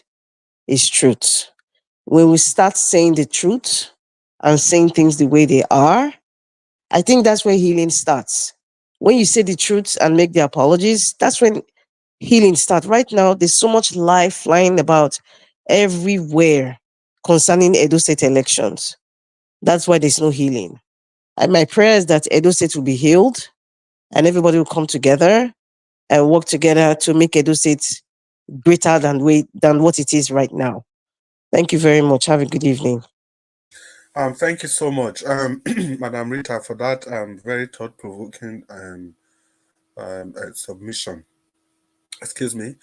is truth. When we start saying the truth and saying things the way they are, I think that's where healing starts. When you say the truth and make the apologies, that's when healing starts. Right now, there's so much lie flying about everywhere concerning Edo State elections. That's why there's no healing. And my prayer is that Edo State will be healed and everybody will come together and work together to make Edo State greater than what it is right now. Thank you very much. Have a good evening. Thank you so much, Madam Rita, for that very thought-provoking submission. Excuse me,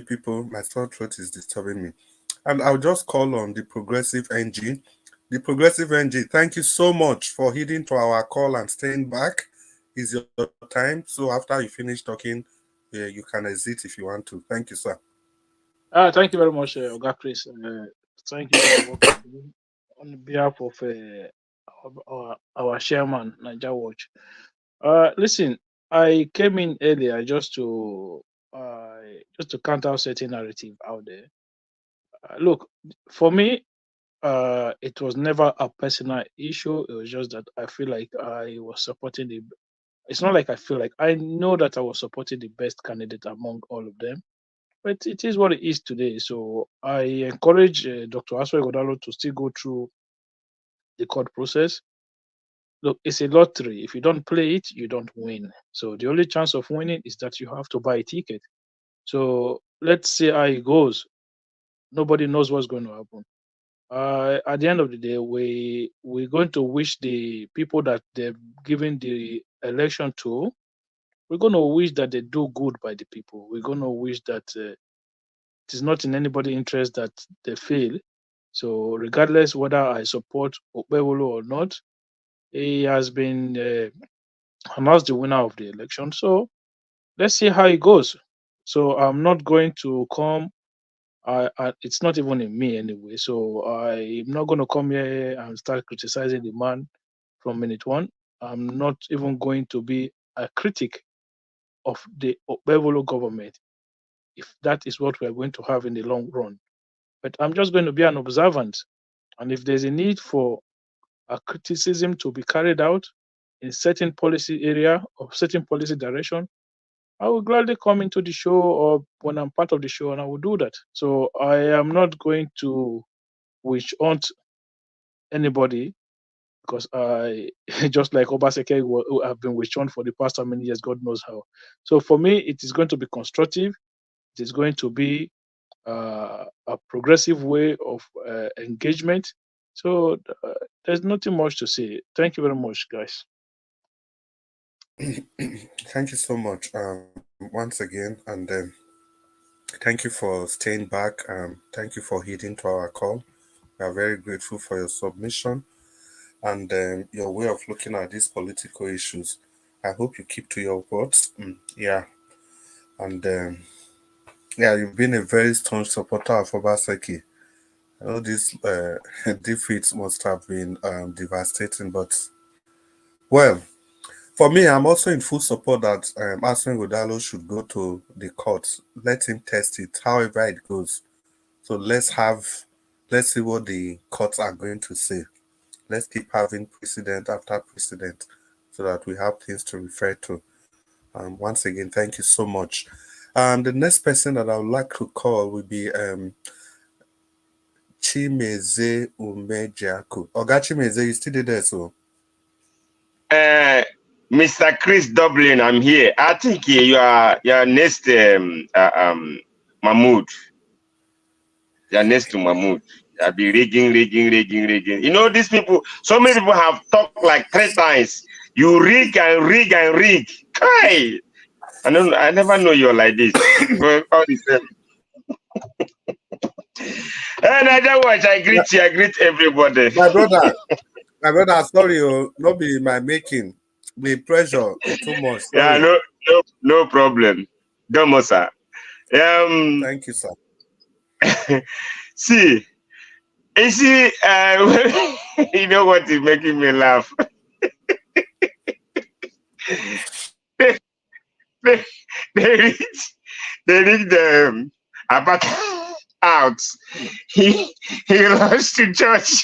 people. My throat is disturbing me. And I'll just call on the Progressive NG. The Progressive NG, thank you so much for heeding to our call and staying back. Is your time. So after you finish talking, you can exit if you want to. Thank you, sir. Thank you very much, Oga Chris. Thank you for the work you do on behalf of our chairman, Niger Watch. Listen, I came in earlier just to counter certain narrative out there. Look, for me, it was never a personal issue. It was just that I feel like I was supporting the. It's not like I feel like I know that I was supporting the best candidate among all of them. But it is what it is today. So I encourage Dr. Ighodalo to still go through the court process. Look, it's a lottery. If you don't play it, you don't win. So the only chance of winning is that you have to buy a ticket. So let's see how it goes. Nobody knows what's going to happen. At the end of the day, we're going to wish the people that they've given the election to, we're going to wish that they do good by the people. We're going to wish that it is not in anybody's interest that they fail. So regardless whether I support Okpebholo or not, he has been announced the winner of the election. So let's see how it goes. So I'm not going to come it's not even in me anyway. So I'm not going to come here and start criticizing the man from minute one. I'm not even going to be a critic of the Okpebholo government if that is what we're going to have in the long run. But I'm just going to be an observant. And if there's a need for a criticism to be carried out in certain policy area or certain policy direction, I will gladly come into the show or when I'm part of the show, and I will do that. So I am not going to witch hunt anybody because I, just like Obaseke, who have been witch hunt for the past how many years, God knows how. So for me, it is going to be constructive. It is going to be a progressive way of engagement. So there's nothing much to say. Thank you very much, guys. Thank you so much once again, and thank you for staying back. Thank you for heeding to our call. We are very grateful for your submission and your way of looking at these political issues. I hope you keep to your words. Yeah, and yeah, you've been a very strong supporter of Obaseki. I know these defeats must have been devastating, but well, for me, I'm also in full support that Ighodalo should go to the courts. Let him test it, however it goes. So let's see what the courts are going to say. Let's keep having precedent after precedent so that we have things to refer to. Once again, thank you so much. The next person that I would like to call will be Chimeze Umejiaku. Oga Chimeze, you still there, so? Mr. Chris Dublin, I'm here. I think you are next Mahmoud. You are next to Mahmoud. I'll be rigging. You know, these people, so many people have talked like 3 times. You rig. Kai! I never know you're like this. All the same. And otherwise, I greet everybody. My brother, sorry, not be my making. The pressure is too much. Sorry. Yeah, no problem. Domo, sir. Thank you, sir. See, you see, you know what is making me laugh? they reach the apathy out. He lost to church.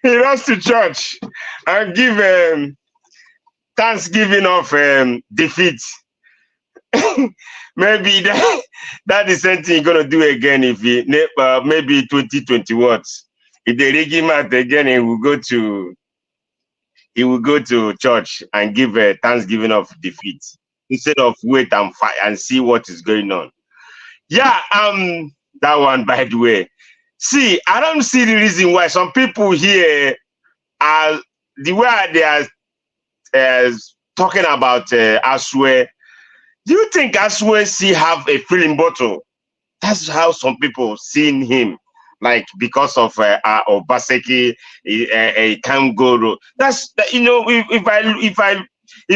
He lost to church and give thanksgiving of defeat. Maybe that is something he's gonna do again if he maybe 2021. If they rig him out again, he will go to church and give a thanksgiving of defeat instead of wait and fight and see what is going on. Yeah, that one, by the way. See, I don't see the reason why some people here are the way they are talking about Aswe. Do you think Aswe have a filling bottle? That's how some people seeing him, like because of Obaseki, he can't go. That's, you know, if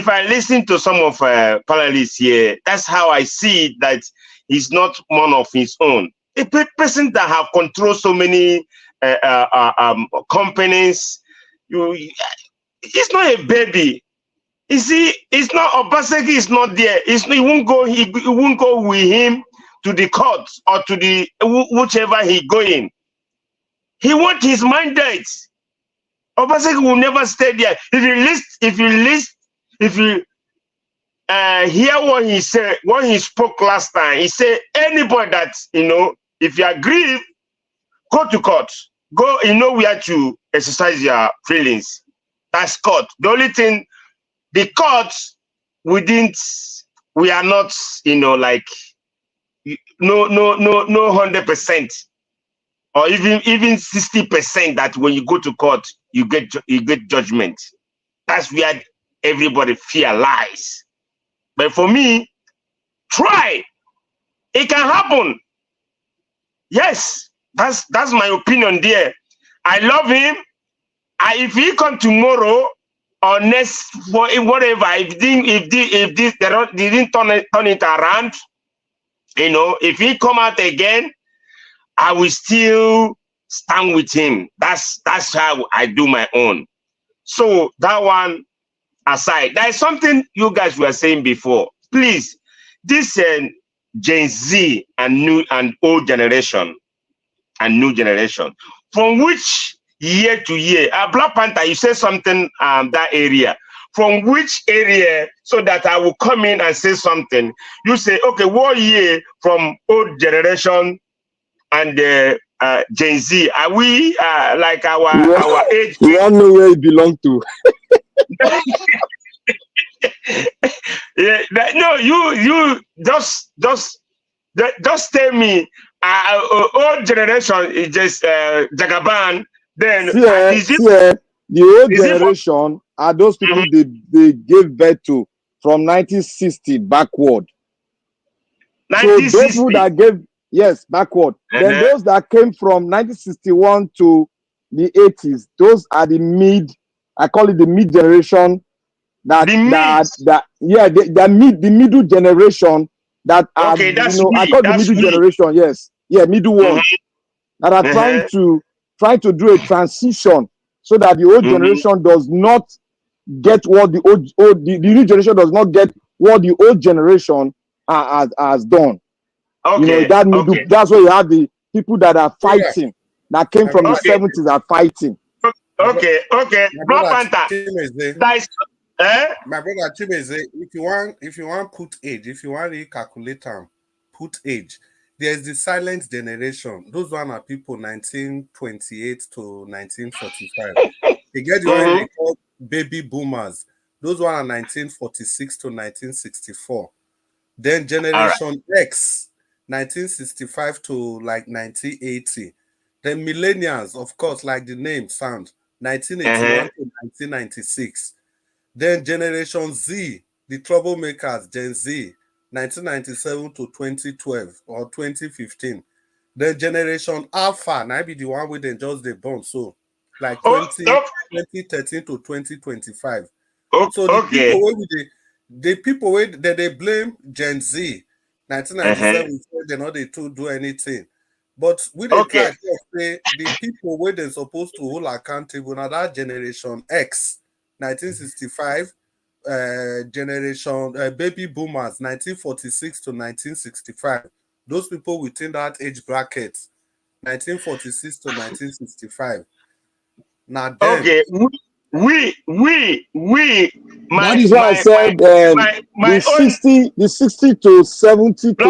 I listen to some of panelists here, that's how I see that he's not one of his own. A person that have controlled so many companies, he's not a baby. You see, it's not Obaseki is not there. He won't go with him to the court or to the whichever he going. He wants his mandate. Obaseki will never stay there. If you hear what he said, what he spoke last time, he said anybody that, you know, if you agree, go to court. Go, you know where to exercise your feelings. That's court. The only thing, the courts, we are not, you know, like no 100% or even 60% that when you go to court you get judgment. That's where everybody fear lies. But for me, try. It can happen. Yes, that's my opinion there. I love him. If he come tomorrow or next, whatever, if they didn't turn it around, You know, if he come out again, I will still stand with him. That's how I do my own. So that one aside, there is something you guys were saying before. Please, this Gen Z and new and old generation and new generation, from which year to year, Black Panther, you say something that area. From which area, so that I will come in and say something. You say, okay, what year from old generation and Gen Z? Are we like our age? You all know where you belong to. Yeah, no, you just tell me. Old generation is just Jagaban. Then the old generation are those people they gave birth to from 1960 backward. 1960. So those people that gave backward. Then those that came from 1961 to the 80s, those are the I call it the mid generation. The middle generation that are, okay, that's I call the middle generation, middle one that are trying to do a transition so that the old generation does not get what the new generation does not get what the old generation has done. Okay, that's why you have the people that are fighting, that came from the 70s are fighting. Okay. Black Panther. My brother Chimeze, if you want put age, if you want to calculate put age, there's the silent generation. Those one are people 1928 to 1945. They get the one they call baby boomers. Those one are 1946 to 1964. Then generation X, 1965 to like 1980. Then millennials, of course, like the name sound, 1981 to 1996. Then Generation Z, the troublemakers, Gen Z, 1997 to 2012 or 2015. Then Generation Alpha, now be the one with them just the born, so like 2013 to 2025. So the people where they blame Gen Z, 1997, they know they to do anything. But we try to say the people where they're supposed to hold accountable now that Generation X, 1965, generation baby boomers, 1946 to 1965. Those people within that age bracket, 1946 to 1965. Now then, that is why I said the 60 to 70 to 80,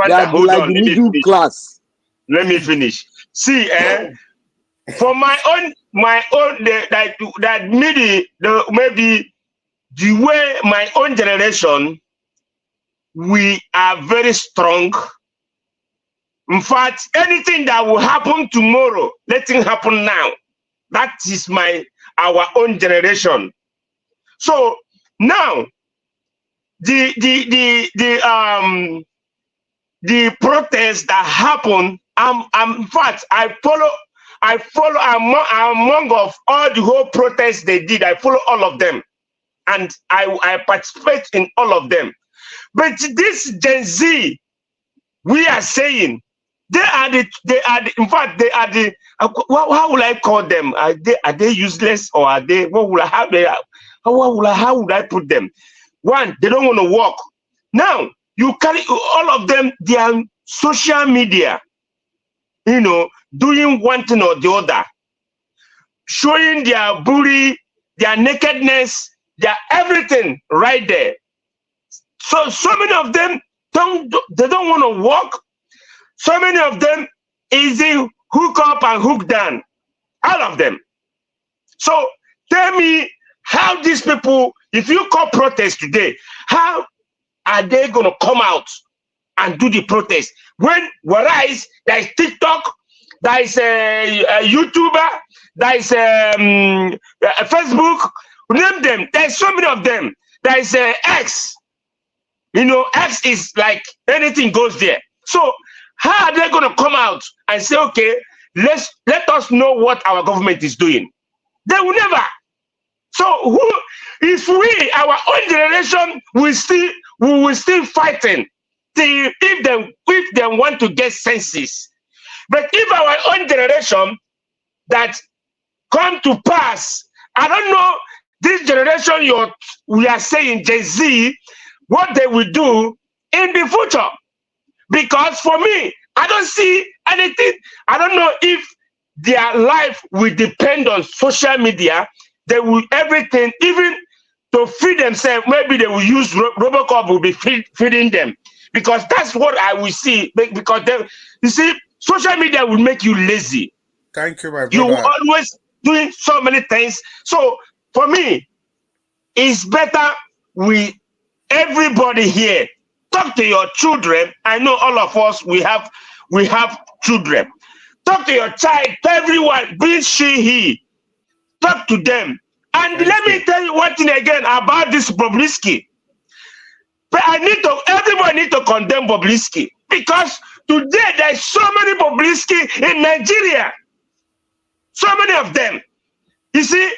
they are like the middle class. Let me finish. See, for my own that maybe the way my own generation, we are very strong. In fact, anything that will happen tomorrow, let it happen now. That is our own generation. So now the protests that happen, in fact, I follow among of all the whole protests they did. I follow all of them, and I participate in all of them. But this Gen Z, we are saying they are the how will I call them? Are they useless, or are they how would I put them? One, they don't want to work. Now you carry all of them, they are social media, doing one thing or the other, showing their booty, their nakedness, their everything right there. So many of them don't want to work. So many of them easy hook up and hook down. All of them. So tell me how these people, if you call protest today, how are they going to come out and do the protest? Whereas there is TikTok, there is a YouTuber, there is Facebook, name them. There's so many of them. There is X. X is like anything goes there. So how are they going to come out and say, okay, let us know what our government is doing? They will never. So if we, our own generation, we will still fighting till if they want to get senses. But if our own generation that come to pass, I don't know this generation we are saying Gen Z, what they will do in the future. Because for me, I don't see anything. I don't know if their life will depend on social media. They will everything, even to feed themselves. Maybe they will use Robocop will be feeding them, because that's what I will see. Because you see, social media will make you lazy. Thank you, my brother. You always doing so many things. So for me, it's better everybody here talk to your children. I know all of us we have children. Talk to your child, everyone, be she, he. Talk to them. And let me tell you one thing again about this Bobrisky. But everybody need to condemn Bobrisky, because today there's so many Bobrisky in Nigeria. So many of them. You see,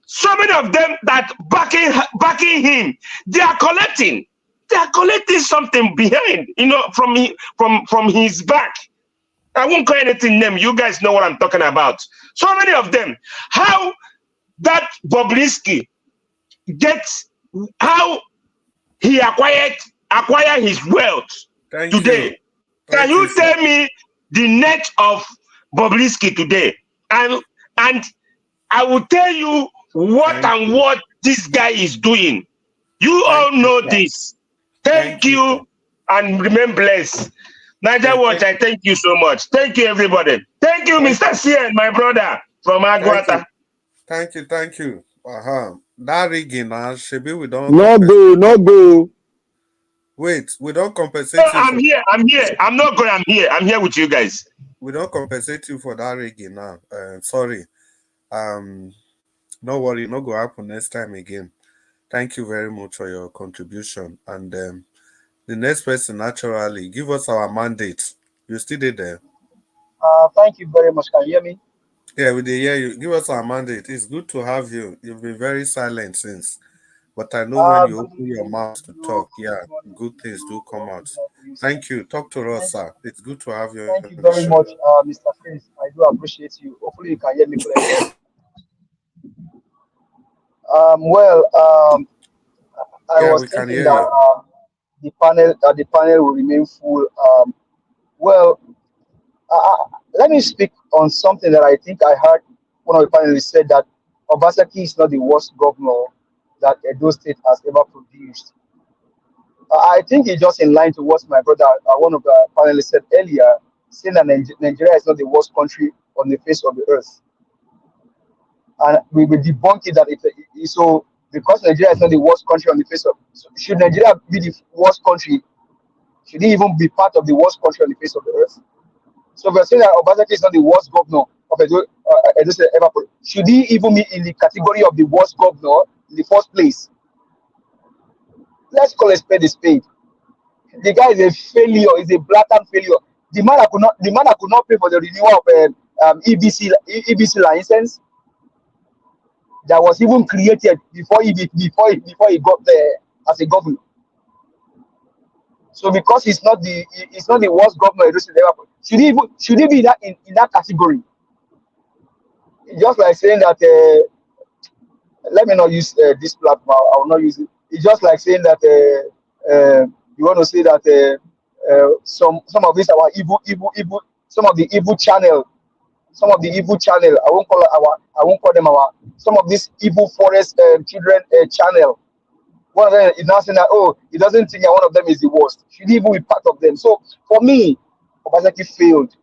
so many of them that backing him, they are collecting something behind, from his back. I won't call anything name. You guys know what I'm talking about. So many of them. How that Bobrisky how he acquire his wealth today. Can you tell me the net of Bobrisky today? And I will tell you what this guy is doing. You all know this. Thank you and remain blessed. Niger Watch, I thank you so much. Thank you, everybody. Thank you, Mr. Cien, my brother from Aguata. Thank you. That rigging now, Shebi, we don't. No go. Wait, we don't compensate No, you. I'm here. I'm not going. I'm here. I'm here with you guys. We don't compensate you for that rigging now. Sorry. No worry, no go happen next time again. Thank you very much for your contribution. And the next person, naturally, give us our mandate. You still did there? Thank you very much. Can you hear me? Yeah, we did hear you. Give us our mandate. It's good to have you. You've been very silent since. But I know when you open your mouth to talk, good things do come out. Thank you. Talk to us, sir. It's good to have you. Thank you very much, Mr. Face. I do appreciate you. Hopefully you can hear me clearly. I was thinking that the panel will remain full. Let me speak on something that I think I heard one of the panelists said, that Obaseki is not the worst governor that Edo State has ever produced. I think it's just in line to what my brother, one of the panelists said earlier, saying that Nigeria is not the worst country on the face of the earth. And we will debunk it that so because Nigeria is not the worst country on the face of, so should Nigeria be the worst country? Should it even be part of the worst country on the face of the earth? So we're saying that Obaseki is not the worst governor of Edo State ever. Should he even be in the category of the worst governor in the first place? Let's call a spade a spade. The guy is a failure. He's a blatant failure. The man that could not pay for the renewal of EBC license that was even created before he got there as a governor. So because he's not the worst governor ever, should he be in that category? Just like saying that let me not use this platform. I will not use it. It's just like saying that you want to say that some of these our evil some of the evil channel. I won't call them our. Some of these evil forest children channel. One of them is now saying that he doesn't think that one of them is the worst. Should he even be part of them? So for me, Obaseki failed.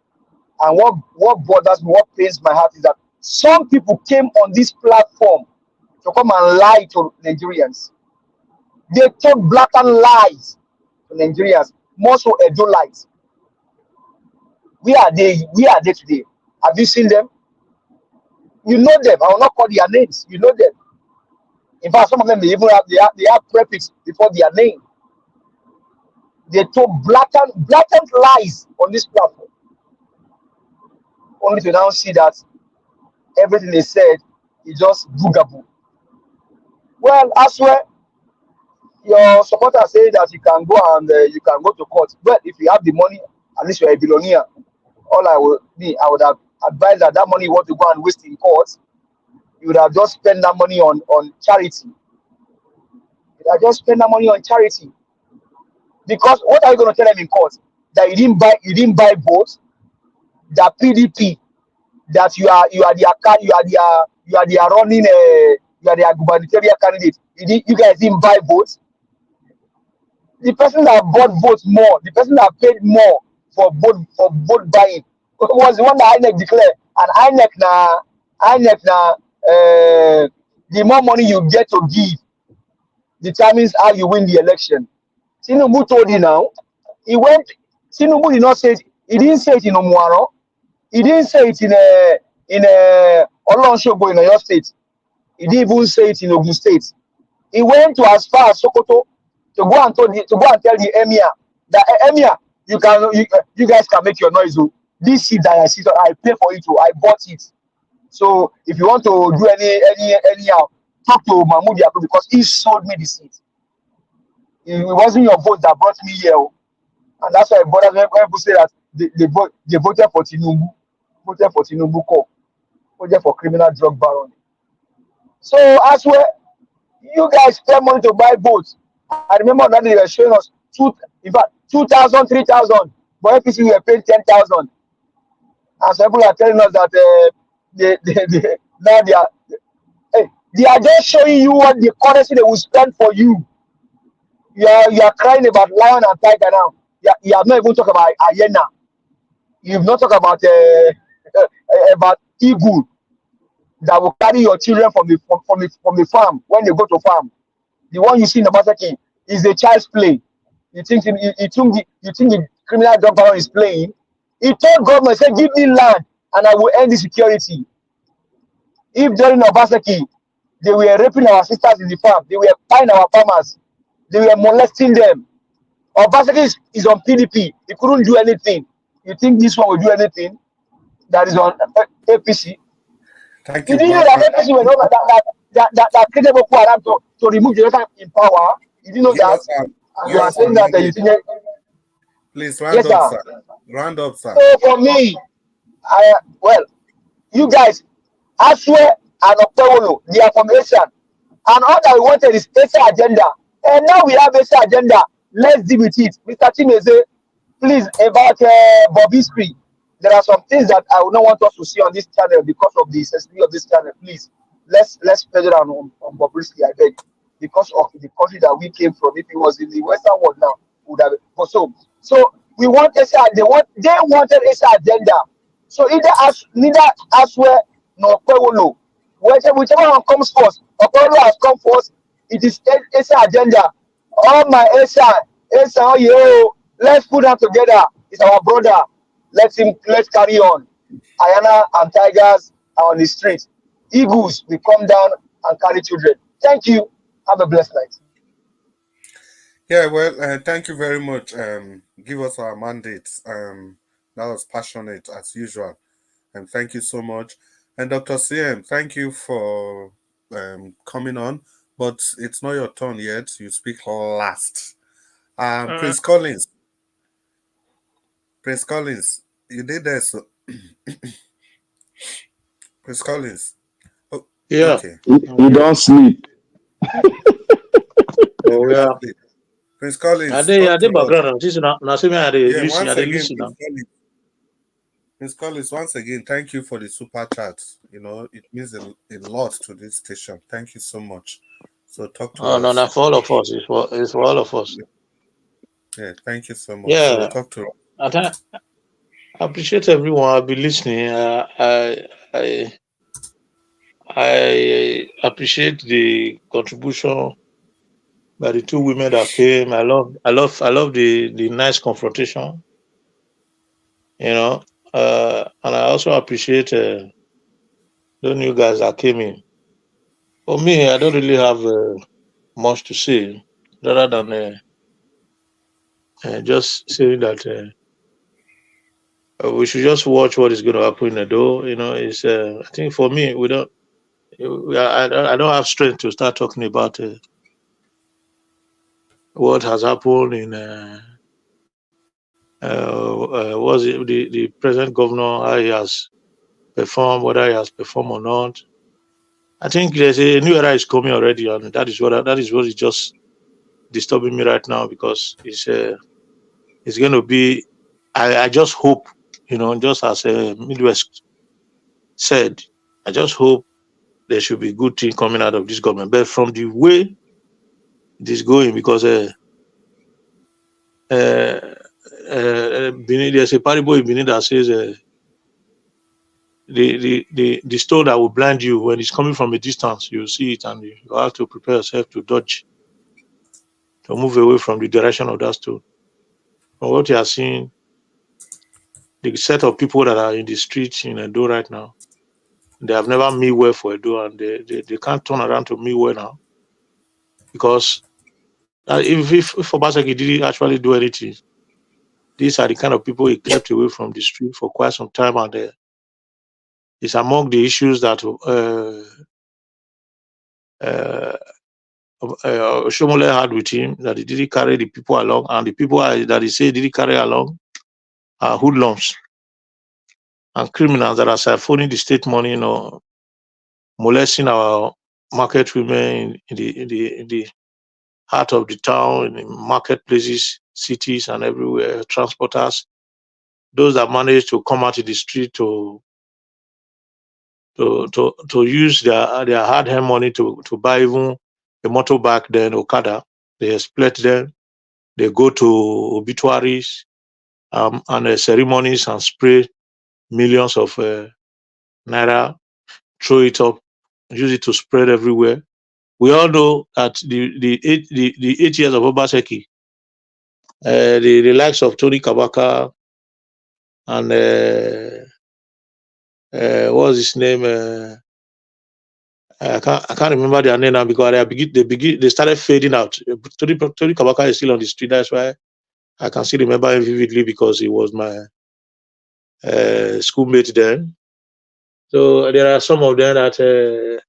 And what bothers me, what pains my heart is that some people came on this platform to come and lie to Nigerians. They told blatant lies to Nigerians, more so Edolites. Where are they today? Have you seen them? You know them. I will not call their names. You know them. In fact, some of them they have prefix before their name. They told blatant lies on this platform. Only to now see that everything they said is just boogaboo. Well, I swear, Your supporters say that you can go and you can go to court. Well, if you have the money, at least you're a billionaire. All I would have advised that money you want to go and waste in court, you would have just spent that money on charity. You would have just spent that money on charity. Because what are you going to tell them in court? That you didn't buy votes, that PDP, that you are their running you are their gubernatorial candidate. You guys didn't buy votes. The person that bought votes more, the person that paid more for vote buying was the one that INEC declared. And INEC the more money you get to give determines how you win the election. Tinubu told you now. Tinubu did not say it. He didn't say it in Omuaro. He didn't say it in Olonsogo in Oyo State. He didn't even say it in Ogun State. He went to as far as Sokoto to go and tell the emir that emir, you guys can make your noise. This seat that I sit on, I pay for it. I bought it. So if you want to do anyhow, talk to Mahmoud Yaku because he sold me the seat. It wasn't your vote that brought me here, and that's why brothers when people say that they voted for Tinubu, voted for criminal drug baron. So as well, you guys spend money to buy votes. I remember that they were showing us 2,000, 3,000, but APC we were paying 10,000. And some people are telling us that they are just showing you what the currency they will spend for you. You are crying about lion and tiger now. You have not even talked about hyena. You've not talked about eagle that will carry your children from the farm when they go to farm. The one you see in the Masaki is a child's play. You think the criminal drug baron is playing? He told government, say, give me land and I will end the security. If during Obaseki, they were raping our sisters in the farm, they were buying our farmers, they were molesting them. Obaseki is on PDP. He couldn't do anything. You think this one will do anything? That is on APC. Thank You you. didn't know that APC was over that created Boko Haram to remove Jonathan in power. You didn't know that. And you are saying that you think. Please round up, sir. Round up, sir. So for me, you guys, Aswe and Okpebholo, they are from Asian. And all that we wanted is Asia agenda. And now we have Asia agenda. Let's deal with it. Mr. Chineze, please, about Bobrisky. There are some things that I would not want us to see on this channel because of the sensitivity of this channel. Please, let's pedal on Bobrisky, I beg. Because of the country that we came from. If it was in the Western world now, would have so we want Asia. They wanted Asia agenda. So neither Aswe nor Okpebholo. Whichever one comes first, Okpebholo has come first. It is Asia agenda. All my Asia, oh yo, let's put them together. It's our brother. Let's carry on. Ayana and tigers are on the street. Eagles will come down and carry children. Thank you. Have a blessed night. Yeah, well, thank you very much. Give us our mandates. That was passionate as usual. And thank you so much. And Dr. CM, thank you for coming on. But it's not your turn yet. You speak last. Prince Collins. Prince Collins, you did that. So Prince Collins. Oh, yeah. Okay. You don't sleep. Oh, yeah. Prince Collins. I did background. This is not listen. Prince Collins, once again, thank you for the super chat. You know, it means a lot to this station. Thank you so much. So talk to us. No, not for all of us. It's for all of us. Yeah, thank you so much. Yeah, so talk to us. I appreciate everyone. I'll be listening. I appreciate the contribution by the two women that came. I love the nice confrontation. You know, and I also appreciate the new guys that came in. For me, I don't really have much to say, rather than just saying that we should just watch what is going to happen in the door. You know, it's I think for me, I don't have strength to start talking about what has happened in was it the present governor, how he has performed, whether he has performed or not. I think there's a new era is coming already, and that is what is just disturbing me right now, because it's going to be. I just hope, just as Midwest said, I just hope there should be good thing coming out of this government. But from the way it is going, because Benin, there's a parable in Benin that says the stone that will blind you, when it's coming from a distance, you see it, and you have to prepare yourself to dodge, to move away from the direction of that stone. From what you are seeing, the set of people that are in the streets in Edo right now, they have never mean well for Edo, and they can't turn around to mean well now, because if Obaseki didn't actually do anything, these are the kind of people he kept away from the street for quite some time, and it's among the issues that Shomole had with him, that he didn't carry the people along, and the people that he said didn't carry along are hoodlums and criminals that are siphoning the state money, molesting our market women in the heart of the town, in the marketplaces, cities, and everywhere. Transporters, those that manage to come out in the street to use their hard-earned money to buy even a motorbike, then Okada, they exploit them. They go to obituaries and ceremonies and spray millions of naira, throw it up, use it to spread everywhere. We all know that the 8 years of Obaseki, the likes of Tony Kabaka and what was his name? I can't remember their name now, because they started fading out. Tony Kabaka is still on the street. That's why I can still remember him vividly, because he was my schoolmate then. So there are some of them that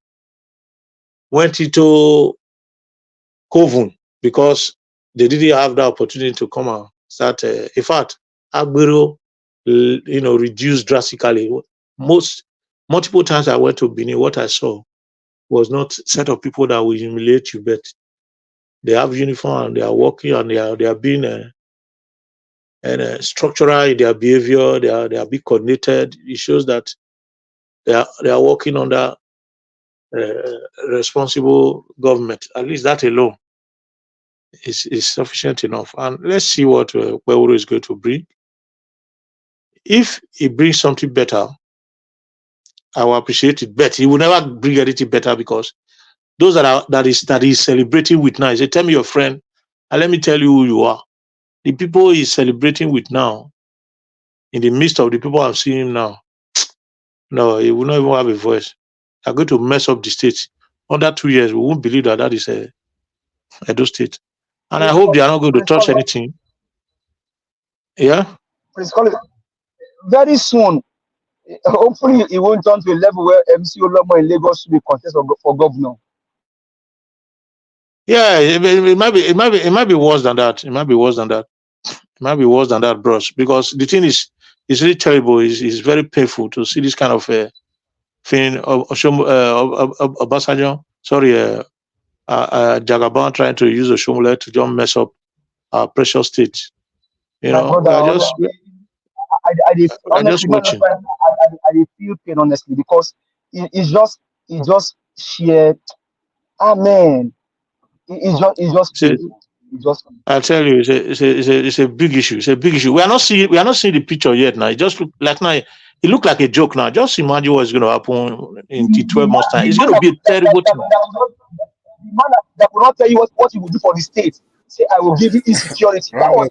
went into Kovun because they didn't have the opportunity to come and start. In fact, Agbero, reduced drastically. Multiple times I went to Benin, what I saw was not a set of people that will humiliate you, but they have uniform and they are working, and they are being structural in their behavior. They are being coordinated. It shows that they are working under responsible government. At least that alone is sufficient enough. And let's see what Okpebholo is going to bring. If he brings something better, I will appreciate it. But he will never bring anything better, because those that is celebrating with now, he said, tell me your friend, and let me tell you who you are. The people he's celebrating with now, in the midst of the people I'm seeing him now, no, he will not even have a voice. They're going to mess up the state. Under 2 years, we won't believe that is Edo State. And I hope they are not going to touch anything. Yeah? Please call it. Very soon, hopefully it won't turn to a level where MC Olomo in Lagos will be contest for governor. Yeah, it might be worse than that. It might be worse than that. It might be worse than that, bros. Because the thing is, it's really terrible. It's very painful to see this kind of thing. Obasanjo, sorry, Jagaban trying to use Oshomole to just mess up our precious state. Brother, I feel pain, honestly, because it's just sheer. Amen. It's just. I tell you, it's a big issue. It's a big issue. We are not seeing the picture yet. Now it just look like now. It look like a joke now. Just imagine what's going to happen in 12 months' time. It's going to be a terrible thing. The man that will not tell you what he will do for the state. Say, I will give you insecurity. That was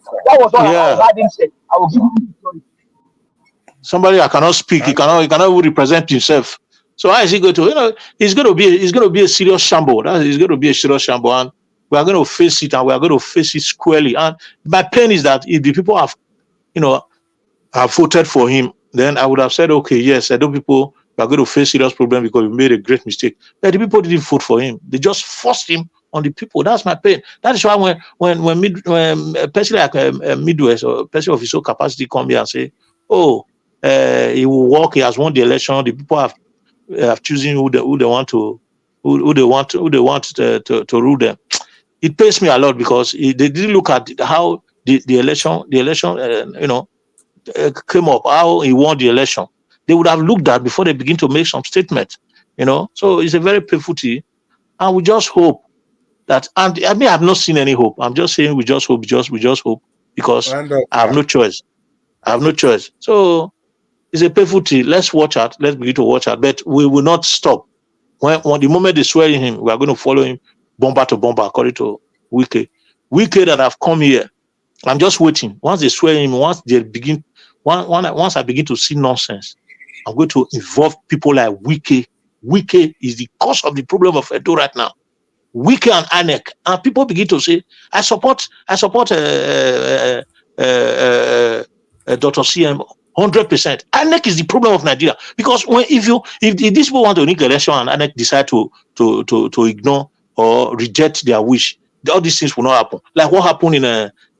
what I heard him say. I will give you insecurity. Somebody that cannot speak, he cannot even represent himself. So how is he going to? It's going to be a serious shamble. It's going to be a serious shamble, and we are going to face it, and we are going to face it squarely. And my pain is that if the people have voted for him, then I would have said, okay, yes, Edo people are going to face serious problem because we made a great mistake. But the people didn't vote for him. They just forced him on the people. That's my pain. That is why when a person like a Midwest or a person of his own capacity come here and say, oh, he will work, he has won the election, the people have chosen who they want to rule them. It pains me a lot because they didn't look at how the election came up, how he won the election. They would have looked at before they begin to make some statements, So it's a very painful thing, and we just hope that. And I mean, I've not seen any hope. I'm just saying we just hope, we just hope, because I have no choice. So it's a painful thing. Let's watch out. Let's begin to watch out. But we will not stop. When the moment they swear in him, we are going to follow him bomber to bomber, according to Wike that have come here. I'm just waiting. Once they swear him, once I begin to see nonsense, I'm going to involve people like Wike. Wike is the cause of the problem of Edo right now. Wike and INEC, and people begin to say, I support Dr. CM 100%. INEC is the problem of Nigeria, because if these people want to make election and INEC decide to ignore or reject their wish, all these things will not happen. Like what happened in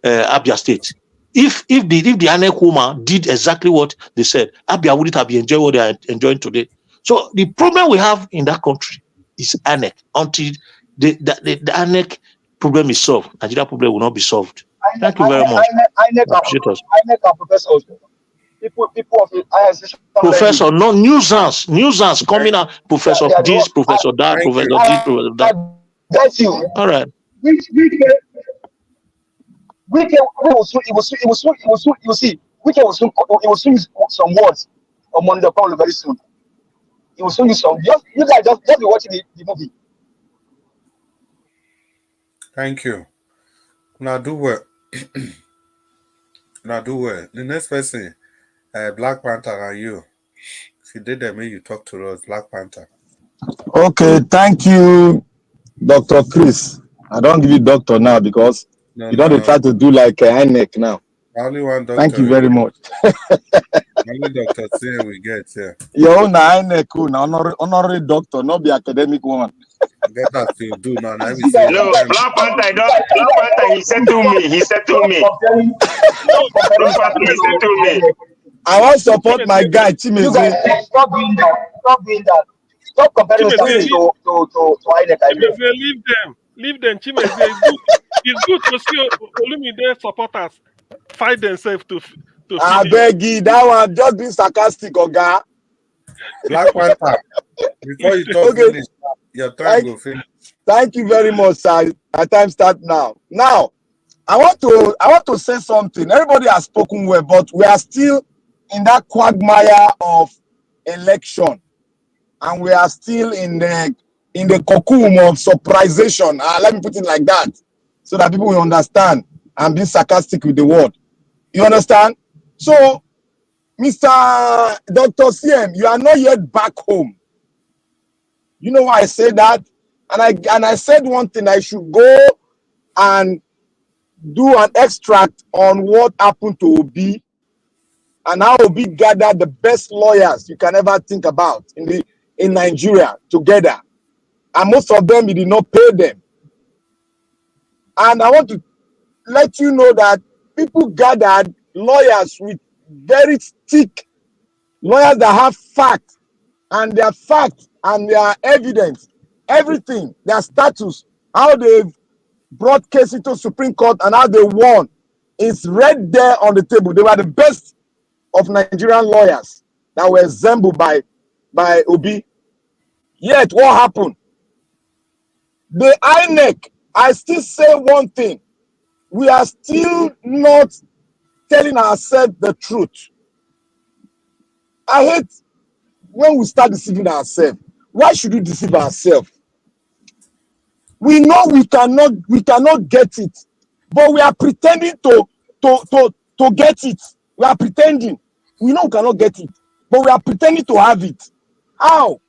Abia State. If the INEC woman did exactly what they said, Abia wouldn't have been enjoying what they are enjoying today. So the problem we have in that country is INEC. Until the INEC problem is solved, Nigeria problem will not be solved. Thank you very much. INEC and professors. People of the professor, no nuisance coming out. Professor this, professor that, professor this, professor that. That's you. All right. We will soon use some words on Monday Okpebholo very soon. It will soon use some. You guys just be watching the movie. Thank you. Now do well. The next person, Black Panther, and you. If you did that, maybe you talk to us, Black Panther. Okay, thank you, Dr. Chris. I don't give you doctor now because you don't try to do like INEC now. Only one doctor. Thank you very much. Only doctor say we get here. Your own INEC, honorary doctor, not the academic one. Get that to do now. No, Black Panther, he said to me. I want to support my guy, Chimeze. You guys, stop doing that. Stop comparing yourself to INEC. Leave them. Chimeze, it's good to see Olumide supporters fight themselves to I beg you, that one just being sarcastic, Oga. Black Panther, before you talk finish, your time will finish. Thank you very much, sir. My time starts now. Now, I want to say something. Everybody has spoken well, but we are still in that quagmire of election, and we are still in the cocoon of surprisation. Let me put it like that, so that people will understand and be sarcastic with the word. You understand? So, Mr. Dr. CM, you are not yet back home. You know why I say that? And I said one thing, I should go and do an extract on what happened to Obi and how Obi gathered the best lawyers you can ever think about in Nigeria together. And most of them, he did not pay them. And I want to let you know that people gathered lawyers with very thick lawyers that have facts and their evidence, everything, their status, how they've brought case into Supreme Court and how they won is right there on the table. They were the best of Nigerian lawyers that were assembled by Obi. Yet what happened? The INEC, I still say one thing. We are still not telling ourselves the truth. I hate when we start deceiving ourselves. Why should we deceive ourselves? We know we cannot get it, but we are pretending to get it. We are pretending. We know we cannot get it, but we are pretending to have it. How?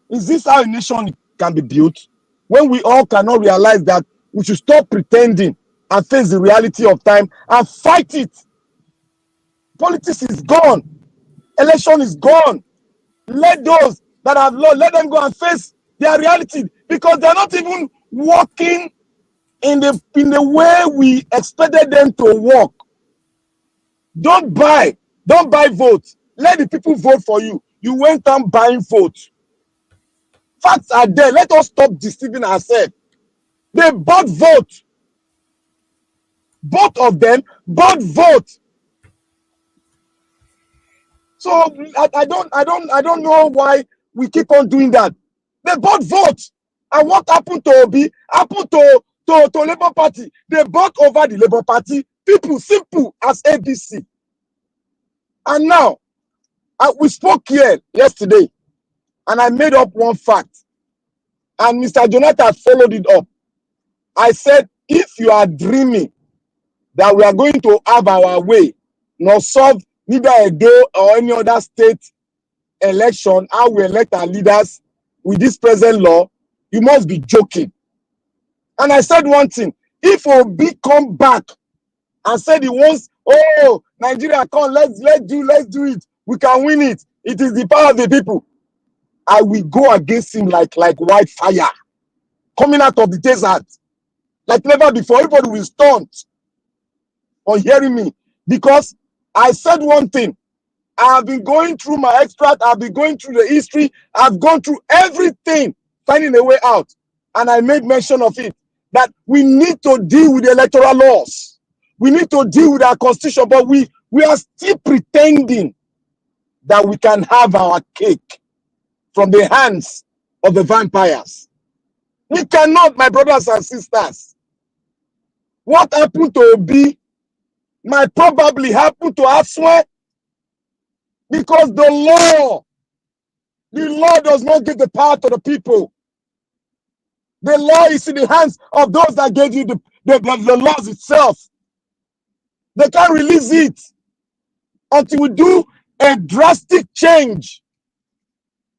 Is this how a nation can be built? When we all cannot realize that we should stop pretending and face the reality of time and fight it. Politics is gone. Election is gone. Let those that have lost, let them go and face their reality, because they're not even working in the way we expected them to work. Don't buy votes. Let the people vote for you. You went on buying votes. Facts are there. Let us stop deceiving ourselves. They bought vote. Both of them bought vote. So I don't know why we keep on doing that. They bought vote. And what happened to Obi? Happened to Labour Party. They bought over the Labour Party. People simple as ABC. And now we spoke here yesterday, and I made up one fact. And Mr. Jonathan followed it up. I said, if you are dreaming that we are going to have our way, nor solve neither Edo or any other state election, how we elect our leaders with this present law, you must be joking. And I said one thing, if Obi come back and said he wants, oh, Nigeria, come, let's do it, we can win it, it is the power of the people, I will go against him like wildfire coming out of the desert, like never before. Everybody will stun on hearing me, because I said one thing. I have been going through my extract, I've been going through the history, I've gone through everything, finding a way out. And I made mention of it, that we need to deal with the electoral laws. We need to deal with our constitution, but we are still pretending that we can have our cake from the hands of the vampires. We cannot, my brothers and sisters. What happened to Obi might probably happen to Aswe, because the law does not give the power to the people. The law is in the hands of those that gave you the laws itself. They can't release it until we do a drastic change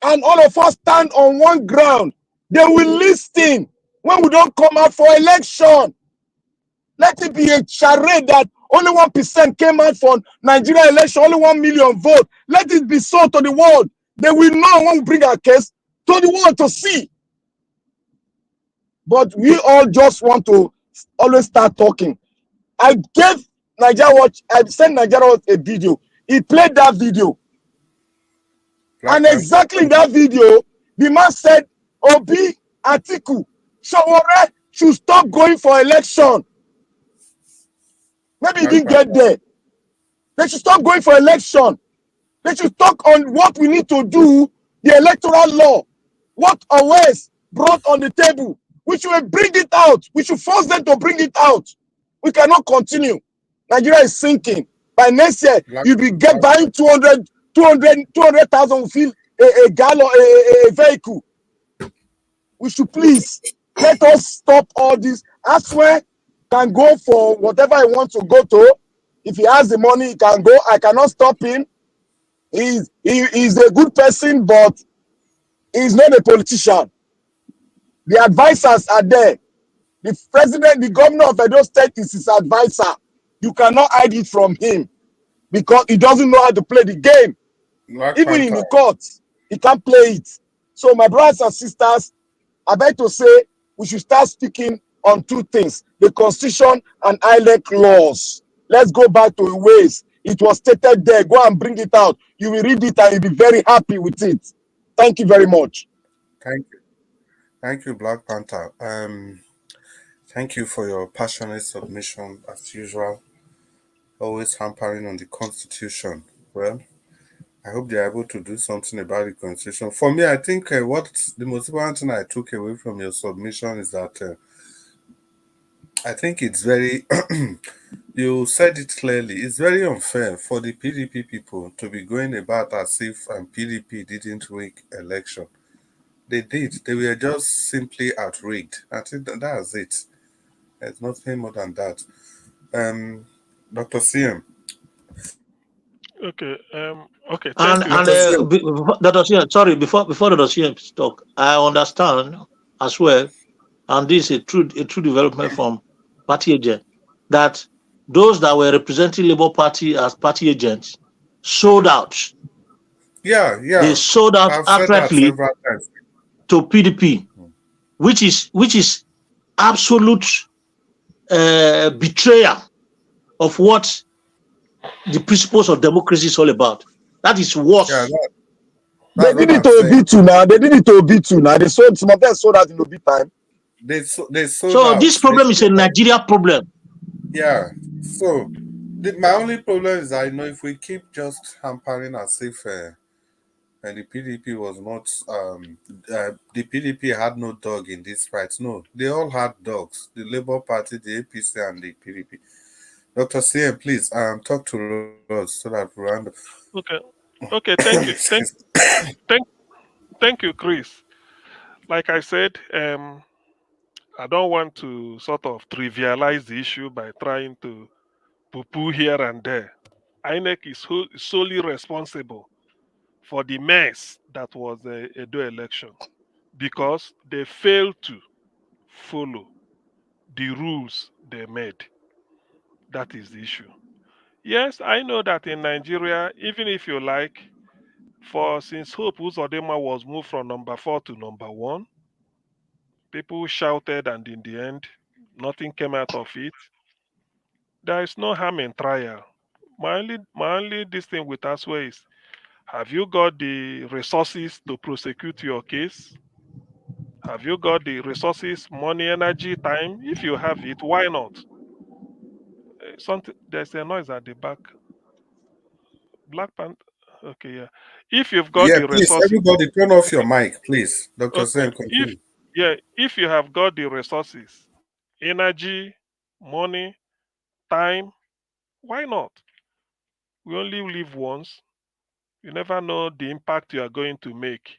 and all of us stand on one ground. They will listen when we don't come out for election. Let it be a charade that only 1% came out for Nigeria election, only 1 million votes. Let it be so to the world. They will know when we bring our case to the world to see. But we all just want to always start talking. I gave Nigeria Watch, I sent Nigeria Watch a video. He played that video. And exactly in that video, the man said, Obi, Atiku, Sowore should stop going for election. Maybe he didn't get there. They should stop going for election. They should talk on what we need to do, the electoral law, what always brought on the table. We should bring it out. We should force them to bring it out. We cannot continue. Nigeria is sinking. By next year, you'll be buying 200,000 will fill a gallon, a vehicle. We should please let us stop all this. I swear, can go for whatever he wants to go to. If he has the money, he can go. I cannot stop him. He's a good person, but he's not a politician. The advisors are there. The president, the governor of Edo State is his advisor. You cannot hide it from him because he doesn't know how to play the game. Even in the courts, he can't play it. So my brothers and sisters, I beg to say we should start speaking on two things, the constitution and ILEC laws. Let's go back to the ways it was stated there. Go and bring it out. You will read it and you'll be very happy with it. Thank you very much. Thank you. Thank you, Black Panther. Thank you for your passionate submission as usual. Always hampering on the Constitution. Well, I hope they're able to do something about the Constitution. For me, I think what the most important thing I took away from your submission is that I think it's very, you said it clearly, it's very unfair for the PDP people to be going about as if PDP didn't rig election. They did. They were just simply outraged. I think that's it. There's nothing more than that. Dr. CM. Okay. Okay. And Thank you. Dr. CM, sorry, before Dr. CM talk, I understand as well, and this is a true development from party agent, that those that were representing Labour Party as party agents sold out. Yeah. They sold out outrightly to PDP, which is absolute betrayal of what the principles of democracy is all about. That is worse. Yeah, they did it to Obitu now. They did it to Obitu now. They sold some of them sold out in Obi time. They sold so out. this problem is a Nigeria problem. Yeah. So my only problem is I know if we keep just hampering as if and the PDP was not the PDP had no dog in this fight. No, they all had dogs. The Labour Party, the APC, and the PDP. Dr. CM, please talk to us so that we round. Okay. Thank you. Thank you, Chris. Like I said, I don't want to sort of trivialize the issue by trying to poo-poo here and there. INEC is solely responsible for the mess that was the Edo election because they failed to follow the rules they made. That is the issue. Yes, I know that in Nigeria, even if you like, since Hope Uzodinma was moved from number 4 to number 1, people shouted, and in the end, nothing came out of it. There is no harm in trial. My only this thing with Aswe is, have you got the resources to prosecute your case? Have you got the resources, money, energy, time? If you have it, why not? There's a noise at the back. Black Panther. Okay, yeah. If you've got Yeah, the please, resources, everybody turn off your mic, please. Dr. okay. Sam, continue. If you have got the resources, energy, money, time, why not? We only live once. You never know the impact you are going to make.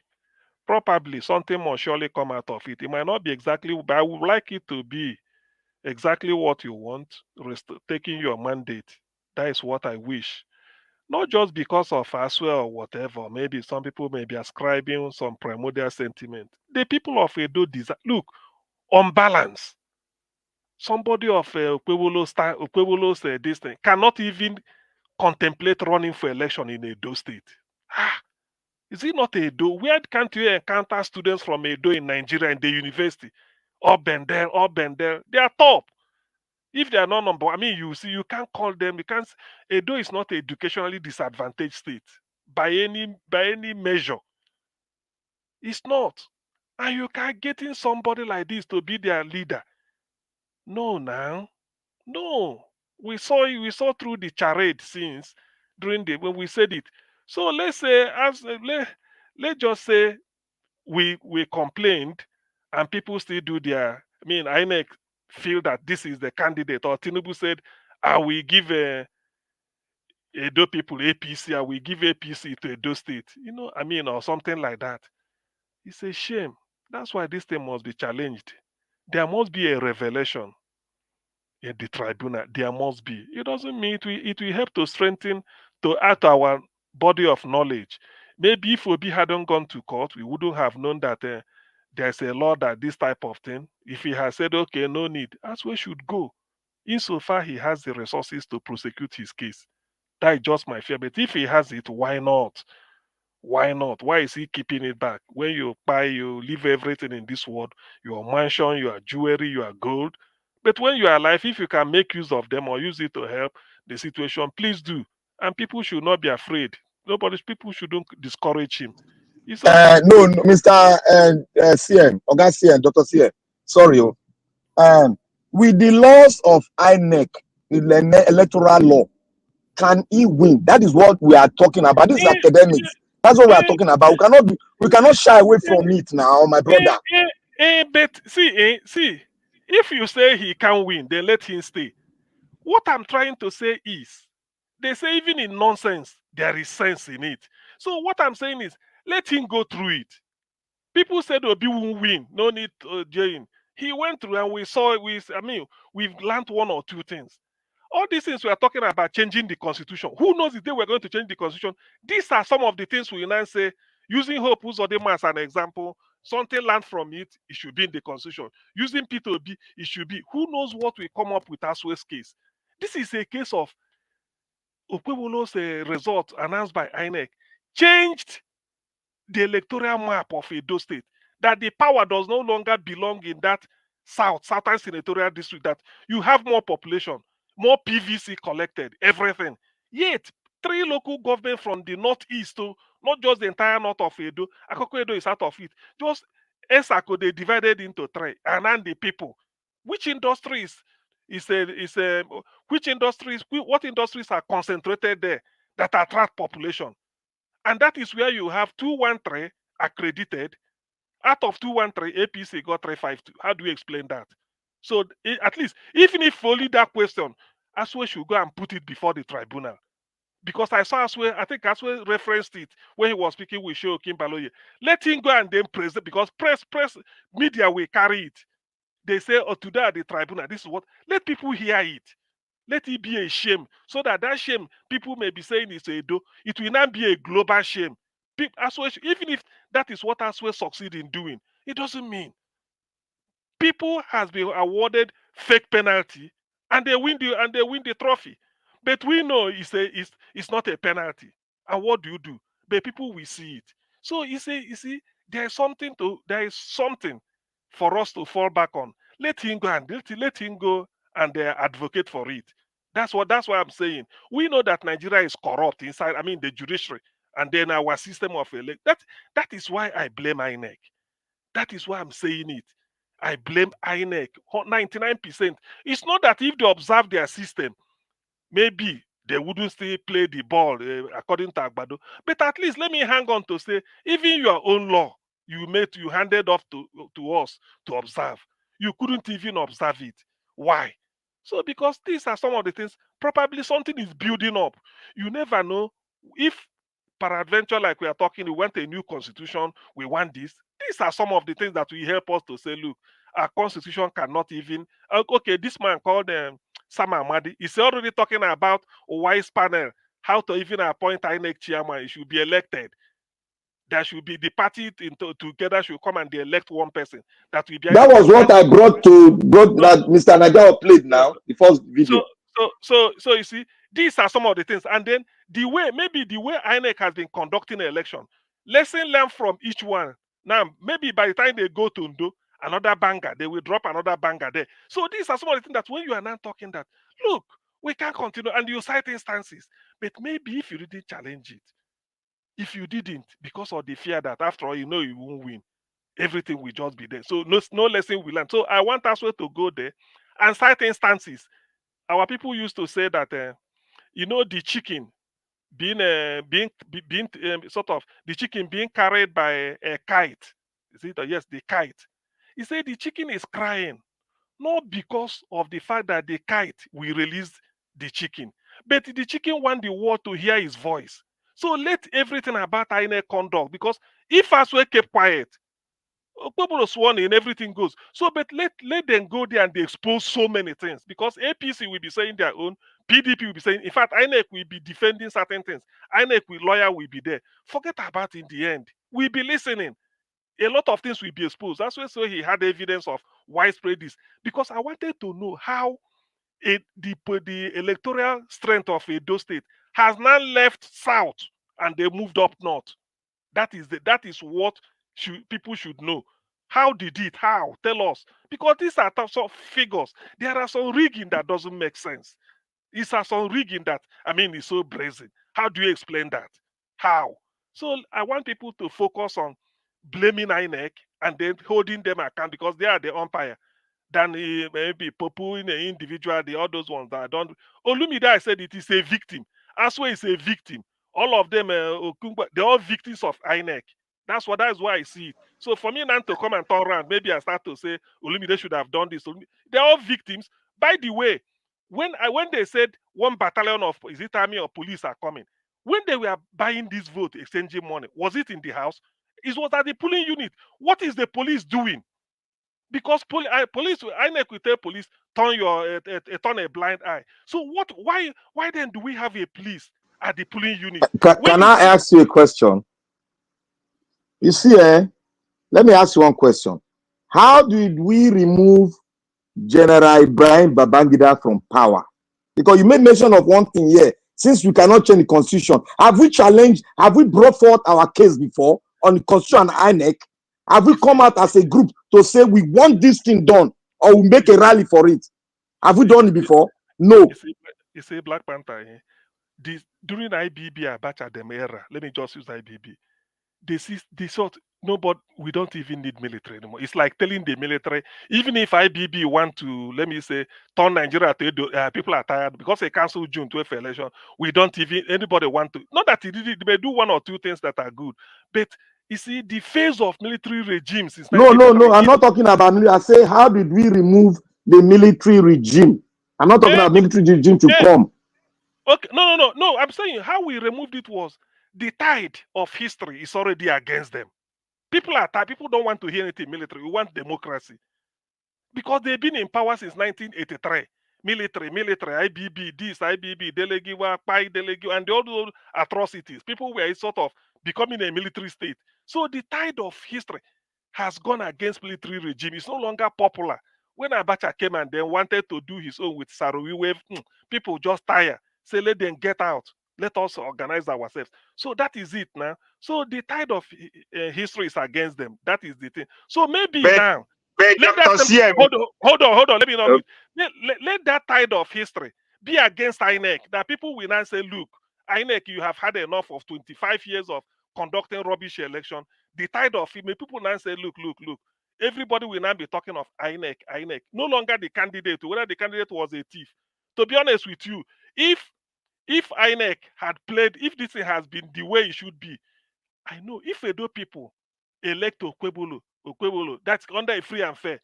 Probably something must surely come out of it. It might not be exactly, but I would like it to be exactly what you want, taking your mandate. That is what I wish. Not just because of Aswell or whatever. Maybe some people may be ascribing some primordial sentiment. The people of Edo look, on balance, somebody of Okpebholo's this thing cannot even contemplate running for election in Edo State. Is it not Edo? Where can't you encounter students from Edo in Nigeria in the university? Up and there. They are top. If they are not number, you can't call them. Edo is not an educationally disadvantaged state by any measure. It's not. And you can't get in somebody like this to be their leader. No, now. No. We saw through the charade scenes when we said it. So let's say let's just say we complained and people still do INEC feel that this is the candidate, or Tinubu said, I will give Edo people APC, I will give APC to Edo State, or something like that. It's a shame. That's why this thing must be challenged. There must be a revelation in the tribunal. There must be. It doesn't mean it will help to strengthen, to add to our body of knowledge. Maybe if Obi hadn't gone to court, we wouldn't have known that there's a law that this type of thing. If he has said, okay, no need, that's where should go. Insofar he has the resources to prosecute his case. That is just my fear. But if he has it, why not? Why not? Why is he keeping it back? When you buy, you leave everything in this world, your mansion, your jewelry, your gold. But when you are alive, if you can make use of them or use it to help the situation, please do. And people should not be afraid. People shouldn't discourage him. It's okay. No, Mr. CM, Oga CM, Dr. CM, sorry. With the laws of INEC, the electoral law, can he win? That is what we are talking about. This is academics. That's what we are talking about. We cannot shy away from it now, my brother. But see, if you say he can win, then let him stay. What I'm trying to say is, they say even in nonsense, there is sense in it. So what I'm saying is, let him go through it. People said Obi won't win. No need to join. He went through and we've learned one or two things. All these things we are talking about changing the constitution. Who knows if they were going to change the constitution? These are some of the things we now say, using Hope Uzodinma as an example, something learned from it, it should be in the constitution. Using P2B, it should be. Who knows what will come up with Aswe's case? This is a case of Okpebholo's result announced by INEC changed the electoral map of Edo State. That the power does no longer belong in that Southern Senatorial District, that you have more population, more PVC collected, everything. Yet, 3 local governments from the northeast, to not just the entire north of Edo, Akoko Edo is out of it. Just Esako, they divided into 3, and then the people. Which industries which industries, what industries are concentrated there that attract population? And that is where you have 213 accredited. Out of 213, APC got 352. How do you explain that? So at least, even if only that question, Aswe should go and put it before the tribunal. Because I saw Aswe, I think Aswe referenced it when he was speaking with Sheo Kimbaloye. Let him go and then press it, because press media will carry it. They say, oh, today at the tribunal, this is what. Let people hear it. Let it be a shame, so that shame people may be saying is Edo, it will not be a global shame. Aswe, even if that is what Aswe succeed in doing, it doesn't mean people has been awarded fake penalty and they win the trophy. But we know it's not a penalty. And what do? But people will see it. So you see, there is something for us to fall back on. Let him go and advocate for it. That's why I'm saying. We know that Nigeria is corrupt inside, the judiciary, and then our system of elect. That is why I blame INEC. That is why I'm saying it. I blame INEC 99%. It's not that if they observe their system, maybe they wouldn't still play the ball according to Agbado. But at least let me hang on to say, even your own law you handed off to us to observe, you couldn't even observe it. Why? So because these are some of the things, probably something is building up. You never know if peradventure, like we are talking, we want a new constitution, we want this. These are some of the things that will help us to say, look, our constitution cannot even. Okay, this man called Sam Amadi is already talking about a wise panel, how to even appoint INEC chairman. It should be elected. There should be the party together should come and they elect one person. That will be. That was what I brought that Mr. Nagawa played now, the first video. So you see, these are some of the things. And then the way INEC has been conducting an election, lesson learned from each one. Now, maybe by the time they go to Ndo, another banger, they will drop another banger there. So these are some of the things that when you are now talking that, look, we can't continue, and you cite instances, but maybe if you didn't challenge it, if you didn't, because of the fear that after all, you know you won't win, everything will just be there. So no lesson we learn. So I want us to go there and cite instances. Our people used to say that, the chicken being sort of the chicken being carried by a kite. Is it? Yes, the kite. He said the chicken is crying, not because of the fact that the kite will release the chicken, but the chicken want the world to hear his voice. So let everything about INEC conduct, because if Aswe kept quiet, Okpebholo sworn in, everything goes. So, but let them go there and they expose so many things, because APC will be saying their own, PDP will be saying, in fact, INEC will be defending certain things. INEC lawyer will be there. Forget about in the end. We'll be listening. A lot of things will be exposed. That's why so he had evidence of widespread this. Because I wanted to know how the electoral strength of Edo State has now left south and they moved up north. That is what people should know. How did it? How? Tell us. Because these are types of figures. There are some rigging that doesn't make sense. These are some rigging that, is so brazen. How do you explain that? How? So I want people to focus on blaming INEC and then holding them account, because they are the umpire, than maybe Popu in an individual, the others ones that don't. Olumide, I said it is a victim. Aswe is a victim. All of them, they're all victims of INEC. That's why I see it. So for me now to come and turn around, maybe I start to say Olumide should have done this. They're all victims. By the way, when they said 1 battalion of army or police are coming, when they were buying this vote, exchanging money, was it in the house? It was at the polling unit. What is the police doing? Because police, INEC will tell police, turn a blind eye. So why then do we have a police at the polling unit? Can I ask you a question? You see, let me ask you one question. How did we remove General Ibrahim Babangida from power? Because you made mention of one thing here. Since we cannot change the constitution, have we brought forth our case before on the constitution and INEC? Have we come out as a group to say we want this thing done? or we make a rally for it. Have we done it before? No. You see Black Panther, during IBB Abacha dem era, let me just use IBB. They thought, no, but we don't even need military anymore. It's like telling the military, even if IBB want to, let me say, turn Nigeria to people are tired because they canceled June 12th election. We don't even, anybody want to, not that they may do one or two things that are good, but you see, the phase of military regime since No, I'm not talking about military. I say, how did we remove the military regime? I'm not talking about military regime to come. Okay, no. I'm saying how we removed it was the tide of history is already against them. People are tired. People don't want to hear anything military. We want democracy. Because they've been in power since 1983. Military, IBB, this, IBB, Delegiwa, Pai, Delegui, and all those atrocities. People were sort of becoming a military state. So the tide of history has gone against military regime. It's no longer popular. When Abacha came and then wanted to do his own with Sarowi wave, people just tired. Say, let them get out. Let us organize ourselves. So that is it now. So the tide of history is against them. That is the thing. So maybe now, let that hold on. Let me not mute. Let that tide of history be against INEC. That people will now say, look, INEC, you have had enough of 25 years of conducting rubbish election. The tide of it, may people now say, look. Everybody will now be talking of INEC. No longer the candidate, whether the candidate was a thief. To be honest with you, if INEC had played, if this thing has been the way it should be, I know if Edo people elect Okpebholo, that's under a free and fair,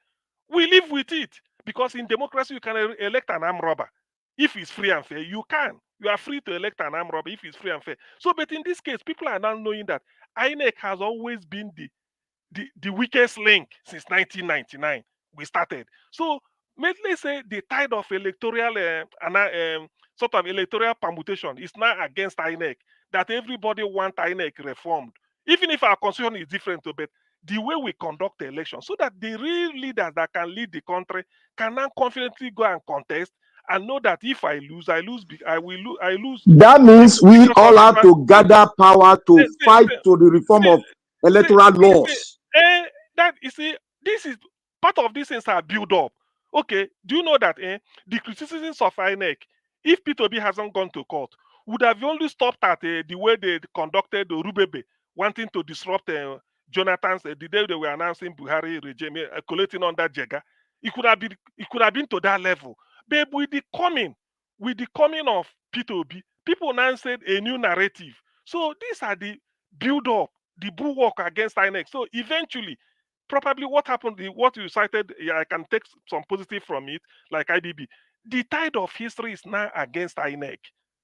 we live with it. Because in democracy, you can elect an armed robber. If it's free and fair, you can. You are free to elect an armed robber if it's free and fair. So, but in this case, people are now knowing that INEC has always been the weakest link since 1999. We started. So, let's say the tide of electoral sort of electoral permutation is now against INEC. That everybody want INEC reformed, even if our constitution is different, but the way we conduct the election, so that the real leaders that can lead the country can now confidently go and contest and know that if I lose, I lose. That means we all have to gather power to fight to the reform of electoral laws. That you see, this is part of these things are built up. Okay, do you know that the criticisms of INEC, if P2B hasn't gone to court, would have only stopped at the way they conducted the Rubebe, wanting to disrupt Jonathan's the day they were announcing Buhari regime, collating under Jega. It could have been to that level. But with the coming of P2B, people now said a new narrative. So these are the build up, the bulwark against INEC. So eventually, probably what happened, what you cited, I can take some positive from it, like IBB. The tide of history is now against INEC,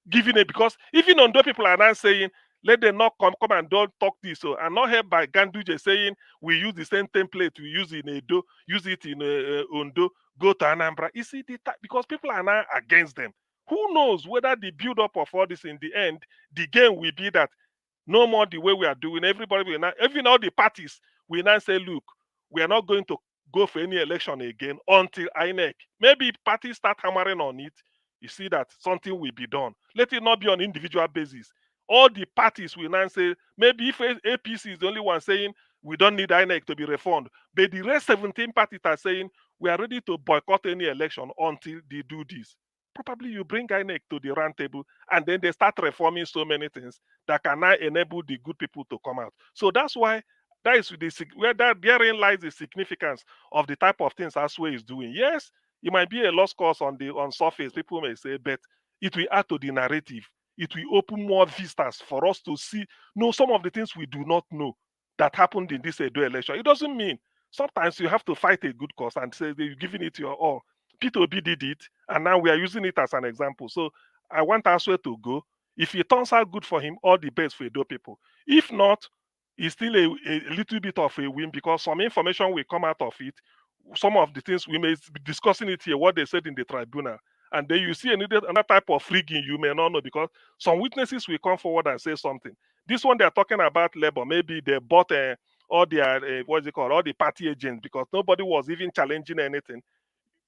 giving it, because even on those people are now saying, let them not come and don't talk this. So I'm not heard by Ganduje saying we use the same template we use in Edo, use it in Ondo, go to Anambra. You see, because people are now against them. Who knows whether the build up of all this in the end, the game will be that no more the way we are doing. Everybody will now, even all the parties will now say, look, we are not going to go for any election again until INEC. Maybe parties start hammering on it. You see that something will be done. Let it not be on individual basis. All the parties will now say, maybe if APC is the only one saying we don't need INEC to be reformed, but the rest 17 parties are saying we are ready to boycott any election until they do this. Probably you bring INEC to the round table and then they start reforming so many things that can now enable the good people to come out. So that's why that is therein lies the significance of the type of things Aswe is doing. Yes, it might be a lost cause on surface, people may say, but it will add to the narrative. It will open more vistas for us to know some of the things we do not know that happened in this Edo election. It doesn't mean sometimes you have to fight a good cause and say that you're giving it your all. P2B did it, and now we are using it as an example. So I want Aswe to go. If it turns out good for him, all the best for Edo people. If not, it's still a little bit of a win because some information will come out of it. Some of the things we may be discussing it here, what they said in the tribunal. And then you see another type of rigging you may not know because some witnesses will come forward and say something. This one they're talking about labor. Maybe they bought all their, all the party agents because nobody was even challenging anything.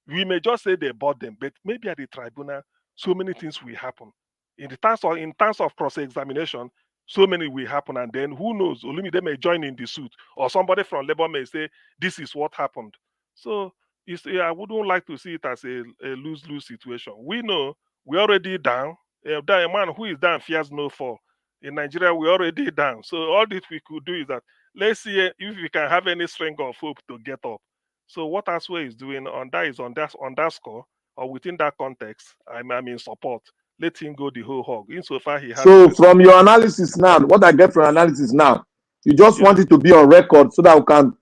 We may just say they bought them, but maybe at the tribunal, so many things will happen. In terms of cross-examination, so many will happen, and then who knows? Olumide may join in the suit, or somebody from labor may say, this is what happened. So I wouldn't like to see it as a lose-lose situation. We know we're already down. A man who is down fears no fall. In Nigeria, we're already down. So all that we could do is that let's see if we can have any strength of hope to get up. So what Aswe is doing on that is on that score or within that context, I'm in support. Let him go the whole hog. Insofar he has. So from your analysis now, what I get from analysis now, you just want it to be on record so that we can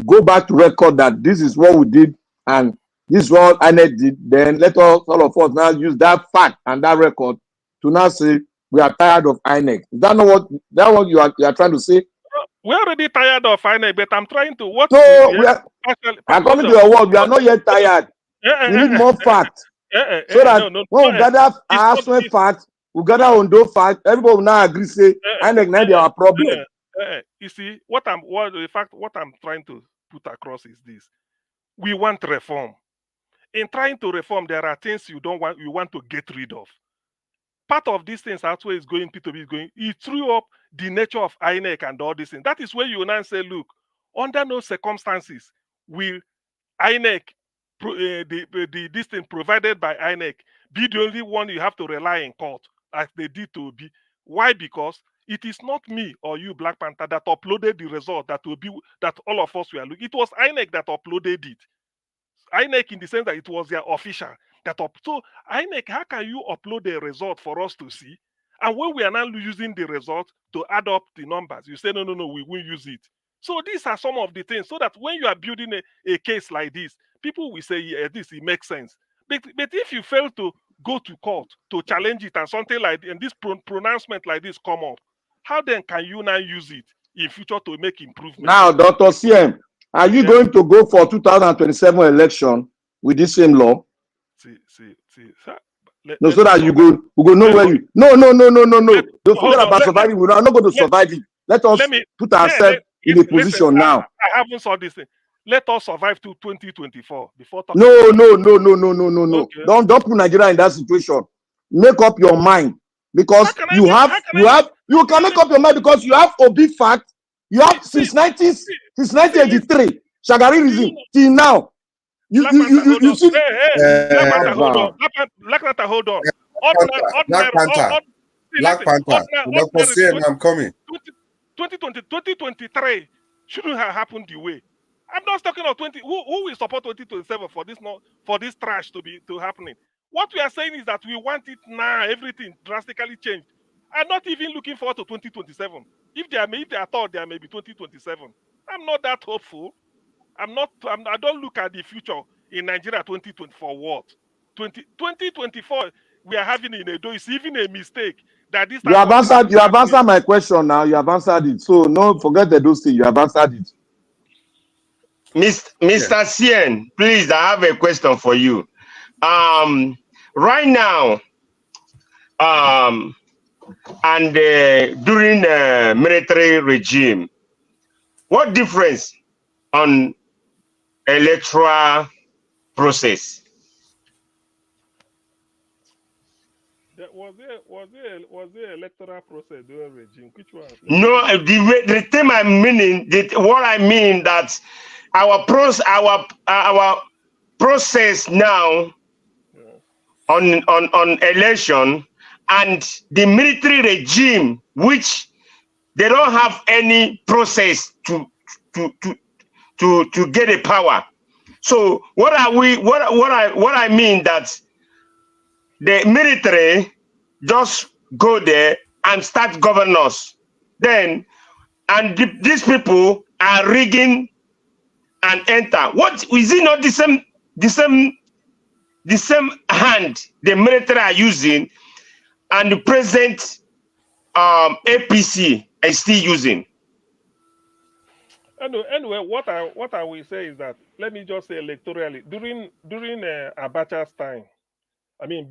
go back to record that this is what we did and this is what INEC did. Then let all of us now use that fact and that record to now say we are tired of INEC. Is that not what you are trying to say? We're already tired of INEC, but I'm trying to what. So we are, according to your word, we are not yet tired. We need more facts. So that when we gather our facts, we gather on those facts, everybody will now agree, say, INEC now they are a problem. You see, what I'm trying to put across is this. We want reform. In trying to reform, there are things you want to get rid of. Part of these things Atwe is going, P2B is going, he threw up the nature of INEC and all these things. That is where you now say, look, under no circumstances will INEC, this thing provided by INEC, be the only one you have to rely in court, as they did to be. Why? Because it is not me or you, Black Panther, that uploaded the result that all of us were looking. It was INEC that uploaded it. INEC in the sense that it was their official that up. So INEC, how can you upload a result for us to see? And when we are now using the result to add up the numbers, you say, no, we won't use it. So these are some of the things, so that when you are building a case like this, people will say, yeah, it makes sense. But if you fail to go to court to challenge it and something like and this pronouncement like this come up, how then can you now use it in future to make improvements? Now, Dr. CM, are you going to go for 2027 election with this same law? See. No, so that we go know where you. No. Don't forget about surviving. We're not going to survive it. Let us put ourselves in a position now. I haven't saw this thing. Let us survive to 2024 before talking. No. Okay. Don't put Nigeria in that situation. Make up your mind, because you can make up your mind because you have Obi fact. You have since 1983 Shagari regime till now. You see. Black Panther, hold on. Black Panther. Dr. CM, I'm coming. 2023 shouldn't have happened the way. I'm not talking of 20. Who will support 2027 for this trash to happening? What we are saying is that we want it now. Everything drastically changed. I'm not even looking forward to 2027. If they are thought there may be 2027, I'm not that hopeful. I don't look at the future in Nigeria 2024 what? 2024 we are having in Edo is even a mistake that this. You have answered my question now. You have answered it. So no, forget the those things. You have answered it. Mr. CN, please, I have a question for you. Right now, and during the military regime, what difference on electoral process? Was there electoral process during regime? Which one? No, the thing I'm meaning, what I mean that our process now on election and the military regime, which they don't have any process to get a power. So what I mean that the military just go there and start governors. Then these people are rigging and enter. What is it not the same hand the military are using and the present APC is still using? Anyway, what I will say is that, let me just say electorally, during Abacha's time,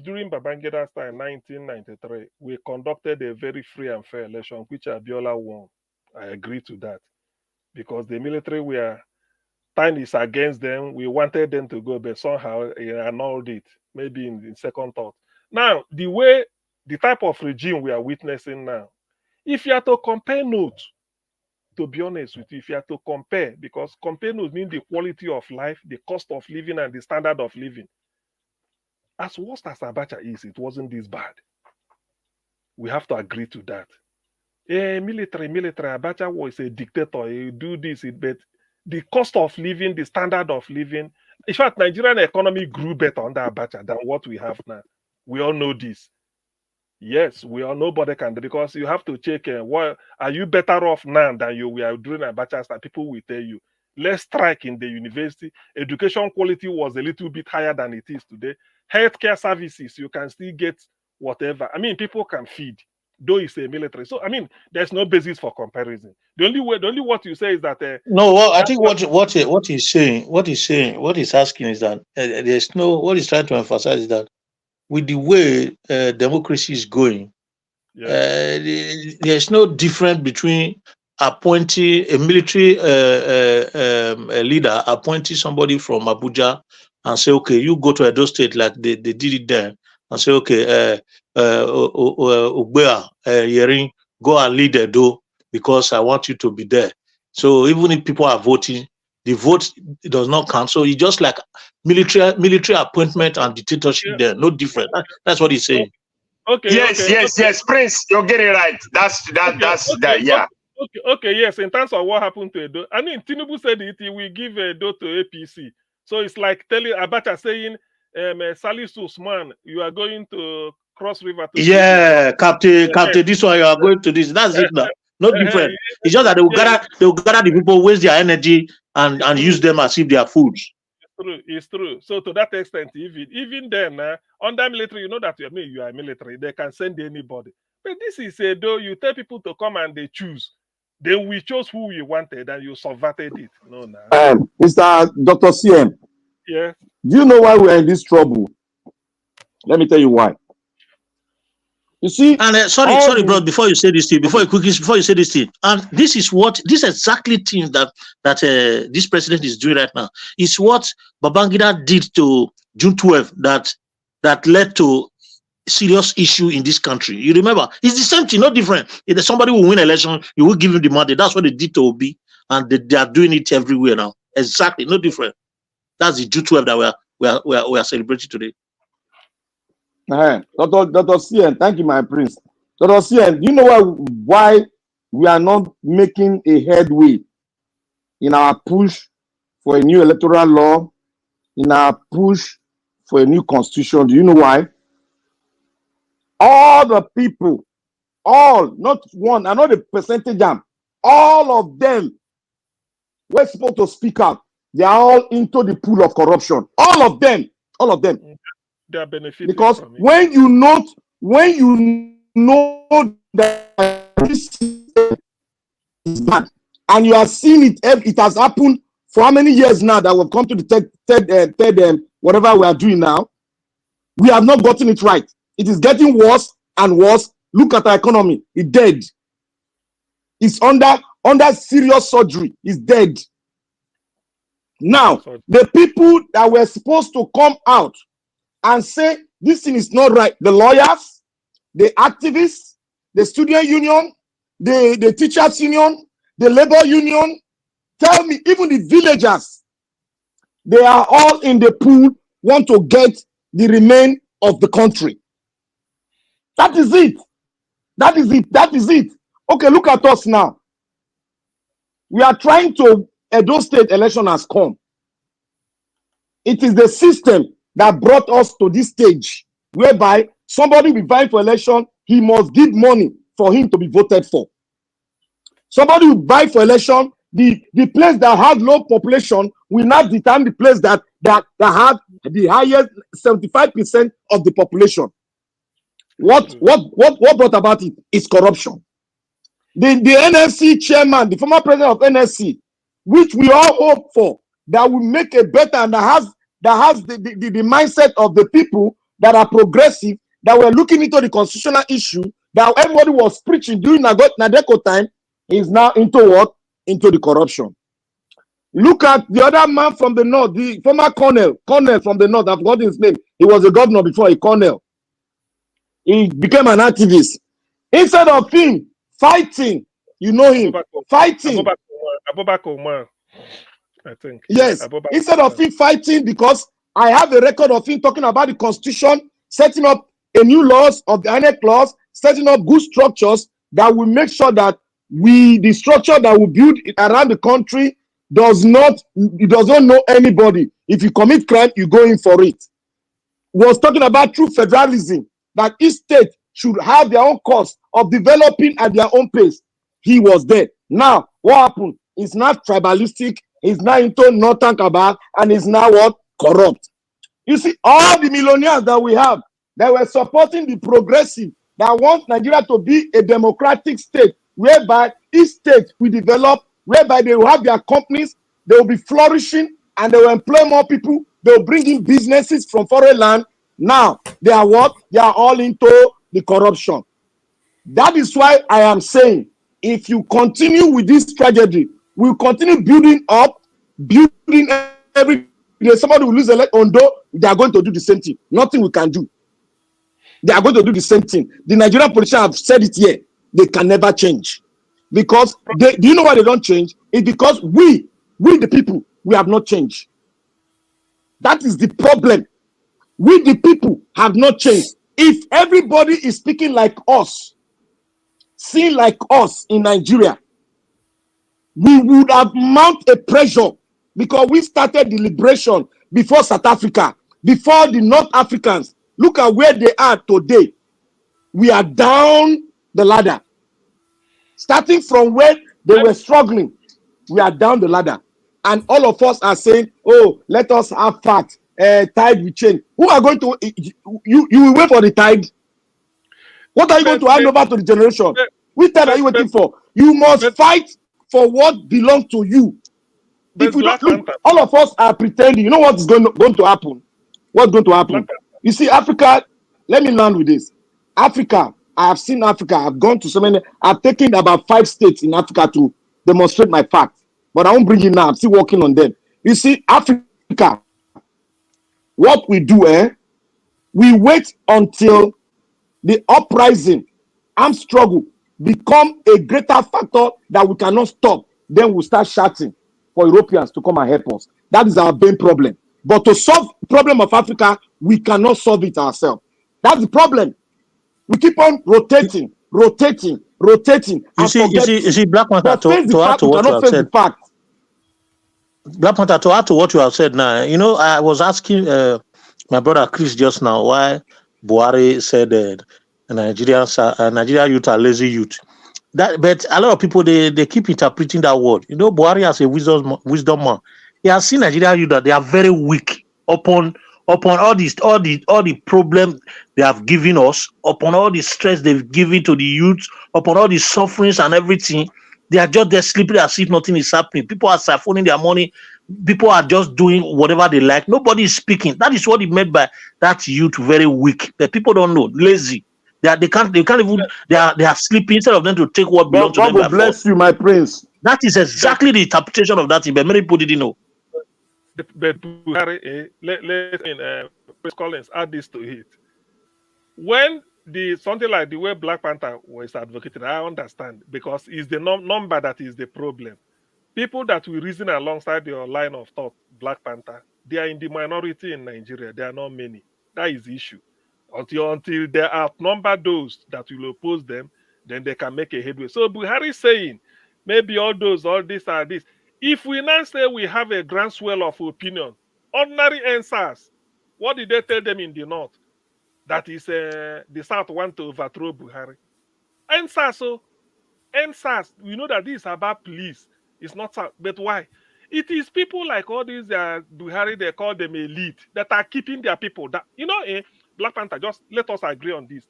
during Babangeda's time, 1993, we conducted a very free and fair election, which Abiola won. I agree to that. Because the military time is against them. We wanted them to go, but somehow annulled it, maybe in second thought. Now, the type of regime we are witnessing now, if you are to compare notes to be honest with you, if you have to compare, because compare means the quality of life, the cost of living, and the standard of living. As worst as Abacha is, it wasn't this bad. We have to agree to that. Military, Abacha was a dictator. He do this, but the cost of living, the standard of living. In fact, Nigerian economy grew better under Abacha than what we have now. We all know this. Yes, we all nobody can do, because you have to check what are you better off now than you were during Abacha's time. People will tell you, let's strike in the university. Education quality was a little bit higher than it is today. Healthcare services, you can still get whatever. I mean, people can feed, though it's a military. So I mean, there's no basis for comparison. The only what you say is that No, well, I think what he's saying, what he's asking is that there's no. What he's trying to emphasize is that with the way democracy is going, there's no difference between appointing a military leader, appointing somebody from Abuja, and say, okay, you go to Edo State like they did it there, and say, okay, Ugbea, Yering, go and lead Edo because I want you to be there. So even if people are voting, the vote does not count. So it's just like military appointment and dictatorship there, no different. That's what he's saying. Okay. Yes, Prince, you're getting it right. That's yeah. Okay, yes. In terms of what happened to Edo, I mean, Tinubu said it. He will give Edo to APC. So it's like telling Abacha saying, Salisu Usman, you are going to Cross River. Captain, this one you are going to this. That's it now. No different. It's just that they will gather the people, waste their energy, and use them as if they are fools. It's true. So to that extent, even then, under military, you know that you are military. They can send anybody. But this is though you tell people to come and they choose. Then we chose who we wanted and you subverted it. No, Mr. Dr. CM. Yeah. Do you know why we're in this trouble? Let me tell you why. You see, and sorry, bro. Before you say this thing, before you say this thing, and this exactly thing that this president is doing right now is what Babangida did to June 12 that led to serious issue in this country. You remember, it's the same thing, no different. If somebody will win election, you will give him the money. That's what they did to Obi, and they are doing it everywhere now. Exactly, no different. That's the June 12 that we are celebrating today. Dr. CN, thank you, my prince. Dr. CN, do you know why we are not making a headway in our push for a new electoral law, in our push for a new constitution? Do you know why? All the people, not one, I know the percentage, all of them were supposed to speak out. They are all into the pool of corruption. All of them. They are benefiting because from it. when you know that this is bad, and you are seeing it has happened for how many years now that we've come to the third whatever we are doing now, we have not gotten it right. It is getting worse and worse. Look at our economy; it's dead. It's under serious surgery. It's dead. Now, the people that were supposed to come out and say this thing is not right, the lawyers, the activists, the student union, the teachers union, the labor union, tell me, even the villagers, they are all in the pool, want to get the remain of the country. That is it. That is it. Okay, look at us now. We are trying to, Edo State election has come. It is the system that brought us to this stage whereby somebody will vying for election, he must give money for him to be voted for. Somebody will vie for election, the place that has low population will not determine the place that have the highest 75% of the population. What brought about it is corruption. The NSC chairman, the former president of NSC, which we all hope for, that will make a better and that has the mindset of the people that are progressive, that were looking into the constitutional issue, that everybody was preaching during Nadeko time, is now into what? Into the corruption. Look at the other man from the north, the former colonel from the north, I've forgotten his name. He was a governor before, a colonel. He became an activist. Instead of him fighting You know him. Fighting. Abubakar Umar, I think. Yes. Abubakar Instead of him fighting, because I have a record of him talking about the constitution, setting up a new laws of the INEC clause, setting up good structures that will make sure that the structure that we build around the country does not know anybody. If you commit crime, you go in for it. Was talking about true federalism, that each state should have their own course of developing at their own pace. He was there. Now, what happened? It's not tribalistic, it's not into Northern Cabal, and it's now what? Corrupt. You see, all the millionaires that we have, that were supporting the progressive, that want Nigeria to be a democratic state, whereby each state will develop, whereby they will have their companies, they will be flourishing, and they will employ more people, they will bring in businesses from foreign land. Now, they are what? They are all into the corruption. That is why I am saying, if you continue with this tragedy, we'll continue building every day. Somebody will lose Ondo, they are going to do the same thing. Nothing we can do. They are going to do the same thing. The Nigerian politicians have said it here. They can never change. Because do you know why they don't change? It's because we the people, we have not changed. That is the problem. We the people have not changed. If everybody is speaking like us, seeing like us in Nigeria, we would have mounted a pressure, because we started the liberation before South Africa, before the North Africans. Look at where they are today. We are down the ladder. Starting from where they were struggling, we are down the ladder. And all of us are saying, oh, let us have fact. Tide will change. Who are going to, you will wait for the tide? What are you going to hand over to the generation? Which tide are you waiting for? You must fight for what belongs to you. If we don't look, all of us are pretending. You know what is going to happen? What's going to happen? You see, Africa, let me land with this. Africa, I have seen Africa. I've gone to so many, I've taken about 5 states in Africa to demonstrate my facts. But I won't bring it now. I'm still working on them. You see, Africa, what we do, we wait until the uprising, armed struggle, become a greater factor that we cannot stop. Then we'll start shouting for Europeans to come and help us. That is our main problem. But to solve the problem of Africa, we cannot solve it ourselves. That's the problem. We keep on rotating. You see, Black Panther, to add to what you have said. Black Panther, to add to what you have said now, you know, I was asking my brother Chris just now why Buhari said Nigeria youth are lazy youth. But a lot of people, they keep interpreting that word. You know, Buhari has a wisdom man. He has seen Nigeria youth that they are very weak upon all the problems they have given us, upon all the stress they've given to the youth, upon all the sufferings and everything. They are just there sleeping as if nothing is happening. People are siphoning their money. People are just doing whatever they like. Nobody is speaking. That is what he meant by that youth very weak. That people don't know, lazy. They can't even. They are sleeping instead of them to take what belongs to them. God bless you, my prince. That is exactly the interpretation of that thing, but many people didn't know. But Buhari, Chris Collins add this to it. When something like the way Black Panther was advocated, I understand, because it's the number that is the problem. People that will reason alongside your line of thought, Black Panther, they are in the minority in Nigeria. There are not many. That is the issue. Until they outnumber those that will oppose them, then they can make a headway. So Buhari is saying, maybe all this are this. If we now say we have a groundswell of opinion, ordinary answers, what did they tell them in the north? That is the South want to overthrow Buhari. NSAS, we know that this is about police. It's not South. But why? It is people like all these Buhari, they call them elite, that are keeping their people. Black Panther, just let us agree on this.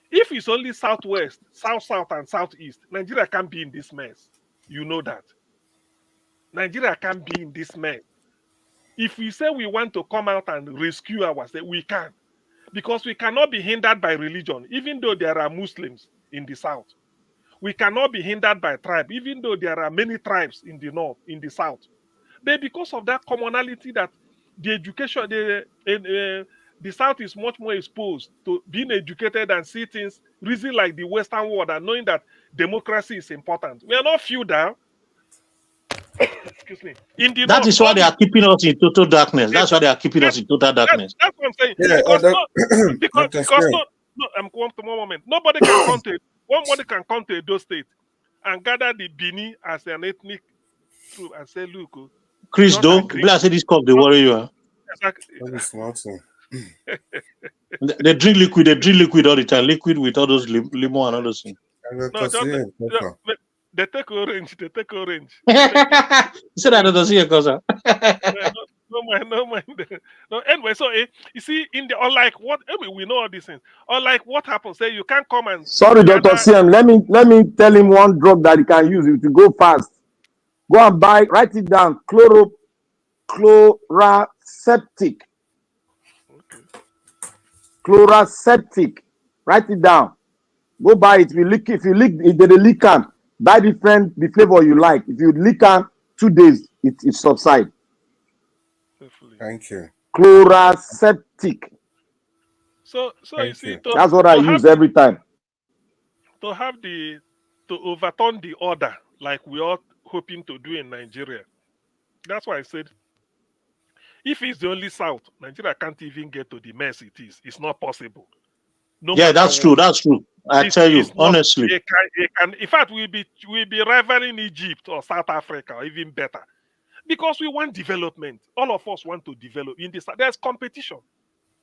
If it's only Southwest, South, and Southeast, Nigeria can't be in this mess. You know that. Nigeria can't be in this mess. If we say we want to come out and rescue ourselves, we can. Because we cannot be hindered by religion, even though there are Muslims in the South. We cannot be hindered by tribe, even though there are many tribes in the North, in the South. But because of that commonality that the education, the South is much more exposed to being educated and see things, reason like the Western world, and knowing that democracy is important. We are not feudal. Excuse me. In the That north, is why they are keeping us in total darkness. That's why they are keeping us in total darkness. that's what I'm saying. Yeah, Because Dr. because Square. no, I'm one moment. Nobody can come to those states and gather the Bini as an ethnic group and say, look, we Chris, don't though, agree. I say this cup, they worry you. Huh? Exactly. That is smart. They drink liquid all the time. Liquid with all those limo and all those things. No, just they take orange. They take orange. You said I don't see a cosa. No mind. No, anyway, so you see, in the unlike what we know all these things. Unlike what happens, say you can't come and Sorry, Dr. CM. Let me tell him one drug that he can use if you go fast. Go and write it down. Chloraseptic. Okay. Chloraseptic. Write it down. Go buy it. If they leak can, buy the flavor you like. If you leak can 2 days, it subside. Hopefully. Thank you. Chloraseptic. So you see, that's what I use every time. To overturn the order like we are hoping to do in Nigeria. That's why I said, if it's the only South, Nigeria can't even get to the mess it is. It's not possible. Yeah, that's true. That's true. I tell you, honestly. In fact, we'll be rivaling Egypt or South Africa, or even better. Because we want development. All of us want to develop. There's competition.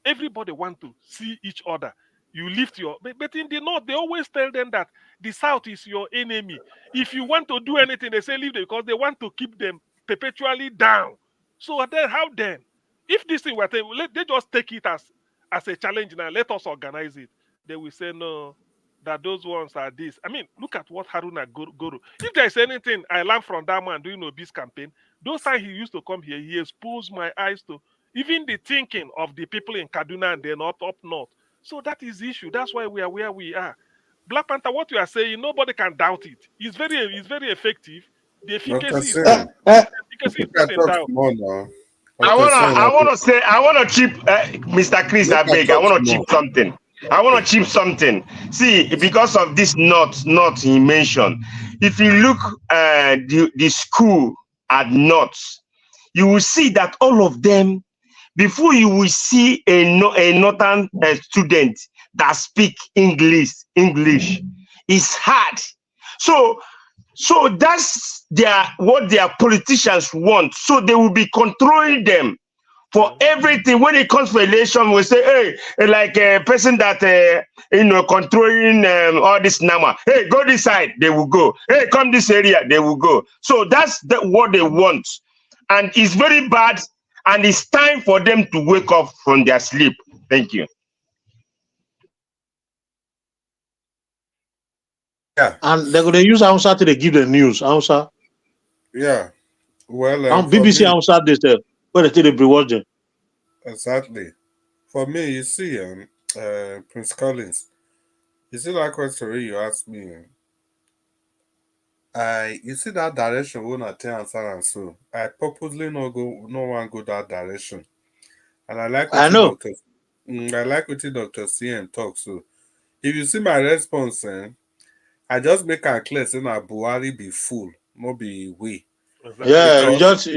Everybody want to see each other. You lift but in the North, they always tell them that the South is your enemy. If you want to do anything, they say leave them because they want to keep them perpetually down. So then, how then? If this thing they just take it as a challenge now. Let us organize it. They will say no, that those ones are this. I mean, look at what Haruna Guru. If there's anything I learned from that man doing Obi's campaign, those times he used to come here, he exposed my eyes to even the thinking of the people in Kaduna and then up north. So that is the issue. That's why we are where we are. Black Panther, what you are saying, nobody can doubt it. It's very effective. The efficacy is not in doubt. I wanna chip Mr. Chris Abeg. I wanna chip something. See, because of this not he mentioned, if you look the school at North, you will see that all of them, before you will see a northern student that speak English is hard. So that's what their politicians want. So they will be controlling them for everything. When it comes to election, we say, hey, like a person that controlling all this number. Hey, go this side, they will go. Hey, come this area, they will go. So that's what they want, and it's very bad. And it's time for them to wake up from their sleep. Thank you. Yeah. And they're going to use Hausa to give the news. Hausa. Yeah. Well, on BBC Hausa, they say, where they be watching. Exactly. For me, you see, Prince Collins, you see that question you asked me. You see that direction when I tell answer and so I purposely no one go that direction. And I like what Dr. CM talk. So if you see my response, I just make a clear saying that Buhari be full, not be we. Yeah, you just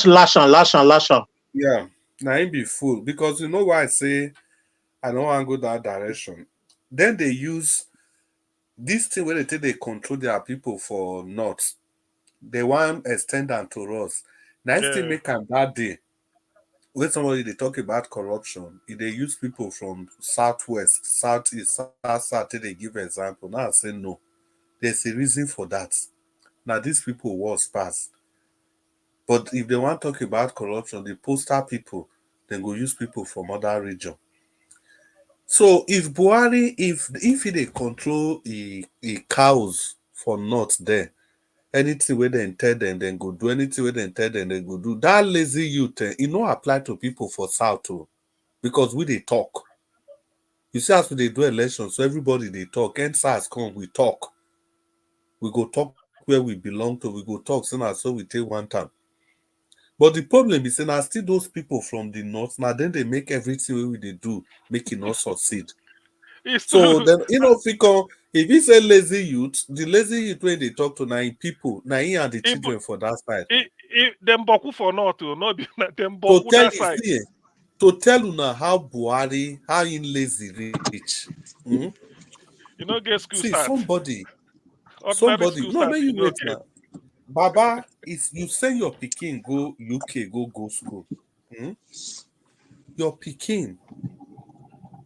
lash on. Yeah, now him be full because you know why I say I don't want to go that direction. Then they use this thing where they control their people for North. They want to extend them to us. Nice thing make them that day. When somebody they talk about corruption, if they use people from Southwest, Southeast, South, they give example. Now I say no. There's a reason for that. Now these people was passed. But if they want to talk about corruption, the postal people, then go use people from other region. So if Buhari, if they control the cows for North there, anything where they tell them, then go do anything where they tell them, they go do. That lazy youth, it no apply to people for South too, because we they talk. You see, as we they do elections, so everybody they talk. And SARS come, we talk. We go talk where we belong to. We go talk, so we take one time. But the problem is, now still those people from the North, now then they make everything we they do, make it not succeed. It's So true. then, If he say lazy youth, the lazy youth when they talk to nine people, nine and the If, children for that side. if them boku for not to not be them To boku tell that you, side. see, to tell you now how Buhari, how in lazy rich. Hmm? You know, get school See, start. Ordinary somebody, school no, start. may You you know, wait get. now. Baba, is you send your Peking go UK, go school. Hmm? Your Peking,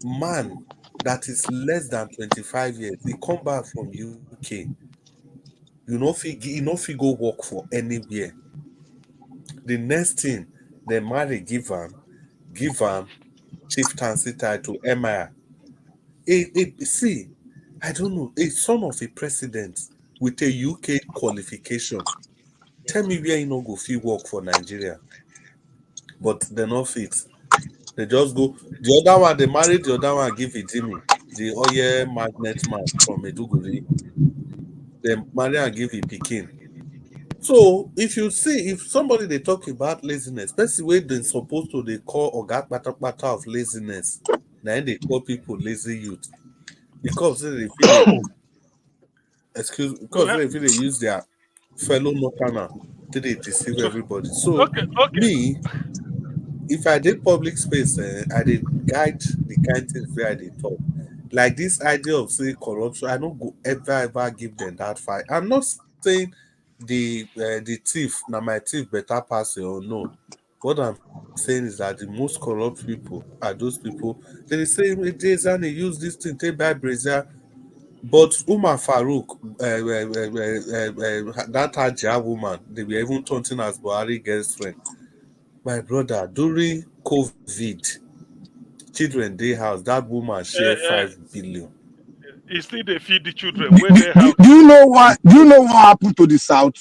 man that is less than 25 years, he come back from UK. You know if you go work for anywhere. The next thing, they marry, give him chieftaincy title, Emir. See, I don't know, a son of a president with a UK qualification. Tell me where you no go fit work for Nigeria, but they not fit. They just go. The other one, they married the other one, give it Jimmy, the oil magnet man from Meduguri. They marry and give it Pikin. So if you see, if somebody they talk about laziness, that's the way they're supposed to they call or got matter of laziness. Now they call people lazy youth because they feel it. Because Well, they feel they use their fellow northerner till they deceive so everybody. So okay. me, if I did public space, I did guide the kind things where I did talk. Like this idea of say corruption, I don't go ever give them that fight. I'm not saying the thief, now my thief better pass it or no. What I'm saying is that the most corrupt people are those people. They say they use this thing, take by Brazil. But Umar Farouk, that Hajia woman, they were even taunting as Buhari girlfriend. My brother, during COVID, children day house, that woman share Uh, uh, 5 billion. he still they feed the children where they Do, house. do you know what? Do you know what happened to the South?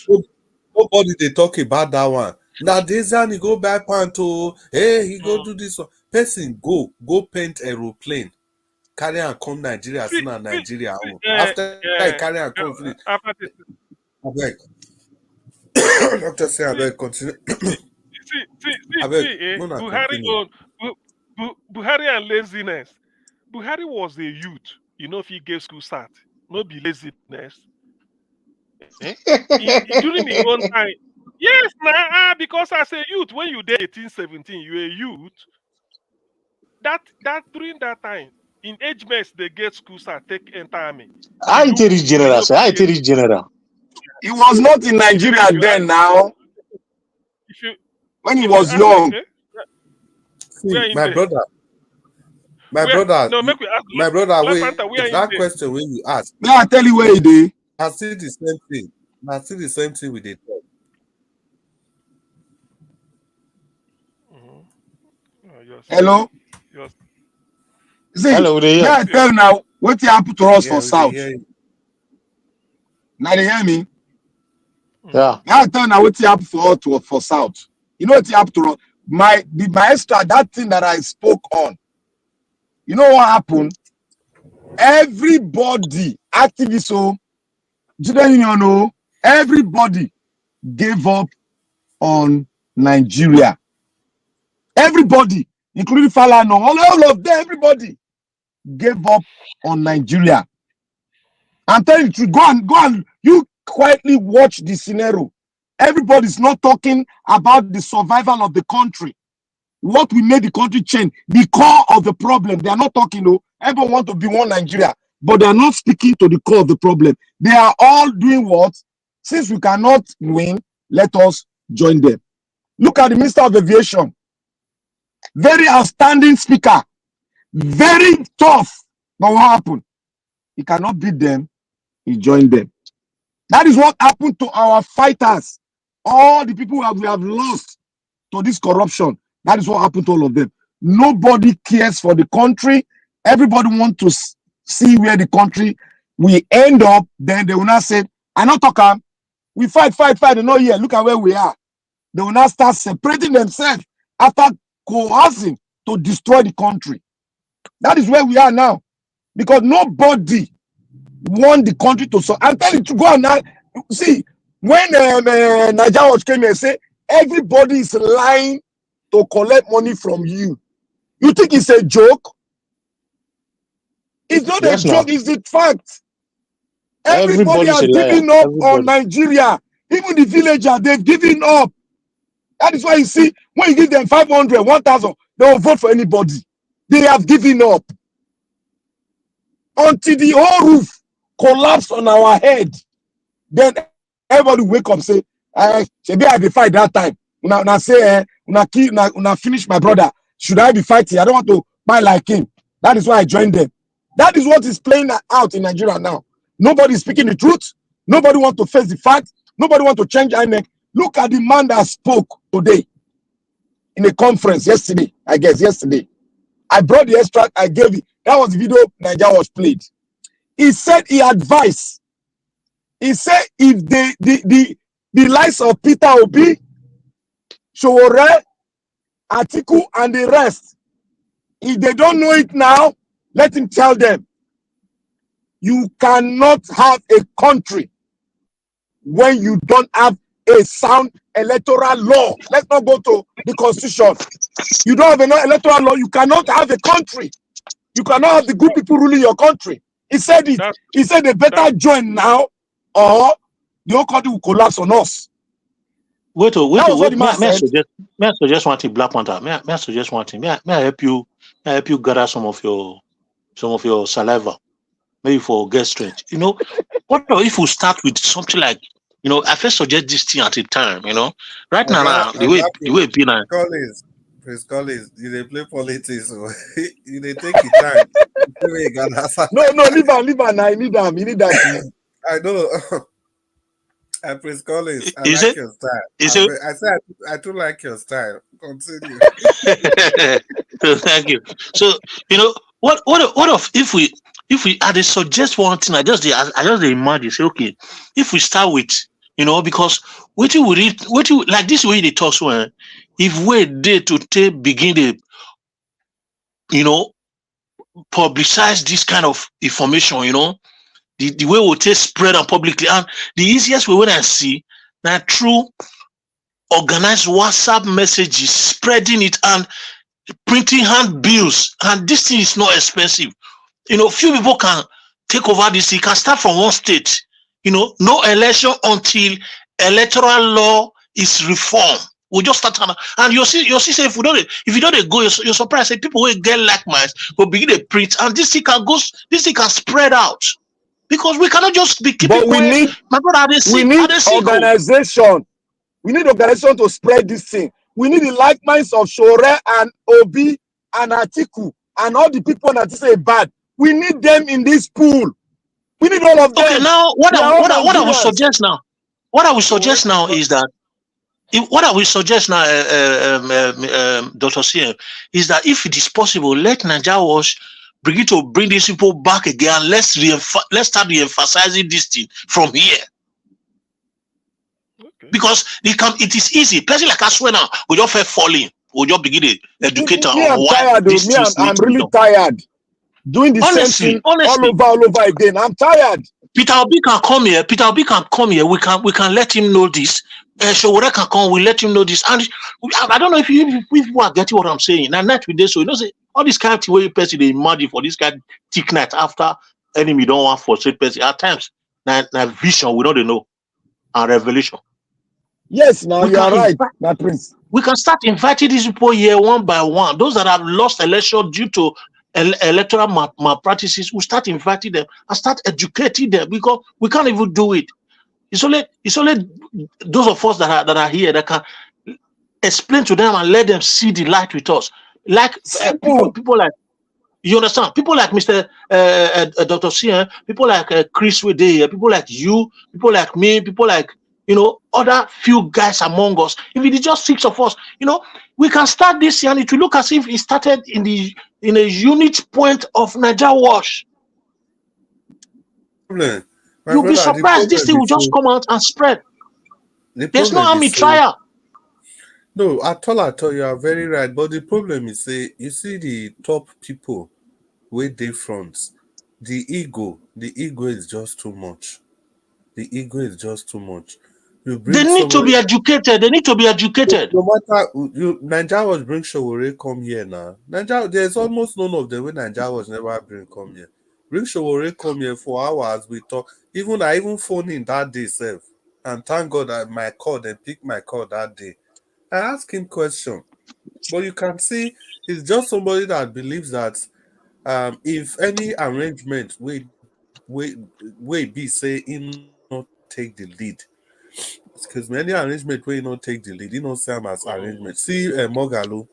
Nobody they talk about that one. Now this one he go buy panto, hey, he go do this one. Person go paint aeroplane, carry and come Nigeria, See, soon as see, Nigeria see own. After I carry and come finish, apathy. abeg, doctor say See, abeg continue. Abeg, see, no na Buhari continue. on Buhari and laziness. Buhari was a youth. You know, if he gave school start, no be laziness. Eh? During his own time, yes, because as a youth, when you did 18, 17, you a youth. That during that time, in age mess, they get school start, take enter army. I ain't reach general, sir. I ain't reach general. He was not in Nigeria then now, if you when he if you was ask me, young. where See, in there? Where no make we ask my brother, Black wait, Panther, where in that there? question when you ask, May I tell you where he did? I see the same thing. I see the same thing with the talk. Hello? Yours. See, Hello, may there. I tell you now what happened to us Yeah, for we dey South? hear you. Now they hear me? Yeah. May I tell you now what happened for South? You know what happened to us? My maestro, that thing that I spoke on. You know what happened? Everybody, activists, student union, everybody gave up on Nigeria. Everybody, including Falano, all of them, everybody gave up on Nigeria. I'm telling you, go and, you quietly watch the scenario. Everybody's not talking about the survival of the country. What we made the country change, the core of the problem. They are not talking, everyone want to be one Nigeria, but they are not speaking to the core of the problem. They are all doing what? Since we cannot win, let us join them. Look at the Minister of Aviation. Very outstanding speaker. Very tough. But what happened? He cannot beat them. He joined them. That is what happened to our fighters. All the people we have lost to this corruption. That is what happened to all of them. Nobody cares for the country. Everybody wants to see where the country will end up. Then they will not say, I not talk. We fight. No, yeah, look at where we are. They will not start separating themselves after coercing to destroy the country. That is where we are now. Because nobody want the country to so. I'm telling you to go and now see when Nigeria Watch came here and say everybody is lying to collect money from you. You think it's a joke? It's not a Yes, joke, now. it's the fact. Everybody Everybody's has a liar. given up on Everybody. Nigeria. Even the villagers, they've given up. That is why you see, when you give them 500, 1,000, they will vote for anybody. They have given up. Until the whole roof collapsed on our head. Then everybody wake up say, maybe I be fight that time. Una say, una finish my brother. Should I be fighting? I don't want to fight like him. That is why I joined them. That is what is playing out in Nigeria now. Nobody is speaking the truth. Nobody want to face the fact. Nobody want to change INEC. Look at the man that spoke today in a conference yesterday. I guess yesterday. I brought the extract. I gave it. That was the video Nigeria was played. He said he advised. He said if the likes of Peter Obi, Sowore, Atiku, and the rest, if they don't know it now, let him tell them. You cannot have a country when you don't have a sound electoral law. Let's not go to the constitution. You don't have an electoral law, you cannot have a country. You cannot have the good people ruling your country. He said it. He said they better join now or the whole country will collapse on us. Wait. May I suggest one thing, Black Panther? May I suggest one thing? May I help you? May I help you gather some of your saliva, maybe for get strength. You know, what if we start with something like, you know, I first suggest this thing at a time. You know, right now, the way people Chris Collins, they play politics. They take your time. No, leave on. I need them. I know. And Prince Collins, I like your style. I do like your style. Continue. Thank you. So, you know, what if we suggest one thing, I just imagine, say, okay, if we start with, you know, because what you like this way they talk, so if we did to begin the, you know, publicize this kind of information, you know, the way we'll take spread and publicly, and the easiest way when I see that through organized WhatsApp messages, spreading it and printing handbills, and this thing is not expensive. You know, few people can take over this. You can start from one state. You know, no election until electoral law is reformed. We'll just start, and you'll see. Say if you don't go, you're surprised. Say people will get like minds, will begin to print, and this thing can spread out. Because we cannot just be keeping quiet. We need organization. We need organization to spread this thing. We need the like minds of Sowore and Obi and Atiku and all the people that say bad. We need them in this pool. We need all of them. Okay, now what I will suggest now? What I will suggest now is that Dr. CM, is that if it is possible, let Nigeria Watch begin to bring these people back again. Let's start re-emphasizing this thing from here. Okay. Because it is easy. Person like us now, we just feel falling. We just begin to educate on why these things I'm really tired. Doing the same thing all over again. I'm tired. Peter Obi can come here. We can let him know this. Sowore can come. We let him know this. And I don't know if people are getting what I'm saying. And that with this, so you know, say all this kind of way person they imagine for this kind of thick night after enemy don't want for straight person at times. Now vision we don't know and revelation. Yes, now you are right, my prince. We can start inviting these people here one by one. Those that have lost election due to electoral malpractices, we start inviting them and start educating them, because we can't even do it. It's only those of us that are here that can explain to them and let them see the light with us. Like people like, you understand? People like Mr. Dr. C, people like Chris Wede, people like you, people like me, people like, you know, other few guys among us. If it is just 6 of us, you know, we can start this year and it will look as if it started in a unit point of Nigeria Watch. You'll be surprised this thing will just come out and spread. There's no army trial. No, at all, you are very right. But the problem is, you see the top people where they front, the ego is just too much. The ego is just too much. They need to be educated. No matter Nigeria was bring Sowore come here now. There's almost none of them when Nigeria was never bring come here. Bring Showore come here for hours. We talk. I even phone in that day, self. And thank God that my call, they pick my call that day. I ask him question. But you can see he's just somebody that believes that if any arrangement we be say he not take the lead. Because many arrangement where he not take the lead, he not say him as arrangement. See Mogalo.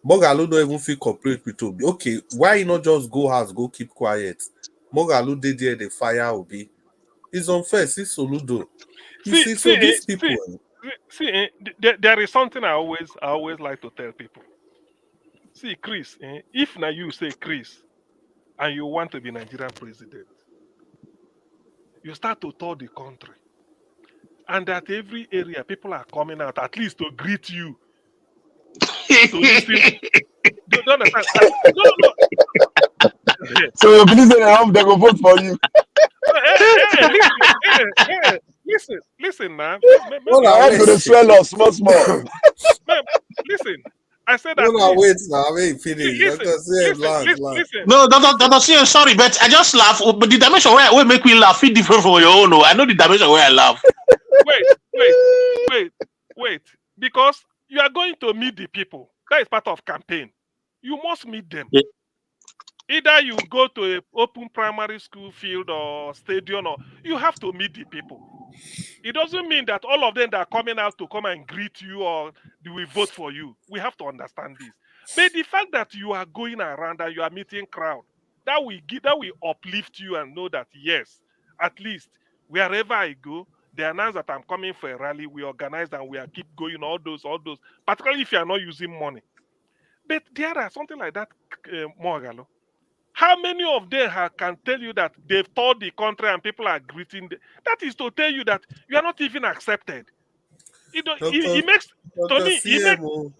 Mogalo don't even feel cooperate with Obi. Okay, why not just go house, go keep quiet? Mogalo did there the fire Obi. It's unfair. See Soludo. You see, so these people. There is something I always like to tell people. See, Chris, if now you say Chris, and you want to be Nigerian president, you start to tour the country, and at every area, people are coming out at least to greet you, to listen. Do you understand? No. So you believe that they go vote for you? Listen now. I'm going to swell us small. Listen, I said that. No, wait now. I mean, finish. Listen. No, Dr. CM, sorry, but I just laugh. But the dimension where we make me laugh is different from your own. I know the dimension where I laugh. Wait. Because you are going to meet the people. That is part of campaign. You must meet them. Yeah. Either you go to an open primary school field or stadium, or you have to meet the people. It doesn't mean that all of them that are coming out to come and greet you or they will vote for you. We have to understand this. But the fact that you are going around and you are meeting crowd, that will uplift you and know that yes, at least wherever I go, they announce that I'm coming for a rally. We organize and we are keep going. All those. Particularly if you are not using money. But there are something like that, Morgalo. How many of them can tell you that they've toured the country and people are greeting them? That is to tell you that you are not even accepted. It makes to me.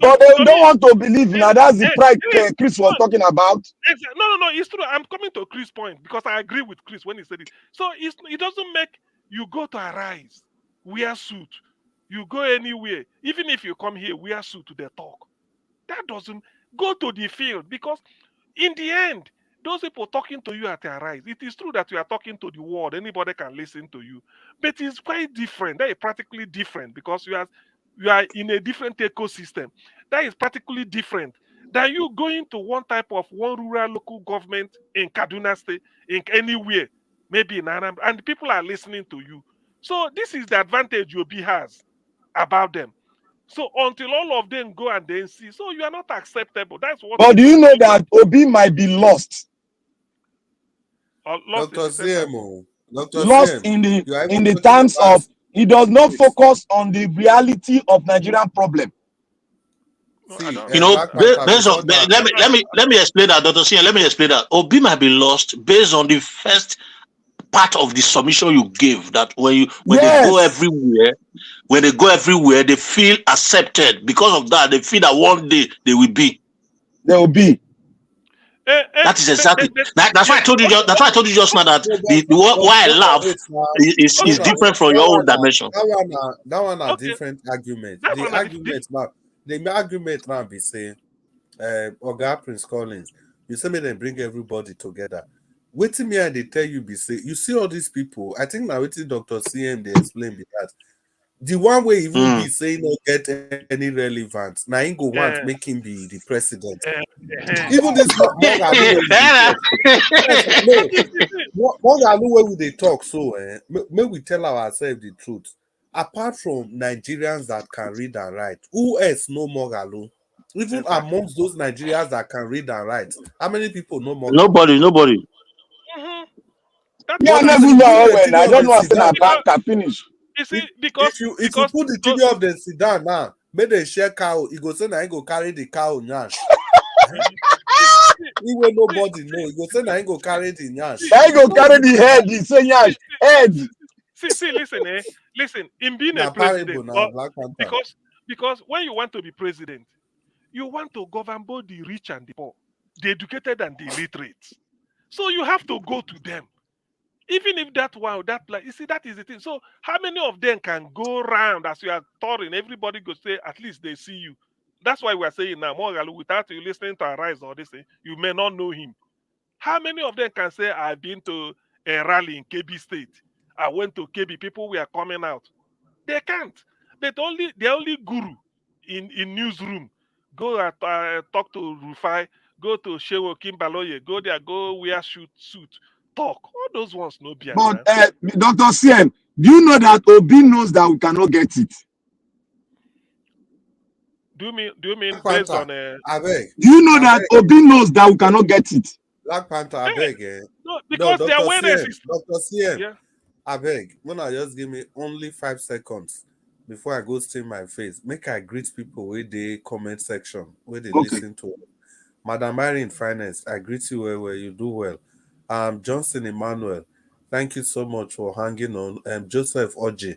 But they don't want to believe. Now that's the pride Chris was talking about. No. It's true. I'm coming to Chris' point because I agree with Chris when he said it. So it doesn't make you go to Arise, wear suit. You go anywhere, even if you come here, wear suit to the talk. That doesn't go to the field because in the end, those people talking to you at Arise, it is true that you are talking to the world. Anybody can listen to you, but it's quite different. That is practically different because you are in a different ecosystem. That is practically different than you going to one rural local government in Kaduna State, in anywhere, maybe in Anambra, and people are listening to you. So this is the advantage Obi has about them. So until all of them go and then see, so you are not acceptable. That's what. But do you know that Obi might be lost? Dr. CMO. Lost in the terms of he does not focus on the reality of Nigerian problem. You know, based on let me explain that, Dr. CM. Let me explain that. Obi might be lost based on the first part of the submission you gave. That when they go everywhere, they feel accepted. Because of that, they feel that one day they will be. That is exactly. That's why I told you. That's why I told you just now that why I laugh is different from your own dimension. That one are different arguments. The argument now be saying, Oga Prince Collins, you say me then bring everybody together. Waiting me and they tell you be say you see all these people. I think now waiting Dr. CM they explain be that the one way even be saying not get any relevance. Now ain't go want make him be the president. Even this more they talk so may we tell ourselves the truth. Apart from Nigerians that can read and write, who else know Mogalo? Even amongst those Nigerians that can read and write, how many people know Mogalo? Nobody. Yeah, I don't know what's can finish. You see, because if you put the TV of the sedan now, make they share cow, you go say I go carry the cow nyash. Even nobody know, you go say I go carry the nyash. I go carry the head, he say nyash head. See, listen. In being a president, because when you want to be president, you want to govern both the rich and the poor, the educated and the illiterate. So you have to go to them. Even if you see, that is the thing. So how many of them can go around as you are touring? Everybody go say, at least they see you. That's why we are saying now, Mogalu, without you listening to Arise or this thing, you may not know him. How many of them can say, I've been to a rally in KB State? I went to KB, people were coming out. They can't. But the only guru in newsroom go and talk to Rufai, go to Shewo Kimbaloye, go there, go wear suit, talk. All those ones no be But now. Dr. CM, do you know that Obi knows that we cannot get it? Do you mean Black based on Panther, I beg. Do you know that Obi knows that we cannot get it? Black Panther, I beg. No, because no, the awareness CM, is Dr. CM, yeah. I beg. When I just give me only 5 seconds before I go stain my face, make I greet people with the comment section where they listen to. Madam Mary in Finance, I greet you well, you do well. Johnson Emmanuel, thank you so much for hanging on. Joseph Oji,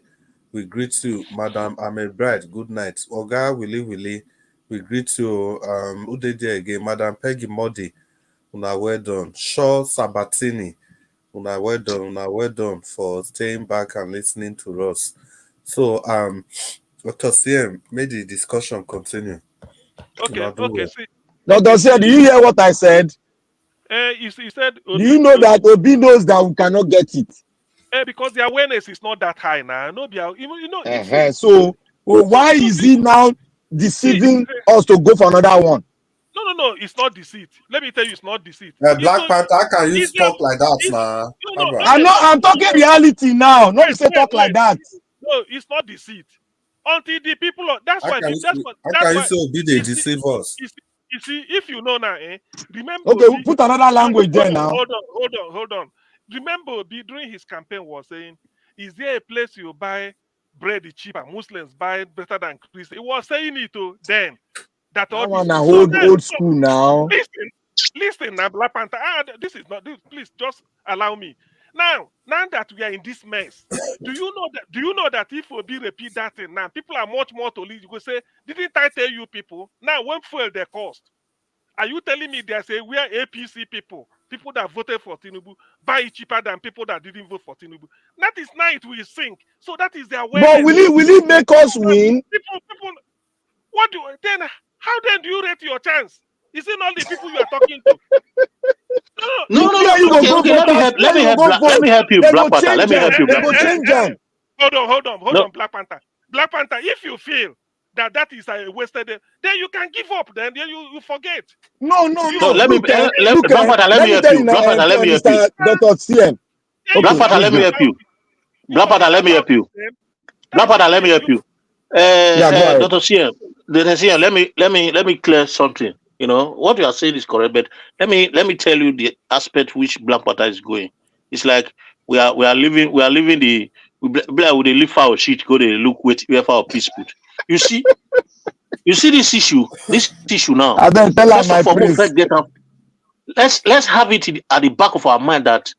we greet you. Madam Ahmed Bride, good night. Oga Willie, we greet you. Who did there again? Madam Peggy Modi, una well done. Shaw Sabatini, una well done for staying back and listening to us. So, Dr. CM, may the discussion continue. Okay, see. Dr. CM, do you hear what I said? You said. Do you know that Obi knows that we cannot get it? Because the awareness is not that high now. No, you know. So why is he now deceiving us to go for another one? No, it's not deceit. Let me tell you, it's not deceit. Black Panther, how can you talk like that now? I'm talking reality now. Not to say talk like that. No, it's not deceit. Until the people, that's why. How can you say Obi they deceive us? You see, if you know now, remember. Okay, we'll put another language there now. Hold on. Remember, Obi during his campaign was saying, "Is there a place you buy bread cheaper? Muslims buy better than Christians." He was saying it then. That all this. Old school now. Listen, now, Black Panther. This is not this. Please just allow me. Now that we are in this mess, do you know that if Obi repeat that thing now, people are much more to lead. You will say, didn't I tell you people? Now, when fuel their cost, are you telling me there's we are APC people that voted for Tinubu, buy it cheaper than people that didn't vote for Tinubu? That is now it will sink. So that is their awareness. But will it make us win? People, how then do you rate your chance? Is it not the people you are talking to? No. Let me help you, Black Panther. Let me help you, Black Panther. Hold on, Black Panther. Black Panther, if you feel that is a wasted, then you can give up. Then you forget. No. Let me help you. Black Panther, let me help you. Dr. CM. Black Panther, let me help you. Black Panther, let me help you. Dr. CM, let me clear something. You know what you are saying is correct, but let me tell you the aspect which Black Panther is going. It's like we are living the we live for our shit, go they look where for our peace put. You see this issue now. I then tell her my praise. Let's have it at the back of our mind that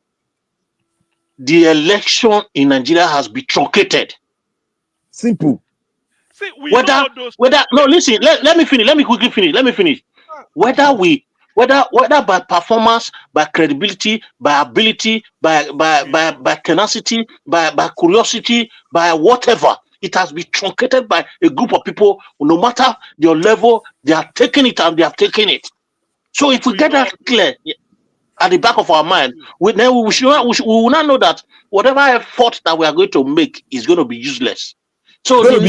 the election in Nigeria has been truncated. Simple. See, whether no, listen, let me finish. Let me quickly finish. Whether by performance, by credibility, by ability, by tenacity, by curiosity, by whatever, it has been truncated by a group of people. No matter your level, they are taking it and they have taken it. So if we get that clear at the back of our mind, we will not know that whatever effort that we are going to make is going to be useless. So the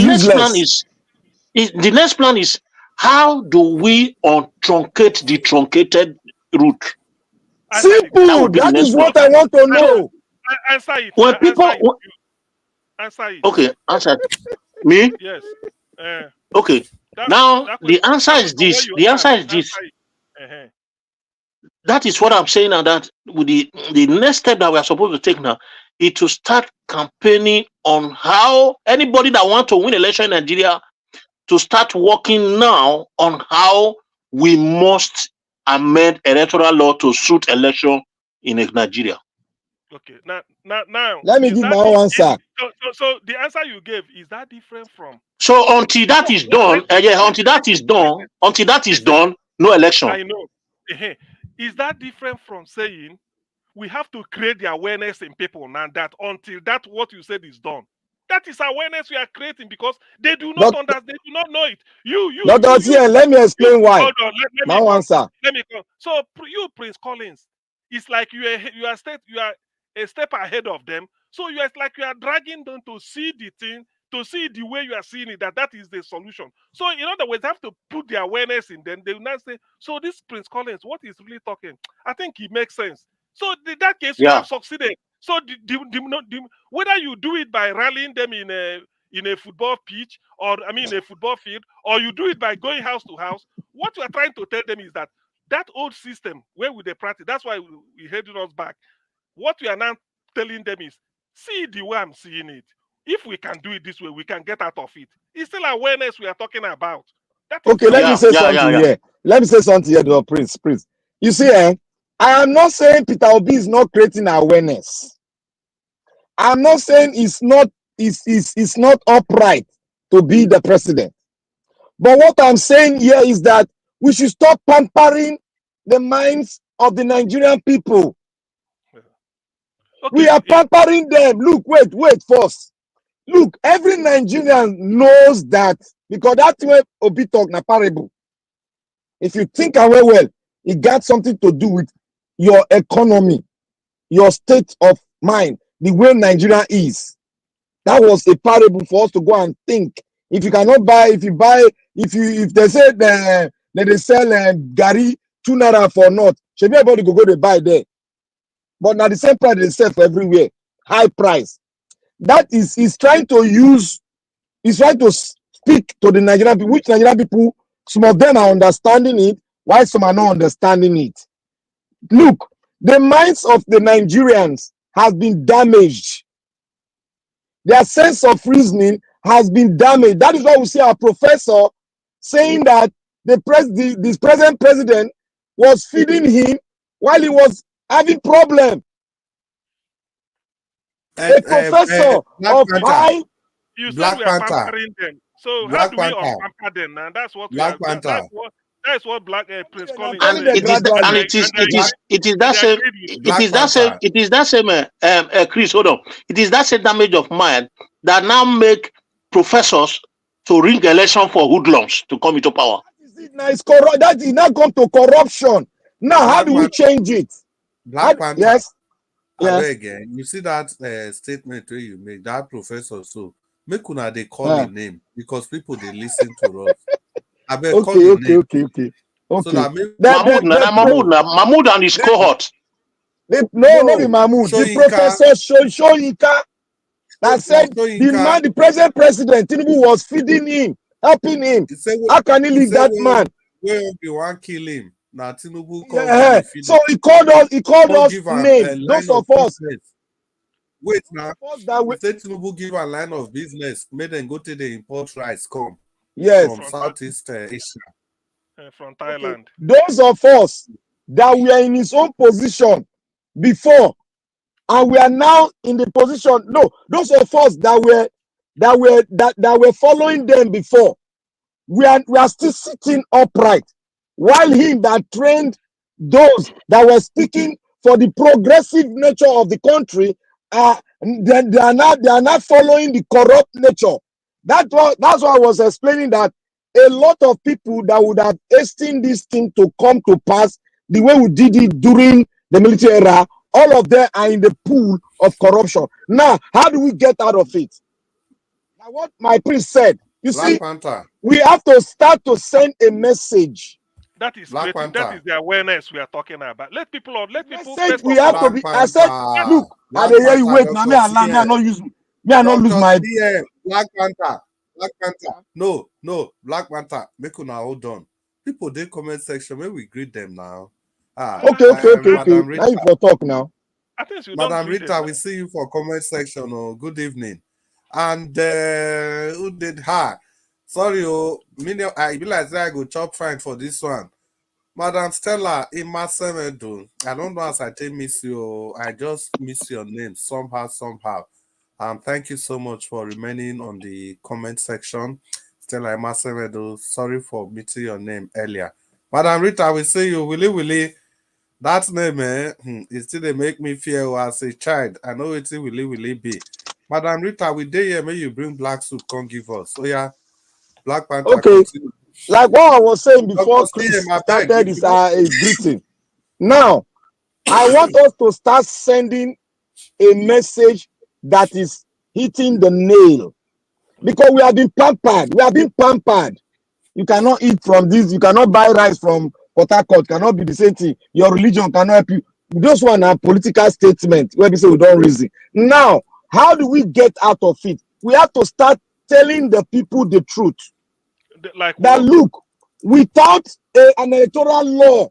next plan is how do we untruncate the truncated route? Simple. That is what I want to know. Answer it. When people answer it. Okay, answer me. Yes. Okay. Now the answer is this. The answer is this. That is what I'm saying, and that with the next step that we are supposed to take now is to start campaigning on how anybody that wants to win election in Nigeria to start working now on how we must amend electoral law to suit election in Nigeria. Okay. Now. Let me give my own answer. So the answer you gave, is that different from? So until that is done, until that is done, no election. I know. Is that different from saying we have to create the awareness in people now that until that what you said is done? That is awareness we are creating because they do not understand, they do not know it. Let me explain why. Hold on, let me answer. Let me go. So you, Prince Collins, it's like you are a step ahead of them. So it's like you are dragging them to see the thing, to see the way you are seeing it, that is the solution. So in other words, they have to put the awareness in them. They will not say, so this Prince Collins, what is really talking? I think it makes sense. So in that case, you Yeah. have succeeded. So whether you do it by rallying them in a football pitch, or a football field, or you do it by going house to house, what you are trying to tell them is that old system where would they practice? That's why we headed us back. What we are now telling them is, see the way I'm seeing it. If we can do it this way, we can get out of it. It's still awareness we are talking about. That is Okay, let me say something here. Let me say something here, though, Prince. You see, I am not saying Peter Obi is not creating awareness. I'm not saying it's not upright to be the president. But what I'm saying here is that we should stop pampering the minds of the Nigerian people. Okay. We are pampering them. Look, wait first. Look, every Nigerian knows that, because that's where Obi talk na parable. If you think well, it got something to do with your economy, your state of mind, the way Nigeria is. That was a parable for us to go and think. If you cannot buy, if they say that they sell Gary 2 naira for not, should be able to go to buy there. But now the same price they sell for everywhere, high price. That is trying to speak to the Nigerian people, which Nigerian people, some of them are understanding it, while some are not understanding it. Look, the minds of the Nigerians has been damaged. Their sense of reasoning has been damaged. That is why we see our professor saying that this present president was feeding him while he was having problem. A professor of high. You said we are pampering them. So how do we unpamper them now? That's what we are. That's what Black Prince Collins said. It is that same Chris, hold on. It is that same damage of mind that now make professors to rig election for hoodlums to come into power. That is not come to corruption. Now, how do we change it? Black Panther. Yes. Again, you see that statement where you make that professor, so make una they call his name, because people they listen to us. Okay. So that Mahmoud and his cohort. Not the Mahmoud. The professor Shoyinka that said the present president Tinubu was feeding him, helping him. How can he leave that man? Where you want to kill him? Now Tinubu so he called us names. Those of us. Wait now. Say Tinubu give a line of business, made them go to the import rice come. Yes. From Southeast Asia. From Thailand. Those of us that were in his own position before, and we are now in the position. No, those of us that were following them before, we are still sitting upright. While him that trained those that were speaking for the progressive nature of the country, they are not following the corrupt nature. That's why I was explaining that a lot of people that would have hastened this thing to come to pass the way we did it during the military era, all of them are in the pool of corruption. Now, how do we get out of it? Now, what my priest said, you see, we have to start to send a message. That is the awareness we are talking about. Let people. We have to be. I said, look, I hear you. Wait, now me I not use. Me I not lose my. Black Panther. No, Black Panther. Make una hold on. People they comment section. Maybe we greet them now. Okay. Now you for talk now. Madam Rita, we see you for comment section. Oh, good evening. And who did her? Sorry, I realize I go chop fine for this one. Madam Stella, in my semedo, I don't know as I miss you. I just miss your name somehow. Thank you so much for remaining on the comment section. Stella Masemedo, sorry for meeting your name earlier. Madam Rita, we see you. Willy. That name, it still they make me feel as a child. I know it's Willy be. Madam Rita, we day here, may you bring black soup, come give us. So yeah, Black Panther. Okay. Continue. Like what I was saying before Chris started is a greeting. Now, I want us to start sending a message that is hitting the nail, because we have been pampered. We have been pampered. You cannot eat from this. You cannot buy rice from Port Harcourt. Cannot be the same thing. Your religion cannot help you. Those one are political statements where we say we don't reason. Now, how do we get out of it? We have to start telling the people the truth. Like that what? Look, without an electoral law,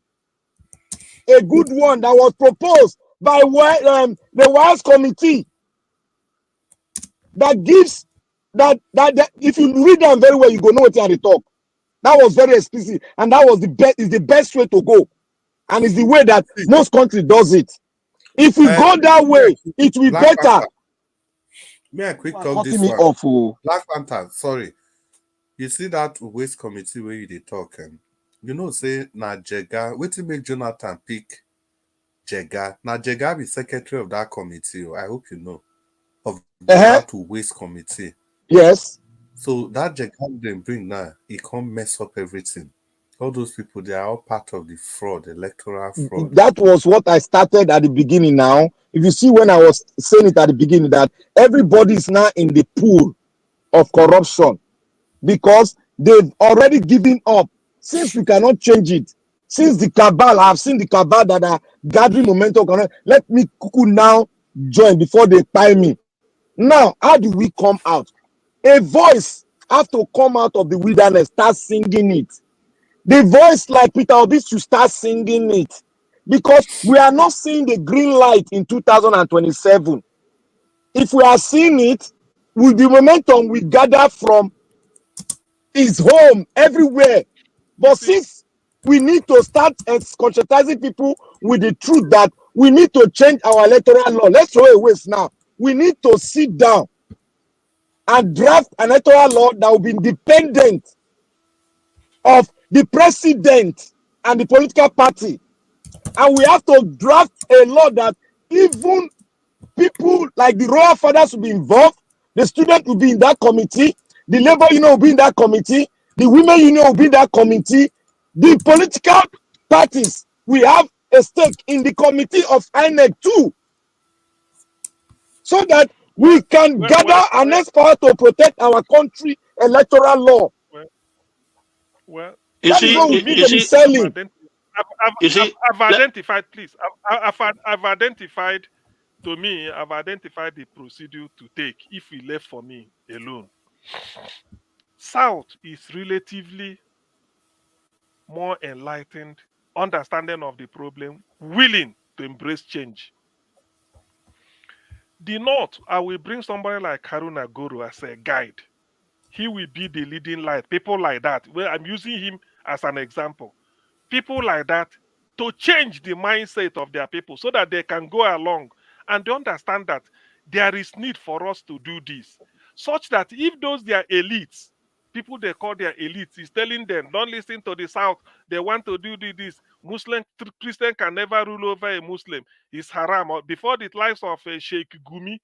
a good one that was proposed by the Wise Committee, that gives that if you read them very well, you go know what they talk. That was very explicit, and that was the best way to go, and it's the way that most countries does it. If we go that way, it will be better. Panther. May I quick talk this one? Awful. Black Panther, sorry. You see that waste committee where you dey talk, you know, say na Jega, wetin make Jonathan pick Jega? Na Jega be secretary of that committee. I hope you know of that waste committee. Yes. So that Jega they bring now, it can't mess up everything. All those people, they are all part of the fraud, electoral fraud. That was what I started at the beginning. Now, if you see when I was saying it at the beginning, that everybody is now in the pool of corruption because they've already given up. Since we cannot change it, since the cabal, I have seen the cabal that are gathering momentum. Let me now join before they buy me. Now, how do we come out? A voice have to come out of the wilderness, start singing it. The voice like Peter Obi should start singing it, because we are not seeing the green light in 2027. If we are seeing it, with the momentum we gather from his home everywhere. But since we need to start conscientizing people with the truth that we need to change our electoral law. Let's throw away now. We need to sit down and draft an electoral law that will be independent of the president and the political party. And we have to draft a law that even people like the royal fathers will be involved, the student will be in that committee, the labor union will be in that committee, the women union will be in that committee, the political parties will have a stake in the committee of INEC too, so that we can gather our next power to protect our country electoral law. Well, that is what we need to be selling. I've identified, please. I've identified, to me, I've identified the procedure to take if we left for me alone. South is relatively more enlightened, understanding of the problem, willing to embrace change. The North, I will bring somebody like Haruna Goro as a guide. He will be the leading light. People like that, well, I'm using him as an example. People like that to change the mindset of their people so that they can go along and they understand that there is need for us to do this, such that if those their elites, people they call their elites, is telling them, don't listen to the South, they want to do this. Muslim, Christian can never rule over a Muslim. It's haram. Before the lives of Sheikh Gumi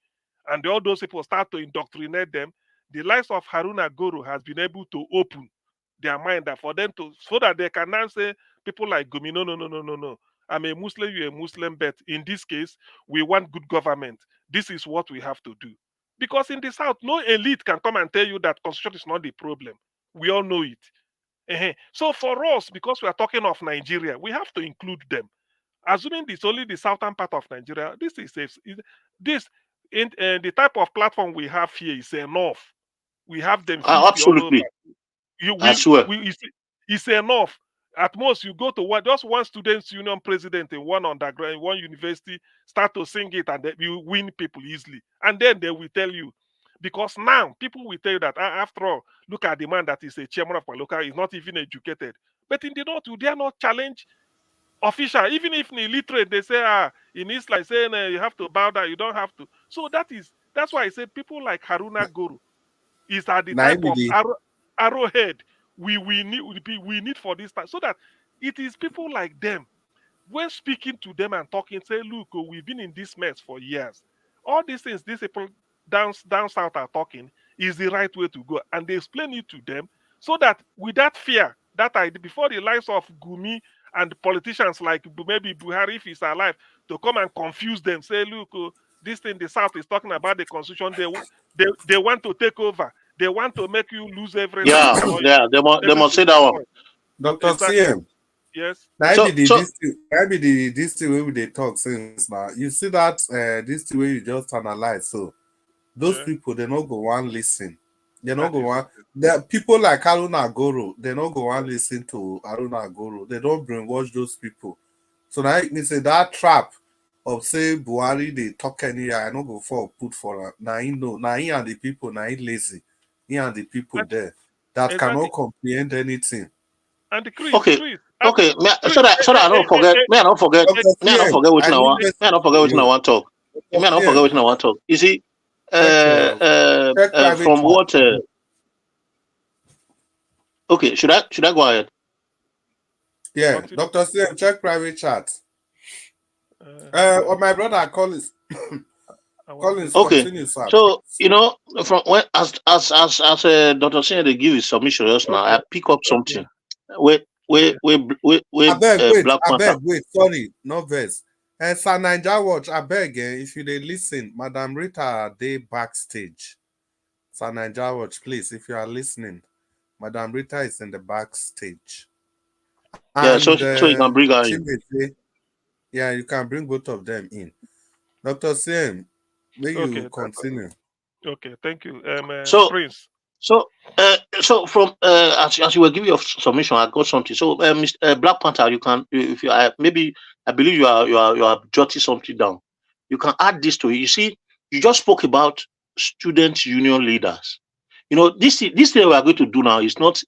and all those people start to indoctrinate them, the lives of Haruna Guru has been able to open their mind that for them to, so that they can now say, people like Gumi, no. I'm a Muslim, you're a Muslim, but in this case, we want good government. This is what we have to do. Because in the South, no elite can come and tell you that constitution is not the problem. We all know it. So for us, because we are talking of Nigeria, we have to include them. Assuming it's only the southern part of Nigeria, this is the type of platform we have here is enough. We have them 50 absolutely. I swear. It's enough. At most, you go to just one students' union president in one undergrad, in one university, start to sing it, and you win people easily. And then they will tell you, because now people will tell you that after all, look at the man that is a chairman of my local, he's not even educated. But in the North, you dare not challenge official, even if illiterate, they say, in Islam, saying you have to bow down, you don't have to. So that's why I say people like Haruna Guru is at the type of arrowhead we need for this time, so that it is people like them, when speaking to them and talking, say, look, we've been in this mess for years. All these things these people down south are talking is the right way to go, and they explain it to them, so that with that fear that before the lives of Gumi and politicians like maybe Buhari, if he's alive, to come and confuse them. Say, look, this thing the South is talking about the constitution. They want to take over. They want to make you lose everything. Yeah, Or yeah, they must say that one. Dr. Exactly. CM. Yes. That So, be the so this thing way we they talk since now. You see that this thing way you just analyze. So those Yeah. people they not go one listen. They not That go is one. The people like Aruna Goro, they not go one listen to Aruna Goro. They don't brainwash those people. So now me say that trap of say Buhari they talk any I not go for put for her. Now he know. Now he and the people now he lazy. He and the people and, there that exactly. cannot comprehend anything. And Chris, okay, Chris, so that I don't forget. May I not forget. Dr. May I not CM, forget what I I need want. May I message not forget for what I you. want talk. May I not forget CM, what I want talk. You see, check private from chat. what? Okay, should I go ahead? Yeah, continue. Dr. CM, check private chat. My brother Collins. Collins, Okay, continue, sir. so from when as Dr. Senior they give his submission just now, I pick up something. Wait, I beg, Black Panther. wait, sorry, no verse. Sir Naija Watch, I beg, if you they listen, Madam Rita they backstage. Sir Naija Watch, please, if you are listening, Madam Rita is in the backstage. Yeah, And so you can bring her in. Chimete, yeah, you can bring both of them in. Dr. Sim, may you continue. Okay, thank you. So Prince. So from as you were giving your submission, I got something. So Mr. Black Panther, you can if you maybe I believe you are jotting something down. You can add this to it. You see, you just spoke about student union leaders. This thing we are going to do now is not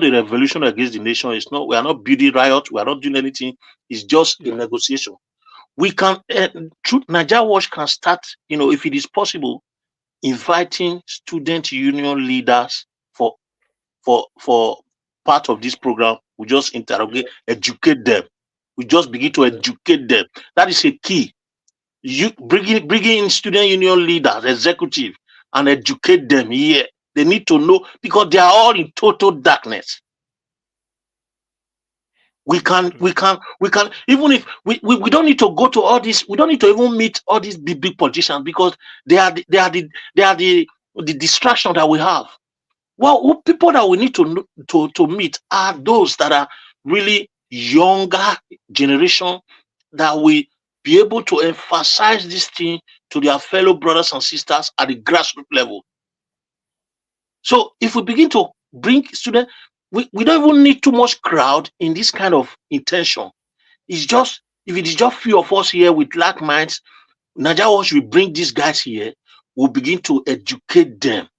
a revolution against the nation. It's not. We are not building riot. We are not doing anything. It's just a negotiation. We can Nigeria Watch can start. If it is possible, inviting student union leaders for part of this program. We just interrogate, educate them. We just begin to educate them. That is a key. You bringing in student union leaders, executive, and educate them here. They need to know because they are all in total darkness. We can even if we don't need to go to all this. We don't need to even meet all these big politicians because they are the distraction that we have. Well, people that we need to meet are those that are really younger generation that will be able to emphasize this thing to their fellow brothers and sisters at the grassroots level. So if we begin to bring students, we don't even need too much crowd in this kind of intention. It's just if it is just few of us here with like minds, Nigeria Watch will bring these guys here. We'll begin to educate them.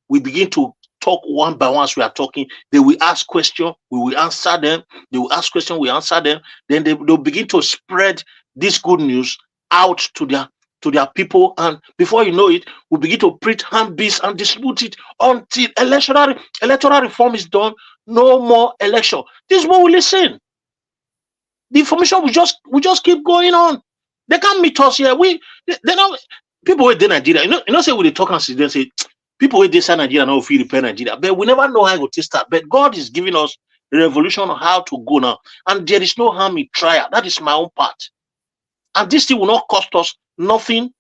We begin to talk one by one as we are talking. They will ask questions, we will answer them. They will ask questions, we answer them. Then they'll begin to spread this good news out to their people. And before you know it, we begin to print handbills and distribute it until electoral reform is done. No more election. This is what we listen. The information will just keep going on. They can't meet us here. They don't people with Nigeria. Say we talk and they say people with this Nigeria now feel repair Nigeria, but we never know how it will start. But God is giving us the revolution on how to go now, and there is no harm in trial. That is my own part, and this thing will not cost us nothing.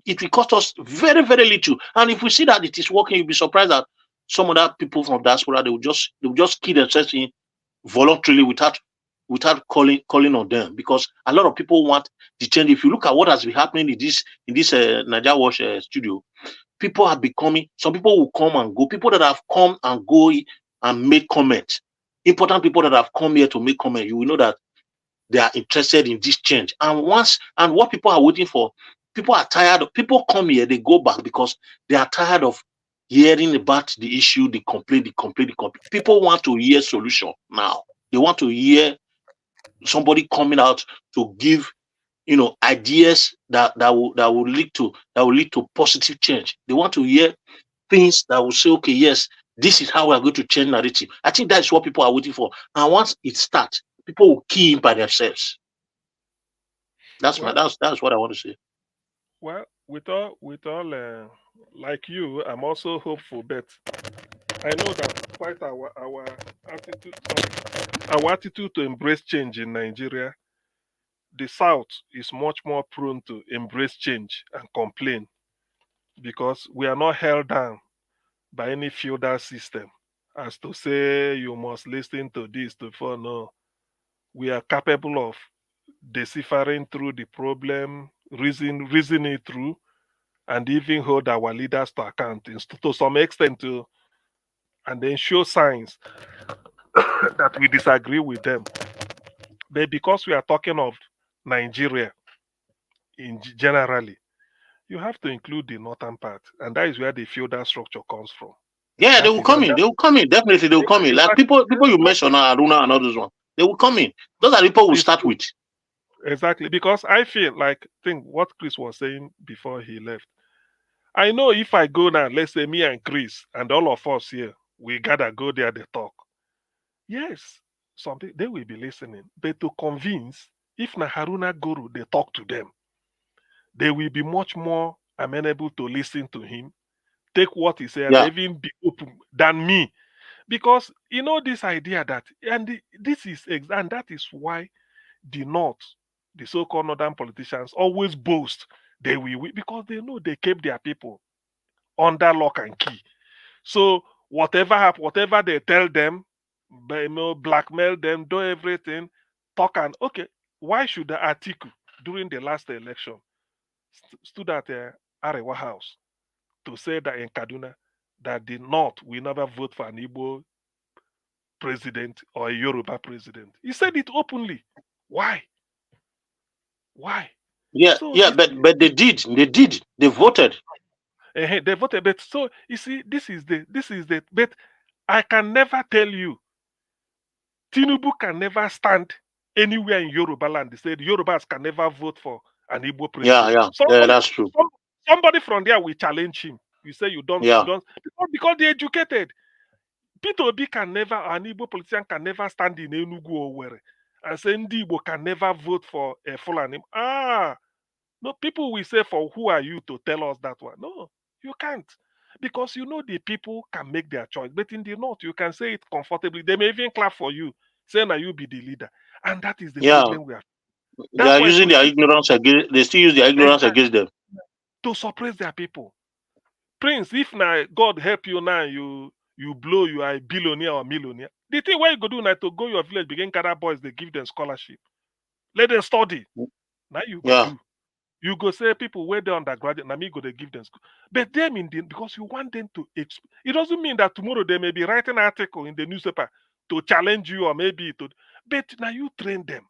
It will cost us very, very little. And if we see that it is working, you'll be surprised that some other people from diaspora they will just kill themselves in voluntarily without calling on them, because a lot of people want the change. If you look at what has been happening in this Nigeria Watch studio, people are becoming, some people will come and go. People that have come and go and make comments, important people that have come here to make comment, you will know that they are interested in this change. And what people are waiting for, people are tired of, people come here, they go back because they are tired of hearing about the issue, the complaint. People want to hear solution now. They want to hear somebody coming out to give ideas that will lead to positive change. They want to hear things that will say, okay, yes, this is how we are going to change narrative. I think that's what people are waiting for. And once it starts, people will key in by themselves. That's what I want to say. Well, with all like you, I'm also hopeful, but I know that quite our attitude to embrace change in Nigeria, the South is much more prone to embrace change and complain because we are not held down by any feudal system as to say you must listen to this to for no. We are capable of deciphering through the problem, reason it through, and even hold our leaders to account to some extent too, and then show signs that we disagree with them. But because we are talking of Nigeria generally, you have to include the northern part, and that is where the feudal structure comes from. Yeah, they That will is come and in. that They will come in. Definitely, they will come in. Like exactly people you mentioned, Aruna and all those one. They will come in. Those are the people we this start with. exactly because I feel like think what Chris was saying before he left. I know if I go now, let's say me and Chris and all of us here, we gotta go there, they talk. Yes, something they will be listening. But to convince, if na Haruna Guru, they talk to them, they will be much more amenable to listen to him, take what he said, and Yeah, even be open than me. Because you know this idea that this is and that is why the North, the so-called northern politicians, always boast they will win because they know they kept their people under lock and key. So whatever happen, whatever they tell them, blackmail them, do everything, talk and okay. Why should the Atiku during the last election stood at Arewa House to say that in Kaduna that the North will never vote for an Igbo president or a Yoruba president? He said it openly. Why? Why? yeah, So yeah. it's But they voted. they voted. But so you see, this is the. But I can never tell you Tinubu can never stand anywhere in Yoruba land. They said Yorubas can never vote for an Igbo Yeah, president. yeah, yeah. Somebody, That's true. somebody from there will challenge him. You say you Yeah, don't, because they're educated. Peter Obi can never, an Igbo politician can never stand in Enugu or where, and say Ndi Igbo can never vote for a Fulani. No, people will say, for who are you to tell us that one? No, you can't. Because you know the people can make their choice. But in the North, you can say it comfortably. They may even clap for you, saying that you be the leader. And that is the yeah. problem we have. They That's are why using to their see ignorance against. They still use their ignorance exactly against them. to suppress their people. Prince, if now God help you now, you blow, you are a billionaire or millionaire. The thing where you go do now to go your village, begin gather boys, they give them scholarship. Let them study. Now you go Yeah, do. You go say people where they undergraduate, na me go they give them school. But them in the because you want them to it doesn't mean that tomorrow they may be writing an article in the newspaper to challenge you or maybe to but now you train them.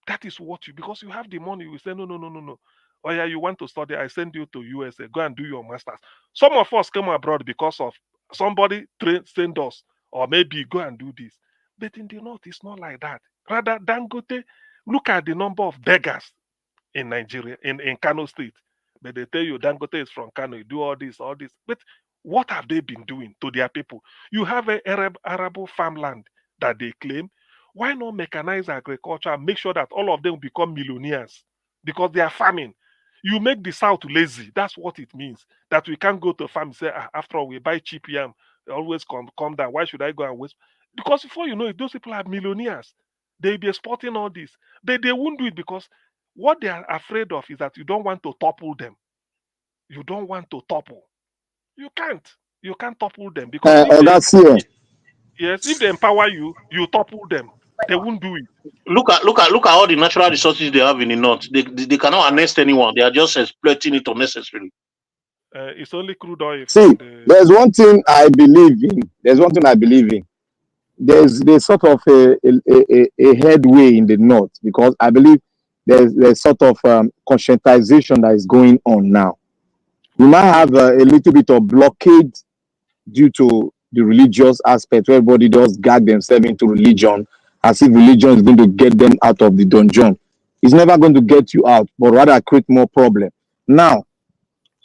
That is what you because you have the money, you will say, no. Oh yeah, you want to study, I send you to USA, go and do your masters. Some of us came abroad because of somebody send us, or maybe go and do this. But in the north, it's not like that. Rather, Dangote, look at the number of beggars in Nigeria, in Kano State. But they tell you Dangote is from Kano, you do all this, all this. But what have they been doing to their people? You have an arable farmland that they claim. Why not mechanize agriculture and make sure that all of them become millionaires? Because they are farming. You make the South lazy. That's what it means. That we can't go to farm and say, after all, we buy cheap yam. Always come down. Why should I go and waste? Because before you know it, those people are millionaires. They'll be exporting all this. They won't do it because what they are afraid of is that you don't want to topple them. You don't want to topple. You can't. You can't topple them because if they That's here. yes, if they empower you, you topple them. They won't do it. look at all the natural resources they have in the north. They cannot arrest anyone. They are just exploiting it unnecessarily. It's only crude oil See, from the there's one thing I believe in. There's one thing I believe in. There's sort of a headway in the north because I believe there's sort of conscientization that is going on now. We might have a little bit of blockade due to the religious aspect, where everybody just gag themselves into religion as if religion is going to get them out of the dungeon. It's never going to get you out, but rather create more problem. Now,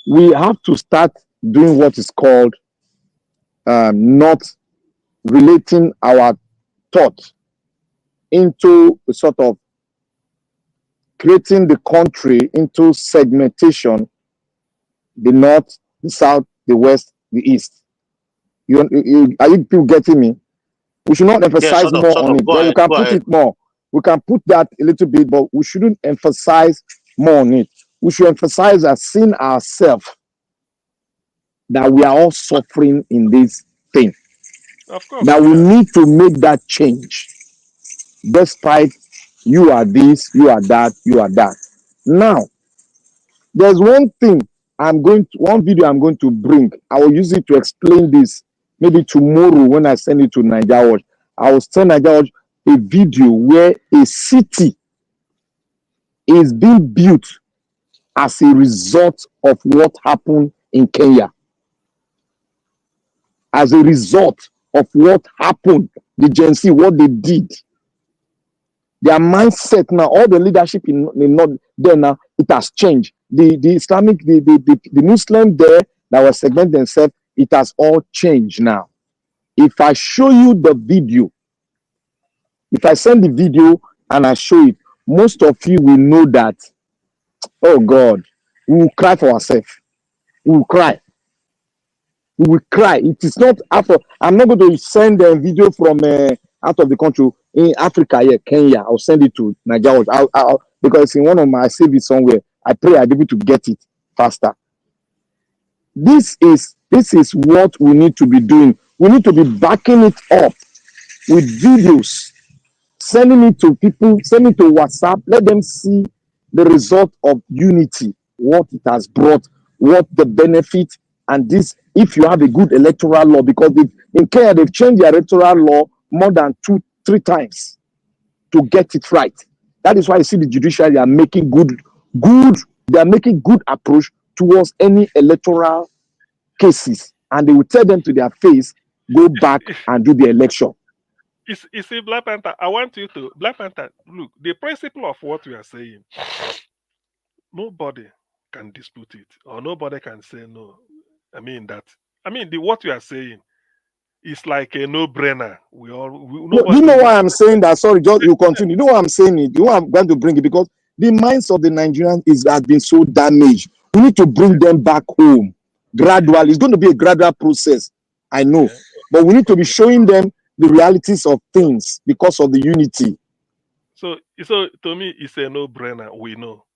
we have to start doing what is called not relating our thought into a sort of creating the country into segmentation: the north, the south, the west, the east. Are you people getting me? We should not Yeah, emphasize sort more of on it. Go Then we ahead, can go put ahead. it more. We can put that a little bit, but we shouldn't emphasize more on it. We should emphasize as seeing ourselves that we are all suffering in this thing. Of course That we we are. need to make that change. Despite you are this, you are that, you are that. Now, there's one thing one video I'm going to bring. I will use it to explain this. Maybe tomorrow when I send it to Nigeria Watch, I will send Nigeria Watch a video where a city is being built as a result of what happened in Kenya. As a result of what happened, the Gen Z, what they did. Their mindset now, all the leadership in North there now, it has changed. The Islamic, the Muslim there that was segment themselves, it has all changed now. If I show you the video, if I send the video and I show it, most of you will know that, oh God, we will cry for ourselves. We will cry. We will cry. It is not after. I'm not going to send a video from out of the country in Africa, here, Kenya. I'll send it to Nigeria because it's in one of my save it somewhere. I pray I'll be able to get it faster. This is what we need to be doing. We need to be backing it up with videos, sending it to people, sending it to WhatsApp. Let them see the result of unity, what it has brought, what the benefit, and this, if you have a good electoral law, because in Kenya, they've changed their electoral law more than 2-3 times to get it right. That is why you see the judicial, they are making they are making good approach towards any electoral cases, and they will tell them to their face, go back and do the election. You see, Black Panther, I want you to, Black Panther, look, the principle of what we are saying, nobody can dispute it, or nobody can say no. What you are saying is like a no-brainer. No, do you know why I'm saying that? Sorry, just you continue. You know why I'm saying it? You know why I'm going to bring it? Because the minds of the Nigerians has been so damaged. We need to bring them back home gradually. It's going to be a gradual process, I know. But we need to be showing them the realities of things because of the unity. So to me, it's a no-brainer. We know.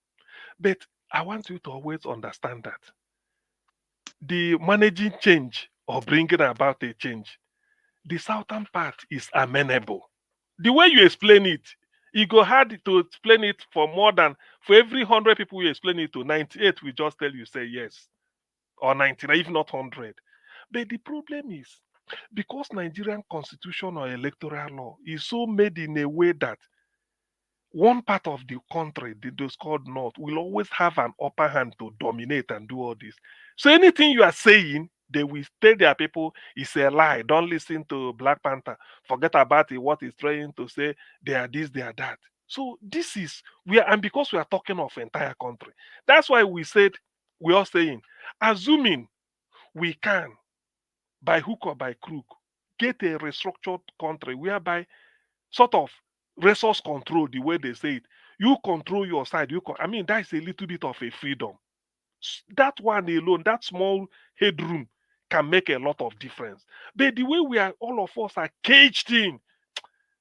But I want you to always understand that the managing change or bringing about a change, the southern part is amenable. The way you explain it, it go hard to explain it for every 100 people you explain it to, 98 will just tell you, say yes, or 99, if not 100. But the problem is, because Nigerian constitution or electoral law is so made in a way that one part of the country, those called North, will always have an upper hand to dominate and do all this. So anything you are saying, they will tell their people it's a lie. Don't listen to Black Panther. Forget about it, what he's trying to say. They are this, they are that. So this is and because we are talking of entire country, that's why we are saying, assuming we can, by hook or by crook, get a restructured country whereby sort of resource control, the way they say it, you control your side. That's a little bit of a freedom. That one alone, that small headroom can make a lot of difference. But the way all of us are caged in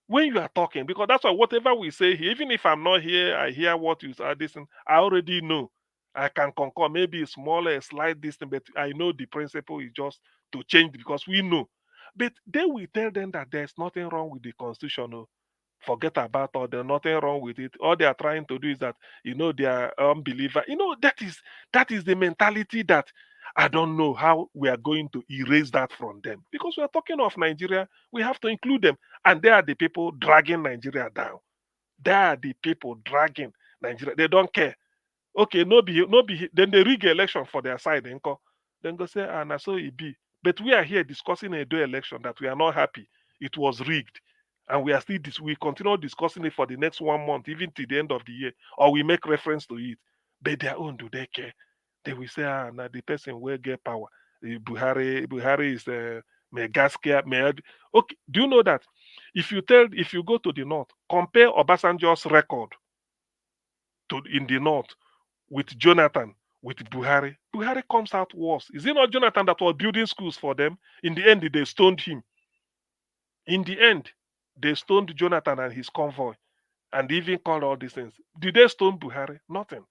when you are talking, because that's why whatever we say here, even if I'm not here, I hear what you are listening, I already know. I can concur, maybe a smaller, slight distance, but I know the principle is just to change because we know. But then we tell them that there's nothing wrong with the constitution. No. Forget about all. There's nothing wrong with it. All they are trying to do is that they are unbeliever. That is the mentality that I don't know how we are going to erase that from them, because we are talking of Nigeria. We have to include them, and they are the people dragging Nigeria down. They are the people dragging Nigeria. They don't care. Okay, no be. Then they rig election for their side. Then go say, and so it be. But we are here discussing a do election that we are not happy. It was rigged. And we are still we continue discussing it for the next 1 month, even to the end of the year, or we make reference to it. But their own, do they care? They will say, now the person will get power. Buhari is Megaskia. Okay, do you know that if you go to the north, compare Obasanjo's record in the north with Jonathan, with Buhari. Buhari comes out worse. Is it not Jonathan that was building schools for them? In the end, they stoned him. In the end, they stoned Jonathan and his convoy. and even called all these things. Did they stone Buhari? Nothing.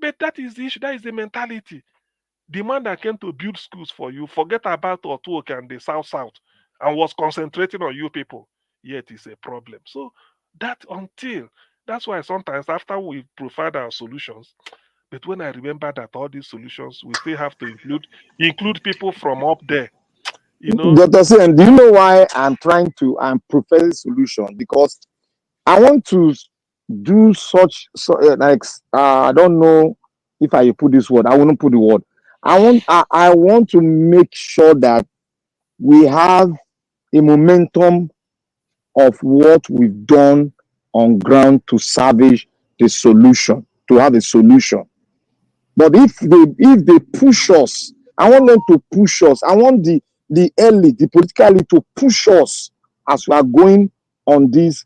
But that is the issue. That is the mentality. The man that came to build schools for you, forget about Otuoke and the South and was concentrating on you people. Yet it's a problem. So that's why sometimes after we provide our solutions, but when I remember that all these solutions, we still have to include people from up there. You know, Dr. Sen, do you know why I'm proposing solution? Because I want to do I don't know if I put this word. I wouldn't put the word. I want to make sure that we have a momentum of what we've done on ground to salvage the solution, to have a solution. But if they push us, I want them to push us. I want the political elite to push us as we are going on this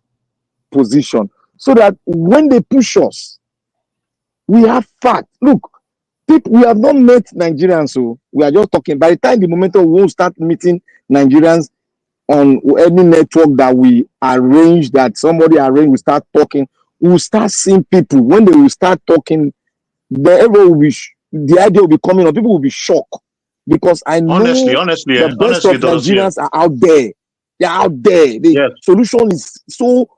position, so that when they push us, we have fact. Look, we have not met Nigerians, so we are just talking. By the time the momentum we won't start meeting Nigerians on any network that we arrange, that somebody arrange, we start talking, we will start seeing people. When they will start talking, the idea will be coming up. People will be shocked, because I know the best of Nigerians are out there. They're out there. The solution is so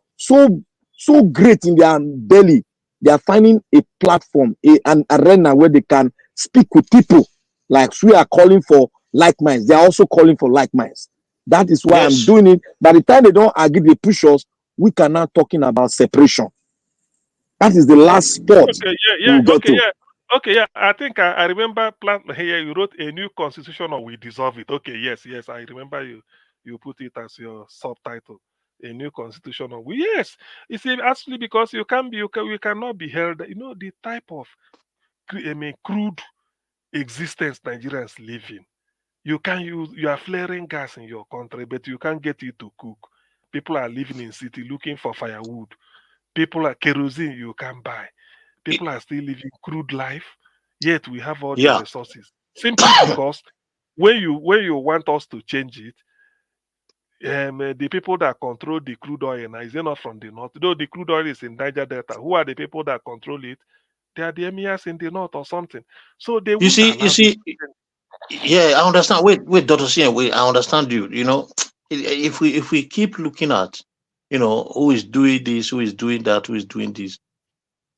great in their belly. They are finding a platform, an arena where they can speak with people. Like we are calling for like minds, they are also calling for like minds. That is why I'm doing it. By the time they don't agree, they push us, we can now talking about separation. That is the last spot. Okay, I think I remember here you wrote a new constitution or we dissolve it. Okay, yes, I remember you put it as your subtitle. A new constitution or we you see, actually, because we cannot be held, the type of crude existence Nigerians live in. You are flaring gas in your country, but you can't get it to cook. People are living in city looking for firewood. People are kerosene you can't buy. People are still living crude life, yet we have all the resources. Simply because when you want us to change it, the people that control the crude oil now is not from the north. Though the crude oil is in Niger Delta, who are the people that control it? They are the emirs in the north or something. So they won't allow this. Yeah, I understand. Wait, Dr. Sien, wait, I understand you. If we keep looking at, who is doing this, who is doing that, who is doing this,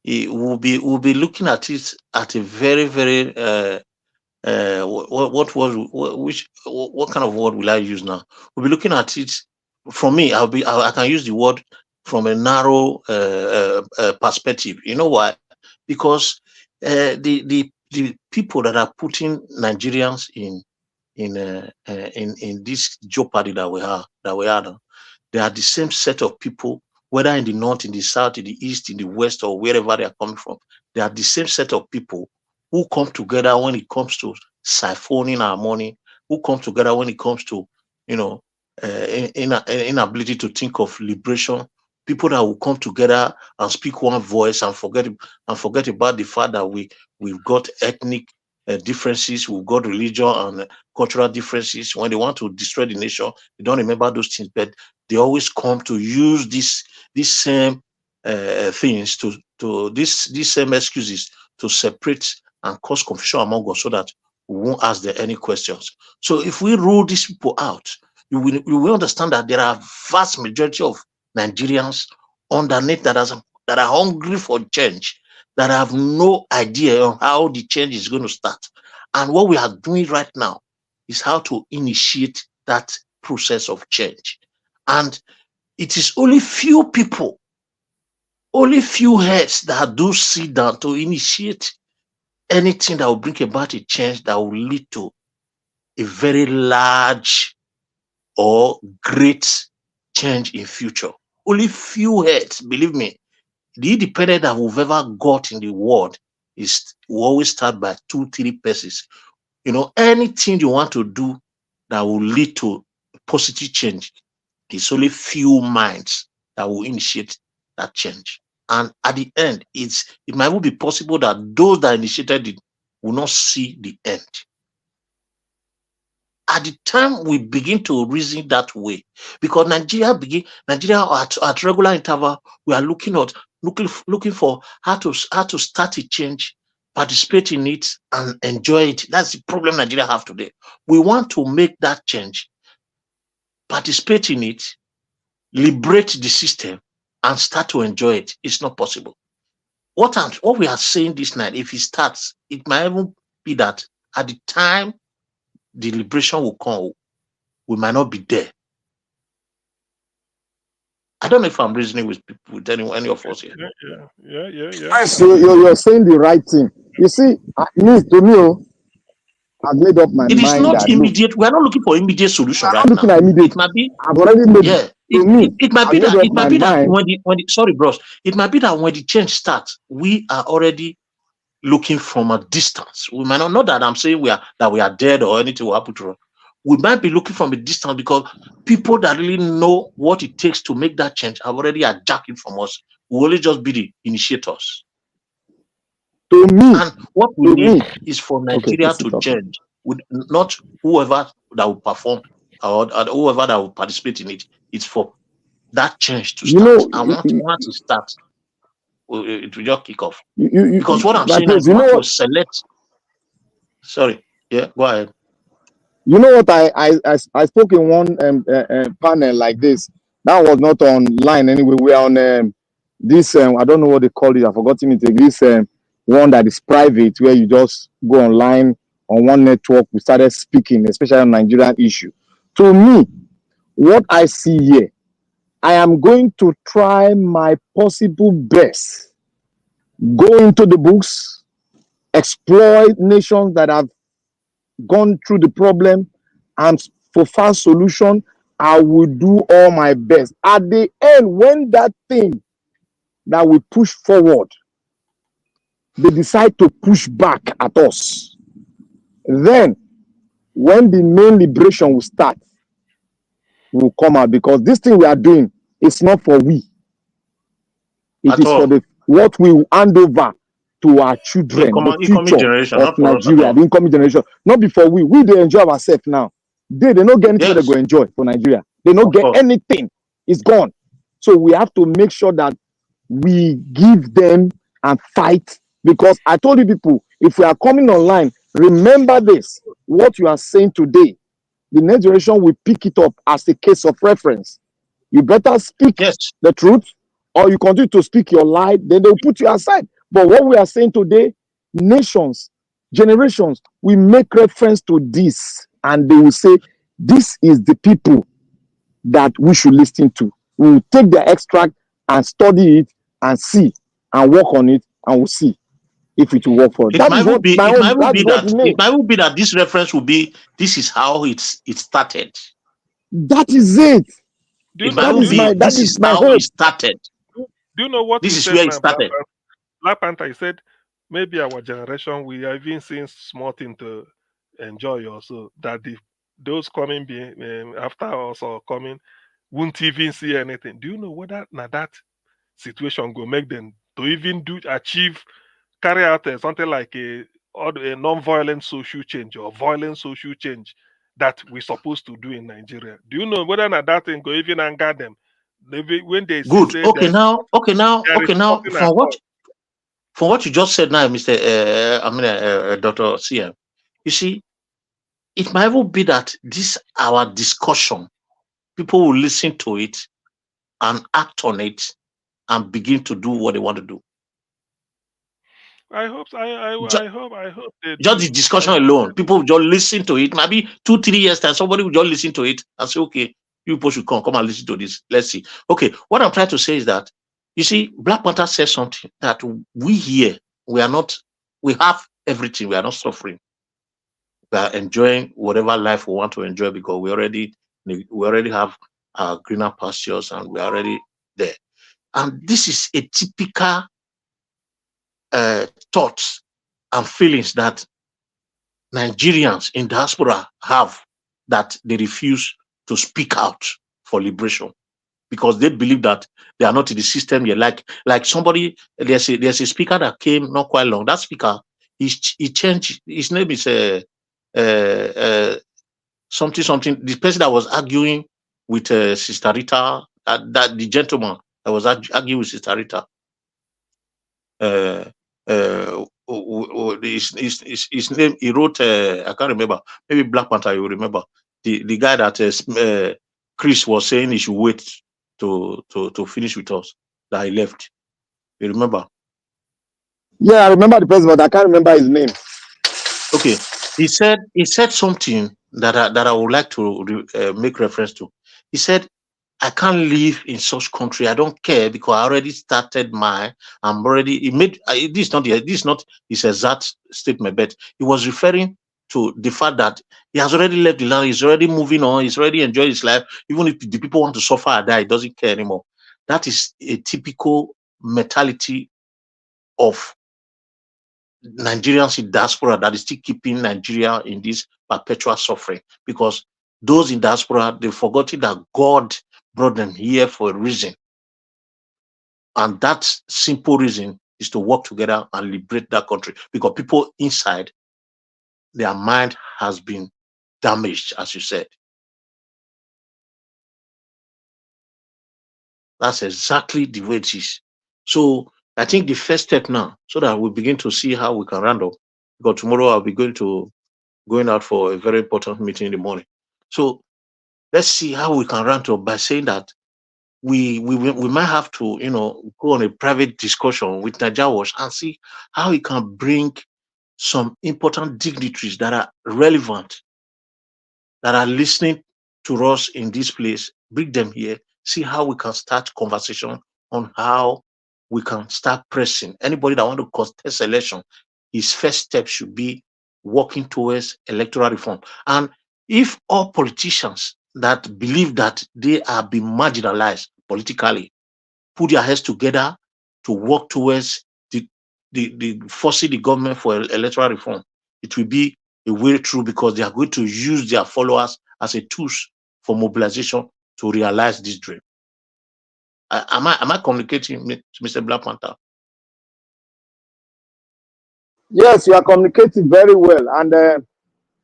we'll be looking at it at a very, very what kind of word will I use now? We'll be looking at it. From me, I can use the word from a narrow perspective. You know why? Because the people that are putting Nigerians in this jeopardy that we are now, they are the same set of people, whether in the north, in the south, in the east, in the west, or wherever they are coming from. They are the same set of people who come together when it comes to siphoning our money, who come together when it comes to, inability to think of liberation. People that will come together and speak one voice and forget about the fact that we've got ethnic differences, we've got religion and cultural differences. When they want to destroy the nation, they don't remember those things, but they always come to use these same things these same excuses to separate and cause confusion among us, so that we won't ask them any questions. So if we rule these people out, you will understand that there are vast majority of Nigerians underneath that are hungry for change, that have no idea on how the change is going to start. And what we are doing right now is how to initiate that process of change. And it is only few people, only few heads that do sit down to initiate anything that will bring about a change that will lead to a very large or great change in future. Only few heads, believe me. The independent that we've ever got in the world will always start by 2-3 persons. Anything you want to do that will lead to positive change, it's only few minds that will initiate that change. And at the end, it might be possible that those that initiated it will not see the end. at the time we begin to reason that way, because Nigeria at regular interval, we are looking for how to start a change, participate in it, and enjoy it. That's the problem Nigeria have today. We want to make that change, participate in it, liberate the system, and start to enjoy it. It's not possible. What we are saying this night, if it starts, it might even be that at the time the liberation will come, we might not be there. I don't know if I'm reasoning with people, with any of us here. Yeah. So you're saying the right thing. You see, to me, I've made up my It mind. is not immediate. We are not looking for immediate solution right now. It might be. I've already made. Yeah. It might be that when the sorry, bros. It might be that when the change starts, we are already looking from a distance. We might not that I'm saying we are dead or anything will happen to us. We might be looking from a distance because people that really know what it takes to make that change have already jacking from us. We only just be the initiators. To me, and what we need is for Nigeria to change, with not whoever that will perform or whoever that will participate in it. It's for that change to start. And once it starts, it will just kick off. Because what I'm saying is we want to select. Sorry, yeah, go ahead. You know what? I spoke in one panel like this. That was not online anyway. We are on this. I don't know what they call it. I've forgotten it. This one that is private, where you just go online on one network. We started speaking, especially on Nigerian issue. To me, what I see here, I am going to try my possible best. Go into the books, exploit nations that have gone through the problem, and for fast solution, I will do all my best. At the end, when that thing that we push forward, they decide to push back at us, then when the main liberation will start, will come out, because this thing we are doing is not for we. It is for what we will hand over to our children, the future of Nigeria, the incoming generation. Not before we they enjoy ourselves now. They don't get anything they go enjoy for Nigeria. They don't get anything. It's gone. So we have to make sure that we give them and fight. Because I told you people, if we are coming online, remember this, what you are saying today, the next generation will pick it up as a case of reference. You better speak the truth, or you continue to speak your lie, then they'll put you aside. But what we are saying today, nations, generations, we make reference to this, and they will say, this is the people that we should listen to. We will take the extract and study it and see and work on it, and we'll see if it will work for us. It might be that this reference will be, this is how it started. That is it. That is how it started. Do you know what this is where it started? Black Panther said, maybe our generation, we are even seeing small thing to enjoy also, that those coming after us or coming won't even see anything. Do you know whether that situation will make them to even carry out something like a non-violent social change or violent social change that we're supposed to do in Nigeria? Do you know whether that thing will even anger them? Maybe when they good. Say okay, now, from what you just said now, Mr. Dr. CM, you see, it might even be that our discussion, people will listen to it and act on it and begin to do what they want to do. I hope they just the discussion alone, people will just listen to it. Maybe 2-3 years time, somebody will just listen to it and say, okay, you people should come and listen to this. Let's see. Okay, what I'm trying to say is that, you see, Black Panther says something that we here, we have everything. We are not suffering. We are enjoying whatever life we want to enjoy, because we already have greener pastures and we're already there. And this is a typical thoughts and feelings that Nigerians in diaspora have, that they refuse to speak out for liberation, because they believe that they are not in the system yet. Like somebody, there's a speaker that came not quite long. That speaker, he changed. His name is something. The person that was arguing with Sister Rita, that the gentleman that was arguing with Sister Rita, his name, he wrote, I can't remember, maybe Black Panther, you remember, the guy that Chris was saying he should wait to finish with us, that he left. You remember? Yeah, I remember the person, but I can't remember his name. Okay, he said something that I would like to make reference to. He said, I can't live in such country. I don't care because I already started I'm already, he made, this is not his exact statement, but he was referring to the fact that he has already left the land, he's already moving on, he's already enjoying his life. Even if the people want to suffer or die, he doesn't care anymore. That is a typical mentality of Nigerians in diaspora that is still keeping Nigeria in this perpetual suffering, because those in diaspora, they've forgotten that God brought them here for a reason. And that simple reason is to work together and liberate that country, because people inside, their mind has been damaged, as you said. That's exactly the way it is. So I think the first step now, so that we begin to see how we can round up, because tomorrow I'll be going out for a very important meeting in the morning. So let's see how we can round up by saying that we might have to, go on a private discussion with Najawash and see how we can bring some important dignitaries that are relevant, that are listening to us in this place, bring them here, see how we can start conversation on how we can start pressing. Anybody that want to contest election, his first step should be working towards electoral reform. And if all politicians that believe that they are being marginalized politically put their heads together to work towards the forcing the government for electoral reform, it will be a way through, because they are going to use their followers as a tools for mobilization to realize this dream. Am I communicating, Mr. Black Panther? Yes, you are communicating very well, and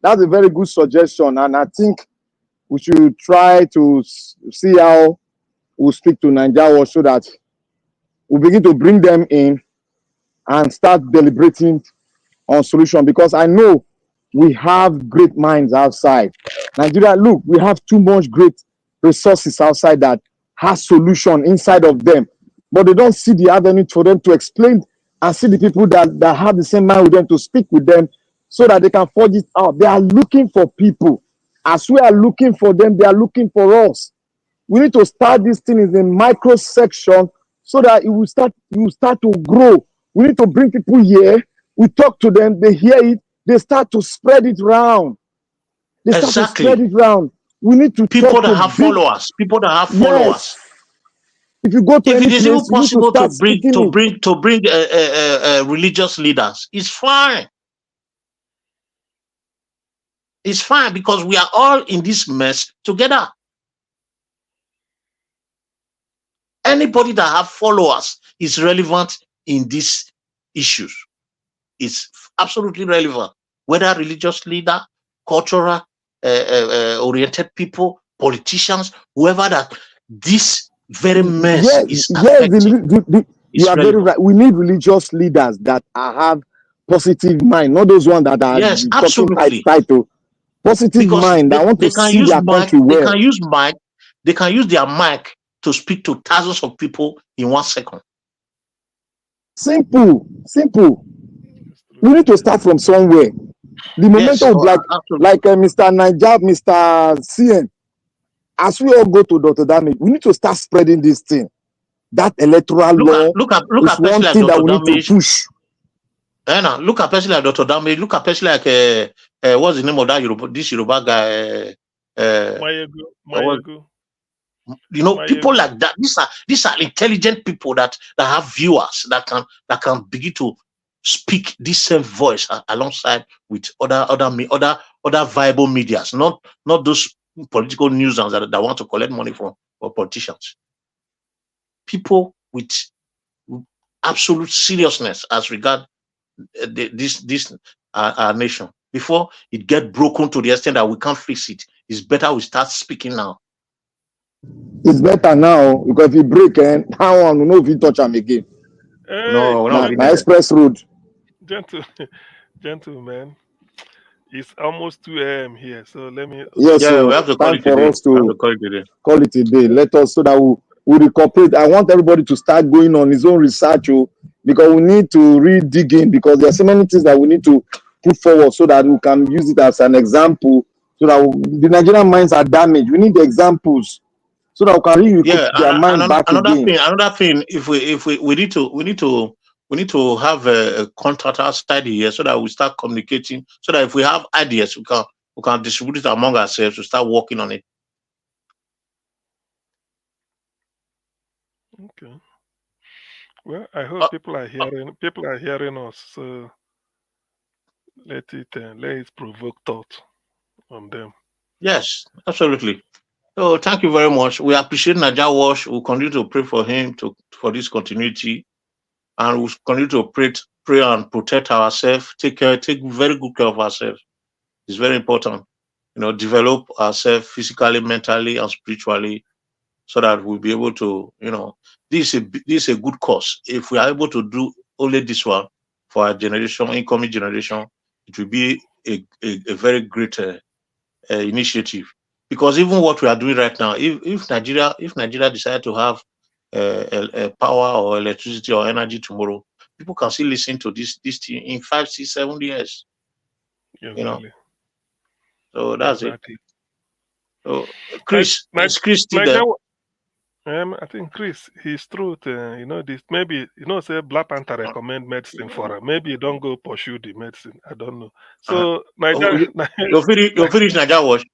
that's a very good suggestion. And I think we should try to see how we speak to Nigeria so that we begin to bring them in and start deliberating on solution, because I know we have great minds outside Nigeria. Look, we have too much great resources outside that has solution inside of them, but they don't see the avenue for them to explain and see the people that have the same mind with them to speak with them so that they can forge it out. They are looking for people. As we are looking for them, they are looking for us. We need to start this thing in a micro section so that it will start to grow. We need to bring people here. We talk to them, they hear it, they start to spread it around. They start to spread it around. We need to people talk that to have followers. People that have followers. Yes. If you go to if any it is place, even possible to bring it. Religious leaders, it's fine. It's fine, because we are all in this mess together. Anybody that have followers is relevant in these issues. It's absolutely relevant, whether religious leader, cultural oriented people, politicians, whoever that this very mess is affecting. You are very right. We need religious leaders that have positive mind, not those ones that are talking high title. Positive mind. I want to see their country well. They can use their mic to speak to thousands of people in 1 second. Simple. We need to start from somewhere. The momentum, like Mr. Naija, Mr. CN, as we all go to Dr. Damage, we need to start spreading this thing. That electoral law is one thing that we need to push. Look at person like Dr. Damage. Look at person like what's the name of that Yoruba guy? Mayego. People like that. These are intelligent people that have viewers that can begin to speak this same voice alongside with other viable medias, not those political news that want to collect money from politicians. People with absolute seriousness as regard this our nation, before it get broken to the extent that we can't fix it. it's better we start speaking now. It's better now because if you break and how on know if you touch them again. No, we're not Na express road. Gentlemen, it's almost 2 a.m. here, so let me. Yes, yeah, so we have to call time it for today. us to call it a day. Let us so that we recuperate. I want everybody to start going on his own research, because we need to really dig in because there are so many things that we need to put forward so that we can use it as an example. So that the Nigerian minds are damaged. We need the examples so that we can really recruit their mind back again. Another thing, if we need to have a contractor study here so that we start communicating, so that if we have ideas, we can distribute it among ourselves to start working on it. Okay. Well, I hope people are hearing us. So let it provoke thought on them. Yes, absolutely. So thank you very much. We appreciate Naija Wash. We'll continue to pray for him for this continuity, and we'll continue to pray and protect ourselves. Take very good care of ourselves. It's very important. Develop ourselves physically, mentally, and spiritually, so that we'll be able to, this is a good cause. If we are able to do only this one for our generation, incoming generation, it will be a very great initiative. Because even what we are doing right now, if Nigeria decide to have power or electricity or energy tomorrow, people can still listen to this thing in 5, 6, 7 years. Exactly. So that's exactly. it. So Chris, is Chris still there? I think Chris, his truth, this maybe say Black Panther recommend medicine for him. Maybe you don't go pursue the medicine. I don't know. So you finish Naija Wash.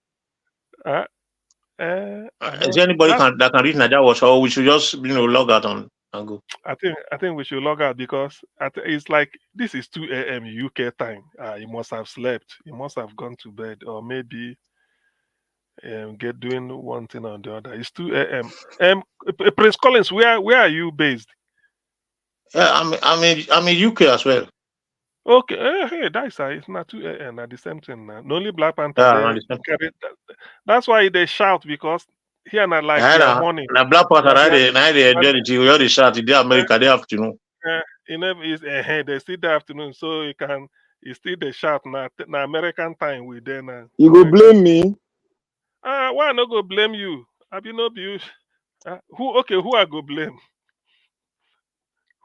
Is there anybody that can reach Naija Wash, or we should just log out and go? I think we should log out because it's like this is 2 a.m. UK time. You must have slept. You must have gone to bed, or maybe get doing one thing or the other. It's 2 a.m. Prince Collins, where are you based? Yeah, I'm in UK as well. Okay, hey, that's it's not 2 a.m. At the same thing now. Only Black Panther. Yeah, that's why they shout because here not like their morning. The Black Panther, they enjoy it. We all the shout in America, they afternoon. They still the afternoon, so it's still the shout now. American time we there now. You go blame me? Why not go blame you? Have you no views? Who I go blame?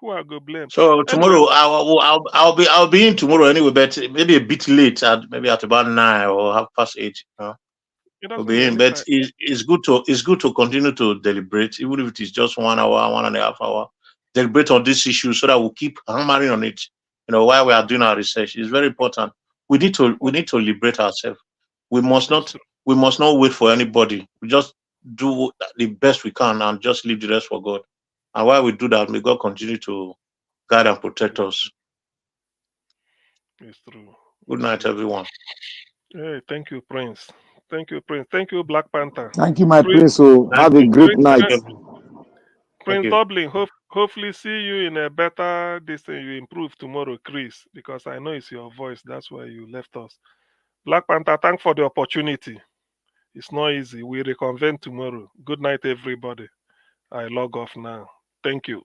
Who I go blame? So tomorrow I'll be in tomorrow anyway, but maybe a bit late, maybe at about 9 or 8:30. I'll be in, but it's good to continue to deliberate, even if it is just 1 hour, 1.5 hours. Deliberate on this issue so that we'll keep hammering on it. While we are doing our research, it's very important. We need to liberate ourselves. We must not wait for anybody. We just do the best we can and just leave the rest for God. And while we do that, may God continue to guide and protect us. It's true. Good night, everyone. Hey, thank you, Prince. Thank you, Prince. Thank you, Black Panther. Thank you, my Prince. So have a great night. Prince Dublin, hopefully see you in a better distance. You improve tomorrow, Chris, because I know it's your voice. That's why you left us. Black Panther, thanks for the opportunity. It's not easy. We reconvene tomorrow. Good night, everybody. I log off now. Thank you.